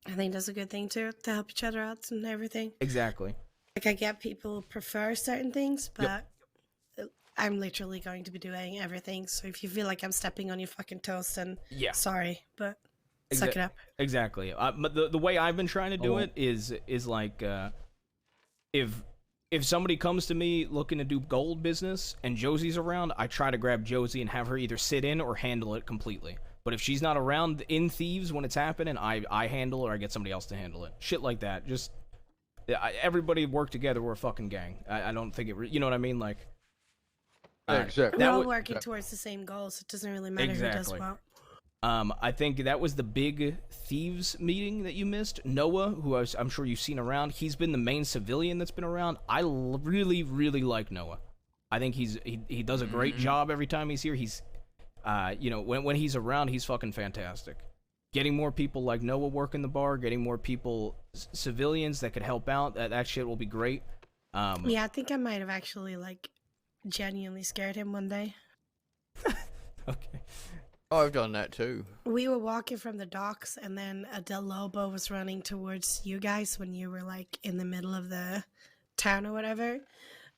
I think that's a good thing too, to help each other out and everything. Exactly. Like, I get people prefer certain things, but I'm literally going to be doing everything. So if you feel like I'm stepping on your fucking toes, then sorry, but suck it up. Exactly. But the way I've been trying to do it is like if somebody comes to me looking to do gold business and Josie's around, I try to grab Josie and have her either sit in or handle it completely. But if she's not around in Thieves when it's happening, I handle it or I get somebody else to handle it. Shit like that. Just everybody work together. We're a fucking gang. I don't think it. You know what I mean? Like. Exactly. We're all working towards the same goals. It doesn't really matter who does what. I think that was the big Thieves meeting that you missed. Noah, who I'm sure you've seen around, he's been the main civilian that's been around. I really, really like Noah. I think he does a great job every time he's here. He's, when he's around, he's fucking fantastic. Getting more people like Noah working the bar, getting more people, civilians that could help out, that shit will be great. Yeah, I think I might have actually, genuinely scared him one day. Okay. Oh, I've done that too. We were walking from the docks, and then a Del Lobo was running towards you guys when you were, in the middle of the town or whatever.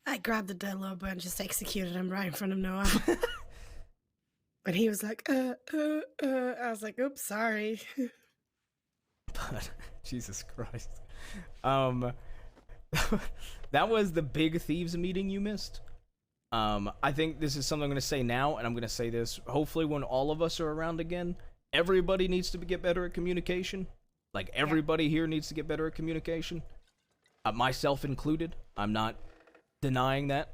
I grabbed the Del Lobo and just executed him right in front of Noah. And he was like, I was like, oops, sorry. But, Jesus Christ. That was the big Thieves meeting you missed. I think this is something I'm going to say now, and I'm going to say this hopefully when all of us are around again. Everybody needs to get better at communication. Everybody here needs to get better at communication. Myself included. I'm not denying that.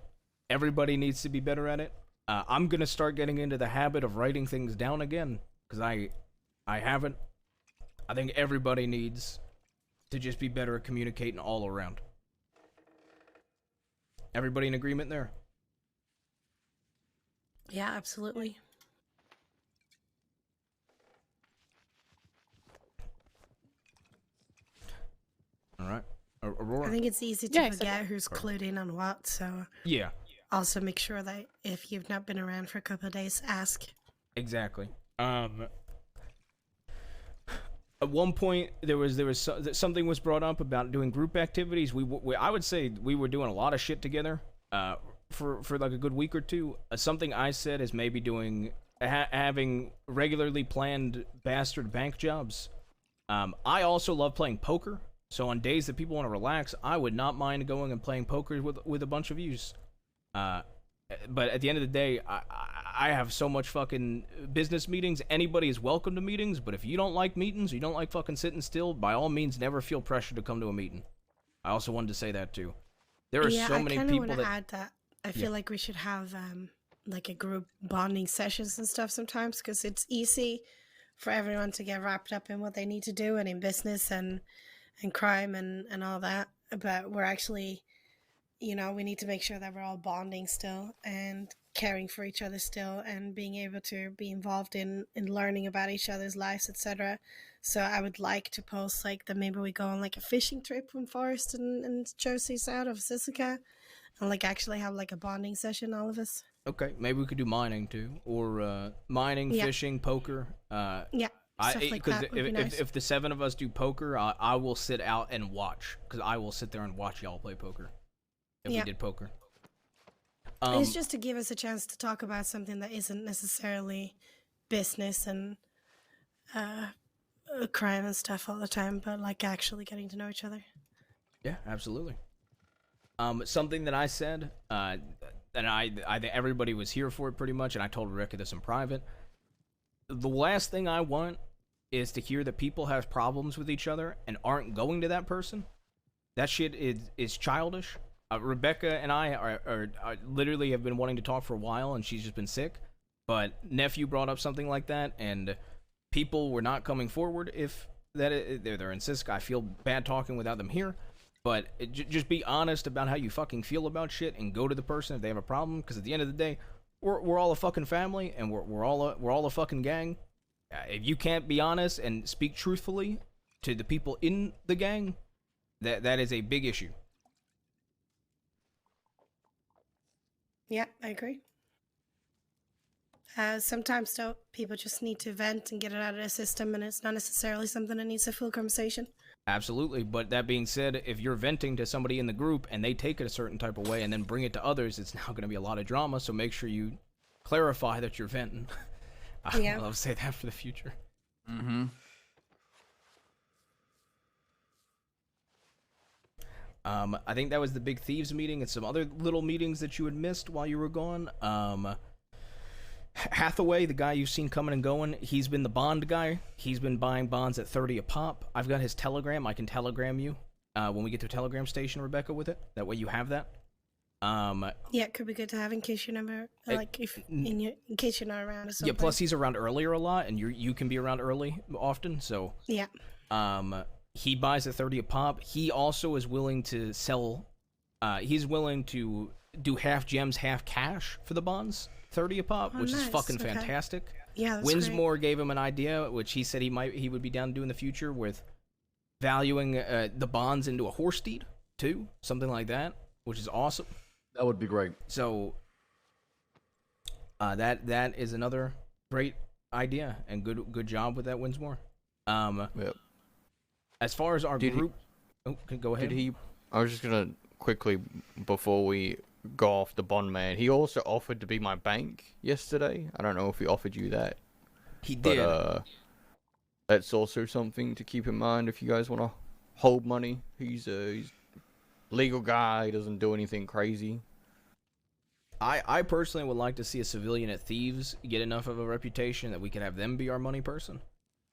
Everybody needs to be better at it. I'm going to start getting into the habit of writing things down again, because I haven't. I think everybody needs to just be better at communicating all around. Everybody in agreement there? Yeah, absolutely. All right. Aurora? I think it's easy to forget who's clued in on what, so... Yeah. Also make sure that if you've not been around for a couple of days, ask. Exactly. At one point, there was something was brought up about doing group activities. I would say we were doing a lot of shit together. For a good week or two. Something I said is maybe doing having regularly planned bastard bank jobs. I also love playing poker, so on days that people want to relax, I would not mind going and playing poker with a bunch of yous. But at the end of the day, I have so much fucking business meetings. Anybody is welcome to meetings, but if you don't like meetings, or you don't like fucking sitting still, by all means, never feel pressure to come to a meeting. I also wanted to say that too. There are so many people want to add that. I feel like we should have a group bonding sessions and stuff sometimes, because it's easy for everyone to get wrapped up in what they need to do and in business and crime and all that. But we're actually, we need to make sure that we're all bonding still and caring for each other still and being able to be involved in learning about each other's lives, etc. So I would like to post that maybe we go on a fishing trip from Forest and Josie's out of Sisika. And actually have a bonding session, all of us. Okay, maybe we could do mining too, or mining, fishing, poker. Stuff like that would be nice. If the 7 of us do poker, I will sit out and watch, because I will sit there and watch y'all play poker. If we did poker, it's just to give us a chance to talk about something that isn't necessarily business and crime and stuff all the time, but actually getting to know each other. Yeah, absolutely. Something that I said, and I everybody was here for it pretty much, and I told Rebecca this in private. The last thing I want is to hear that people have problems with each other and aren't going to that person. That shit is childish. Rebecca and I are literally have been wanting to talk for a while, and she's just been sick. But nephew brought up something like that, and people were not coming forward. If they're in Siska, I feel bad talking without them here. But just be honest about how you fucking feel about shit and go to the person if they have a problem. Because at the end of the day, we're all a fucking family, and we're all a fucking gang. If you can't be honest and speak truthfully to the people in the gang, that is a big issue. Yeah, I agree. Sometimes though, people just need to vent and get it out of their system, and it's not necessarily something that needs a full conversation. Absolutely, but that being said, if you're venting to somebody in the group and they take it a certain type of way and then bring it to others, it's now going to be a lot of drama, so make sure you clarify that you're venting. Yeah. I'll say that for the future. Mm-hmm. I think that was the big thieves meeting and some other little meetings that you had missed while you were gone. Hathaway, the guy you've seen coming and going, he's been the bond guy. He's been buying bonds at 30 a pop. I've got his telegram. I can telegram you when we get to a telegram station, Rebecca, with it. That way you have that. Yeah, it could be good to have in case you never, like, if in case you're not around or something. Yeah, plus he's around earlier a lot, and you can be around early often, so... Yeah. He buys at 30 a pop. He also is willing to sell... he's willing to do half gems, half cash for the bonds. 30 a pop, Oh, which is nice. fucking Okay. fantastic. Yeah, that's Winsmore gave him an idea, which he said he would be down to do in the future, with valuing the bonds into a horse deed, too. Something like that, which is awesome. That would be great. So, that is another great idea, and good job with that, Winsmore. Yep. As far as our group... go ahead. I was just gonna quickly, before we go off the bond man, he also offered to be my bank yesterday. I don't know if he offered you that. He did. But, that's also something to keep in mind if you guys want to hold money. He's a legal guy. He doesn't do anything crazy. I personally would like to see a civilian at Thieves get enough of a reputation that we could have them be our money person.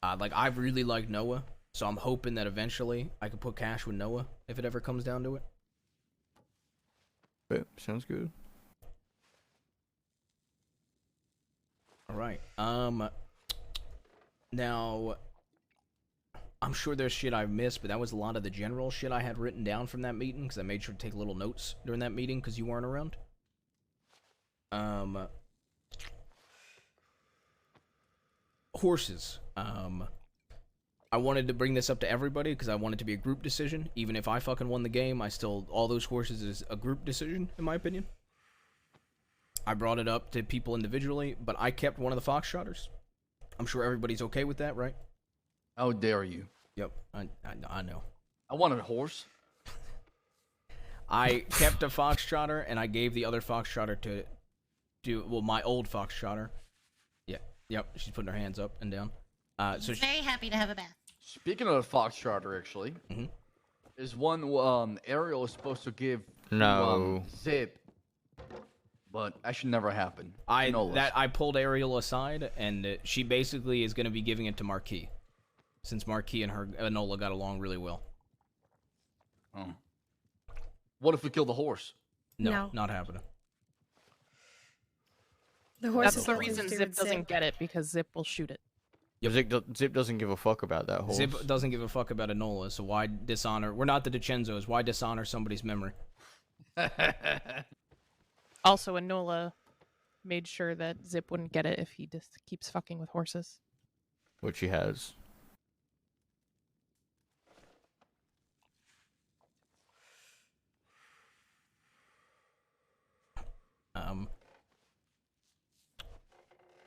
Like, I really like Noah, so I'm hoping that eventually I could put cash with Noah if it ever comes down to it. Yep, sounds good. All right. Now, I'm sure there's shit I've missed, but that was a lot of the general shit I had written down from that meeting, because I made sure to take little notes during that meeting because you weren't around. Horses. I wanted to bring this up to everybody because I want it to be a group decision. Even if I fucking won the game, all those horses is a group decision, in my opinion. I brought it up to people individually, but I kept one of the Foxtrotters. I'm sure everybody's okay with that, right? How dare you? Yep, I know. I wanted a horse. I kept a Foxtrotter, and I gave the other Foxtrotter to my old Foxtrotter. Yeah, yep, she's putting her hands up and down. So Very happy to have a bath. Speaking of the Foxtrotter, actually, is one Ariel is supposed to give No. to, Zip, but that should never happen. I pulled Ariel aside, and she basically is going to be giving it to Marquis, since Marquis and her Enola got along really well. Oh. What if we kill the horse? No, not happening. The horse That's the reason Zip doesn't get it, because Zip will shoot it. Zip doesn't give a fuck about that horse. Zip doesn't give a fuck about Enola, so why dishonor? We're not the DiCenzos. Why dishonor somebody's memory? Also, Enola made sure that Zip wouldn't get it if he just keeps fucking with horses. Which he has.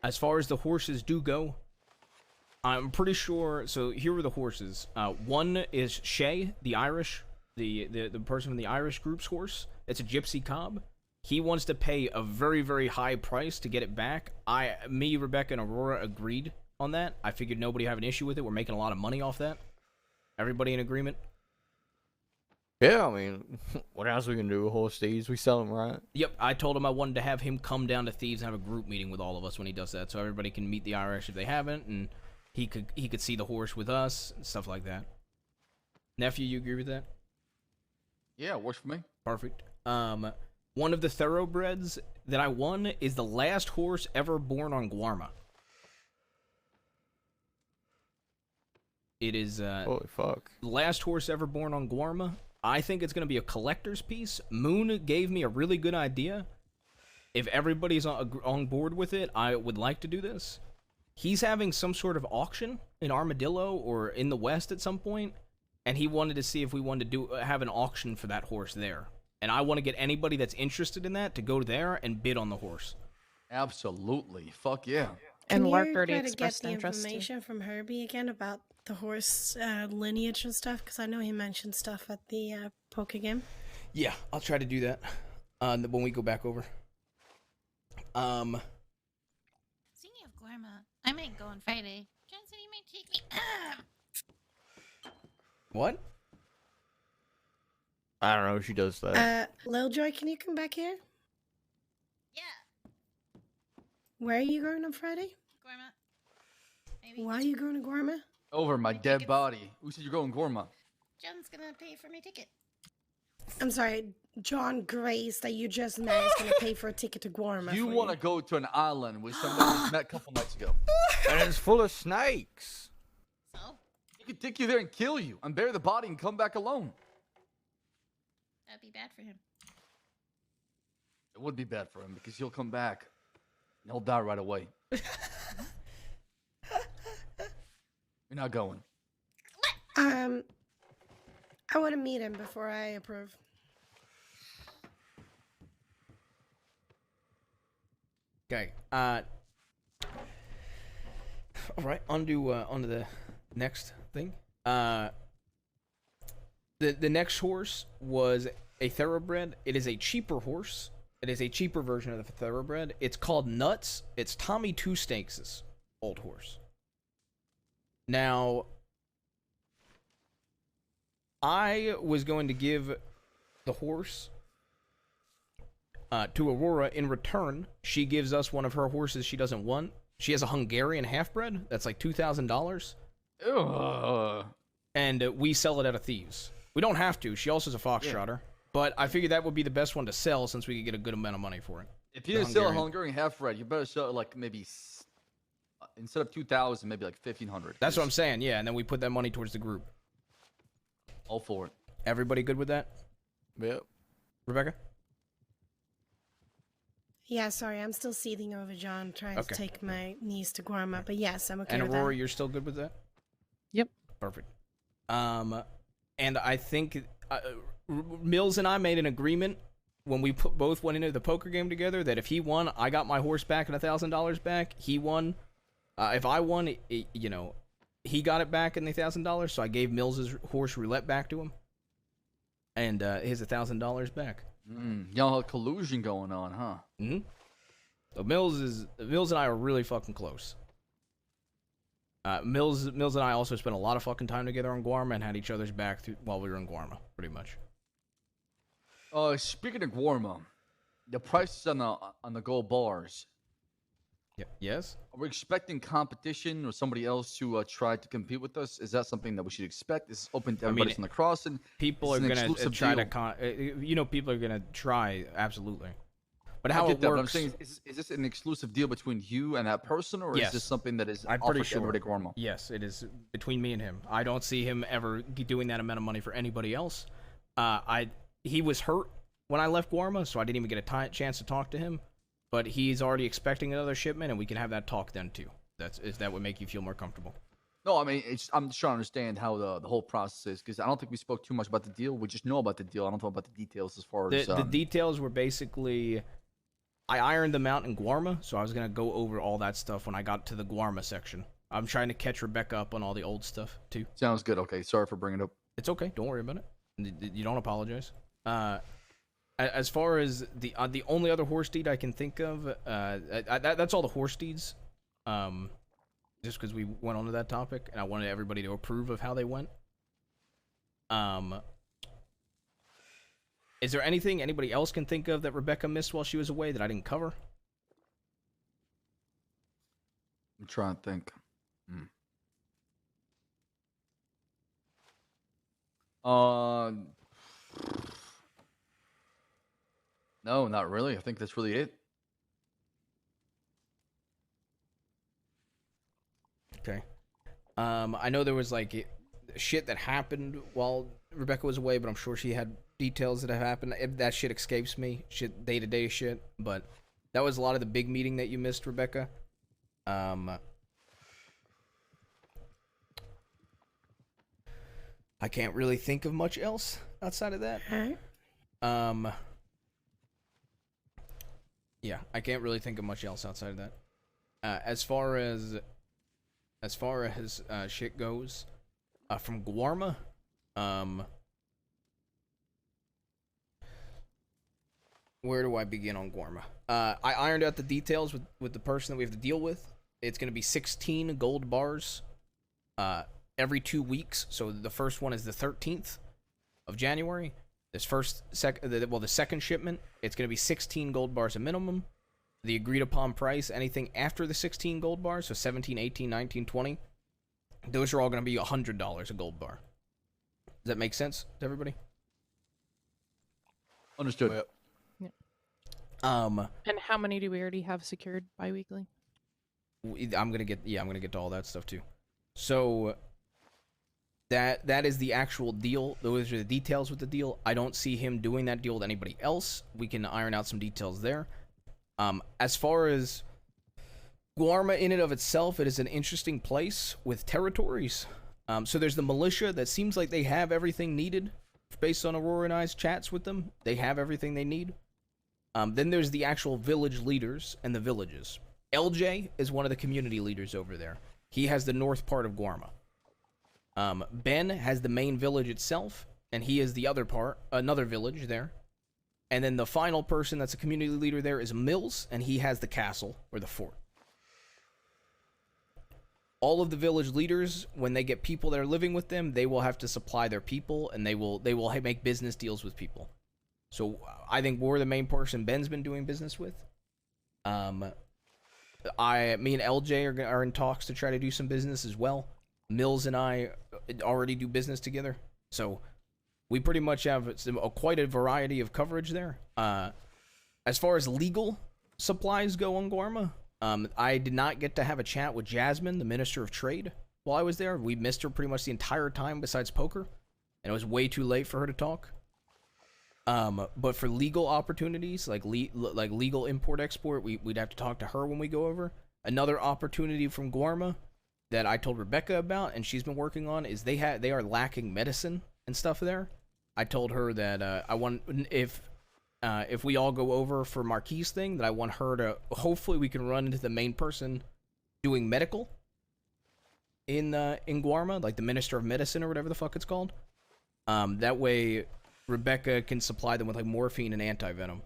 As far as the horses do go, I'm pretty sure. So here are the horses. One is Shay, the Irish, the person from the Irish group's horse. It's a gypsy cob. He wants to pay a very, very high price to get it back. Me, Rebecca, and Aurora agreed on that. I figured nobody would have an issue with it. We're making a lot of money off that. Everybody in agreement? Yeah, I mean, what else we can do with horse thieves? We sell them, right? Yep, I told him I wanted to have him come down to Thieves and have a group meeting with all of us when he does that, so everybody can meet the Irish if they haven't, and he could see the horse with us and stuff like that. Nephew, you agree with that? Yeah, works for me. Perfect. One of the thoroughbreds that I won is the last horse ever born on Guarma. It is holy fuck. The last horse ever born on Guarma. I think it's going to be a collector's piece. Moon gave me a really good idea. If everybody's on board with it, I would like to do this. He's having some sort of auction in Armadillo or in the West at some point, and he wanted to see if we wanted to have an auction for that horse there. And I want to get anybody that's interested in that to go there and bid on the horse. Absolutely. Fuck yeah. And Can Lark you already try to get expressed the interest too. information from Herbie again about the horse lineage and stuff? Because I know he mentioned stuff at the poker game. Yeah, I'll try to do that when we go back over. Speaking of Gorma, I might go on Friday. John said he might take me. What? I don't know. She does that. Lil Joy, can you come back here? Yeah. Where are you going on Friday? Gorma. Why are you going to Gorma? Over my dead body. Who said you're going Gorma? John's gonna pay for my ticket. I'm sorry, John Grace that you just met is going to pay for a ticket to Gorma. You for want to go to an island with somebody you met a couple nights ago. And it's full of snakes. So? He could take you there and kill you and bury the body and come back alone. That'd be bad for him. It would be bad for him because he'll come back and he'll die right away. You're not going. I want to meet him before I approve. Okay. All right. Onto the next thing. The next horse was a thoroughbred. It is a cheaper horse. It is a cheaper version of the thoroughbred. It's called Nuts. It's Tommy Two Stakes' old horse. Now, I was going to give the horse to Aurora. In return, she gives us one of her horses she doesn't want. She has a Hungarian half-bred that's like $2,000. And we sell it at a Thieves. We don't have to. She also has a Foxtrotter. But I figured that would be the best one to sell since we could get a good amount of money for it. If you're gonna sell a Hungarian half-bred, you better sell it like maybe instead of 2,000, maybe like 1,500. That's what I'm saying, yeah. And then we put that money towards the group. All for it. Everybody good with that? Yep. Rebecca? Yeah, sorry, I'm still seething over John trying to take my niece to Guarma, but yes, I'm okay And with Aurora, that. you're still good with that? Yep. Perfect. And I think Mills and I made an agreement when we both went into the poker game together that if he won, I got my horse back and $1,000 back. He won. If I won, he got it back in the $1,000. So I gave Mills' horse roulette back to him, and his $1,000 back. Y'all have collusion going on, huh? Mm-hmm. So Mills and I are really fucking close. Mills and I also spent a lot of fucking time together on Guarma and had each other's back while we were in Guarma, pretty much. Speaking of Guarma, the prices on the gold bars. Yeah. Yes. Are we expecting competition or somebody else to try to compete with us? Is that something that we should expect? Is open to everybody on the cross? And people are gonna try to people are gonna try, absolutely. But how it works? But I'm saying, is this an exclusive deal between you and that person, or is this something that is I'm offered pretty to sure. everybody at Guarma? Yes, it is between me and him. I don't see him ever doing that amount of money for anybody else. He was hurt when I left Guarma, so I didn't even get a chance to talk to him. But he's already expecting another shipment, and we can have that talk then too. That would make you feel more comfortable. No, I mean, I'm just trying to understand how the whole process is, because I don't think we spoke too much about the deal. We just know about the deal. I don't know about the details as far as... The details were basically... I ironed them out in Guarma, so I was going to go over all that stuff when I got to the Guarma section. I'm trying to catch Rebecca up on all the old stuff, too. Sounds good. Okay, sorry for bringing it up. It's okay. Don't worry about it. You don't apologize. As far as the only other horse deed I can think of, that's all the horse deeds. Just because we went on to that topic, and I wanted everybody to approve of how they went. Is there anything anybody else can think of that Rebecca missed while she was away that I didn't cover? I'm trying to think. No, not really. I think that's really it. Okay. I know there was like shit that happened while Rebecca was away, but I'm sure she had details that have happened. That shit escapes me. Shit, day-to-day shit. But that was a lot of the big meeting that you missed, Rebecca. I can't really think of much else outside of that. Yeah, I can't really think of much else outside of that. As far as shit goes, from Guarma, where do I begin on Guarma? I ironed out the details with the person that we have to deal with. It's going to be 16 gold bars every 2 weeks. So the first one is the 13th of January. The second shipment, it's going to be 16 gold bars a minimum. The agreed upon price, anything after the 16 gold bars, so 17, 18, 19, 20, those are all going to be $100 a gold bar. Does that make sense to everybody? Understood. Yep. And how many do we already have secured bi-weekly? I'm gonna get to all that stuff too. So that is the actual deal. Those are the details with the deal. I don't see him doing that deal with anybody else. We can iron out some details there. As far as Guarma in and of itself, it is an interesting place with territories. So there's the militia that seems like they have everything needed based on Aurora and I's chats with them. They have everything they need. Then there's the actual village leaders and the villages. LJ is one of the community leaders over there. He has the north part of Guarma. Ben has the main village itself, and he is the other part, another village there. And then the final person that's a community leader there is Mills, and he has the castle, or the fort. All of the village leaders, when they get people that are living with them, they will have to supply their people, and they will make business deals with people. So I think we're the main person Ben's been doing business with. Me and LJ are in talks to try to do some business as well. Mills and I already do business together, so we pretty much have quite a variety of coverage there. As far as legal supplies go on Guarma, I did not get to have a chat with Jasmine, the Minister of Trade, while I was there. We missed her pretty much the entire time besides poker, and it was way too late for her to talk. But for legal opportunities, like legal import-export, we'd have to talk to her when we go over. Another opportunity from Guarma that I told Rebecca about, and she's been working on, is they are lacking medicine and stuff there. I told her that I want, if we all go over for Marquise thing, that I want her to, hopefully we can run into the main person doing medical in Guarma, like the Minister of Medicine or whatever the fuck it's called. That way Rebecca can supply them with like morphine and anti-venom,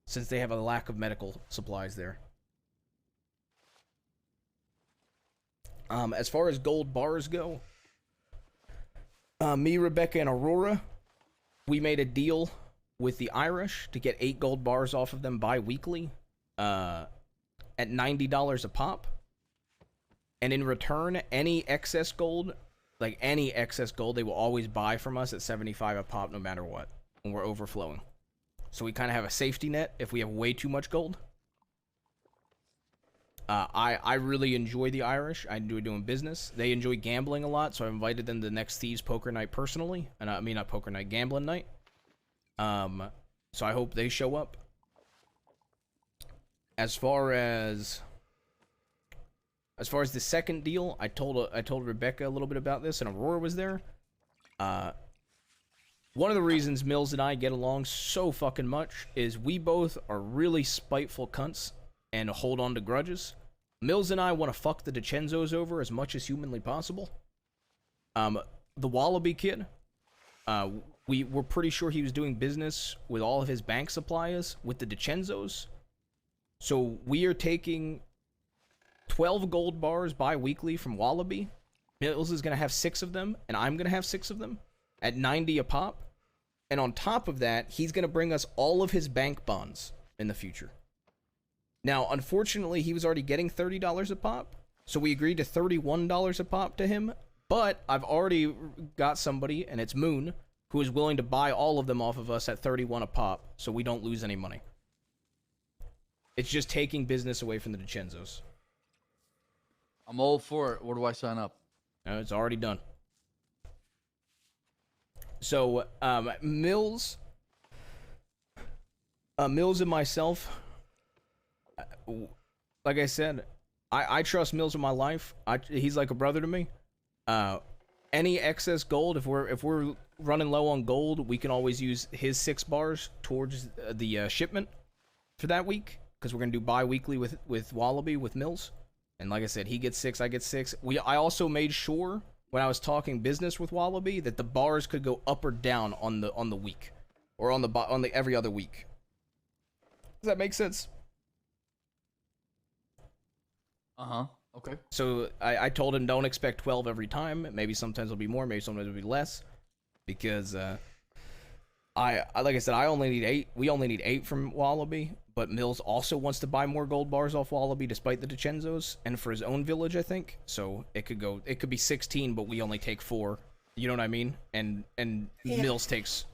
since they have a lack of medical supplies there. As far as gold bars go, me, Rebecca, and Aurora, we made a deal with the Irish to get 8 gold bars off of them bi-weekly at $90 a pop. And in return, any excess gold, they will always buy from us at 75 a pop no matter what, when we're overflowing. So we kind of have a safety net if we have way too much gold. I really enjoy the Irish. I enjoy doing business. They enjoy gambling a lot, so I invited them to the next Thieves Poker Night personally. And I mean, not Poker Night, Gambling Night. So I hope they show up. As far as the second deal, I told Rebecca a little bit about this, and Aurora was there. One of the reasons Mills and I get along so fucking much is we both are really spiteful cunts and hold on to grudges. Mills and I want to fuck the DiCenzos over as much as humanly possible. The Wallaby kid, we're pretty sure he was doing business with all of his bank suppliers with the DiCenzos. So we are taking 12 gold bars bi-weekly from Wallaby. Mills is going to have 6 of them, and I'm going to have 6 of them at 90 a pop. And on top of that, he's going to bring us all of his bank bonds in the future. Now, unfortunately, he was already getting $30 a pop, so we agreed to $31 a pop to him. But I've already got somebody, and it's Moon, who is willing to buy all of them off of us at 31 a pop, so we don't lose any money. It's just taking business away from the DiCenzos. I'm all for it. Where do I sign up? It's already done. So, Mills and myself, like I said, I trust Mills with my life. He's like a brother to me. Any excess gold, if we're running low on gold, we can always use his 6 bars towards the shipment. for that week because we're gonna do bi-weekly with Wallaby with Mills. And like I said, he gets 6, I get 6. I also made sure when I was talking business with Wallaby that the bars could go up or down on the week, or on the every other week. Does that make sense? Okay. So I told him don't expect 12 every time. Maybe sometimes it'll be more, maybe sometimes it'll be less, because I like I said, I only need 8. We only need 8 from Wallaby, but Mills also wants to buy more gold bars off Wallaby despite the DiCenzos, and for his own village, I think. So it could be 16, but we only take 4. You know what I mean? And Yeah. Mills takes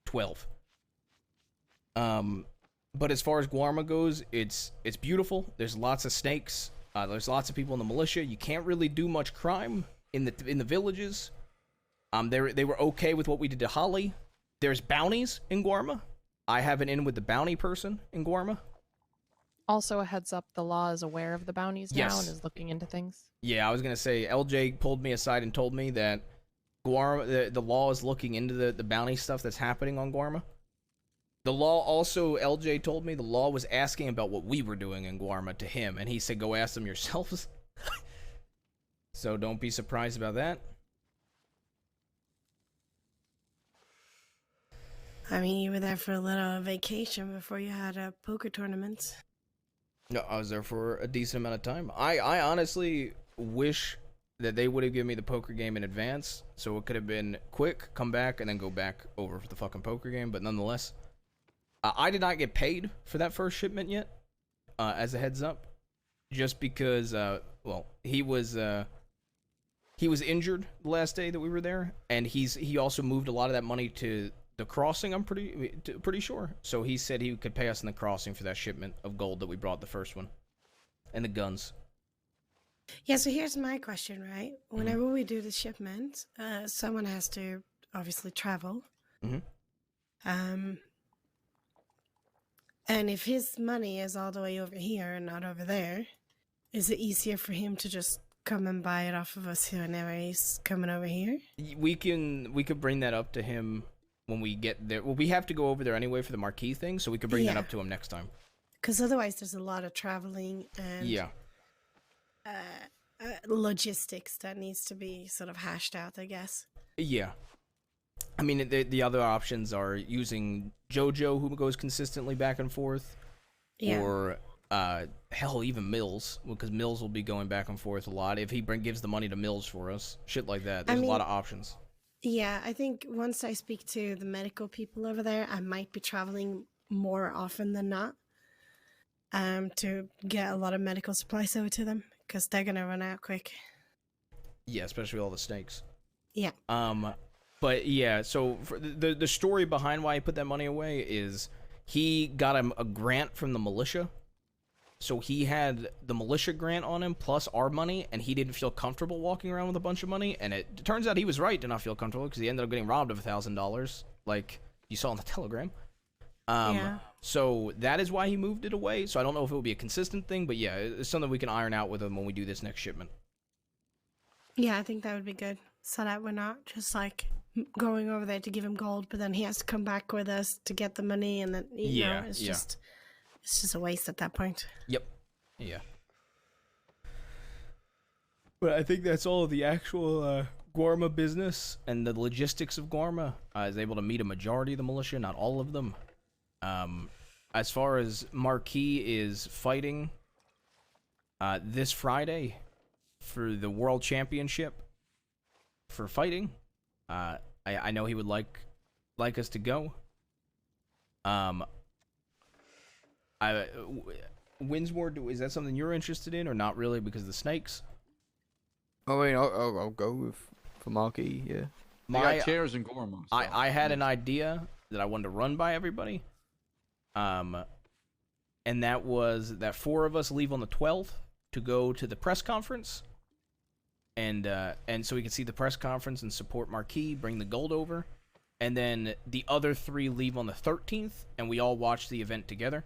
12. But as far as Guarma goes, it's beautiful. There's lots of snakes. There's lots of people in the militia. You can't really do much crime in the villages. They were okay with what we did to Holly. There's bounties in Guarma. I have an in with the bounty person in Guarma. Also, a heads up: the law is aware of the bounties now Yes. and is looking into things. Yeah, I was gonna say LJ pulled me aside and told me that Guarma, the law is looking into the bounty stuff that's happening on Guarma. The law also, LJ told me, the law was asking about what we were doing in Guarma to him, and he said, go ask them yourselves. So don't be surprised about that. I mean, you were there for a little vacation before you had a poker tournament. No, I was there for a decent amount of time. I honestly wish that they would have given me the poker game in advance, so it could have been quick, come back, and then go back over for the fucking poker game, but nonetheless. I did not get paid for that first shipment yet, as a heads up, just because, well, he was injured the last day that we were there, and he also moved a lot of that money to the crossing, I'm pretty sure. So he said he could pay us in the crossing for that shipment of gold that we brought the first one, and the guns. Yeah, so here's my question, right? Whenever we do the shipment, someone has to obviously travel. And if his money is all the way over here and not over there, is it easier for him to just come and buy it off of us whenever he's coming over here? We could bring that up to him when we get there. Well, we have to go over there anyway for the marquee thing, so we could bring that up to him next time. Because otherwise there's a lot of traveling and Yeah. Logistics that needs to be sort of hashed out, I guess. Yeah. I mean, the other options are using JoJo, who goes consistently back and forth, Yeah. or hell, even Mills, because Mills will be going back and forth a lot if he gives the money to Mills for us. Shit like that. There's a lot of options. Yeah, I think once I speak to the medical people over there, I might be traveling more often than not, to get a lot of medical supplies over to them, because they're gonna run out quick. Yeah, especially all the snakes. Yeah. But yeah, so for the story behind why he put that money away is he got him a grant from the militia. So he had the militia grant on him plus our money, and he didn't feel comfortable walking around with a bunch of money. And it turns out he was right to not feel comfortable, because he ended up getting robbed of $1,000, like you saw in the telegram. Yeah. So that is why he moved it away. So I don't know if it will be a consistent thing, but yeah, it's something we can iron out with him when we do this next shipment. Yeah, I think that would be good, so that we're not just like going over there to give him gold, but then he has to come back with us to get the money, and then you know, it's just a waste at that point. Yep. Yeah. But I think that's all of the actual Guarma business, and the logistics of Guarma. I was able to meet a majority of the militia, not all of them. As far as Marquis is fighting this Friday for the World Championship for fighting. I know he would like us to go. Winsmore, is that something you're interested in, or not really because of the snakes? I mean, I'll go for Marquee, yeah. They got chairs in Gorma. So. I had an idea that I wanted to run by everybody. And that was that 4 of us leave on the 12th to go to the press conference. And so we can see the press conference and support Marquis, bring the gold over. And then the other 3 leave on the 13th, and we all watch the event together.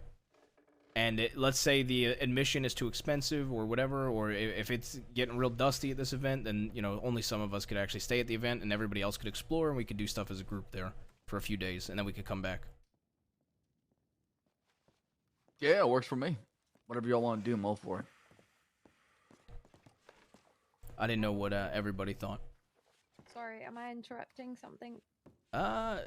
And let's say the admission is too expensive or whatever, or if it's getting real dusty at this event, then, you know, only some of us could actually stay at the event, and everybody else could explore, and we could do stuff as a group there for a few days, and then we could come back. Yeah, it works for me. Whatever y'all want to do, I'm all for it. I didn't know what everybody thought. Sorry, am I interrupting something? A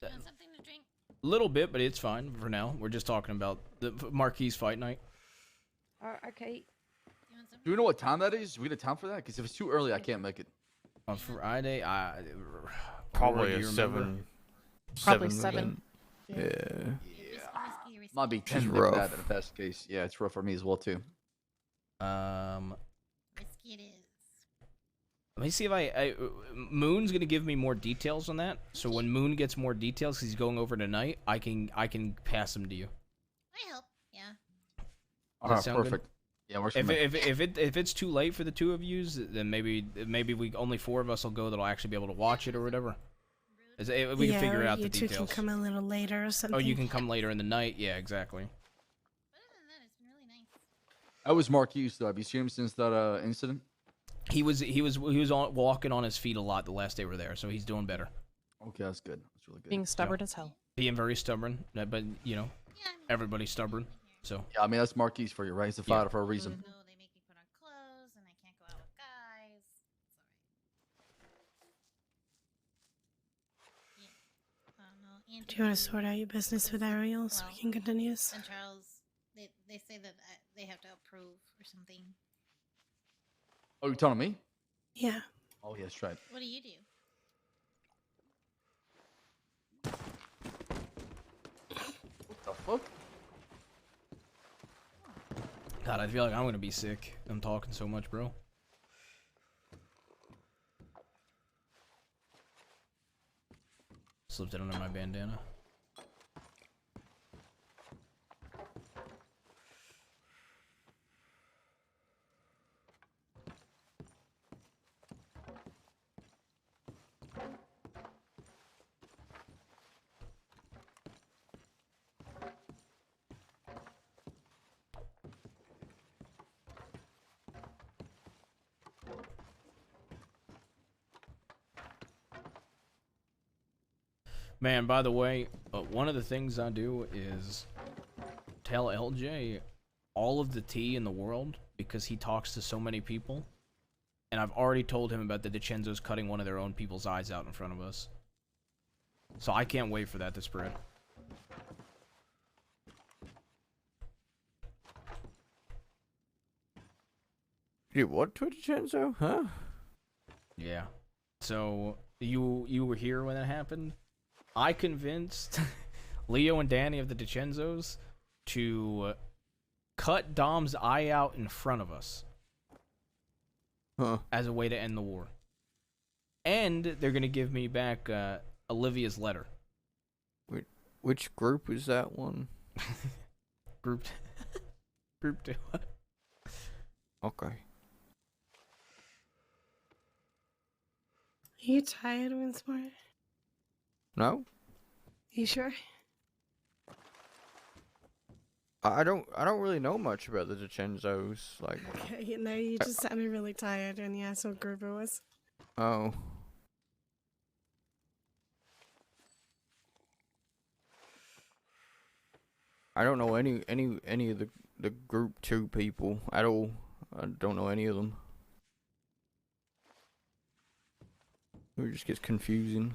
something to drink? little bit, but it's fine for now. We're just talking about the Marquis fight night. Oh, okay. Do we know what time that is? Do we get a time for that? Because if it's too early, I can't make it. On Friday, Probably do a you seven. remember? Probably 7. seven. Yeah. Might be 10 It's to rough. that if that's the case. Yeah, it's rough for me as well, too. Risky it is. Let me see if Moon's gonna give me more details on that. So when Moon gets more details, because he's going over tonight, I can pass them to you. I help. Yeah. Does that sound Perfect. good? Yeah, works for me. If it's too late for the two of yous, then maybe we only 4 of us will go that'll actually be able to watch it or whatever. We can figure out the you two details. can come a little later or something. Oh, you can come later in the night. Yeah, exactly. How was Marquis, though? Have you seen him since that incident? He was walking on his feet a lot the last day we were there, so he's doing better. Okay, that's good. That's really good. Being stubborn as hell. Being very stubborn, but you know, everybody's stubborn. So Yeah, I mean that's Marquis for you, right? He's a fighter for a reason. No, they make me put on clothes, and I can't go out with guys. It's alright. Yeah. No, Do you want to sort out your business with Ariel so we can continue? And Charles, they say that they have to approve or something. Oh, you telling me? Yeah. Oh, yes, right. What do you do? What the fuck? God, I feel like I'm gonna be sick. I'm talking so much, bro. Slipped it under my bandana. Man, by the way, one of the things I do is tell LJ all of the tea in the world because he talks to so many people. And I've already told him about the DiCenzos cutting one of their own people's eyes out in front of us. So I can't wait for that to spread. You what to DiCenzo? Huh? Yeah. So you were here when it happened? I convinced Leo and Danny of the DiCenzos to cut Dom's eye out in front of us. Huh. As a way to end the war. And they're going to give me back Olivia's letter. Which group is that one? Group 2. Okay. Are you tired, Winsmore? No? You sure? I don't really know much about the DiCenzos. Like, Okay, you know, you just sounded really tired when you asked what group it was. oh. I don't know any of the group 2 people at all. I don't know any of them. It just gets confusing.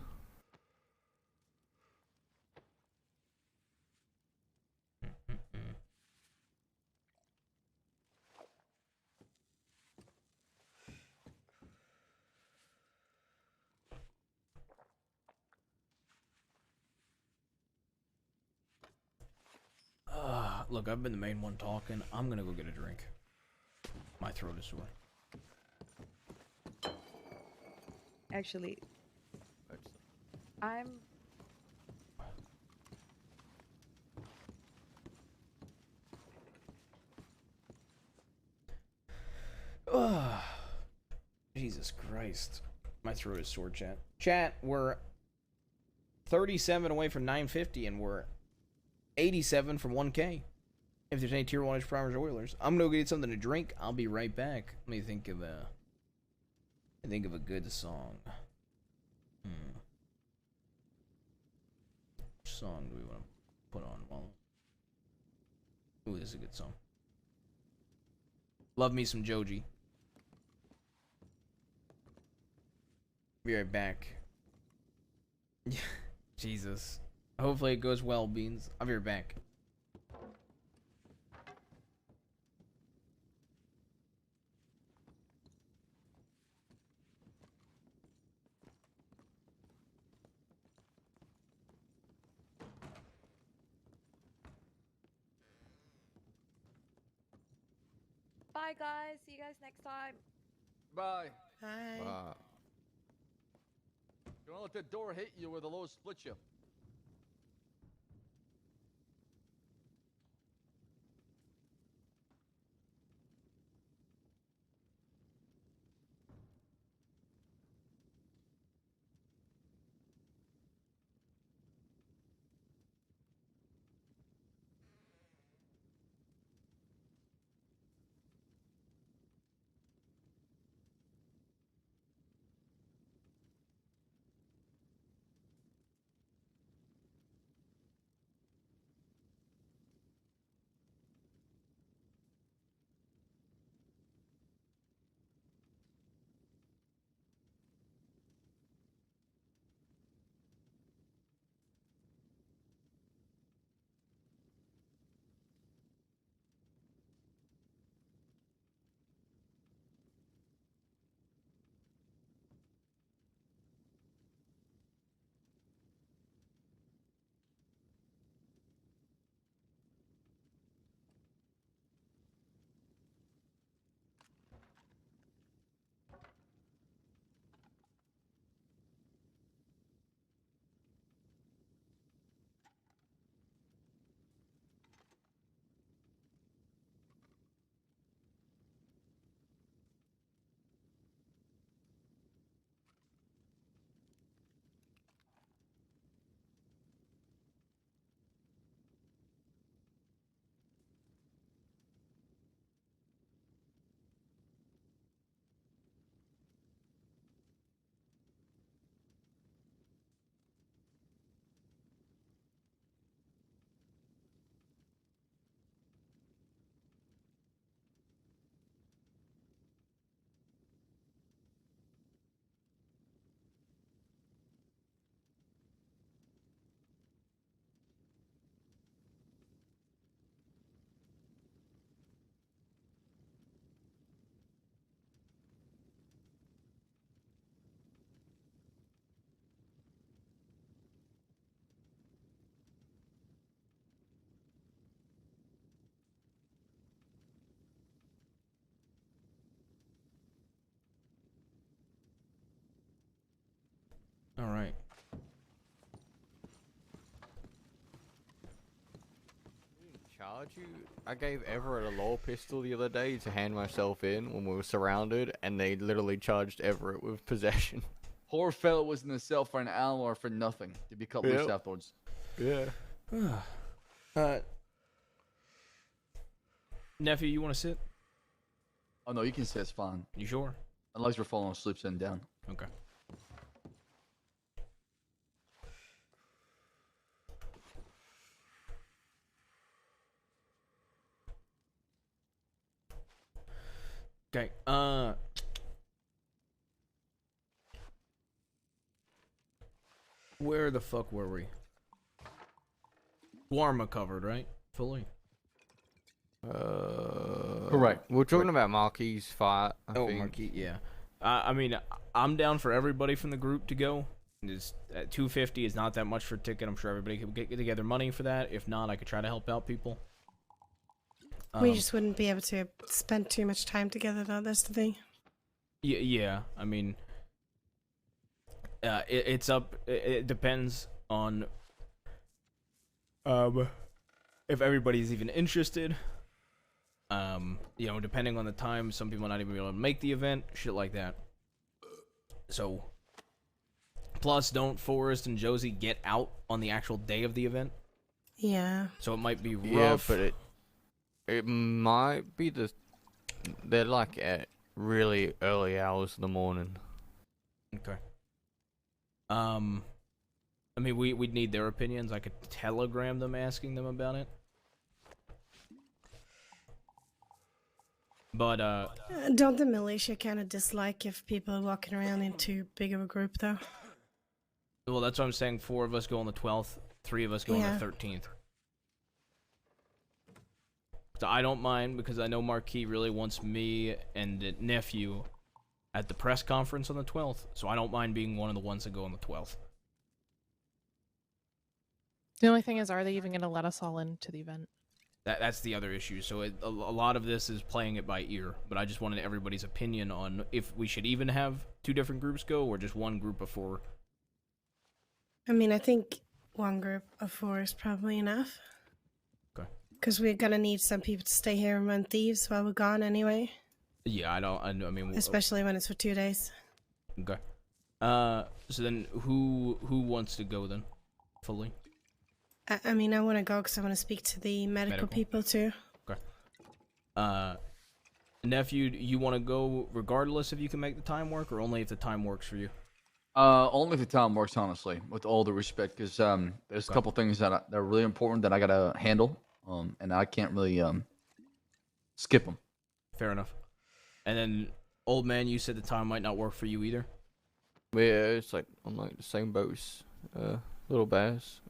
Look, I've been the main one talking. I'm gonna go get a drink. My throat is sore. Actually, I'm. Jesus Christ. My throat is sore, chat. Chat, we're 37 away from 950 and we're 87 from 1K. If there's any tier 1 primers or Oilers. I'm gonna go get something to drink. I'll be right back. Let me think of a good song. Which song do we want to put on? Well, Ooh, this is a good song. Love me some Joji. Be right back. Jesus. Hopefully it goes well, Beans. I'll be right back. Bye, guys. See you guys next time. Bye. Bye. Wow. Don't let that door hit you where the low split you. All right. Charge you? I gave Everett a law pistol the other day to hand myself in when we were surrounded, and they literally charged Everett with possession. Poor fellow was in the cell for an hour for nothing to be cut loose Yep. afterwards. Yeah. Nephew, you want to sit? Oh no, you can say it's fine. You sure? Unless you're falling asleep sitting down. Okay. Okay. Where the fuck were we? Warma covered, right? Fully. Correct. We're talking about Marquis' fight. I think. Marquis, yeah. I mean, I'm down for everybody from the group to go. It's, $250 is not that much for a ticket. I'm sure everybody could get together money for that. If not, I could try to help out people. We just wouldn't be able to spend too much time together, though. That's the thing. Yeah. I mean, it's up. It depends on if everybody's even interested. Depending on the time, some people not even be able to make the event, shit like that. So, plus, don't Forrest and Josie get out on the actual day of the event? Yeah. So it might be rough. Yeah, but it might be they're like at really early hours of the morning. Okay. I mean, we'd need their opinions. I could telegram them asking them about it. But Don't the militia kind of dislike if people are walking around in too big of a group, though? well, that's what I'm saying. 4 of us go on the 12th. 3 of us go on the 13th. So I don't mind because I know Marquis really wants me and nephew at the press conference on the 12th. So I don't mind being one of the ones that go on the 12th. The only thing is, are they even going to let us all into the event? That's the other issue. So a lot of this is playing it by ear. But I just wanted everybody's opinion on if we should even have 2 different groups go or just one group of 4. I mean, I think one group of 4 is probably enough. Okay. Because we're gonna need some people to stay here and run thieves while we're gone anyway. Yeah, I mean, Especially when it's for 2 days. Okay. So then who wants to go then, fully? I mean, I want to go because I want to speak to the medical people too. Okay. Nephew, you want to go regardless if you can make the time work, or only if the time works for you? Only if the time works, honestly, with all the respect, because there's a couple things that are really important that I gotta handle, and I can't really skip them. Fair enough. And then, old man, you said the time might not work for you either. Yeah, it's like I'm like the same boat as Little Bass.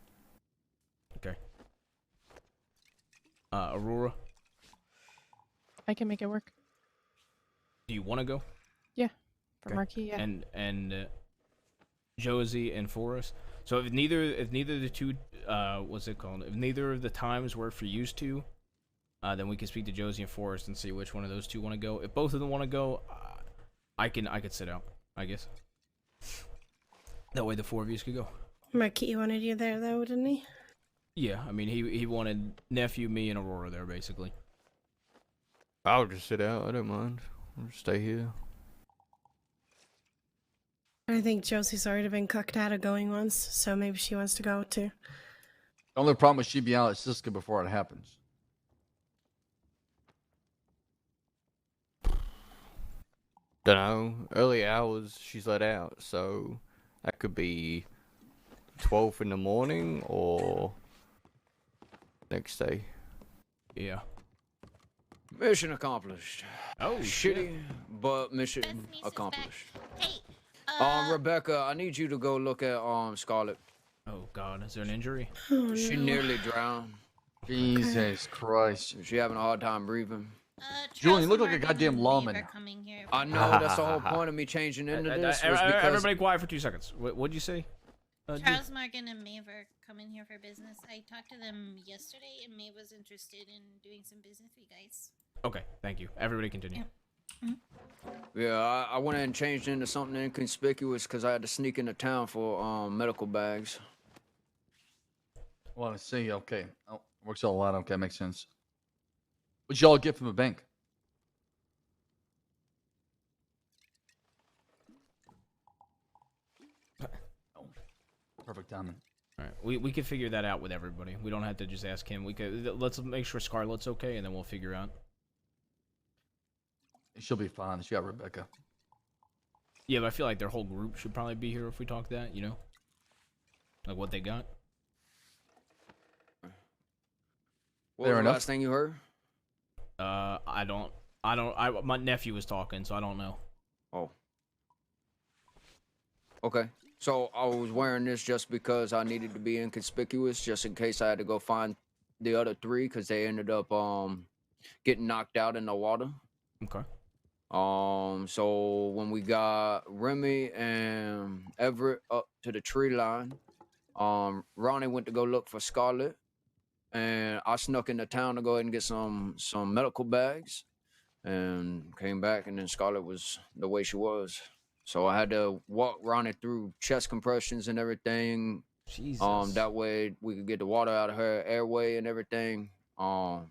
Okay. Aurora, I can make it work. do you want to go? Yeah, for Okay. Marquis, yeah. And Josie and Forrest. So if neither of the two, what's it called? If neither of the times work for you two, then we can speak to Josie and Forrest and see which one of those two want to go. If both of them want to go, I could sit out, I guess. That way the 4 of you could go. Marquis wanted you there though, didn't he? Yeah, I mean he wanted nephew, me, and Aurora there basically. I'll just sit out. I don't mind. I'll just stay here. I think Josie's already been cucked out of going once, so maybe she wants to go too. The only problem is she'd be out at Siska before it happens. Dunno. Early hours she's let out, so that could be 12 in the morning or next day. Yeah. Mission accomplished. Oh, shitty, but mission accomplished. Rebecca, I need you to go look at Scarlet. Oh God, is there an injury? Oh, She no. nearly drowned. Jesus Christ. She having a hard time breathing. Julian, you look like a goddamn lawman. I know, that's the whole point of me changing into this. Was because Everybody quiet for 2 seconds. What'd you say? Charles Morgan and Maeve are coming here for business. I talked to them yesterday, and Maeve was interested in doing some business with you guys. Okay, thank you. Everybody continue. Yeah, I went and changed into something inconspicuous because I had to sneak into town for medical bags. Well, I see. Okay. Oh, works out a lot. Okay, makes sense. What'd y'all get from the bank? Oh, perfect timing. All right, we can figure that out with everybody. We don't have to just ask him. We could let's make sure Scarlett's okay, and then we'll figure out. She'll be fine. She got Rebecca. Yeah, but I feel like their whole group should probably be here if we talk that. You know, like what they got. What was the last thing you heard? I don't. My nephew was talking, so I don't know. Oh. Okay. So I was wearing this just because I needed to be inconspicuous, just in case I had to go find the other 3, because they ended up getting knocked out in the water. Okay. So when we got Remy and Everett up to the tree line, Ronnie went to go look for Scarlett, and I snuck into town to go ahead and get some medical bags, and came back, and then Scarlett was the way she was. So I had to walk Ronnie through chest compressions and everything. Jesus. That way we could get the water out of her airway and everything. Had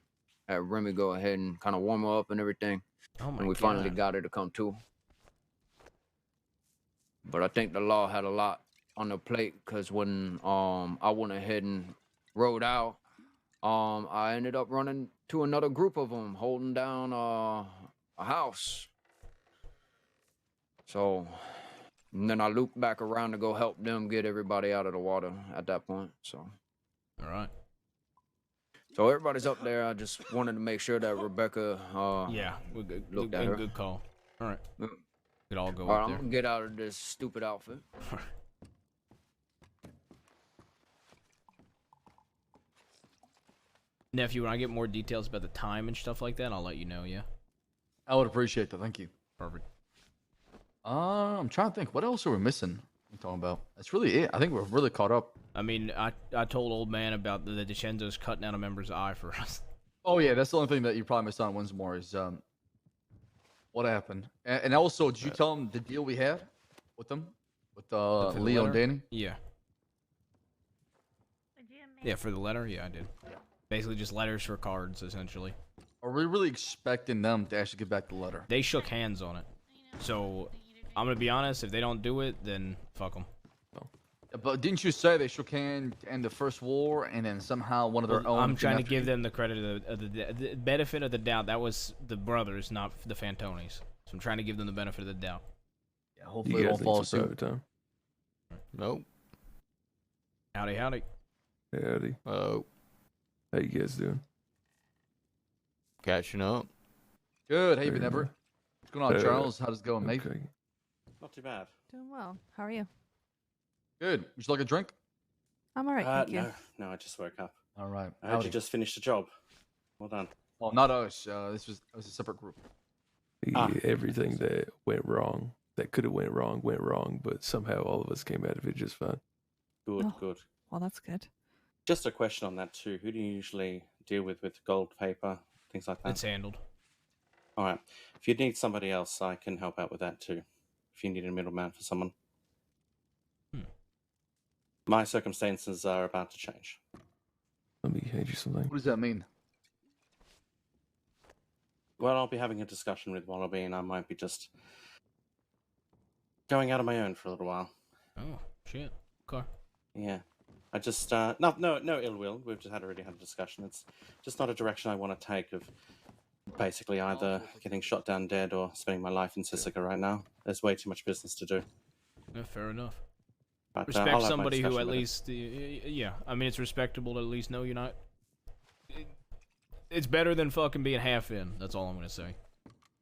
Remy go ahead and kind of warm her up and everything. Oh my And we God. finally got her to come to. But I think the law had a lot on the plate, because when I went ahead and rode out, I ended up running to another group of them holding down a house. So, and then I looped back around to go help them get everybody out of the water at that point. So, all right. So everybody's up there. I just wanted to make sure that Rebecca. Yeah, we're good. Looked at her. Good call. All right. Could all go All right, up I'm there. gonna get out of this stupid outfit. Nephew, when I get more details about the time and stuff like that, I'll let you know. Yeah. I would appreciate that. Thank you. Perfect. I'm trying to think. What else are we missing? I'm talking about. That's really it. I think we're really caught up. I mean, I told old man about the DeCenzo's cutting out a member's eye for us. Oh yeah, that's the only thing that you probably missed on Winsmore is what happened. And also, did you tell him the deal we had with them, with For the Leo and letter? Danny? Yeah. Yeah, for the letter, yeah, I did. Basically, just letters for cards, essentially. Are we really expecting them to actually get back the letter? They shook hands on it. So, I'm gonna be honest. If they don't do it, then fuck them. But didn't you say they shook hands in the first war, and then somehow one of their own? I'm came trying to after give you? them the credit of the benefit of the doubt. That was the brothers, not the Fantonis. So I'm trying to give them the benefit of the doubt. Yeah, hopefully they won't fall suit. Nope. Howdy, howdy. Howdy. Oh. How you guys doing? Catching up. Good. Hey, Very Benever. nice. What's going on, Charles? How's it going, mate? Okay. Not too bad. Doing well. How are you? Good. Would you like a drink? I'm alright, thank you. No, I just woke up. All right. I heard Howdy. you just finished a job. Well done. Oh, not us. This was a separate group. Yeah, everything that went wrong, that could have went wrong, but somehow all of us came out of it just fine. Good, Oh. good. Well, that's good. Just a question on that too. Who do you usually deal with gold paper, things like that? It's handled. All right. If you need somebody else, I can help out with that too. If you need a middleman for someone. My circumstances are about to change. Let me hand you something. What does that mean? Well, I'll be having a discussion with Wallaby, and I might be just going out on my own for a little while. Oh shit. Okay. Yeah. I just no ill will. We've just already had a discussion. It's just not a direction I want to take of basically either getting shot down dead or spending my life in Sisika right now. There's way too much business to do. Yeah, fair enough. But, I'll Respect have my somebody who discussion at with him. least, yeah. I mean, it's respectable to at least know you're not. It's better than fucking being half in. That's all I'm gonna say.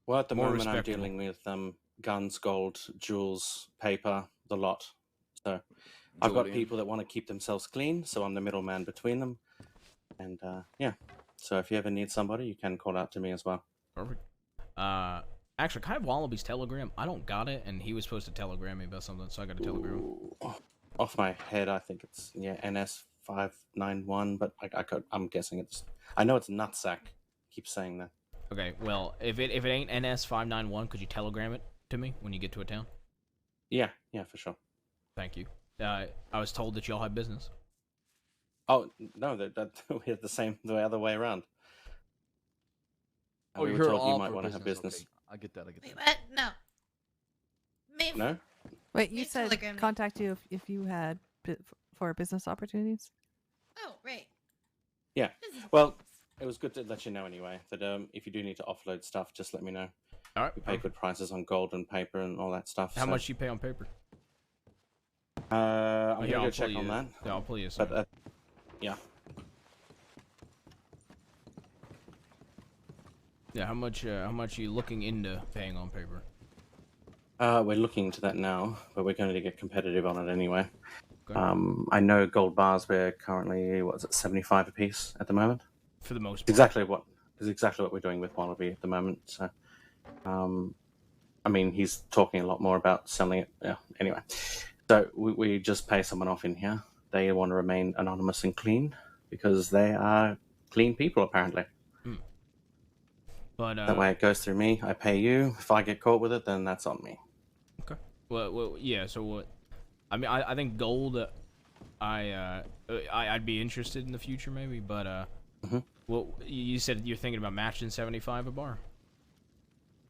Well, at the More moment, I'm respectable. dealing with guns, gold, jewels, paper, the lot. So I've got Julian. people that want to keep themselves clean, so I'm the middleman between them. And yeah, so if you ever need somebody, you can call out to me as well. Perfect. Actually, can I have Wallaby's telegram? I don't got it, and he was supposed to telegram me about something, so I got a telegram. Off my head, I think it's NS591, but I'm guessing it's. I know it's nutsack. Keep saying that. Okay, well, if it ain't NS591, could you telegram it to me when you get to a town? Yeah, for sure. Thank you. I was told that y'all have business. Oh no, that we had the other way around. And Oh, we were you're told you all might for want to have business, business. okay. I get that. I get that. What? No. Maybe. No. Wait, you They said telegram me. contact you if you had for business opportunities. Oh, right. Yeah. Well, it was good to let you know anyway that if you do need to offload stuff, just let me know. All right. We pay good prices on gold and paper and all that stuff. How so- much you pay on paper? I'm Yeah, gonna I'll go check pull on you- that. Yeah, I'll pull you. But yeah. Yeah, how much are you looking into paying on paper? We're looking into that now, but we're going to get competitive on it anyway. Okay. I know gold bars we're currently 75 a piece at the moment. For the most part. Exactly what we're doing with Wallaby at the moment. So, I mean, he's talking a lot more about selling it. Yeah. Anyway, so we just pay someone off in here. They want to remain anonymous and clean because they are clean people apparently. But That way it goes through me. I pay you. If I get caught with it, then that's on me. Okay. Well, yeah. So what? I mean, I think gold. I'd be interested in the future maybe, but well, you said you're thinking about matching 75 a bar.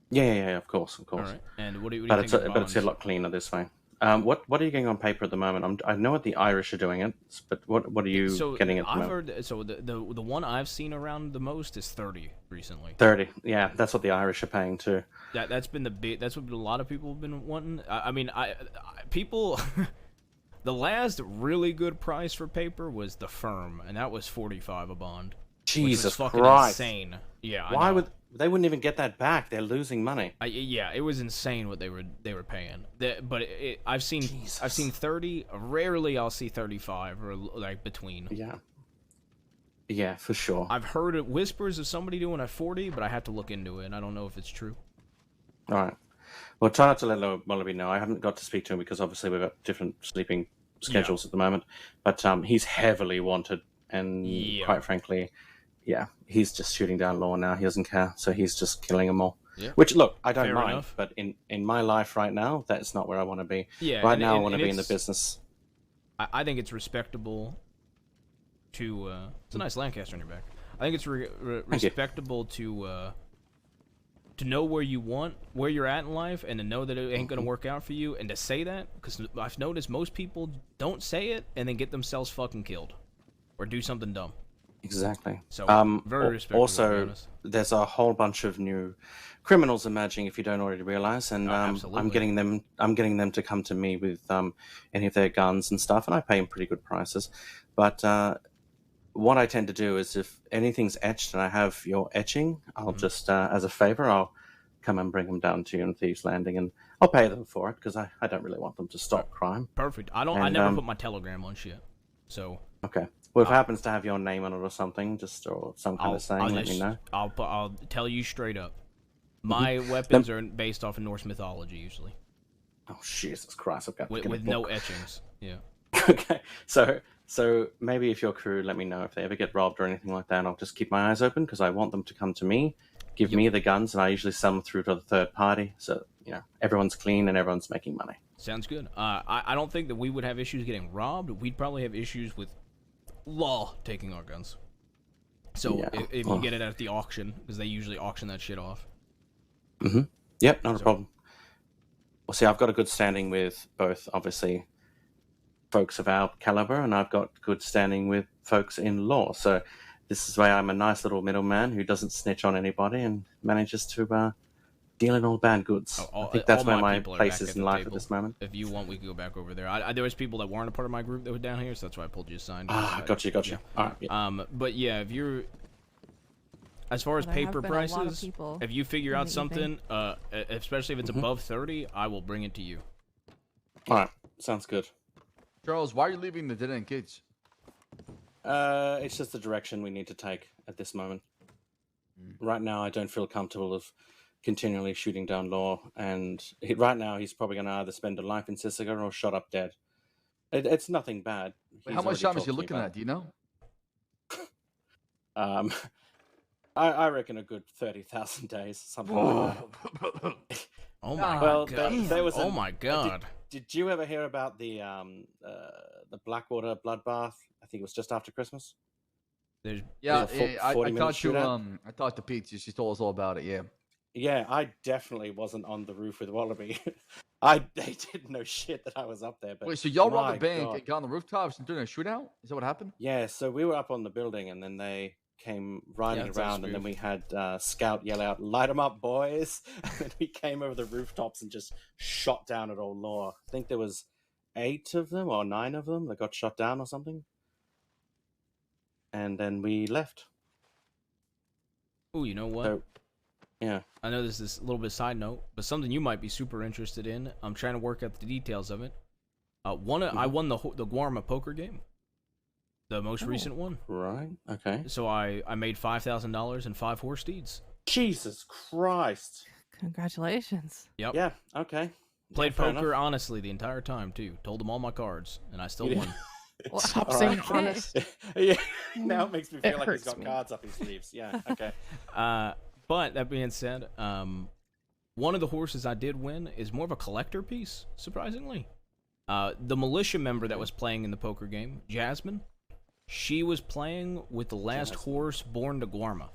Yeah, of course. All right. And what do you But think of but it's a bonds? lot cleaner this way. What are you getting on paper at the moment? I know what the Irish are doing it, but what are you So getting at the I've moment? heard. So the one I've seen around the most is 30 recently. 30. Yeah, that's what the Irish are paying too. That's been the big. That's what a lot of people have been wanting. I mean, people. The last really good price for paper was the Firm, and that was 45 a bond. Jesus which was fucking Christ. insane. Yeah, Why I know. would they wouldn't even get that back? They're losing money. Yeah, it was insane what they were paying. But I've seen 30. Rarely I'll see 35 or like between. Yeah. Yeah, for sure. I've heard whispers of somebody doing a 40, but I have to look into it, and I don't know if it's true. All right. Well, try not to let Wallaby know. I haven't got to speak to him because obviously we've got different sleeping schedules at the moment. But he's heavily wanted, and quite frankly, yeah, he's just shooting down law now. He doesn't care, so he's just killing them all. Yeah. Which, look, I don't Fair mind, enough. but in my life right now, that's not where I want to be. Yeah, right and- now, I and- want to and be in the it's- business. I think it's respectable to. It's a nice Lancaster on your back. I think it's respectable to know where you're at in life, and to know that it ain't gonna work out for you, and to say that, because I've noticed most people don't say it and then get themselves fucking killed, or do something dumb. Exactly. So very respectable. to be Also, honest. there's a whole bunch of new criminals emerging, if you don't already realize, and I'm absolutely. getting them to come to me with any of their guns and stuff, and I pay them pretty good prices. But what I tend to do is, if anything's etched and I have your etching, I'll just, as a favor, I'll come and bring them down to you in Thieves Landing, and I'll pay them for it because I don't really want them to stop crime. Perfect. I never put my Telegram on shit. So okay. Well, if it happens to have your name on it or something, just or some kind of saying, let me know. I'll tell you straight up. My weapons are based off of Norse mythology usually. Oh Jesus Christ! I've got with no etchings. Yeah. Okay. So maybe if your crew, let me know if they ever get robbed or anything like that, and I'll just keep my eyes open because I want them to come to me, give me the guns, and I usually sell them through to the third party. So everyone's clean and everyone's making money. Sounds good. I don't think that we would have issues getting robbed. We'd probably have issues with law taking our guns. So if you get it at the auction, because they usually auction that shit off. Mm-hmm. Yep, not a problem. Well, see, I've got a good standing with both, obviously, folks of our caliber, and I've got good standing with folks in law. So this is why I'm a nice little middleman who doesn't snitch on anybody and manages to deal in all bad goods. I think that's where my place is in life at this moment. If you want, we can go back over there. There was people that weren't a part of my group that were down here, so that's why I pulled you aside. Gotcha. Yeah. All right. Yeah. But yeah, if you're as far as Well, there have paper been a lot of prices, people if you figure in out the something, especially if it's above 30, I will bring it to you. All right, sounds good. Charles, why are you leaving the dead end kids? It's just the direction we need to take at this moment. Right now, I don't feel comfortable of continually shooting down law, and right now he's probably going to either spend a life in Sisika or shot up dead. It's nothing bad. Wait, how much time is he looking at? Do you know? I reckon a good 30,000 days, something like that. Oh my well, god! There was oh my god! Did you ever hear about the Blackwater bloodbath? I think it was just after Christmas. There's I talked to I talked to Pete. She told us all about it. Yeah. Yeah, I definitely wasn't on the roof with Wallaby. They didn't know shit that I was up there. But Wait, so y'all robbed my the bank God. and got on the rooftops and doing a shootout? Is that what happened? Yeah, so we were up on the building, and then they came riding that's around, and then we had Scout yell out, "Light 'em up, boys!" And then we came over the rooftops and just shot down at old law. I think there was 8 of them or 9 of them that got shot down or something. And then we left. Oh, you know what? So, yeah. I know this is a little bit side note, but something you might be super interested in. I'm trying to work out the details of it. I won the Guarma poker game, the most recent one. Right. Okay. So I made $5,000 and 5 horse steeds. Jesus Christ. Congratulations. Yep. Yeah. Okay. Played fair poker enough. honestly the entire time too. Told them all my cards, and I still You won. Well, Stop All saying right. honest. Yeah. Now it makes me It feel like he's hurts got me. cards up his sleeves. Yeah. Okay. But that being said, one of the horses I did win is more of a collector piece, surprisingly. The militia member that was playing in the poker game, Jasmine, she was playing with the last horse born to Guarma.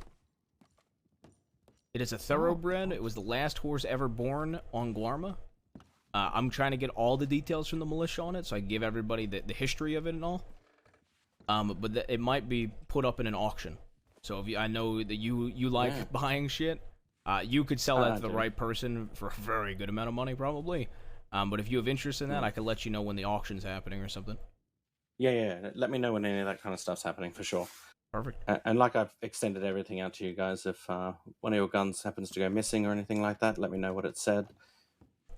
It is a thoroughbred. It was the last horse ever born on Guarma. I'm trying to get all the details from the militia on it, so I can give everybody the history of it and all. But it might be put up in an auction. So I know that you like buying shit. You could sell that to the right person for a very good amount of money, probably. But if you have interest in that, I could let you know when the auction's happening or something. Yeah. Let me know when any of that kind of stuff's happening for sure. Perfect. And like I've extended everything out to you guys, if one of your guns happens to go missing or anything like that, let me know what it said.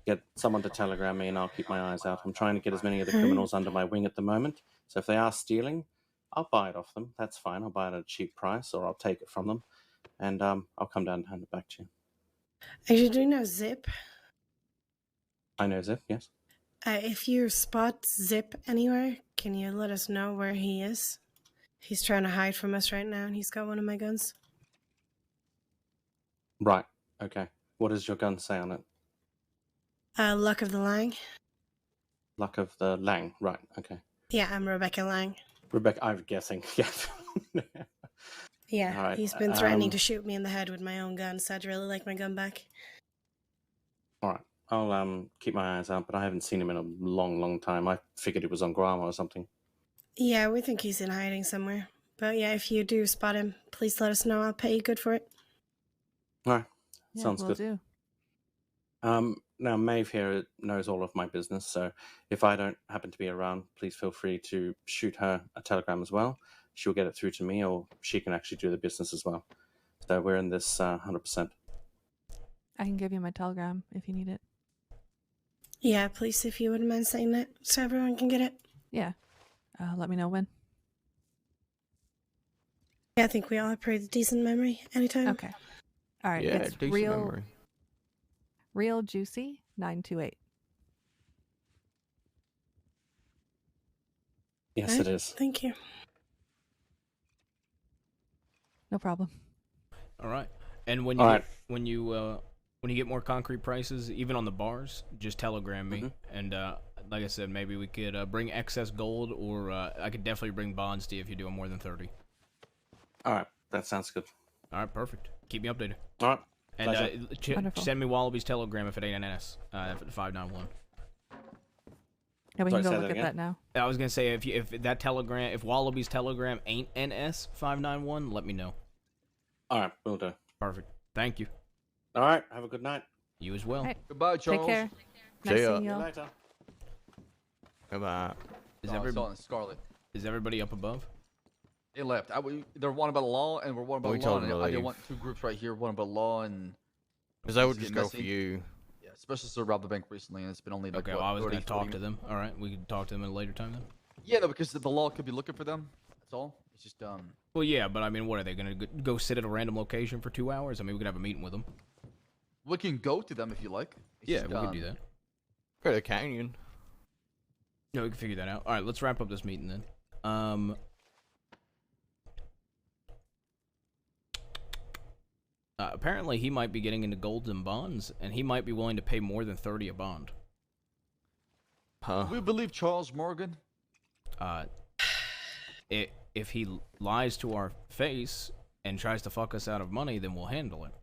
Get someone to telegram me and I'll keep my eyes out. I'm trying to get as many of the criminals under my wing at the moment. So if they are stealing, I'll buy it off them. That's fine. I'll buy it at a cheap price or I'll take it from them. And I'll come down and hand it back to you. Actually, do you know Zip? I know Zip, yes. If you spot Zip anywhere, can you let us know where he is? He's trying to hide from us right now, and he's got one of my guns. Right, okay. What does your gun say on it? Luck of the Lang. Luck of the Lang, right, okay. Yeah, I'm Rebecca Lang. Rebecca, I'm guessing, yeah. Yeah, All right, he's been threatening to shoot me in the head with my own gun, so I'd really like my gun back. All right, I'll keep my eyes out, but I haven't seen him in a long, long time. I figured he was on Guam or something. Yeah, we think he's in hiding somewhere. But yeah, if you do spot him, please let us know. I'll pay you good for it. All right, Yeah, sounds will good. do. Now Maeve here knows all of my business, so if I don't happen to be around, please feel free to shoot her a telegram as well. She'll get it through to me, or she can actually do the business as well. So we're in this 100%. I can give you my telegram if you need it. Yeah, please, if you wouldn't mind saying that so everyone can get it. Yeah. Let me know when. Yeah, I think we all have pretty decent memory. Anytime. Okay. All right. Yeah, it's decent real, memory. real juicy 928. Yes, it is. Thank you. No problem. All right. And when you get more concrete prices, even on the bars, just telegram me. And like I said, maybe we could bring excess gold, or I could definitely bring bonds to you if you're doing more than 30. All right, that sounds good. All right, perfect. Keep me updated. All right. And Wonderful. send me Wallaby's telegram if it ain't NS for the 591. Yeah, we Sorry, can say go that look at again? that now. I was gonna say if that telegram, if Wallaby's telegram ain't NS 591, let me know. All right, will do. Perfect. Thank you. All right, have a good night. You as well. All right. Goodbye, Charles. Take care. See Nice ya. seeing See you y'all. later. Goodbye. Is Oh, everybody it's on Scarlet. is everybody up above? They left. They're one about law, and we're one about We law. told them And to I didn't leave. want two groups right here, one about law and. Because I would it's just getting go for messy. you. Yeah, especially since I robbed the bank recently, and it's been only like, Okay, what, well, I was 30, gonna talk 40 to them. All right, we can talk to them at a later time then. Yeah, no, because the law could be looking for them. That's all. It's just Well, yeah, but I mean, what are they gonna go sit at a random location for 2 hours? I mean, we could have a meeting with them. we can go to them if you like. It's Yeah, just, we could do that. Go to the canyon. No, we can figure that out. All right, let's wrap up this meeting then. Apparently, he might be getting into golds and bonds, and he might be willing to pay more than 30 a bond. Huh? We believe Charles Morgan. If he lies to our face and tries to fuck us out of money, then we'll handle it.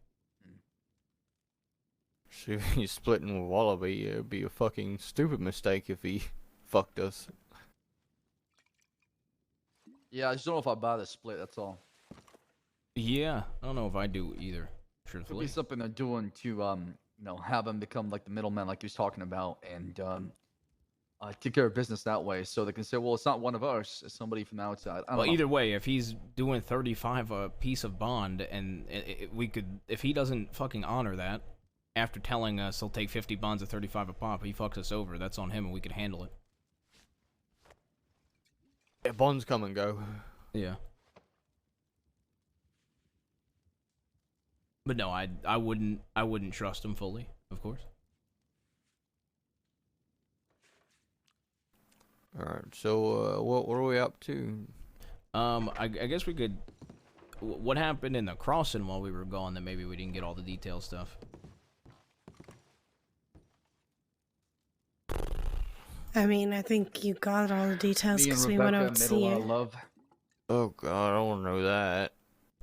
See, if he's splitting with Wallaby, it'd be a fucking stupid mistake if he fucked us. Yeah, I just don't know if I buy the split. That's all. Yeah, I don't know if I do either. Could be Truthfully, something they're doing to have him become like the middleman, like he was talking about, and take care of business that way, so they can say, well, it's not one of us, it's somebody from the outside. I don't well, know. either way, if he's doing 35 a piece of bond, and we could, if he doesn't fucking honor that, after telling us he'll take 50 bonds at 35 a pop, he fucks us over. That's on him, and we can handle it. Yeah, bonds come and go. Yeah. But no, I wouldn't trust him fully, of course. Alright, so what are we up to? I guess we could. What happened in the crossing while we were gone? That maybe we didn't get all the detailed stuff. I mean, I think you got all the details Me and because we went Rebecca over to made a see lot you. of love. Oh god, I don't want to know that.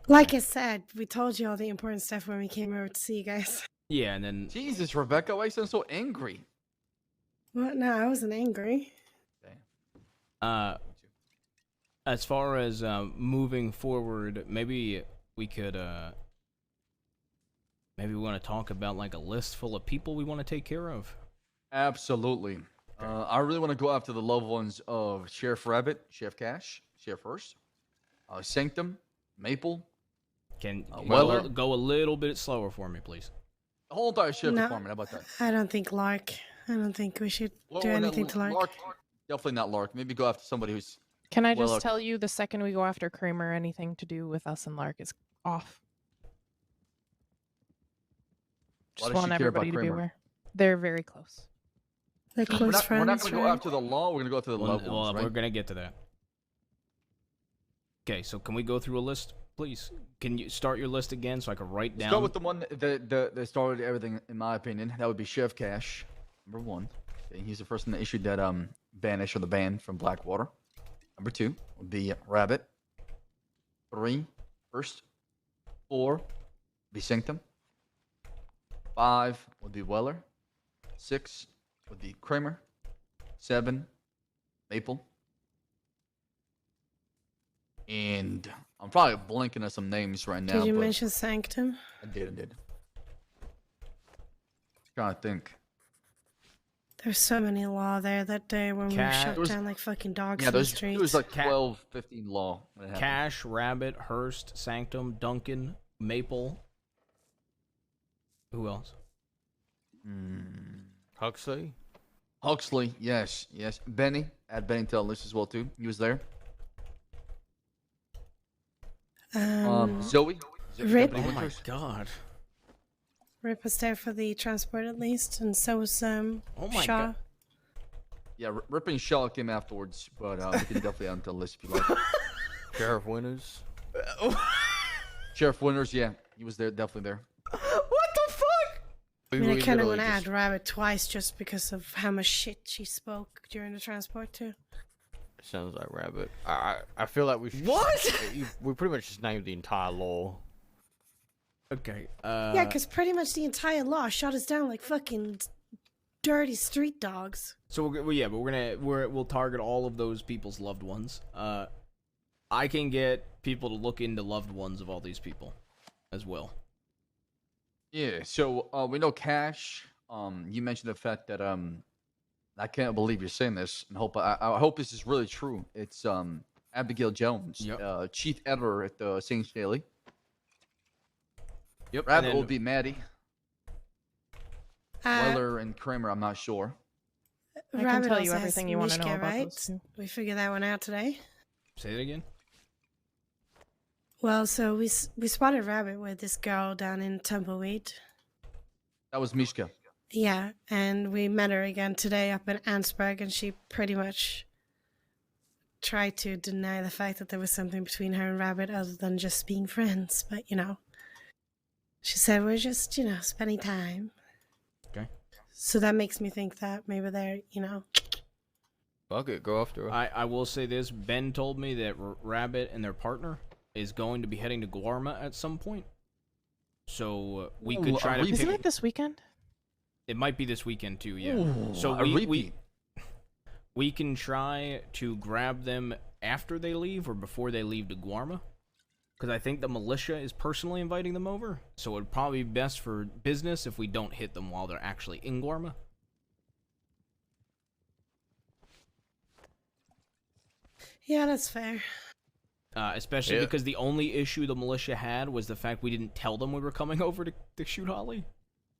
Like I said, we told you all the important stuff when we came over to see you guys. Yeah, and then Jesus, Rebecca, why you sound so angry? What? No, I wasn't angry. as far as moving forward, maybe we could maybe we want to talk about like a list full of people we want to take care of. Absolutely. I really want to go after the loved ones of Sheriff Rabbit, Chef Cash, Sheriff Hurst. Sanctum, Maple. Can Weller. go a little bit slower for me, please? The whole entire sheriff No, department. How about that? I don't think Lark. I don't think we should do anything to Lark. Definitely not Lark. Maybe go after somebody who's. Can I just well, tell you, the second we go after Kramer, anything to do with us and Lark is off. Why Just does she want care about everybody to be Kramer? aware. They're very close. They're We're close not, friends. we're not going to go right? after the law. We're going to go after the loved ones, right? We're gonna get to that. Okay, so can we go through a list, please? Can you start your list again so I can write down? Start with the one that started everything, in my opinion. That would be Sheriff Cash, number 1. Okay, he's the first one that issued that banish or the ban from Blackwater. Number 2 would be Rabbit. 3, First. 4 would be Sanctum. 5 would be Weller. 6 would be Kramer. 7, Maple. And I'm probably blanking on some names right now. Did you but mention Sanctum? I did. Trying to think. There's so many law there that day when we were Cat- shut There was- down like fucking dogs Yeah, in the there's streets. it was like 12, 15 law. When it happened. Cash, Rabbit, Hurst, Sanctum, Duncan, Maple. Who else? Huxley. Huxley, yes. Benny, add Benny to the list as well too. He was there. Zoe. Rip. Deputy Oh my Winters. god. Rip was there for the transport at least, and so was Oh my Shaw. God. Yeah, Rip and Shaw came afterwards, but we can definitely add him to the list if you like. Sheriff Winters. Sheriff Winters, yeah, he was there, definitely there. What the fuck? I mean, I kind of want to add Rabbit twice just because of how much shit she spoke during the transport too. Sounds like Rabbit. I feel like we should. What? We pretty much just named the entire law. Okay. Yeah, because pretty much the entire law shot us down like fucking dirty street dogs. So we'll target all of those people's loved ones. I can get people to look into loved ones of all these people, as well. Yeah, so we know Cash. You mentioned the fact that I can't believe you're saying this, and I hope this is really true. It's Abigail Jones, chief editor at the Saints Daily. Yep. Rabbit will be Maddie. Uh, Weller and Kramer, I'm not sure. I can Rabbit tell you also has everything you want to know Mishka, about right? those two. We figured that one out today. Say it again. Well, so we spotted Rabbit with this girl down in Tumbleweed. That was Mishka. Yeah, and we met her again today up in Ansburg, and she pretty much tried to deny the fact that there was something between her and Rabbit other than just being friends. But, she said we're just, spending time. Okay. So that makes me think that maybe they're, Fuck it, go after her. I will say this. Ben told me that Rabbit and their partner is going to be heading to Guarma at some point. So we could try to pick... Isn't it this weekend? It might be this weekend too, yeah. Ooh, so a repeat. we can try to grab them after they leave or before they leave to Guarma. Because I think the militia is personally inviting them over. So it would probably be best for business if we don't hit them while they're actually in Guarma. Yeah, that's fair. Especially because the only issue the militia had was the fact we didn't tell them we were coming over to shoot Holly,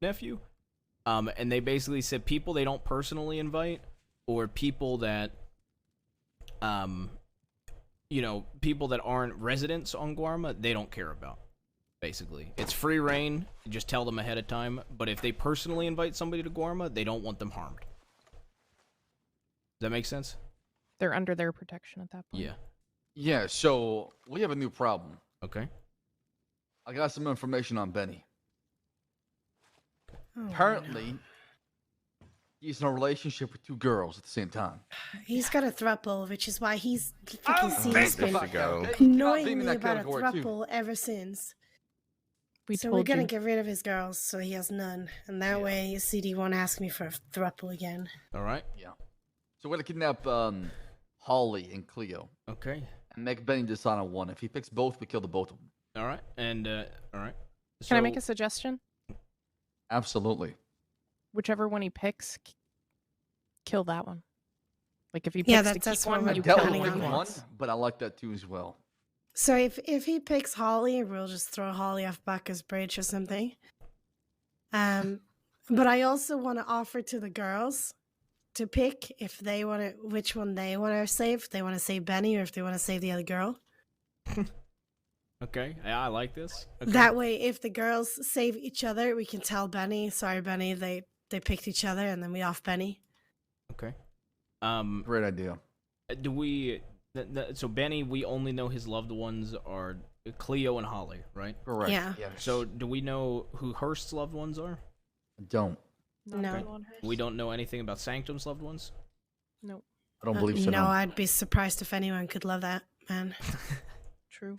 nephew. And they basically said people they don't personally invite, or people that, people that aren't residents on Guarma, they don't care about. Basically, it's free reign. Just tell them ahead of time. But if they personally invite somebody to Guarma, they don't want them harmed. Does that make sense? They're under their protection at that point. Yeah. Yeah, so we have a new problem. Okay. I got some information on Benny. Oh, Apparently, he's in a relationship with 2 girls at the same time. He's got a throuple, which is why he's fucking seen thank has been the fuck out, okay? annoying Being in me that about a category, too. throuple ever since. So told we're gonna you. get rid of his girls so he has none. And that way CD won't ask me for a throuple again. All right. Yeah. So we're gonna kidnap Holly and Cleo. Okay. And make Benny decide on one. If he picks both, we kill the both of them. All right. And all right. Can I make a suggestion? Absolutely. Whichever one he picks, kill that one. Like if he picks Yeah, to that's keep what one, I'm you That kill would the planning one pick he on. one, wants. but I like that too as well. So if he picks Holly, we'll just throw Holly off Bacchus Bridge or something. But I also want to offer to the girls to pick if they want to, which one they want to save. If they want to save Benny or if they want to save the other girl. Okay, yeah, I like this. Okay. That way, if the girls save each other, we can tell Benny, sorry, Benny, they picked each other, and then we off Benny. Okay. Great idea. Do we? So Benny, we only know his loved ones are Cleo and Holly, right? Correct. Yeah. Yes. So do we know who Hurst's loved ones are? Don't. No. We don't know anything about Sanctum's loved ones? Nope. I don't believe so. No, I'd be surprised if anyone could love that man. True.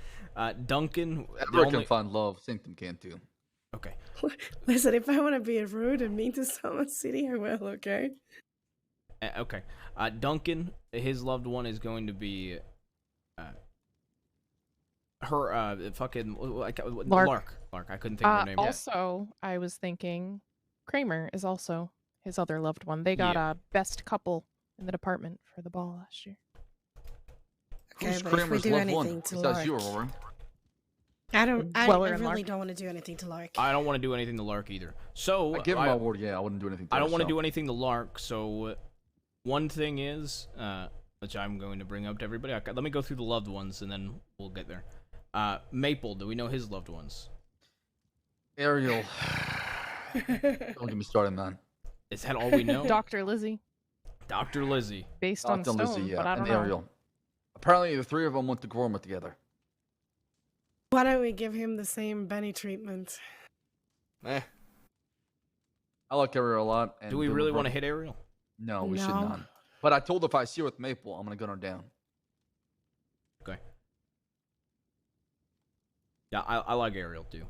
Duncan. Everyone can find love. Sanctum can too. Okay. Listen, if I want to be rude and mean to someone, City, I will, okay? Okay. Duncan, his loved one is going to be her fucking Lark. I couldn't think of her name. Also, I was thinking Kramer is also his other loved one. They got a best couple in the department for the ball last year. Okay, Who's but if we Kramer's do loved anything one? to Besides Lark, you, Aurora. I Weller and really Lark. don't want to do anything to Lark. I don't want to do anything to Lark either. So I give him my word. Yeah, I wouldn't do anything. To I don't her, want to so. do anything to Lark. So one thing is, which I'm going to bring up to everybody. Okay, let me go through the loved ones and then we'll get there. Maple, do we know his loved ones? Ariel. Don't get me started, man. Is that all we know? Dr. Lizzie. Dr. Lizzie. Based on Dr. Stone, Lizzie, but I and don't know. Ariel. Apparently, the three of them went to Gorma together. Why don't we give him the same Benny treatment? I like Ariel a lot. And Do we really want to hit Ariel? No, we should No. not. But I told her if I see her with Maple, I'm gonna gun her down. Okay. Yeah, I like Ariel too.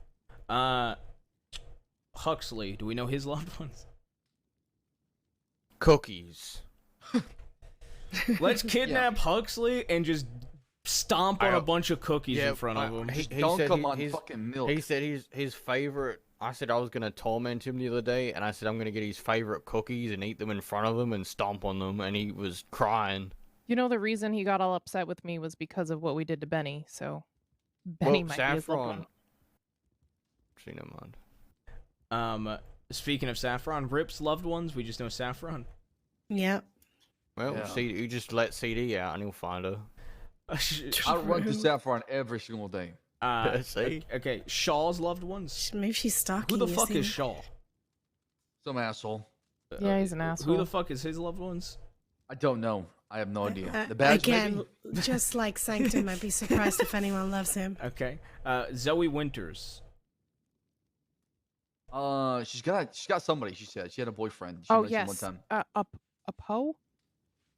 Huxley, do we know his loved ones? Cookies. Let's kidnap Huxley and just stomp on a bunch of cookies in front of him. He Don't said come on his, fucking milk. He said his favorite. I said I was gonna torment him the other day, and I said I'm gonna get his favorite cookies and eat them in front of him and stomp on them, and he was crying. You know, the reason he got all upset with me was because of what we did to Benny, so Benny might be his loved one. See, never mind. Speaking of Saffron, Rip's loved ones, we just know Saffron. Yep. Well, Yeah. you just let CD out and he'll find her. I run to Saffron every single day. See? Okay, Shaw's loved ones. Maybe she's stalking Who the you, fuck see? is Shaw? Some asshole. Yeah, he's an Who asshole. the fuck is his loved ones? I don't know. I have no idea. The badge, Again, maybe? just like Sanctum, I'd be surprised if anyone loves him. Okay. Zoe Winters. She's got somebody. She said she had a boyfriend. She Oh mentioned yes, one time. a Poe.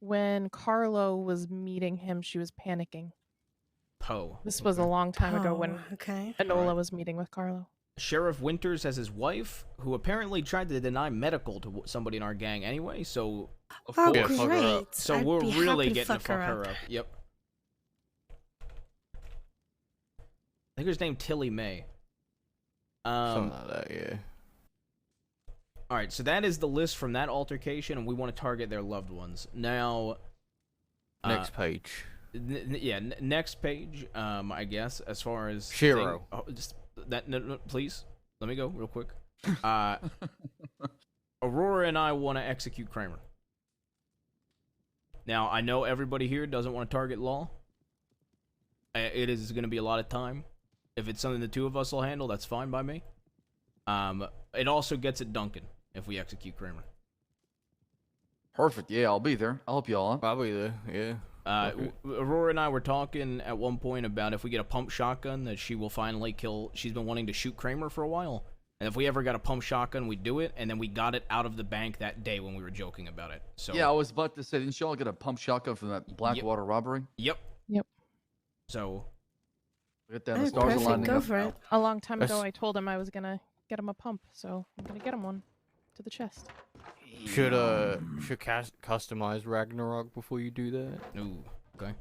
When Carlo was meeting him, she was panicking. Poe. This was a long time ago Oh, when okay. Enola was meeting with Carlo. Sheriff Winters has his wife, who apparently tried to deny medical to somebody in our gang anyway, so... Of Oh, course. great. So I'd we're be really happy getting to fuck her up. Yep. I think her named Tilly May. Something like that, yeah. Alright, so that is the list from that altercation, and we want to target their loved ones. Now... Next page. Next page, I guess, as far as... Shiro. Just that, no, please. Let me go real quick. Aurora and I want to execute Kramer. Now, I know everybody here doesn't want to target Law. It is going to be a lot of time. If it's something the two of us will handle, that's fine by me. It also gets at Duncan if we execute Kramer. Perfect. Yeah, I'll be there. I'll help you all out. I'll be there. Yeah. Okay. Aurora and I were talking at one point about if we get a pump shotgun that she will finally kill. She's been wanting to shoot Kramer for a while. And if we ever got a pump shotgun, we do it. And then we got it out of the bank that day when we were joking about it. So Yeah, I was about to say, didn't you all get a pump shotgun from that Blackwater robbery? Yep. Yep. So Get that. The stars are lining Go up for now. it. A long time ago, That's- I told him I was gonna get him a pump, so I'm gonna get him one to the chest. Should customize Ragnarok before you do that? Ooh, okay.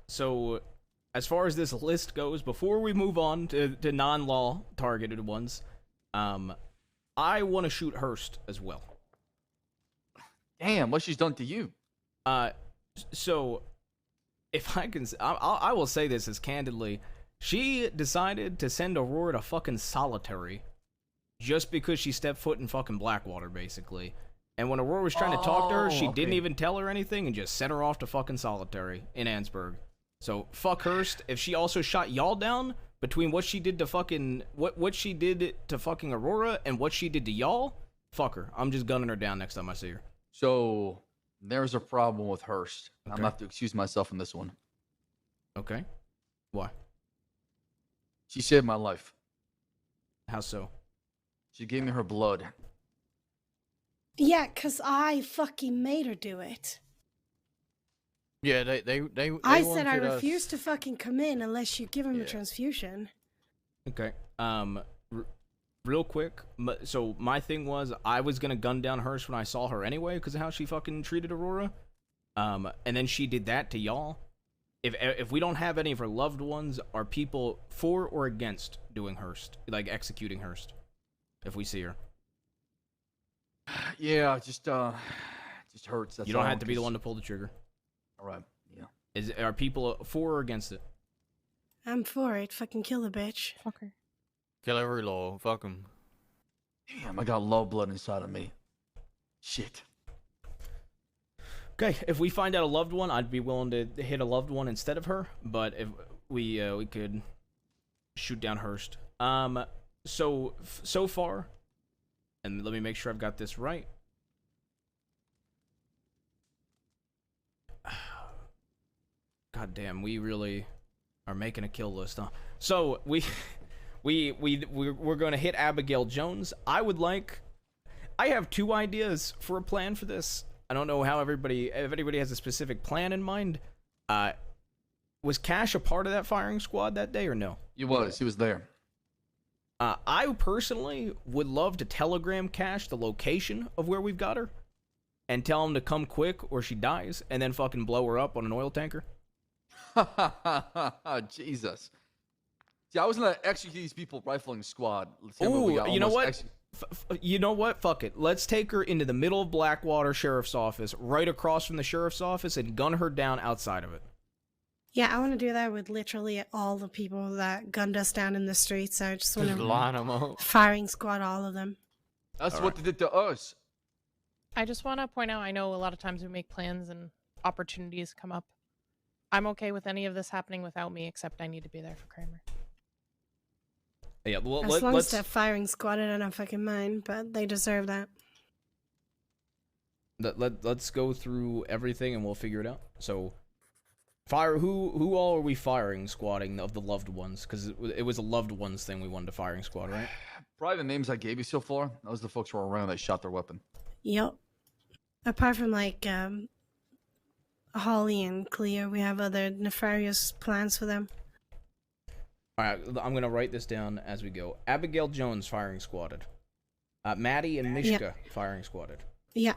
So as far as this list goes, before we move on to non-law targeted ones, I want to shoot Hurst as well. Damn, what she's done to you. So if I can, I will say this as candidly. She decided to send Aurora to fucking solitary just because she stepped foot in fucking Blackwater, basically. And when Aurora was trying to talk to her, she didn't even tell her anything and just sent her off to fucking solitary in Ansburg. So, fuck Hurst. If she also shot y'all down, between what she did to fucking, what she did to fucking Aurora and what she did to y'all, fuck her. I'm just gunning her down next time I see her. So, there's a problem with Hurst. I'm Okay. gonna have to excuse myself in this one. Okay. Why? She saved my life. How so? She gave me her blood. Yeah, 'cause I fucking made her do it. Yeah, they I said I wanted us- refuse to fucking come in unless you give him a transfusion. Okay. Real quick. So my thing was I was gonna gun down Hurst when I saw her anyway because of how she fucking treated Aurora. And then she did that to y'all. If we don't have any of her loved ones, are people for or against doing Hurst, like executing Hurst, if we see her? Yeah, just hurts. That's You don't all, have to be the 'cause- one to pull the trigger. All right. Yeah. Are people for or against it? I'm for it. Fucking kill the bitch. Fucker. Kill every law. Fuck them. Damn, I got low blood inside of me. Shit. Okay, if we find out a loved one, I'd be willing to hit a loved one instead of her. But if we could shoot down Hurst. So far, and let me make sure I've got this right. God damn, we really are making a kill list, huh? So we're going to hit Abigail Jones. I have two ideas for a plan for this. I don't know how if anybody has a specific plan in mind. Was Cash a part of that firing squad that day or no? He was there. I personally would love to telegram Cash the location of where we've got her and tell him to come quick or she dies and then fucking blow her up on an oil tanker. Jesus. See, I was gonna execute these people rifling squad. Ooh, you know what? You know what? Fuck it. Let's take her into the middle of Blackwater Sheriff's Office, right across from the Sheriff's Office, and gun her down outside of it. Yeah, I want to do that with literally all the people that gunned us down in the streets. I just want Just to line 'em up. firing squad all of them. That's All what they did to us. I just want to point out, I know a lot of times we make plans and opportunities come up. I'm okay with any of this happening without me, except I need to be there for Kramer. Yeah, well, As long as let's they're firing squad, I don't fucking mind, but they deserve that. let's go through everything and we'll figure it out. So, fire who all are we firing squatting of the loved ones? Because it was a loved ones thing we wanted to firing squad, right? Probably the names I gave you so far. Those are the folks who were around that shot their weapon. Yep. Apart from like Holly and Cleo, we have other nefarious plans for them. Alright, I'm gonna write this down as we go. Abigail Jones firing squatted. Maddie and Mishka firing squatted. Yeah.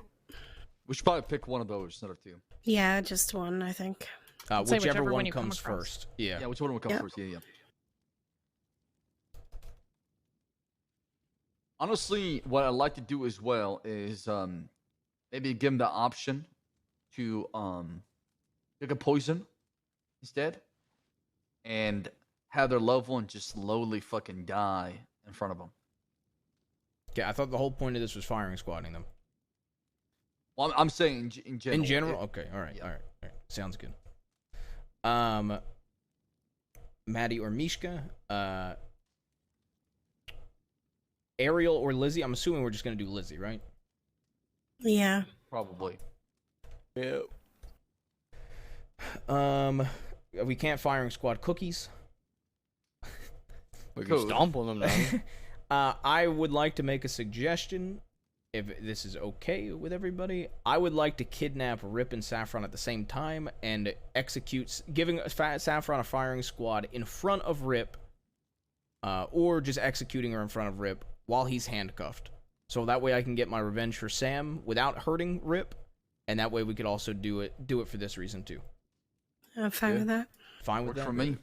We should probably pick one of those instead of two. Yeah, just one, I think. Whichever one comes first. Yeah. Yeah, whichever one comes first. Yeah. Honestly, what I'd like to do as well is maybe give them the option to pick a poison instead and have their loved one just slowly fucking die in front of them. Okay, I thought the whole point of this was firing squatting them. Well, I'm saying in general. In general? Okay, alright. Sounds good. Maddie or Mishka, Ariel or Lizzie. I'm assuming we're just gonna do Lizzie, right? Yeah. Probably. Yep. We can't firing squad cookies. We can stomp on them now. I would like to make a suggestion, if this is okay with everybody. I would like to kidnap Rip and Saffron at the same time and execute, giving Saffron a firing squad in front of Rip, or just executing her in front of Rip while he's handcuffed. So that way I can get my revenge for Sam without hurting Rip, and that way we could also do it for this reason too. I'm fine with that. Fine with Works that? for me.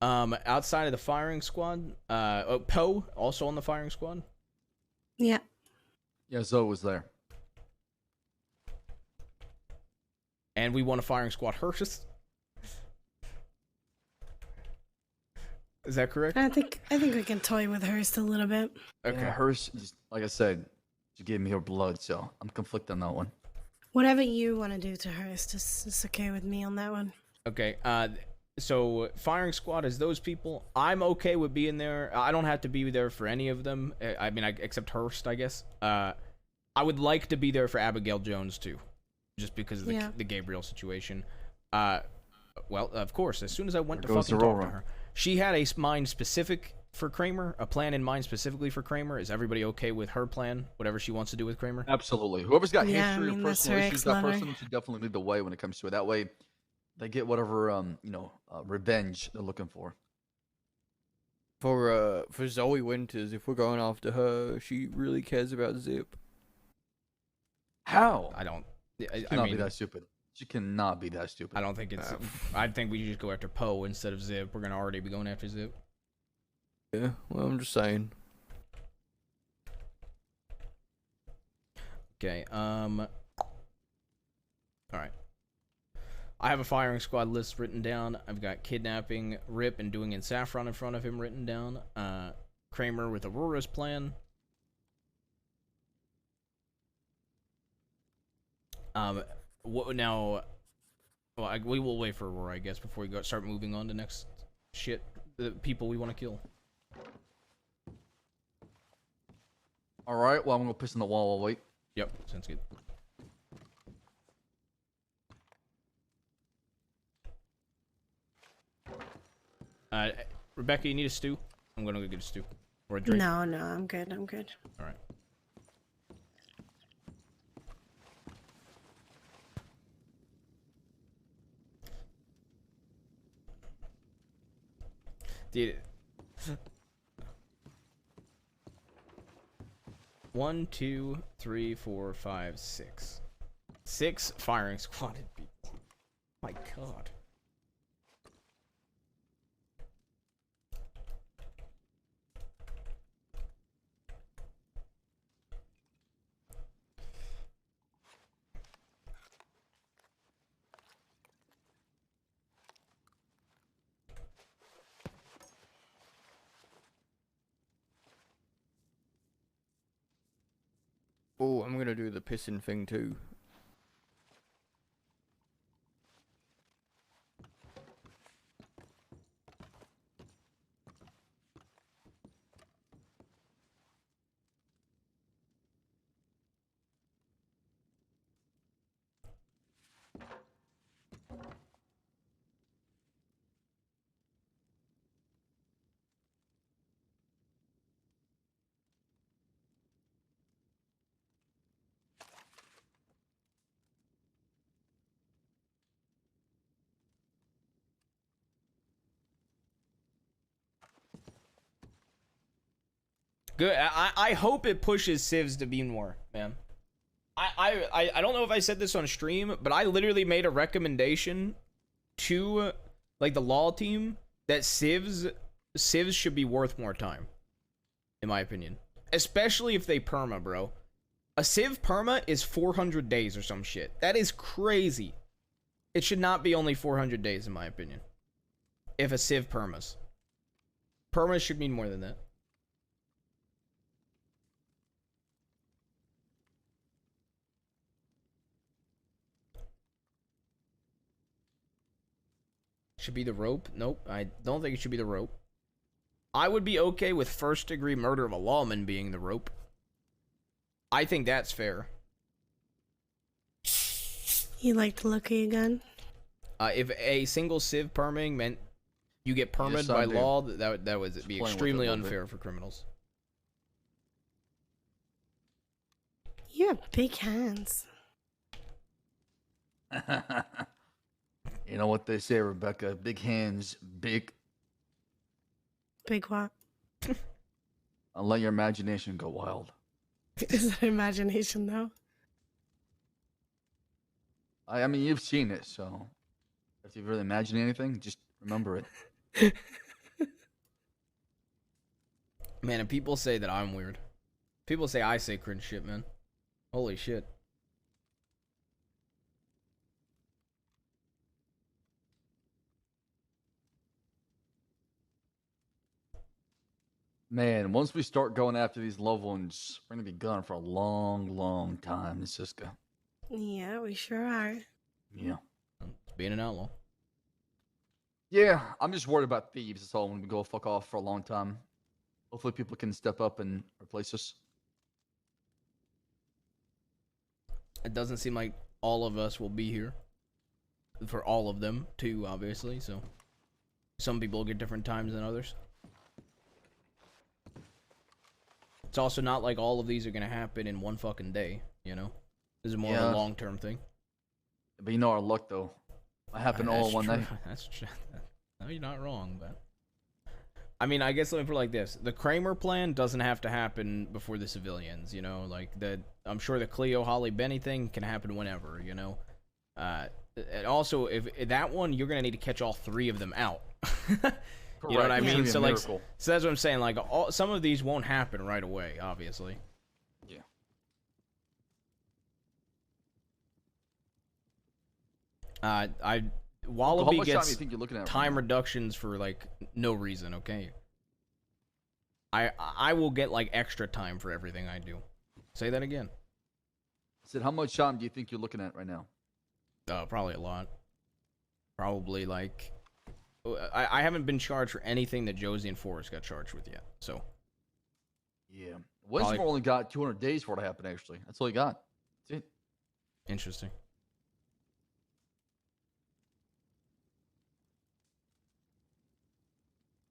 Outside of the firing squad, Poe also on the firing squad. Yeah. Yeah, Zoe was there. And we want a firing squad Hershus. Is that correct? I think we can toy with Hurst a little bit. Okay. Yeah, hers, just, like I said, she gave me her blood, so I'm conflicted on that one. Whatever you want to do to Hurst is okay with me on that one. Okay. So firing squad is those people. I'm okay with being there. I don't have to be there for any of them. I mean, except Hurst, I guess. I would like to be there for Abigail Jones too, just because of the Gabriel situation. Well, of course, as soon as I went to fucking talk to her, she had a mind specific for Kramer, a plan in mind specifically for Kramer. Is everybody okay with her plan, whatever she wants to do with Kramer? Absolutely. Whoever's got Yeah, history I mean, or that's personal her issues, that ex-lover. person should definitely lead the way when it comes to it. That way, they get whatever revenge they're looking for. For Zoe Winters, if we're going after her, she really cares about Zip. How? I don't. She I cannot mean, be that stupid. She cannot be that stupid. I don't think it's. I think we should just go after Poe instead of Zip. We're gonna already be going after Zip. Yeah, well, I'm just saying. Okay. All right. I have a firing squad list written down. I've got kidnapping Rip and doing in Saffron in front of him written down. Kramer with Aurora's plan. What now? Well, we will wait for Aurora, I guess, before we start moving on to next shit. The people we want to kill. All right. Well, I'm gonna piss in the wall. I'll wait. Yep, sounds good. Rebecca, you need a stew? I'm gonna go get a stew or a drink. No, I'm good. I'm good. All right. Dude. 1, 2, 3, 4, 5, 6. 6 firing squaded people. My God. Oh, I'm gonna do the pissing thing too. Good. I hope it pushes Civs to be more, man. I don't know if I said this on stream, but I literally made a recommendation to like the law team that Civs should be worth more time, in my opinion. Especially if they perma, bro. A Civ perma is 400 days or some shit. That is crazy. It should not be only 400 days, in my opinion. If a Civ permas. Permas should mean more than that. Should be the rope? Nope, I don't think it should be the rope. I would be okay with first degree murder of a lawman being the rope. I think that's fair. You like the look of your gun? If a single civ perming meant you get permitted by law, that would be extremely unfair for criminals. You have big hands. You know what they say, Rebecca? Big hands, big. Big what? I'll let your imagination go wild. Is it imagination though? I mean, you've seen it, so if you really imagine anything, just remember it. Man, and people say that I'm weird. People say I say cringe shit, man. Holy shit. Man, once we start going after these loved ones, we're gonna be gone for a long, long time, Siska. Yeah, we sure are. Yeah. Being an outlaw. Yeah, I'm just worried about thieves. That's all. When we go fuck off for a long time, hopefully people can step up and replace us. It doesn't seem like all of us will be here. For all of them, too, obviously, so. Some people get different times than others. It's also not like all of these are gonna happen in one fucking day, you know? This is more of a long-term thing. But you know our luck, though. It happened all in one true. night. That's true. No, you're not wrong, but... I mean, I guess let me put it like this. The Kramer plan doesn't have to happen before the civilians, you know? Like, I'm sure the Cleo, Holly, Benny thing can happen whenever, you know? And also, if that one, you're gonna need to catch all 3 of them out. You know what I mean? So like, so that's what I'm saying. Like, some of these won't happen right away, obviously. Yeah. Wallaby how much time gets do you think you're looking at time reductions for like no reason. Okay. I will get like extra time for everything I do. Say that again. I said, how much time do you think you're looking at right now? Probably a lot. Probably like. I haven't been charged for anything that Josie and Forrest got charged with yet, so. Yeah. Winsmore only got 200 days for it to happen, actually. That's all he got. That's it. Interesting.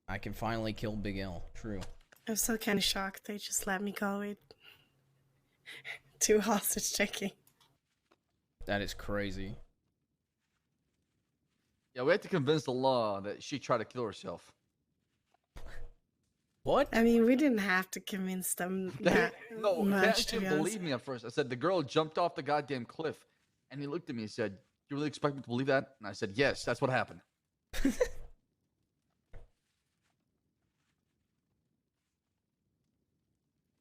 I can finally kill Big L. True. I'm still kind of shocked they just let me go with 2 hostage taking. That is crazy. Yeah, we had to convince the law that she tried to kill herself. What? I mean, we didn't have to convince them that No, much, Cash to be didn't honest. believe me at first. I said, the girl jumped off the goddamn cliff. And he looked at me and said, you really expect me to believe that? And I said, yes, that's what happened.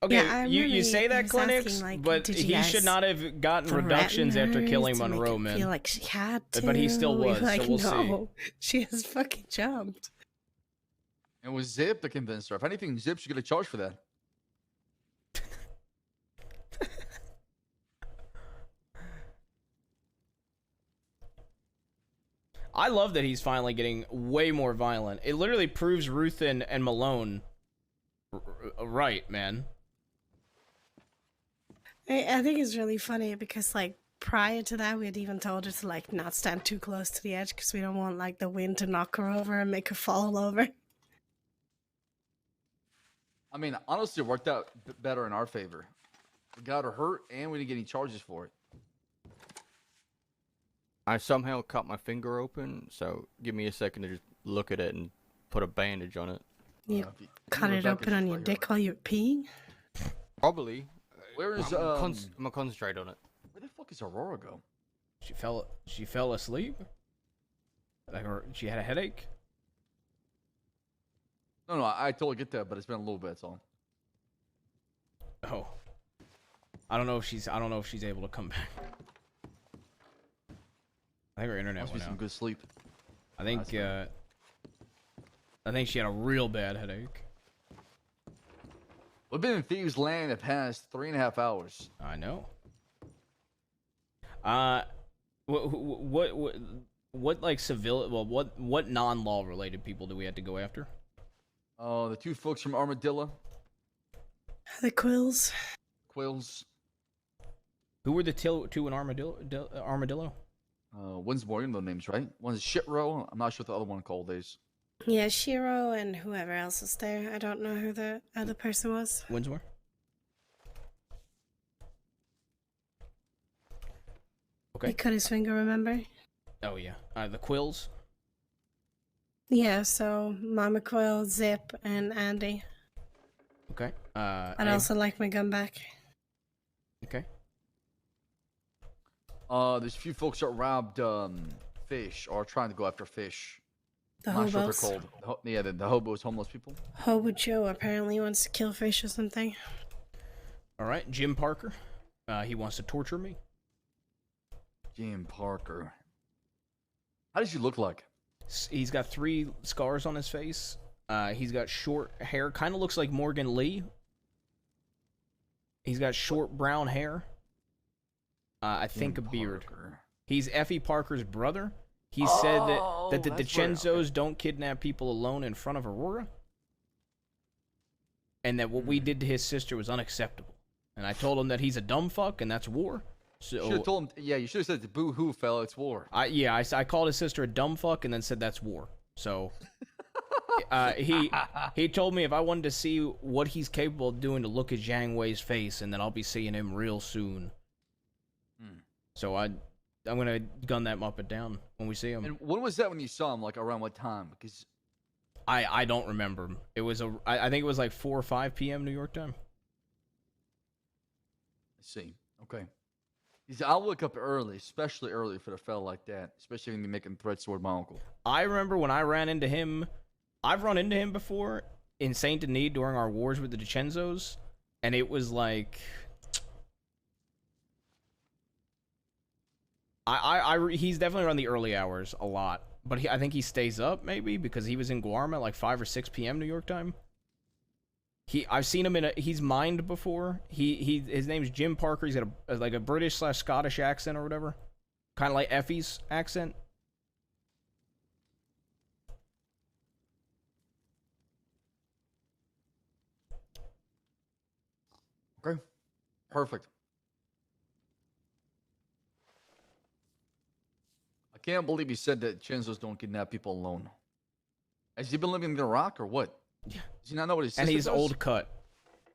Okay, Yeah, I you remember say he that, was Clinics, asking, like, but did you he guys should not have gotten threaten reductions after her killing to make Monroe, her man. feel like she had to? But he still We were was, like, so we'll see. no, she has fucking jumped. It was Zip that convinced her. If anything, Zip should get a charge for that. I love that he's finally getting way more violent. It literally proves Ruth and Malone right, man. I think it's really funny because, like, prior to that, we had even told her to, like, not stand too close to the edge because we don't want, like, the wind to knock her over and make her fall over. I mean, honestly, it worked out better in our favor. We got her hurt, and we didn't get any charges for it. I somehow cut my finger open, so give me a second to just look at it and put a bandage on it. You cut it open on your dick while you're peeing? Probably. Where is I'm gonna concentrate on it. Where the fuck is Aurora go? She fell asleep? Like, or she had a headache? No, I totally get that, but it's been a little bit, that's all. Oh. I don't know if she's able to come back. I think her internet Must be went some out. good sleep. I think she had a real bad headache. We've been in Thieves' Land the past 3.5 hours. I know. What like civil? Well, what non-law related people do we have to go after? The 2 folks from Armadillo. The Quills. Quills. Who were the 2 in Armadillo? Winsmore, you know the names, right? One's Shitrow. I'm not sure what the other one called is. Yeah, Shiro and whoever else was there. I don't know who the other person was. Winsmore? Okay. He cut his finger, remember? Oh, yeah. The Quills? Yeah, so Mama Quill, Zip, and Andy. Okay. I'd also like my gun back. Okay. There's a few folks that robbed Fish or are trying to go after Fish. The I'm not sure hobos. what they're called. Yeah, the hobos, homeless people. Hobo Joe apparently wants to kill fish or something. All right, Jim Parker. He wants to torture me. Jim Parker. How does he look like? He's got 3 scars on his face. He's got short hair. Kind of looks like Morgan Lee. He's got short brown hair. I think a beard. He's Effie Parker's brother. He said that the DiCenzos don't kidnap people alone in front of Aurora. And that what we did to his sister was unacceptable. And I told him that he's a dumb fuck and that's war. So You should have told him. Yeah, you should have said, "Boo hoo, fella, it's war." I called his sister a dumb fuck and then said that's war. So he told me if I wanted to see what he's capable of doing to look at Zhang Wei's face, and then I'll be seeing him real soon. So I'm gonna gun that Muppet down when we see him. And when was that when you saw him? Like around what time? Because I don't remember. It was I think it was like 4 or 5 p.m. New York time. I see. Okay. I'll wake up early, especially early for a fella like that, especially when you're making threats toward my uncle. I remember when I ran into him. I've run into him before in Saint Denis during our wars with the DiCenzos, and it was like he's definitely around the early hours a lot, but I think he stays up maybe because he was in Guarma at like 5 or 6 p.m. New York time. I've seen him he's mined before. His name's Jim Parker. He's got like a British / Scottish accent or whatever, kind of like Effie's accent. Okay, perfect. I can't believe he said that Chenzos don't kidnap people alone. Has he been living in Iraq or what? Yeah. Does he not know what his sister And he's does? old cut,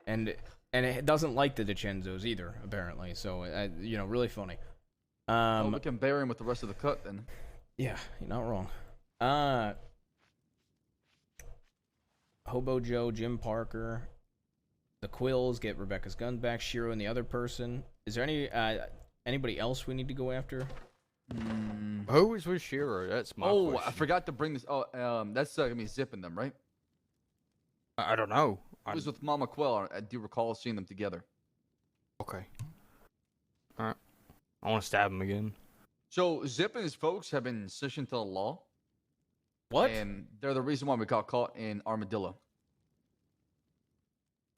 and it doesn't like the DiCenzos either, apparently. So really funny. Well, we can bury him with the rest of the cut then. Yeah, you're not wrong. Hobo Joe, Jim Parker, the Quills get Rebecca's gun back. Shiro and the other person. Is there anybody else we need to go after? Who was with Shiro? That's my question. I forgot to bring this. That's gonna be zipping them, right? I don't know. It was with Mama Quell. I do recall seeing them together. Okay. All right. I want to stab him again. So Zip and his folks have been snitching to the law. What? And they're the reason why we got caught in Armadillo.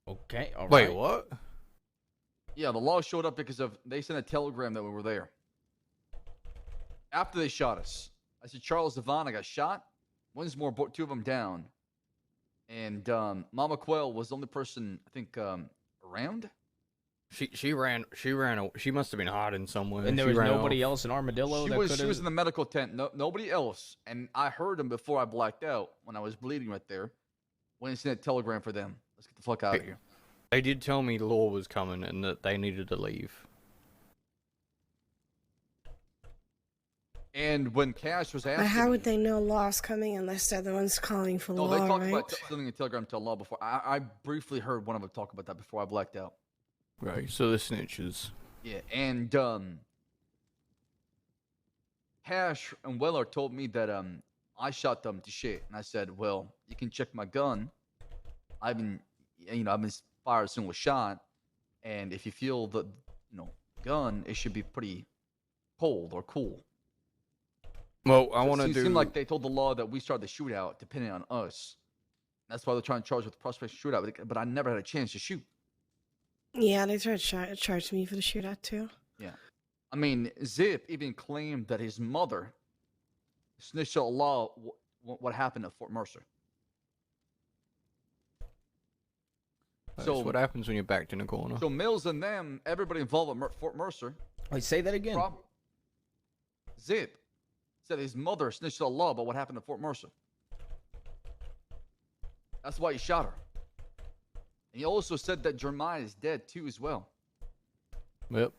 Okay. All Wait, right. what? Yeah, the law showed up because they sent a telegram that we were there. After they shot us, I said, Charles Devon, I got shot. Winsmore brought 2 of them down. And Mama Quell was the only person, I think, around. She ran. She must have been hiding somewhere. And there was nobody else in Armadillo. She was in the medical tent. Nobody else. And I heard him before I blacked out when I was bleeding right there. When he sent a telegram for them. Let's get the fuck out of here. They did tell me Law was coming and that they needed to leave. And when Cash was asking, But how would they know Law's coming unless they're the ones calling for no, Law, they talked right? about sending a telegram to Law before. I briefly heard one of them talk about that before I blacked out. Right. So the snitches. Yeah, and Cash and Weller told me that I shot them to shit, and I said, well, you can check my gun. I've been fired a single shot, and if you feel the gun, it should be pretty cold or cool. Well, I want to It do. seemed like they told the law that we started the shootout depending on us. That's why they're trying to charge with the prospect shootout, but I never had a chance to shoot. Yeah, they tried to charge me for the shootout too. Yeah. I mean, Zip even claimed that his mother snitched to the law what happened at Fort Mercer. So what happens when you're backed in a corner? So Mills and them, everybody involved at Fort Mercer. Wait, say that again. Zip said his mother snitched to the law about what happened at Fort Mercer. That's why he shot her. And he also said that Jeremiah is dead too as well. Yep.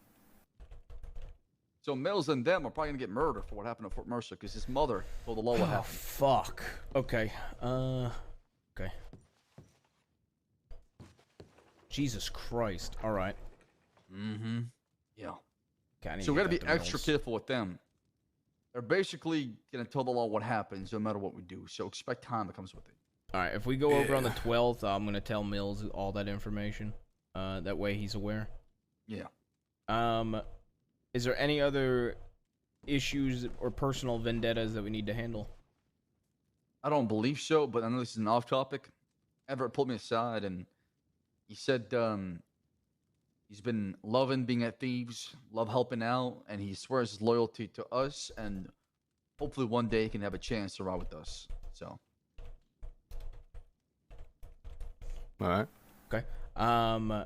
So Mills and them are probably gonna get murdered for what happened at Fort Mercer because his mother told the law what happened. Fuck. Okay. Okay. Jesus Christ. All right. Mm-hmm. Yeah. Okay, I need So to we gotta get be back to extra Mills. careful with them. They're basically gonna tell the law what happens no matter what we do. So expect time that comes with it. All right, if we go over on the 12th, I'm gonna tell Mills all that information. That way he's aware. Yeah. Is there any other issues or personal vendettas that we need to handle? I don't believe so, but I know this is an off topic. Everett pulled me aside and he said he's been loving being at Thieves, love helping out, and he swears his loyalty to us, and hopefully one day he can have a chance to ride with us. So. All right. Okay.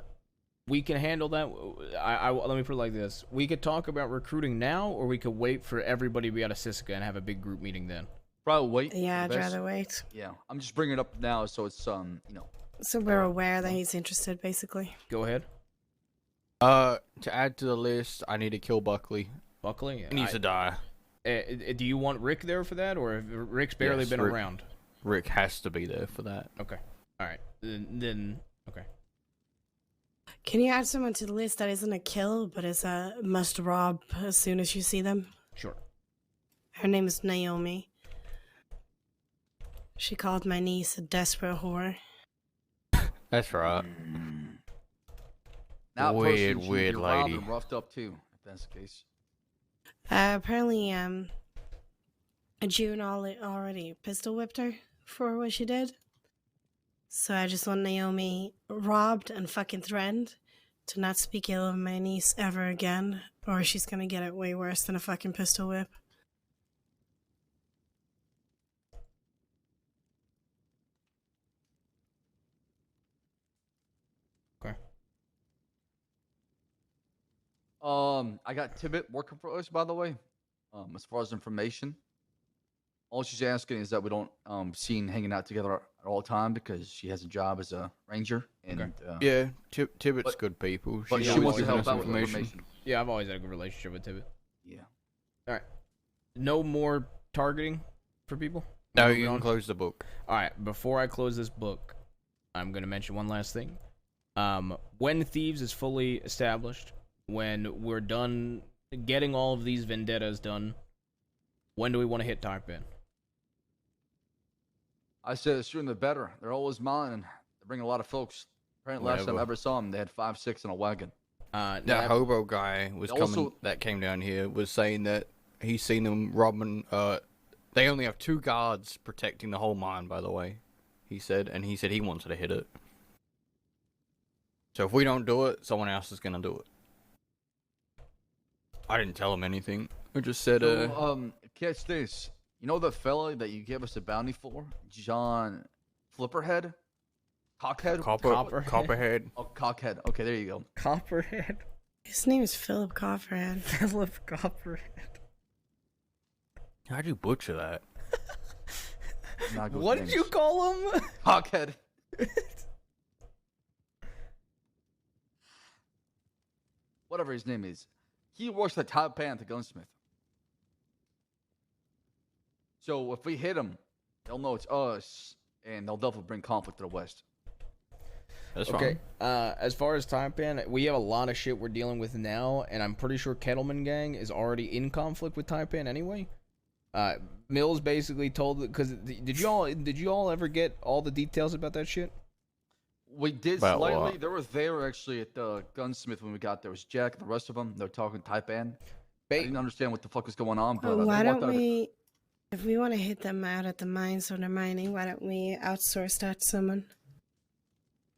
We can handle that. Let me put it like this: we could talk about recruiting now, or we could wait for everybody to be out of Siska and have a big group meeting then. Probably wait. Yeah, for the I'd best. rather wait. Yeah, I'm just bringing it up now, so it's So we're aware that he's interested, basically. Go ahead. To add to the list, I need to kill Buckley. Buckley? He needs to die. Do you want Rick there for that, or Rick's barely Yes, been Rick- around? Rick has to be there for that. Okay. All right. Then okay. Can you add someone to the list that isn't a kill, but is a must rob as soon as you see them? Sure. Her name is Naomi. She called my niece a desperate whore. That's right. Now, Weird, person should weird be robbed lady. and roughed up too, if that's the case. Apparently, June already pistol whipped her for what she did. So I just want Naomi robbed and fucking threatened to not speak ill of my niece ever again, or she's gonna get it way worse than a fucking pistol whip. Okay. I got Tibbet working for us, by the way. As far as information, all she's asking is that we don't seen hanging out together at all time because she has a job as a ranger. And Yeah, Tibbet's good people. But She's she always wants to giving help us out with information. Yeah, I've always had a good relationship with Tibbet. Yeah. All right. No more targeting for people? No, Moving you can on? close the book. All right. Before I close this book, I'm going to mention one last thing. When Thieves is fully established, when we're done getting all of these vendettas done, when do we want to hit Tarpon? I said the sooner the better. They're always mine, and they bring a lot of folks. Apparently, last time I Whatever. ever saw them, they had 5, 6 in a wagon. That hobo guy was They also- coming. That came down here was saying that he's seen them robbing. They only have 2 guards protecting the whole mine. By the way, he said, and he said he wanted to hit it. So if we don't do it, someone else is gonna do it. I didn't tell him anything. I just said, So, catch this. You know the fella that you gave us a bounty for? John Flipperhead? Cockhead? Copperhead. Oh, Cockhead. Okay, there you go. Copperhead? His name is Philip Cofferhead. Philip Copperhead. How'd you butcher that? Not good What names. did you call him? Cockhead. Whatever his name is. He works at Top Pan at the gunsmith. So if we hit him, they'll know it's us, and they'll definitely bring conflict to the west. That's Okay. As far as Taipan, we have a lot of shit we're dealing with now, and I'm pretty sure Kettleman Gang is already in conflict with Taipan anyway. Mills basically told because did you all ever get all the details about that shit? We did About slightly. what? They were there actually at the gunsmith when we got there. It was Jack and the rest of them. They were talking Taipan. I didn't understand what the fuck was going on, but Why they walked don't out of the- we, if we want to hit them out at the mines when they're mining, why don't we outsource that to someone?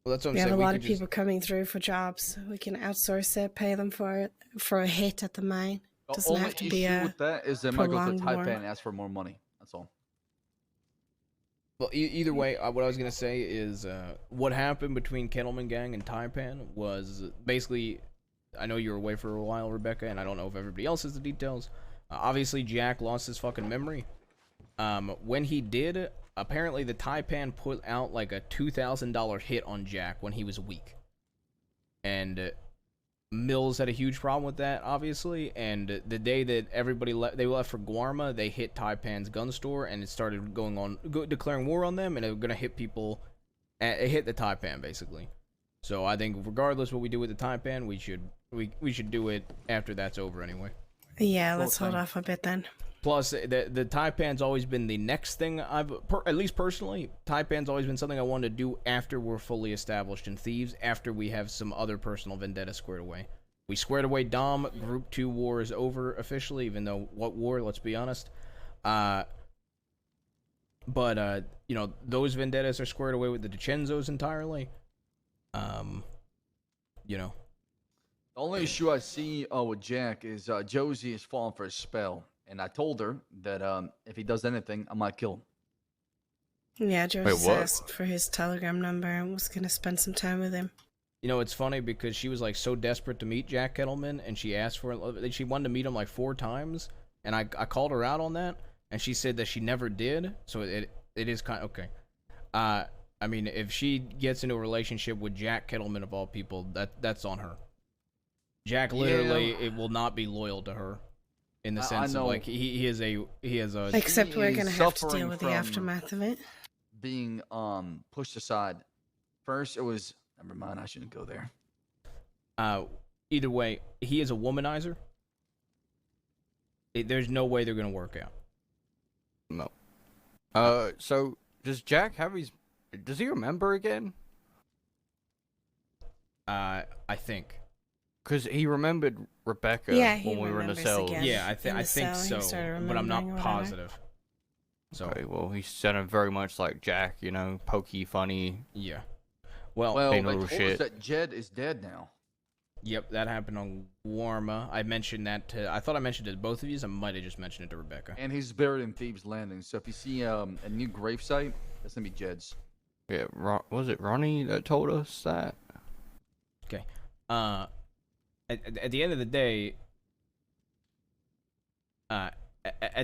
Well, that's what I'm We have saying. a lot we of could just- people coming through for jobs. We can outsource it, pay them for it, for a hit at the mine. The Doesn't only have to issue be a with that is they might go to prolonged war. Taipan and ask for more money. That's all. Well, either way, what I was gonna say is what happened between Kettleman Gang and Taipan was basically. I know you were away for a while, Rebecca, and I don't know if everybody else has the details. Obviously, Jack lost his fucking memory. When he did, apparently the Taipan put out like a $2,000 hit on Jack when he was weak, and Mills had a huge problem with that, obviously. And the day that everybody they left for Guarma, they hit Taipan's gun store, and it started declaring war on them, and it was gonna hit people. It hit the Taipan basically. So I think regardless what we do with the Taipan, we should do it after that's over anyway. Yeah, Cool let's hold thing. off a bit then. Plus, the Taipan's always been the next thing at least personally, Taipan's always been something I wanted to do after we're fully established in Thieves, after we have some other personal vendetta squared away. We squared away Dom, Group 2 war is over officially, even though, what war, let's be honest. But, you know, those vendettas are squared away with the DiCenzos entirely. You know. The only issue I see with Jack is Josie is falling for a spell. And I told her that if he does anything, I might kill him. Yeah, Josie asked for his Telegram number and was going to spend some time with him. You know, it's funny because she was like so desperate to meet Jack Kettleman, and she asked for it. She wanted to meet him like 4 times, and I called her out on that, and she said that she never did. So it is kind of okay. I mean, if she gets into a relationship with Jack Kettleman of all people, that's on her. Jack literally it will not be loyal to her, in the sense of like he has a. Except we're gonna have to deal with the aftermath of it. Being pushed aside. First, it was. Never mind, I shouldn't go there. Either way, he is a womanizer. There's no way they're gonna work out. No. So does Jack have his? Does he remember again? I think. Because he remembered Rebecca when we were in the cells. Again. Yeah, I think so, but I'm not positive. So, okay, well, he sounded very much like Jack, you know, pokey, funny. Yeah. Well, they a told little shit. us that Jed is dead now. Yep, that happened on Warma. I mentioned that to. I thought I mentioned it to both of you. I might have just mentioned it to Rebecca. And he's buried in Thieves Landing. So if you see a new gravesite, that's gonna be Jed's. Yeah, was it Ronnie that told us that? Okay. At the end of the day, at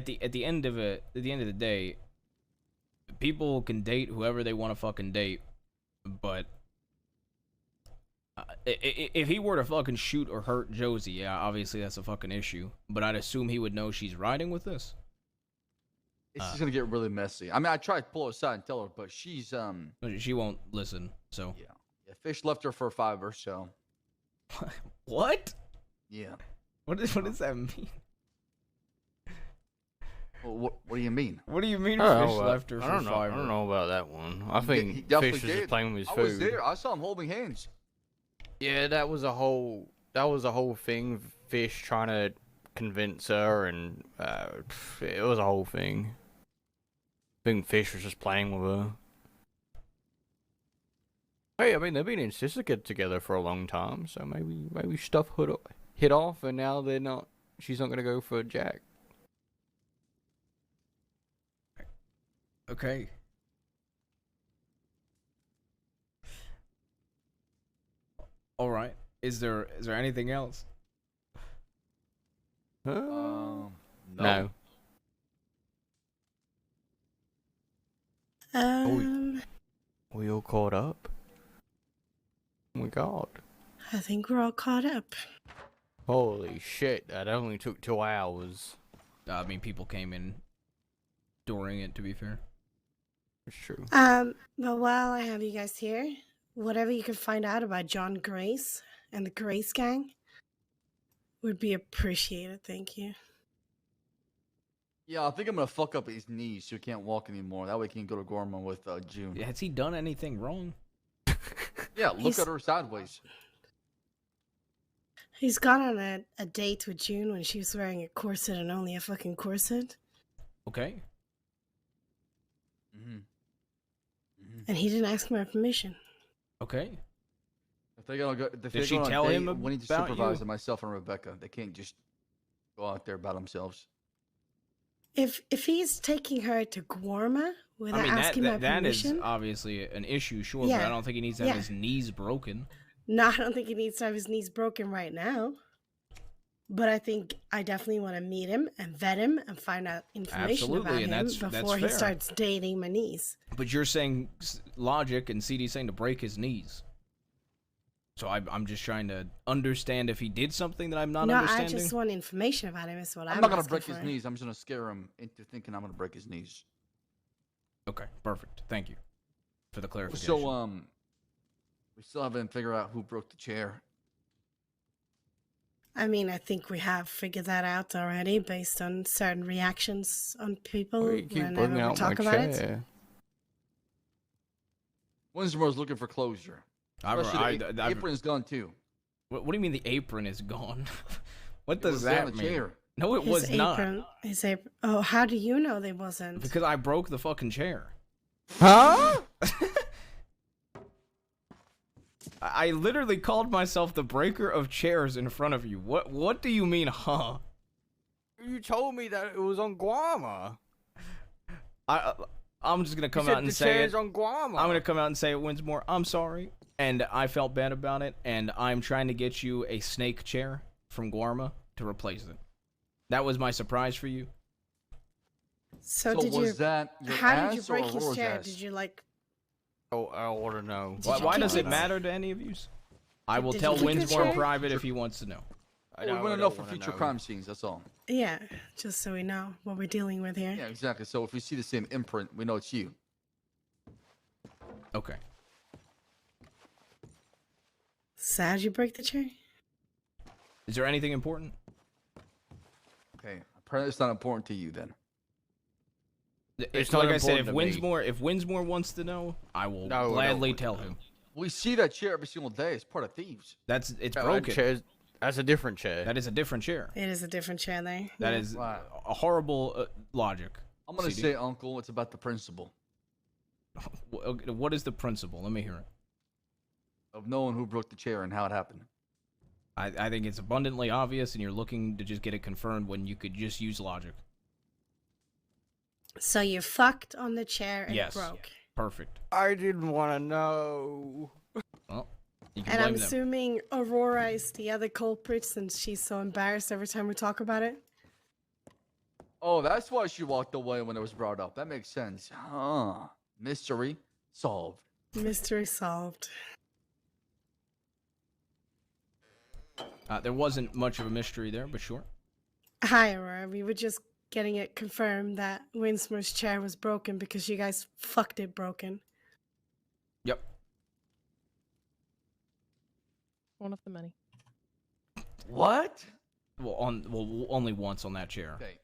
the end of the day, people can date whoever they want to fucking date, but if he were to fucking shoot or hurt Josie, yeah, obviously that's a fucking issue. But I'd assume he would know she's riding with this. It's just gonna get really messy. I mean, I tried to pull her aside and tell her, but she's she won't listen. So yeah, Fish left her for $5, so. What? Yeah. What does that mean? Well, what do you mean? What do you mean? Fish left her for $5? I don't know about that one. I think he Fish was just playing with his food. I was there. I saw him holding hands. Yeah, that was a whole thing. Fish trying to convince her, and it was a whole thing. I think Fish was just playing with her. Hey, I mean, they've been in Sissica together for a long time, so maybe stuff hit off, and now they're not. She's not gonna go for Jack. Okay. All right. Is there anything else? No. We all caught up? Oh my god. I think we're all caught up. Holy shit, that only took 2 hours. I mean, people came in during it, to be fair. It's true. But while I have you guys here, whatever you can find out about John Grace and the Grace gang would be appreciated. Thank you. Yeah, I think I'm gonna fuck up his knees so he can't walk anymore. That way he can go to Gorman with June. Has he done anything wrong? Yeah, look at her sideways. He's gone on a date with June when she was wearing a corset and only a fucking corset. Okay. And he didn't ask my permission. Okay. If they're gonna go, Did she tell him about we need to supervise it, myself and Rebecca. They can't just go out there by themselves. If he's taking her to Guarma without asking my that permission, is obviously an issue, sure, but Yeah. I don't think he needs to have his knees broken. no, I don't think he needs to have his knees broken right now. But I think I definitely want to meet him and vet him and find out information about him before he fair. starts dating my niece. But you're saying logic and CD saying to break his knees. So I'm just trying to understand if he did something that I'm not understanding. I just want information about him. Is what I'm not gonna break his knees. I'm just gonna scare him into thinking I'm gonna break his knees. Okay, perfect. Thank you for the clarification. So we still haven't figured out who broke the chair. I mean, I think we have figured that out already based on certain reactions on people Why you keep whenever bringing we out talk my about it. chair? Winsmore's looking for closure. Especially the apron's gone too. What do you mean the apron is gone? What It does was that on the mean? chair. No, it was not. His apron. Oh, how do you know they wasn't? Because I broke the fucking chair. Huh? I literally called myself the breaker of chairs in front of you. What do you mean, huh? You told me that it was on Guama. I'm just gonna come said out and the say chair's it. on Guama. I'm gonna come out and say it, Winsmore. I'm sorry, and I felt bad about it, and I'm trying to get you a snake chair from Guarma to replace it. That was my surprise for you. So was did you? that your How did you ass or break his Aurora's chair? ass? Did you like? Oh, I want to know. Why does it matter to any of you? I will Did tell you kick the Winsmore in chair? private if he wants to know. We want to know for future crime scenes. That's all. Yeah, just so we know what we're dealing with here. Yeah, exactly. So if we see the same imprint, we know it's you. Okay. So how'd you break the chair? Is there anything important? Okay. Apparently, it's not important to you then. It's not like I said, important to me. if Winsmore wants to know, I will No, gladly tell him. We see that chair every single day. It's part of thieves. It's No, broken. That's a different chair. That is a different chair. It is a different chair there. That yeah. is a horrible logic. I'm gonna CD. say, Uncle, it's about the principle What is the principle? Let me hear it. of knowing who broke the chair and how it happened. I think it's abundantly obvious, and you're looking to just get it confirmed when you could just use logic. So you fucked on the chair and Yes. it broke. Perfect. I didn't want to know. Well, you can And I'm blame them. assuming Aurora is the other culprit since she's so embarrassed every time we talk about it. Oh, that's why she walked away when it was brought up. That makes sense. Huh. Mystery solved. Mystery solved. There wasn't much of a mystery there, but sure. Hi, Aurora. We were just getting it confirmed that Winsmore's chair was broken because you guys fucked it broken. Yep. One of the many. What? Well, only once on that chair. Okay.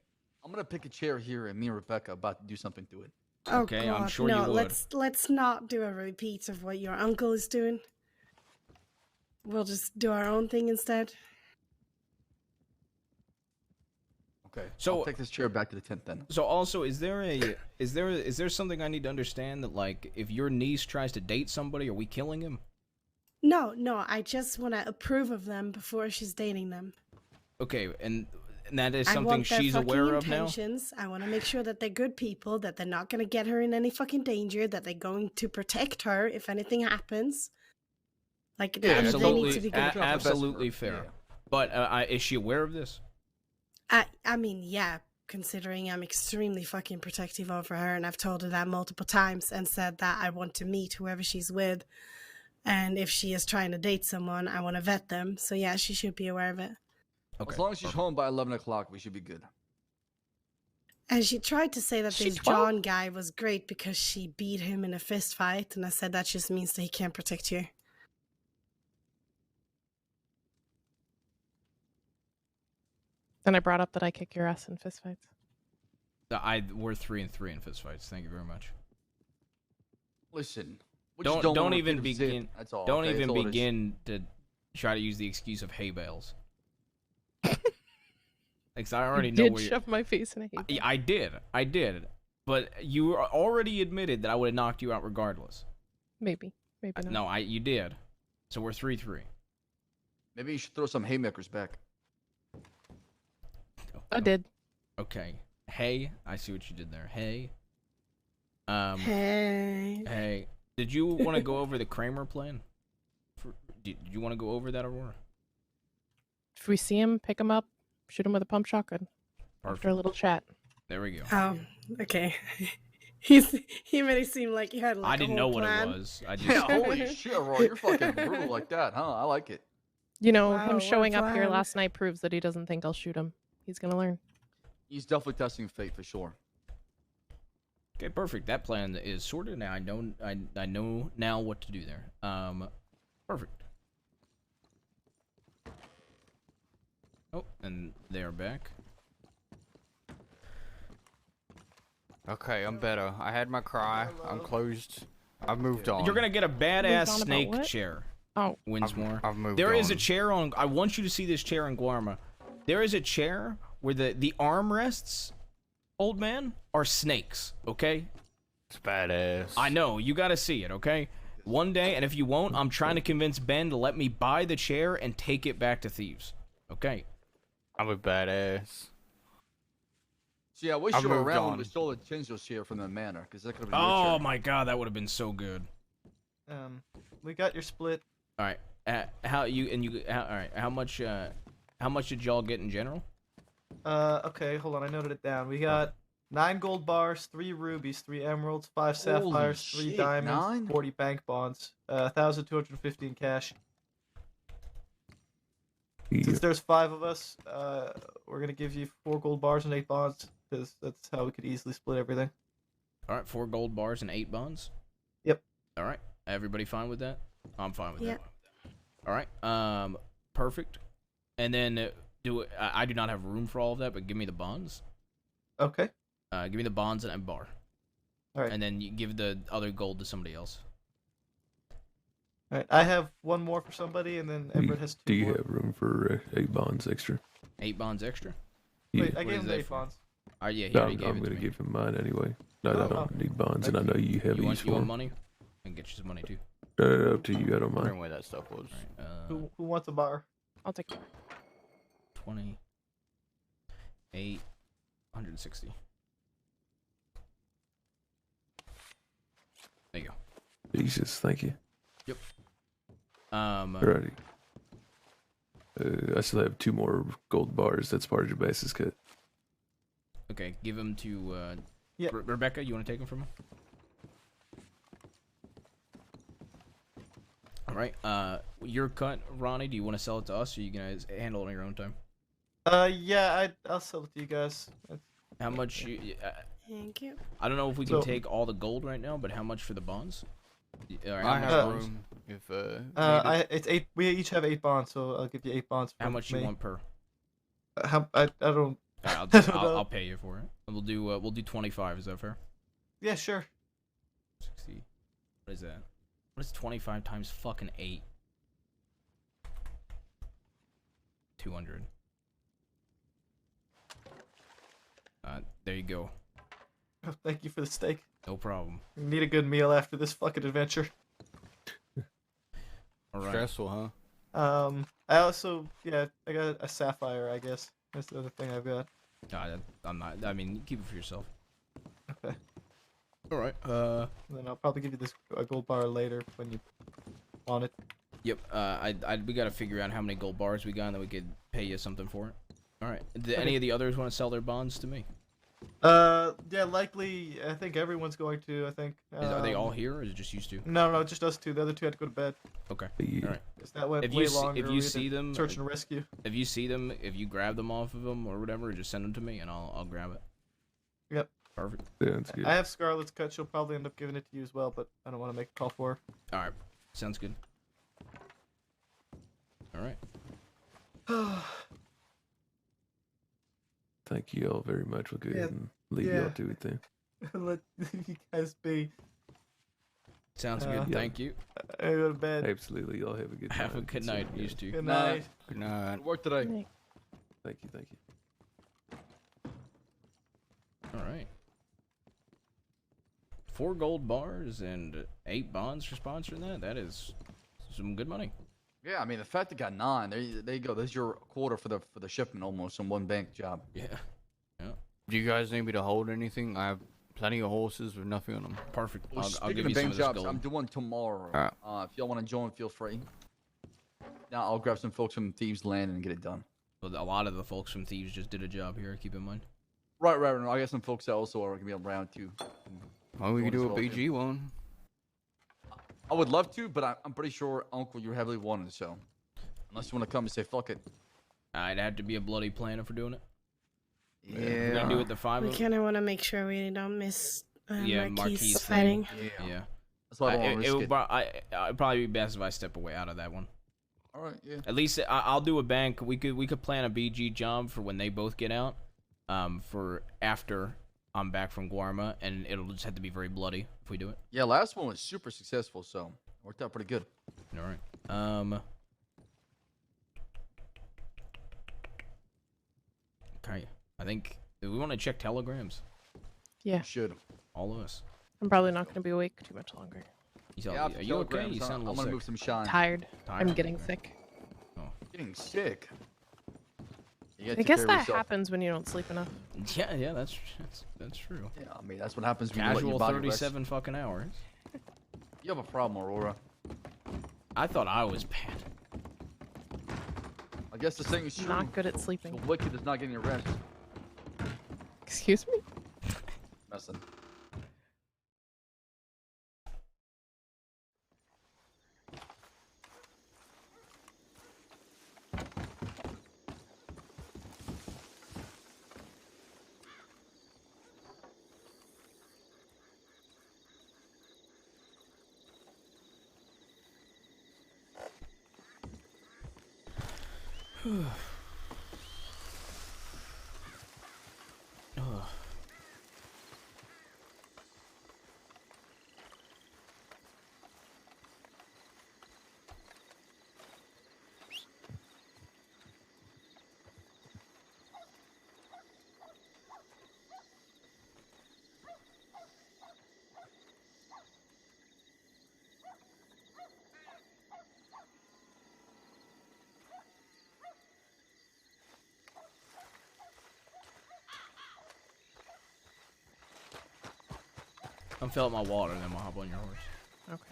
I'm gonna pick a chair here, and me and Rebecca about to do something to it. Oh, Okay, God. I'm sure no, you would. let's not do a repeat of what your uncle is doing. We'll just do our own thing instead. Okay. So I'll take this chair back to the tent then. So also, is there something I need to understand that, like, if your niece tries to date somebody, are we killing him? No, I just want to approve of them before she's dating them. Okay, and that is I something want their she's fucking aware of now. intentions. I want to make sure that they're good people, that they're not going to get her in any fucking danger, that they're going to protect her if anything happens. Like, they need to be good. Absolutely fair. Yeah. But is she aware of this? I mean, yeah, considering I'm extremely fucking protective over her, and I've told her that multiple times and said that I want to meet whoever she's with, and if she is trying to date someone, I want to vet them. So yeah, she should be aware of it. Okay. As long as she's home by 11 o'clock, we should be good. And she tried to say that She's this 12? John guy was great because she beat him in a fist fight, and I said that just means that he can't protect you. Then I brought up that I kick your ass in fistfights. We're 3-3 in fistfights. Thank you very much. Listen. we Don't just want don't to even get a zip, begin. That's all. Don't okay? even That's all it is. begin to try to use the excuse of hay bales. Because I already know did where shove my face in a hay bale. I did. But you already admitted that I would have knocked you out regardless. Maybe not. No, you did. So we're 3-3. Maybe you should throw some haymakers back. I did. Okay. Hey, I see what you did there. Hey. Hey. Hey. Did you want to go over the Kramer plan? Did you want to go over that, Aurora? If we see him, pick him up, shoot him with a pump shotgun. After a little chat. There we go. Oh, okay. He made it seem like he had like I a didn't whole know what plan. it was. I just Yeah, holy shit, Roy, you're fucking brutal like that, huh? I like it. You know, Wow, him what a showing up here plan. last night proves that he doesn't think I'll shoot him. He's gonna learn. He's definitely testing fate for sure. Okay, perfect. That plan is sorted now. I know now what to do there. Perfect. Oh, and they are back. Okay, I'm better. I had my cry. I'm closed. I've moved on. You're gonna get a badass Moved on about snake what? chair. Oh. Winsmore. I've moved There is a on. chair on. I want you to see this chair in Guarma. There is a chair where the armrests, old man, are snakes. Okay. It's badass. I know. You gotta see it. Okay. One day, and if you won't, I'm trying to convince Ben to let me buy the chair and take it back to thieves. Okay. I'm a badass. See, I wish I've you were moved around when on. we stole the Chinzo's here from the manor, because that could have been Oh richer. my god, that would have been so good. We got your split. All right. All right. How much did y'all get in general? Okay, hold on. I noted it down. We got 9 gold bars, 3 rubies, 3 emeralds, 5 sapphires, 3 shit, diamonds, 9? 40 bank bonds, 1,250 in cash. Since there's 5 of us, we're gonna give you 4 gold bars and 8 bonds, because that's how we could easily split everything. All right, 4 gold bars and 8 bonds. Yep. All right. Everybody fine with that? I'm fine with Yep. that. All right. Perfect. And then I do not have room for all of that, but give me the bonds. Okay. Give me the bonds and a bar. All right. And then you give the other gold to somebody else. All right. I have 1 more for somebody, and then Everett has 2 Do you more. have room for 8 bonds extra? 8 bonds extra? Wait, I What gave is him that 8 for? bonds. Oh yeah, he No, already gave I'm it to gonna me. give him mine anyway. No, I Oh, don't need bonds, and I know you have You these want for him. money? I can get you some money too. No, up to you. I don't Wondering mind. where that stuff was. Who wants a bar? I'll take it. 28, 160. There you go. Jesus, thank you. Yep. Alrighty. I still have 2 more gold bars. That's part of your basis cut. Okay, give them to Yep. Rebecca. You want to take them from her? All right. Your cut, Ronnie. Do you want to sell it to us, or you guys handle it on your own time? Yeah, I'll sell it to you guys. How much? Thank you. I don't know if we can So- take all the gold right now, but how much for the bonds? All right, how I much have bonds? room if needed. It's 8. We each have 8 bonds, so I'll give you 8 bonds. How from much me. you want per? I don't. All right, I don't know. I'll pay you for it. We'll do 25. Is that fair? Yeah, sure. 60. What is that? What is 25 times fucking 8? 200. There you go. Thank you for the steak. No problem. We need a good meal after this fucking adventure. All right. Stressful, huh? I also, I got a sapphire, I guess. That's the other thing I've got. I'm not. I mean, keep it for yourself. Okay. All right. Then I'll probably give you a gold bar later when you want it. Yep. We gotta figure out how many gold bars we got, and then we could pay you something for it. All right. Do any of the others want to sell their bonds to me? Yeah, likely. I think everyone's going to. I think. Are they all here, or is it just used to? No, just us 2. The other 2 had to go to bed. Okay. All right. That went If way you see, longer. if We you had to see them, search and rescue. If you see them, if you grab them off of them or whatever, just send them to me, and I'll grab it. Yep. Perfect. Sounds good. I have Scarlet's cut. She'll probably end up giving it to you as well, but I don't want to make a call for her. All right. Sounds good. All right. Thank you all very much. We'll go Yeah. ahead and leave Yeah. y'all to it then. Let you guys be. Sounds good. Yeah. Thank you. I go to bed. Absolutely. Y'all have a good night. Have a good night. You too. Good night. Good night. Good work today. Thank you. Thank you. All right. 4 gold bars and 8 bonds for sponsoring that. That is some good money. Yeah, I mean the fact they got 9. There you go. There's your quarter for the shipment almost in one bank job. Yeah. Yeah. Do you guys need me to hold anything? I have plenty of horses with nothing on them. Perfect. Well, I'll speaking give of you some bank of this jobs, gold. I'm doing tomorrow. Alright. If y'all want to join, feel free. Now I'll grab some folks from Thieves Land and get it done. But a lot of the folks from Thieves just did a job here. Keep in mind. Right. I got some folks that also are gonna be around too. Oh, we can do a Join as well, BG one. I would love to, but I'm pretty sure Uncle you're heavily wanted. So unless you want to come and say fuck it. I'd have to be a bloody plan if we're doing it. Yeah. We're gonna do it the 5 We of kind of want to make sure we don't miss Marquis Marquis fighting. Yeah. That's why I don't want to risk it. I'd probably be best if I step away out of that one. All right, yeah. At least I'll do a bank. We could plan a BG job for when they both get out. For after I'm back from Guarma, and it'll just have to be very bloody if we do it. Yeah, last one was super successful, so worked out pretty good. All right. Okay. I think do we want to check telegrams. Yeah. Should. All of us. I'm probably not going to be awake too much longer. Are you okay? You sound a I'm little gonna sick. move some shine. Tired. I'm getting sick. Getting sick. I guess that happens when you don't sleep enough. Yeah, that's true. Yeah, I mean that's what happens when you let Casual your body 37 fucking hours. You have a problem, Aurora. I thought I was bad. I guess the thing is true. Not good at sleeping. The wicked is not getting your rest. Excuse me? Messing. I'm filling up my water, and then we'll hop on your horse. Okay.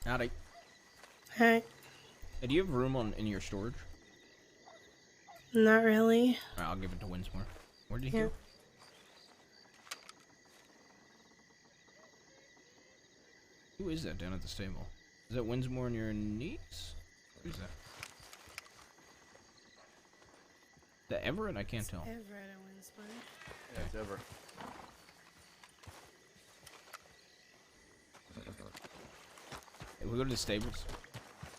Howdy. Hey. Hey, do you have room in your storage? Not really. Alright, I'll give it to Winsmore. Where did he Yeah. go? Who is that down at the stable? Is that Winsmore and your niece? Who's that? Is that Everett? I can't tell. Everett and Winsmore. Yeah, it's Everett. Hey, we go to the stables?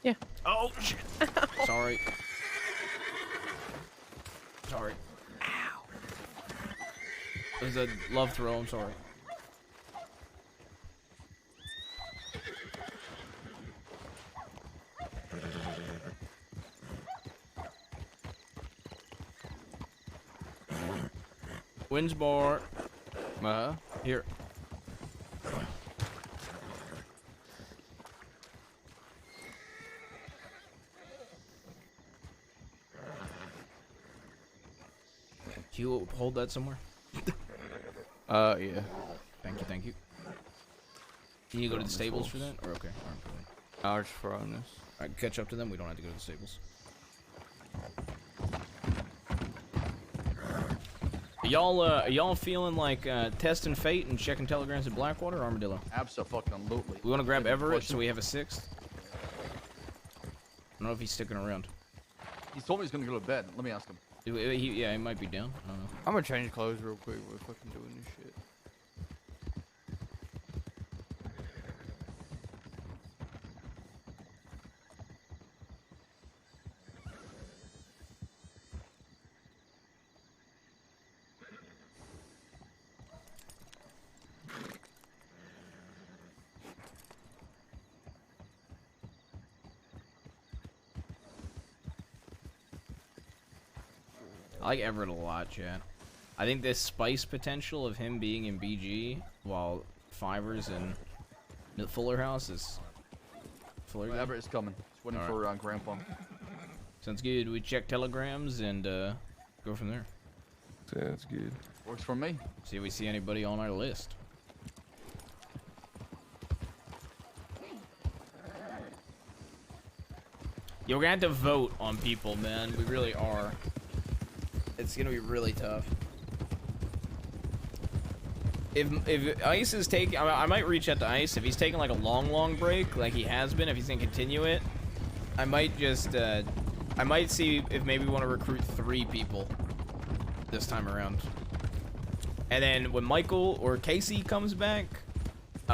Yeah. Oh, shit. Sorry. Sorry. Ow. It was a love throw, I'm sorry. Winsmore. Here. Can you hold that somewhere? Yeah. Thank you, thank you. Can you go to the stables for that? Or okay. Arch furnace. Alright, catch up to them. We don't have to go to the stables. Are y'all feeling like testing fate and checking telegrams at Blackwater or Armadillo? Absolutely. We want to grab Any Everett question? so we have a sixth. I don't know if he's sticking around. He told me he's gonna go to bed. Let me ask him. Yeah, he might be down. I don't know. I'm gonna change clothes real quick. We're fucking doing this shit. I like Everett a lot, chat. I think this spice potential of him being in BG while Fivers and Fuller House is... Fuller Well, Everett is coming. Just waiting for Grandpa. Sounds good. We check telegrams and go from there. Sounds good. Works for me. See if we see anybody on our list. Yeah, we're gonna have to vote on people, man. We really are. It's gonna be really tough. If Ice is taking, I might reach out to Ice. If he's taking like a long break, like he has been, if he's gonna continue it, I might just, I might see if maybe we want to recruit 3 people this time around. And then when Michael or Casey comes back,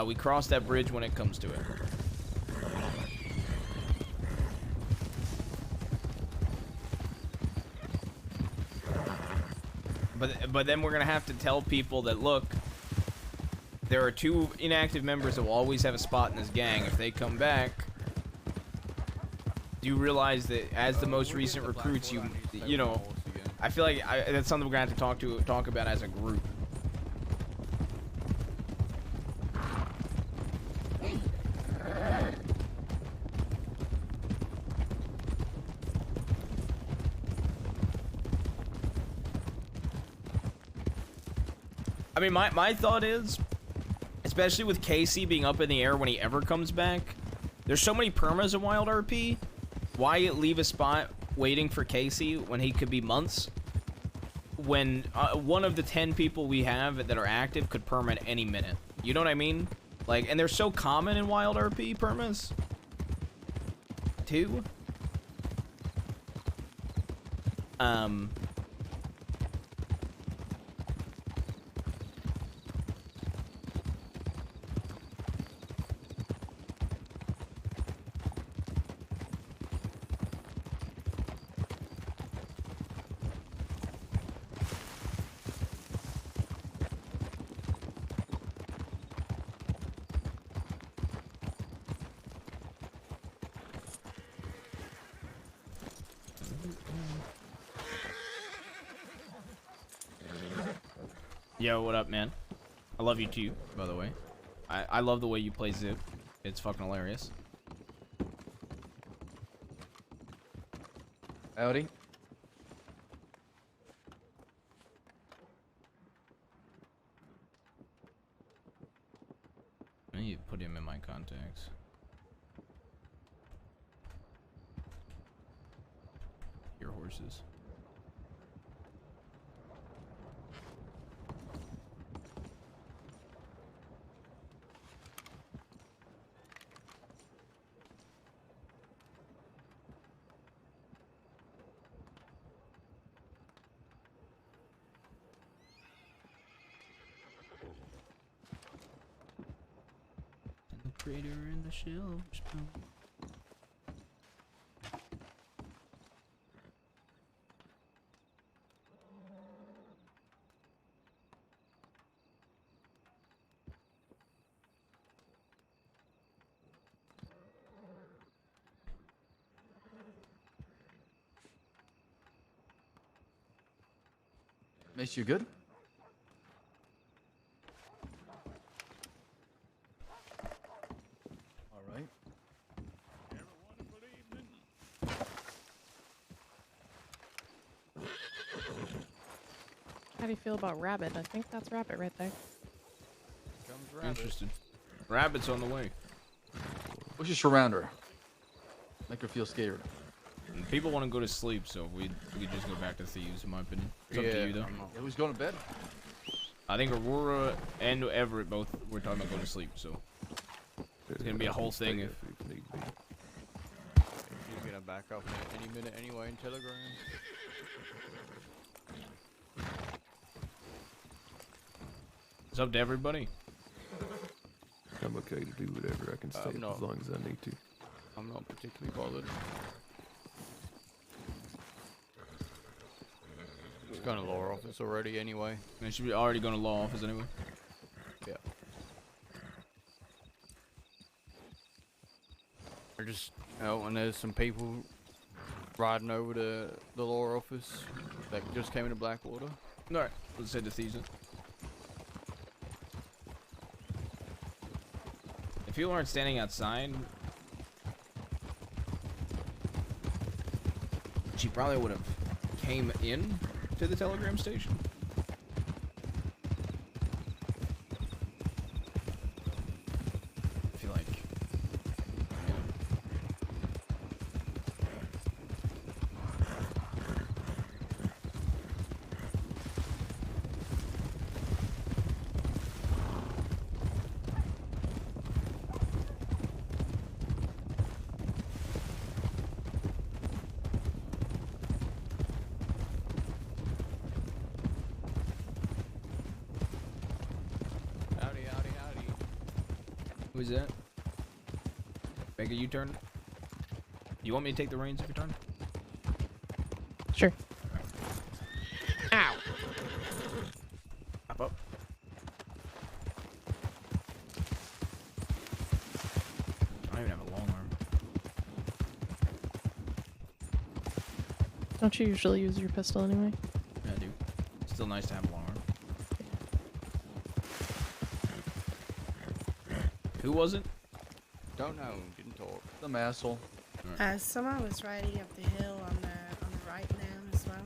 we cross that bridge when it comes to it. But then we're gonna have to tell people that, look, there are 2 inactive members that will always have a spot in this gang. If they come back, do you realize that as the most recent recruits, you know, I feel like that's something we're gonna have to talk about as a group. I mean, my thought is, especially with Casey being up in the air when he ever comes back, there's so many permas in Wild RP. Why leave a spot waiting for Casey when he could be months? When one of the 10 people we have that are active could perma at any minute. You know what I mean? Like, and they're so common in Wild RP permas. 2. Yo, what up, man? I love you too, by the way. I love the way you play Zip. It's fucking hilarious. Howdy. I need to put him in my contacts. Your horses. Crater in the shell. Makes you good? Alright. How do you feel about Rabbit? I think that's Rabbit right there. Interesting. Rabbit's on the way. We should surround her. Make her feel scared. And people want to go to sleep, so we just go back to thieves, in my opinion. It's up to you, though. Yeah, who's going to bed? I think Aurora and Everett both were talking about going to sleep, so it's gonna be a whole thing. If He's gonna back up any minute anyway in Telegram. It's up to everybody. I'm okay to do whatever. I can stay up as long as I need to. I'm not particularly bothered. It's going to law office already anyway. They should be already going to law office anyway. Yeah. Or just, when there's some people riding over to the law office, That just came into Blackwater. Alright, let's head to Thiessen. If people aren't standing outside, she probably would have came in to the telegram station. I feel like, who's that? Make a U-turn? You want me to take the reins of your turn? Sure. Ow! Hop up. I don't even have a long arm. Don't you usually use your pistol anyway? Yeah, I do. Still nice to have a long arm. Who was it? Don't know. Didn't talk. Some asshole. Someone was riding up the hill on the right now as well.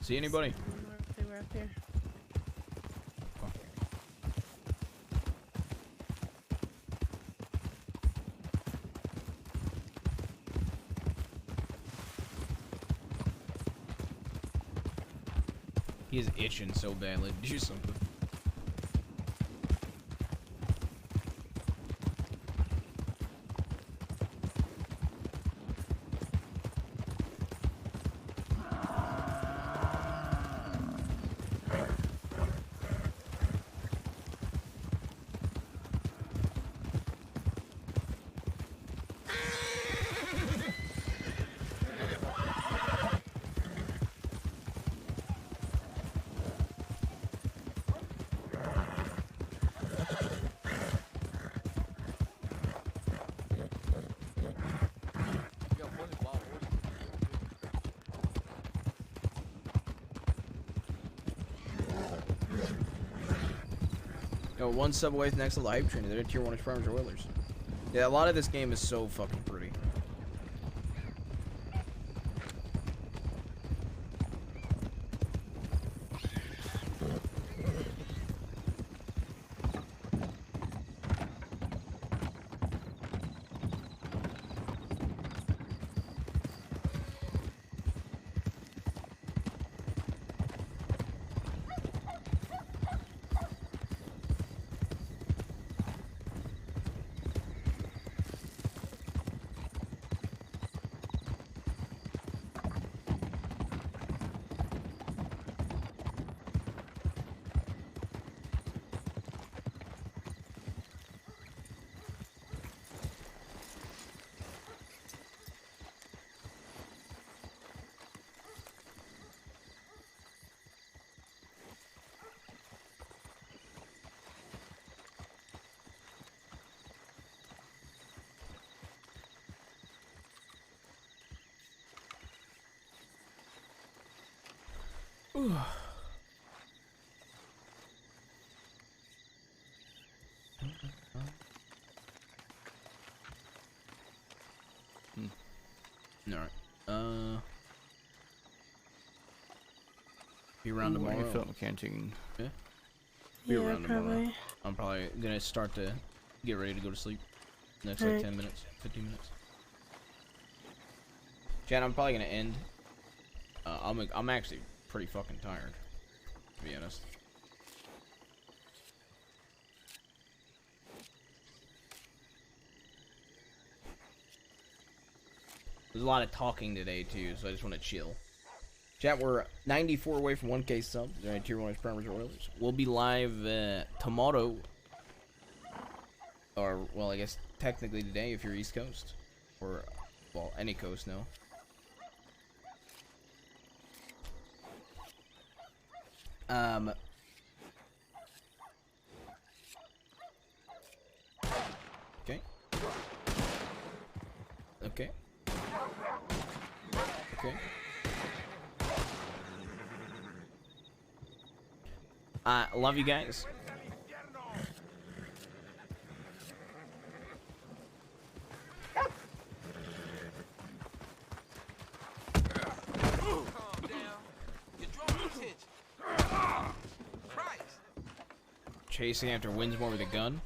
See anybody? They were up here. He is itching so badly to do something. Yo, one subway next to the hype train. They're tier 1 Farmers or Oilers. Yeah, a lot of this game is so fucking pretty. Alright. Be around tomorrow. Film canteen. Yeah. Be Yeah, around tomorrow. probably. I'm probably gonna start to get ready to go to sleep. Next Alright. 10 minutes, 15 minutes. Chad, I'm probably gonna end. I'm actually pretty fucking tired, to be honest. There's a lot of talking today too, so I just want to chill. Chat, we're 94 away from 1K subs. There are tier 1 Farmers or Oilers. We'll be live tomorrow, or well, I guess technically today if you're East Coast, or well, any coast now. Okay. Okay. Okay. Love you guys. Chasing after Winsmore with a gun.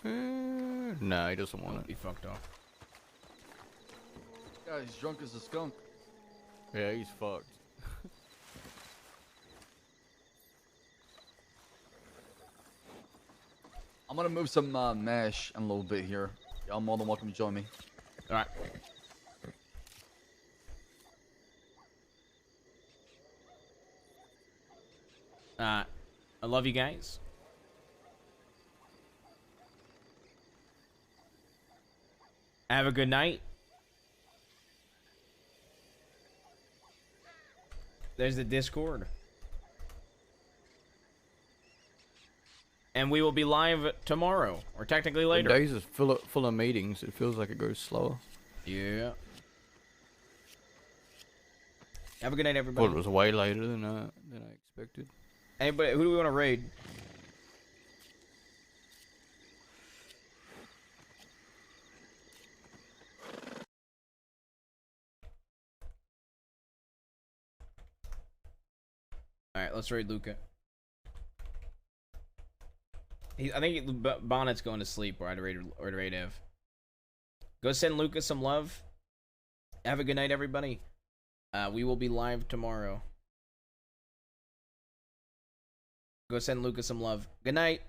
No, he doesn't want it. He fucked off. Yeah, he's drunk as a skunk. Yeah, he's fucked. I'm gonna move some mesh in a little bit here. Y'all more than welcome to join me. All right. I love you guys. Have a good night. There's the Discord. And we will be live tomorrow, or technically later. The days is full of meetings. It feels like it goes slower. Yeah. Have a good night, everybody. Well, it was way later than I expected. Anybody? Who do we want to raid? All right, let's raid Luca. I think Bonnet's going to sleep, or I'd raid Ev. Go send Luca some love. Have a good night, everybody. We will be live tomorrow. Go send Luca some love. Good night.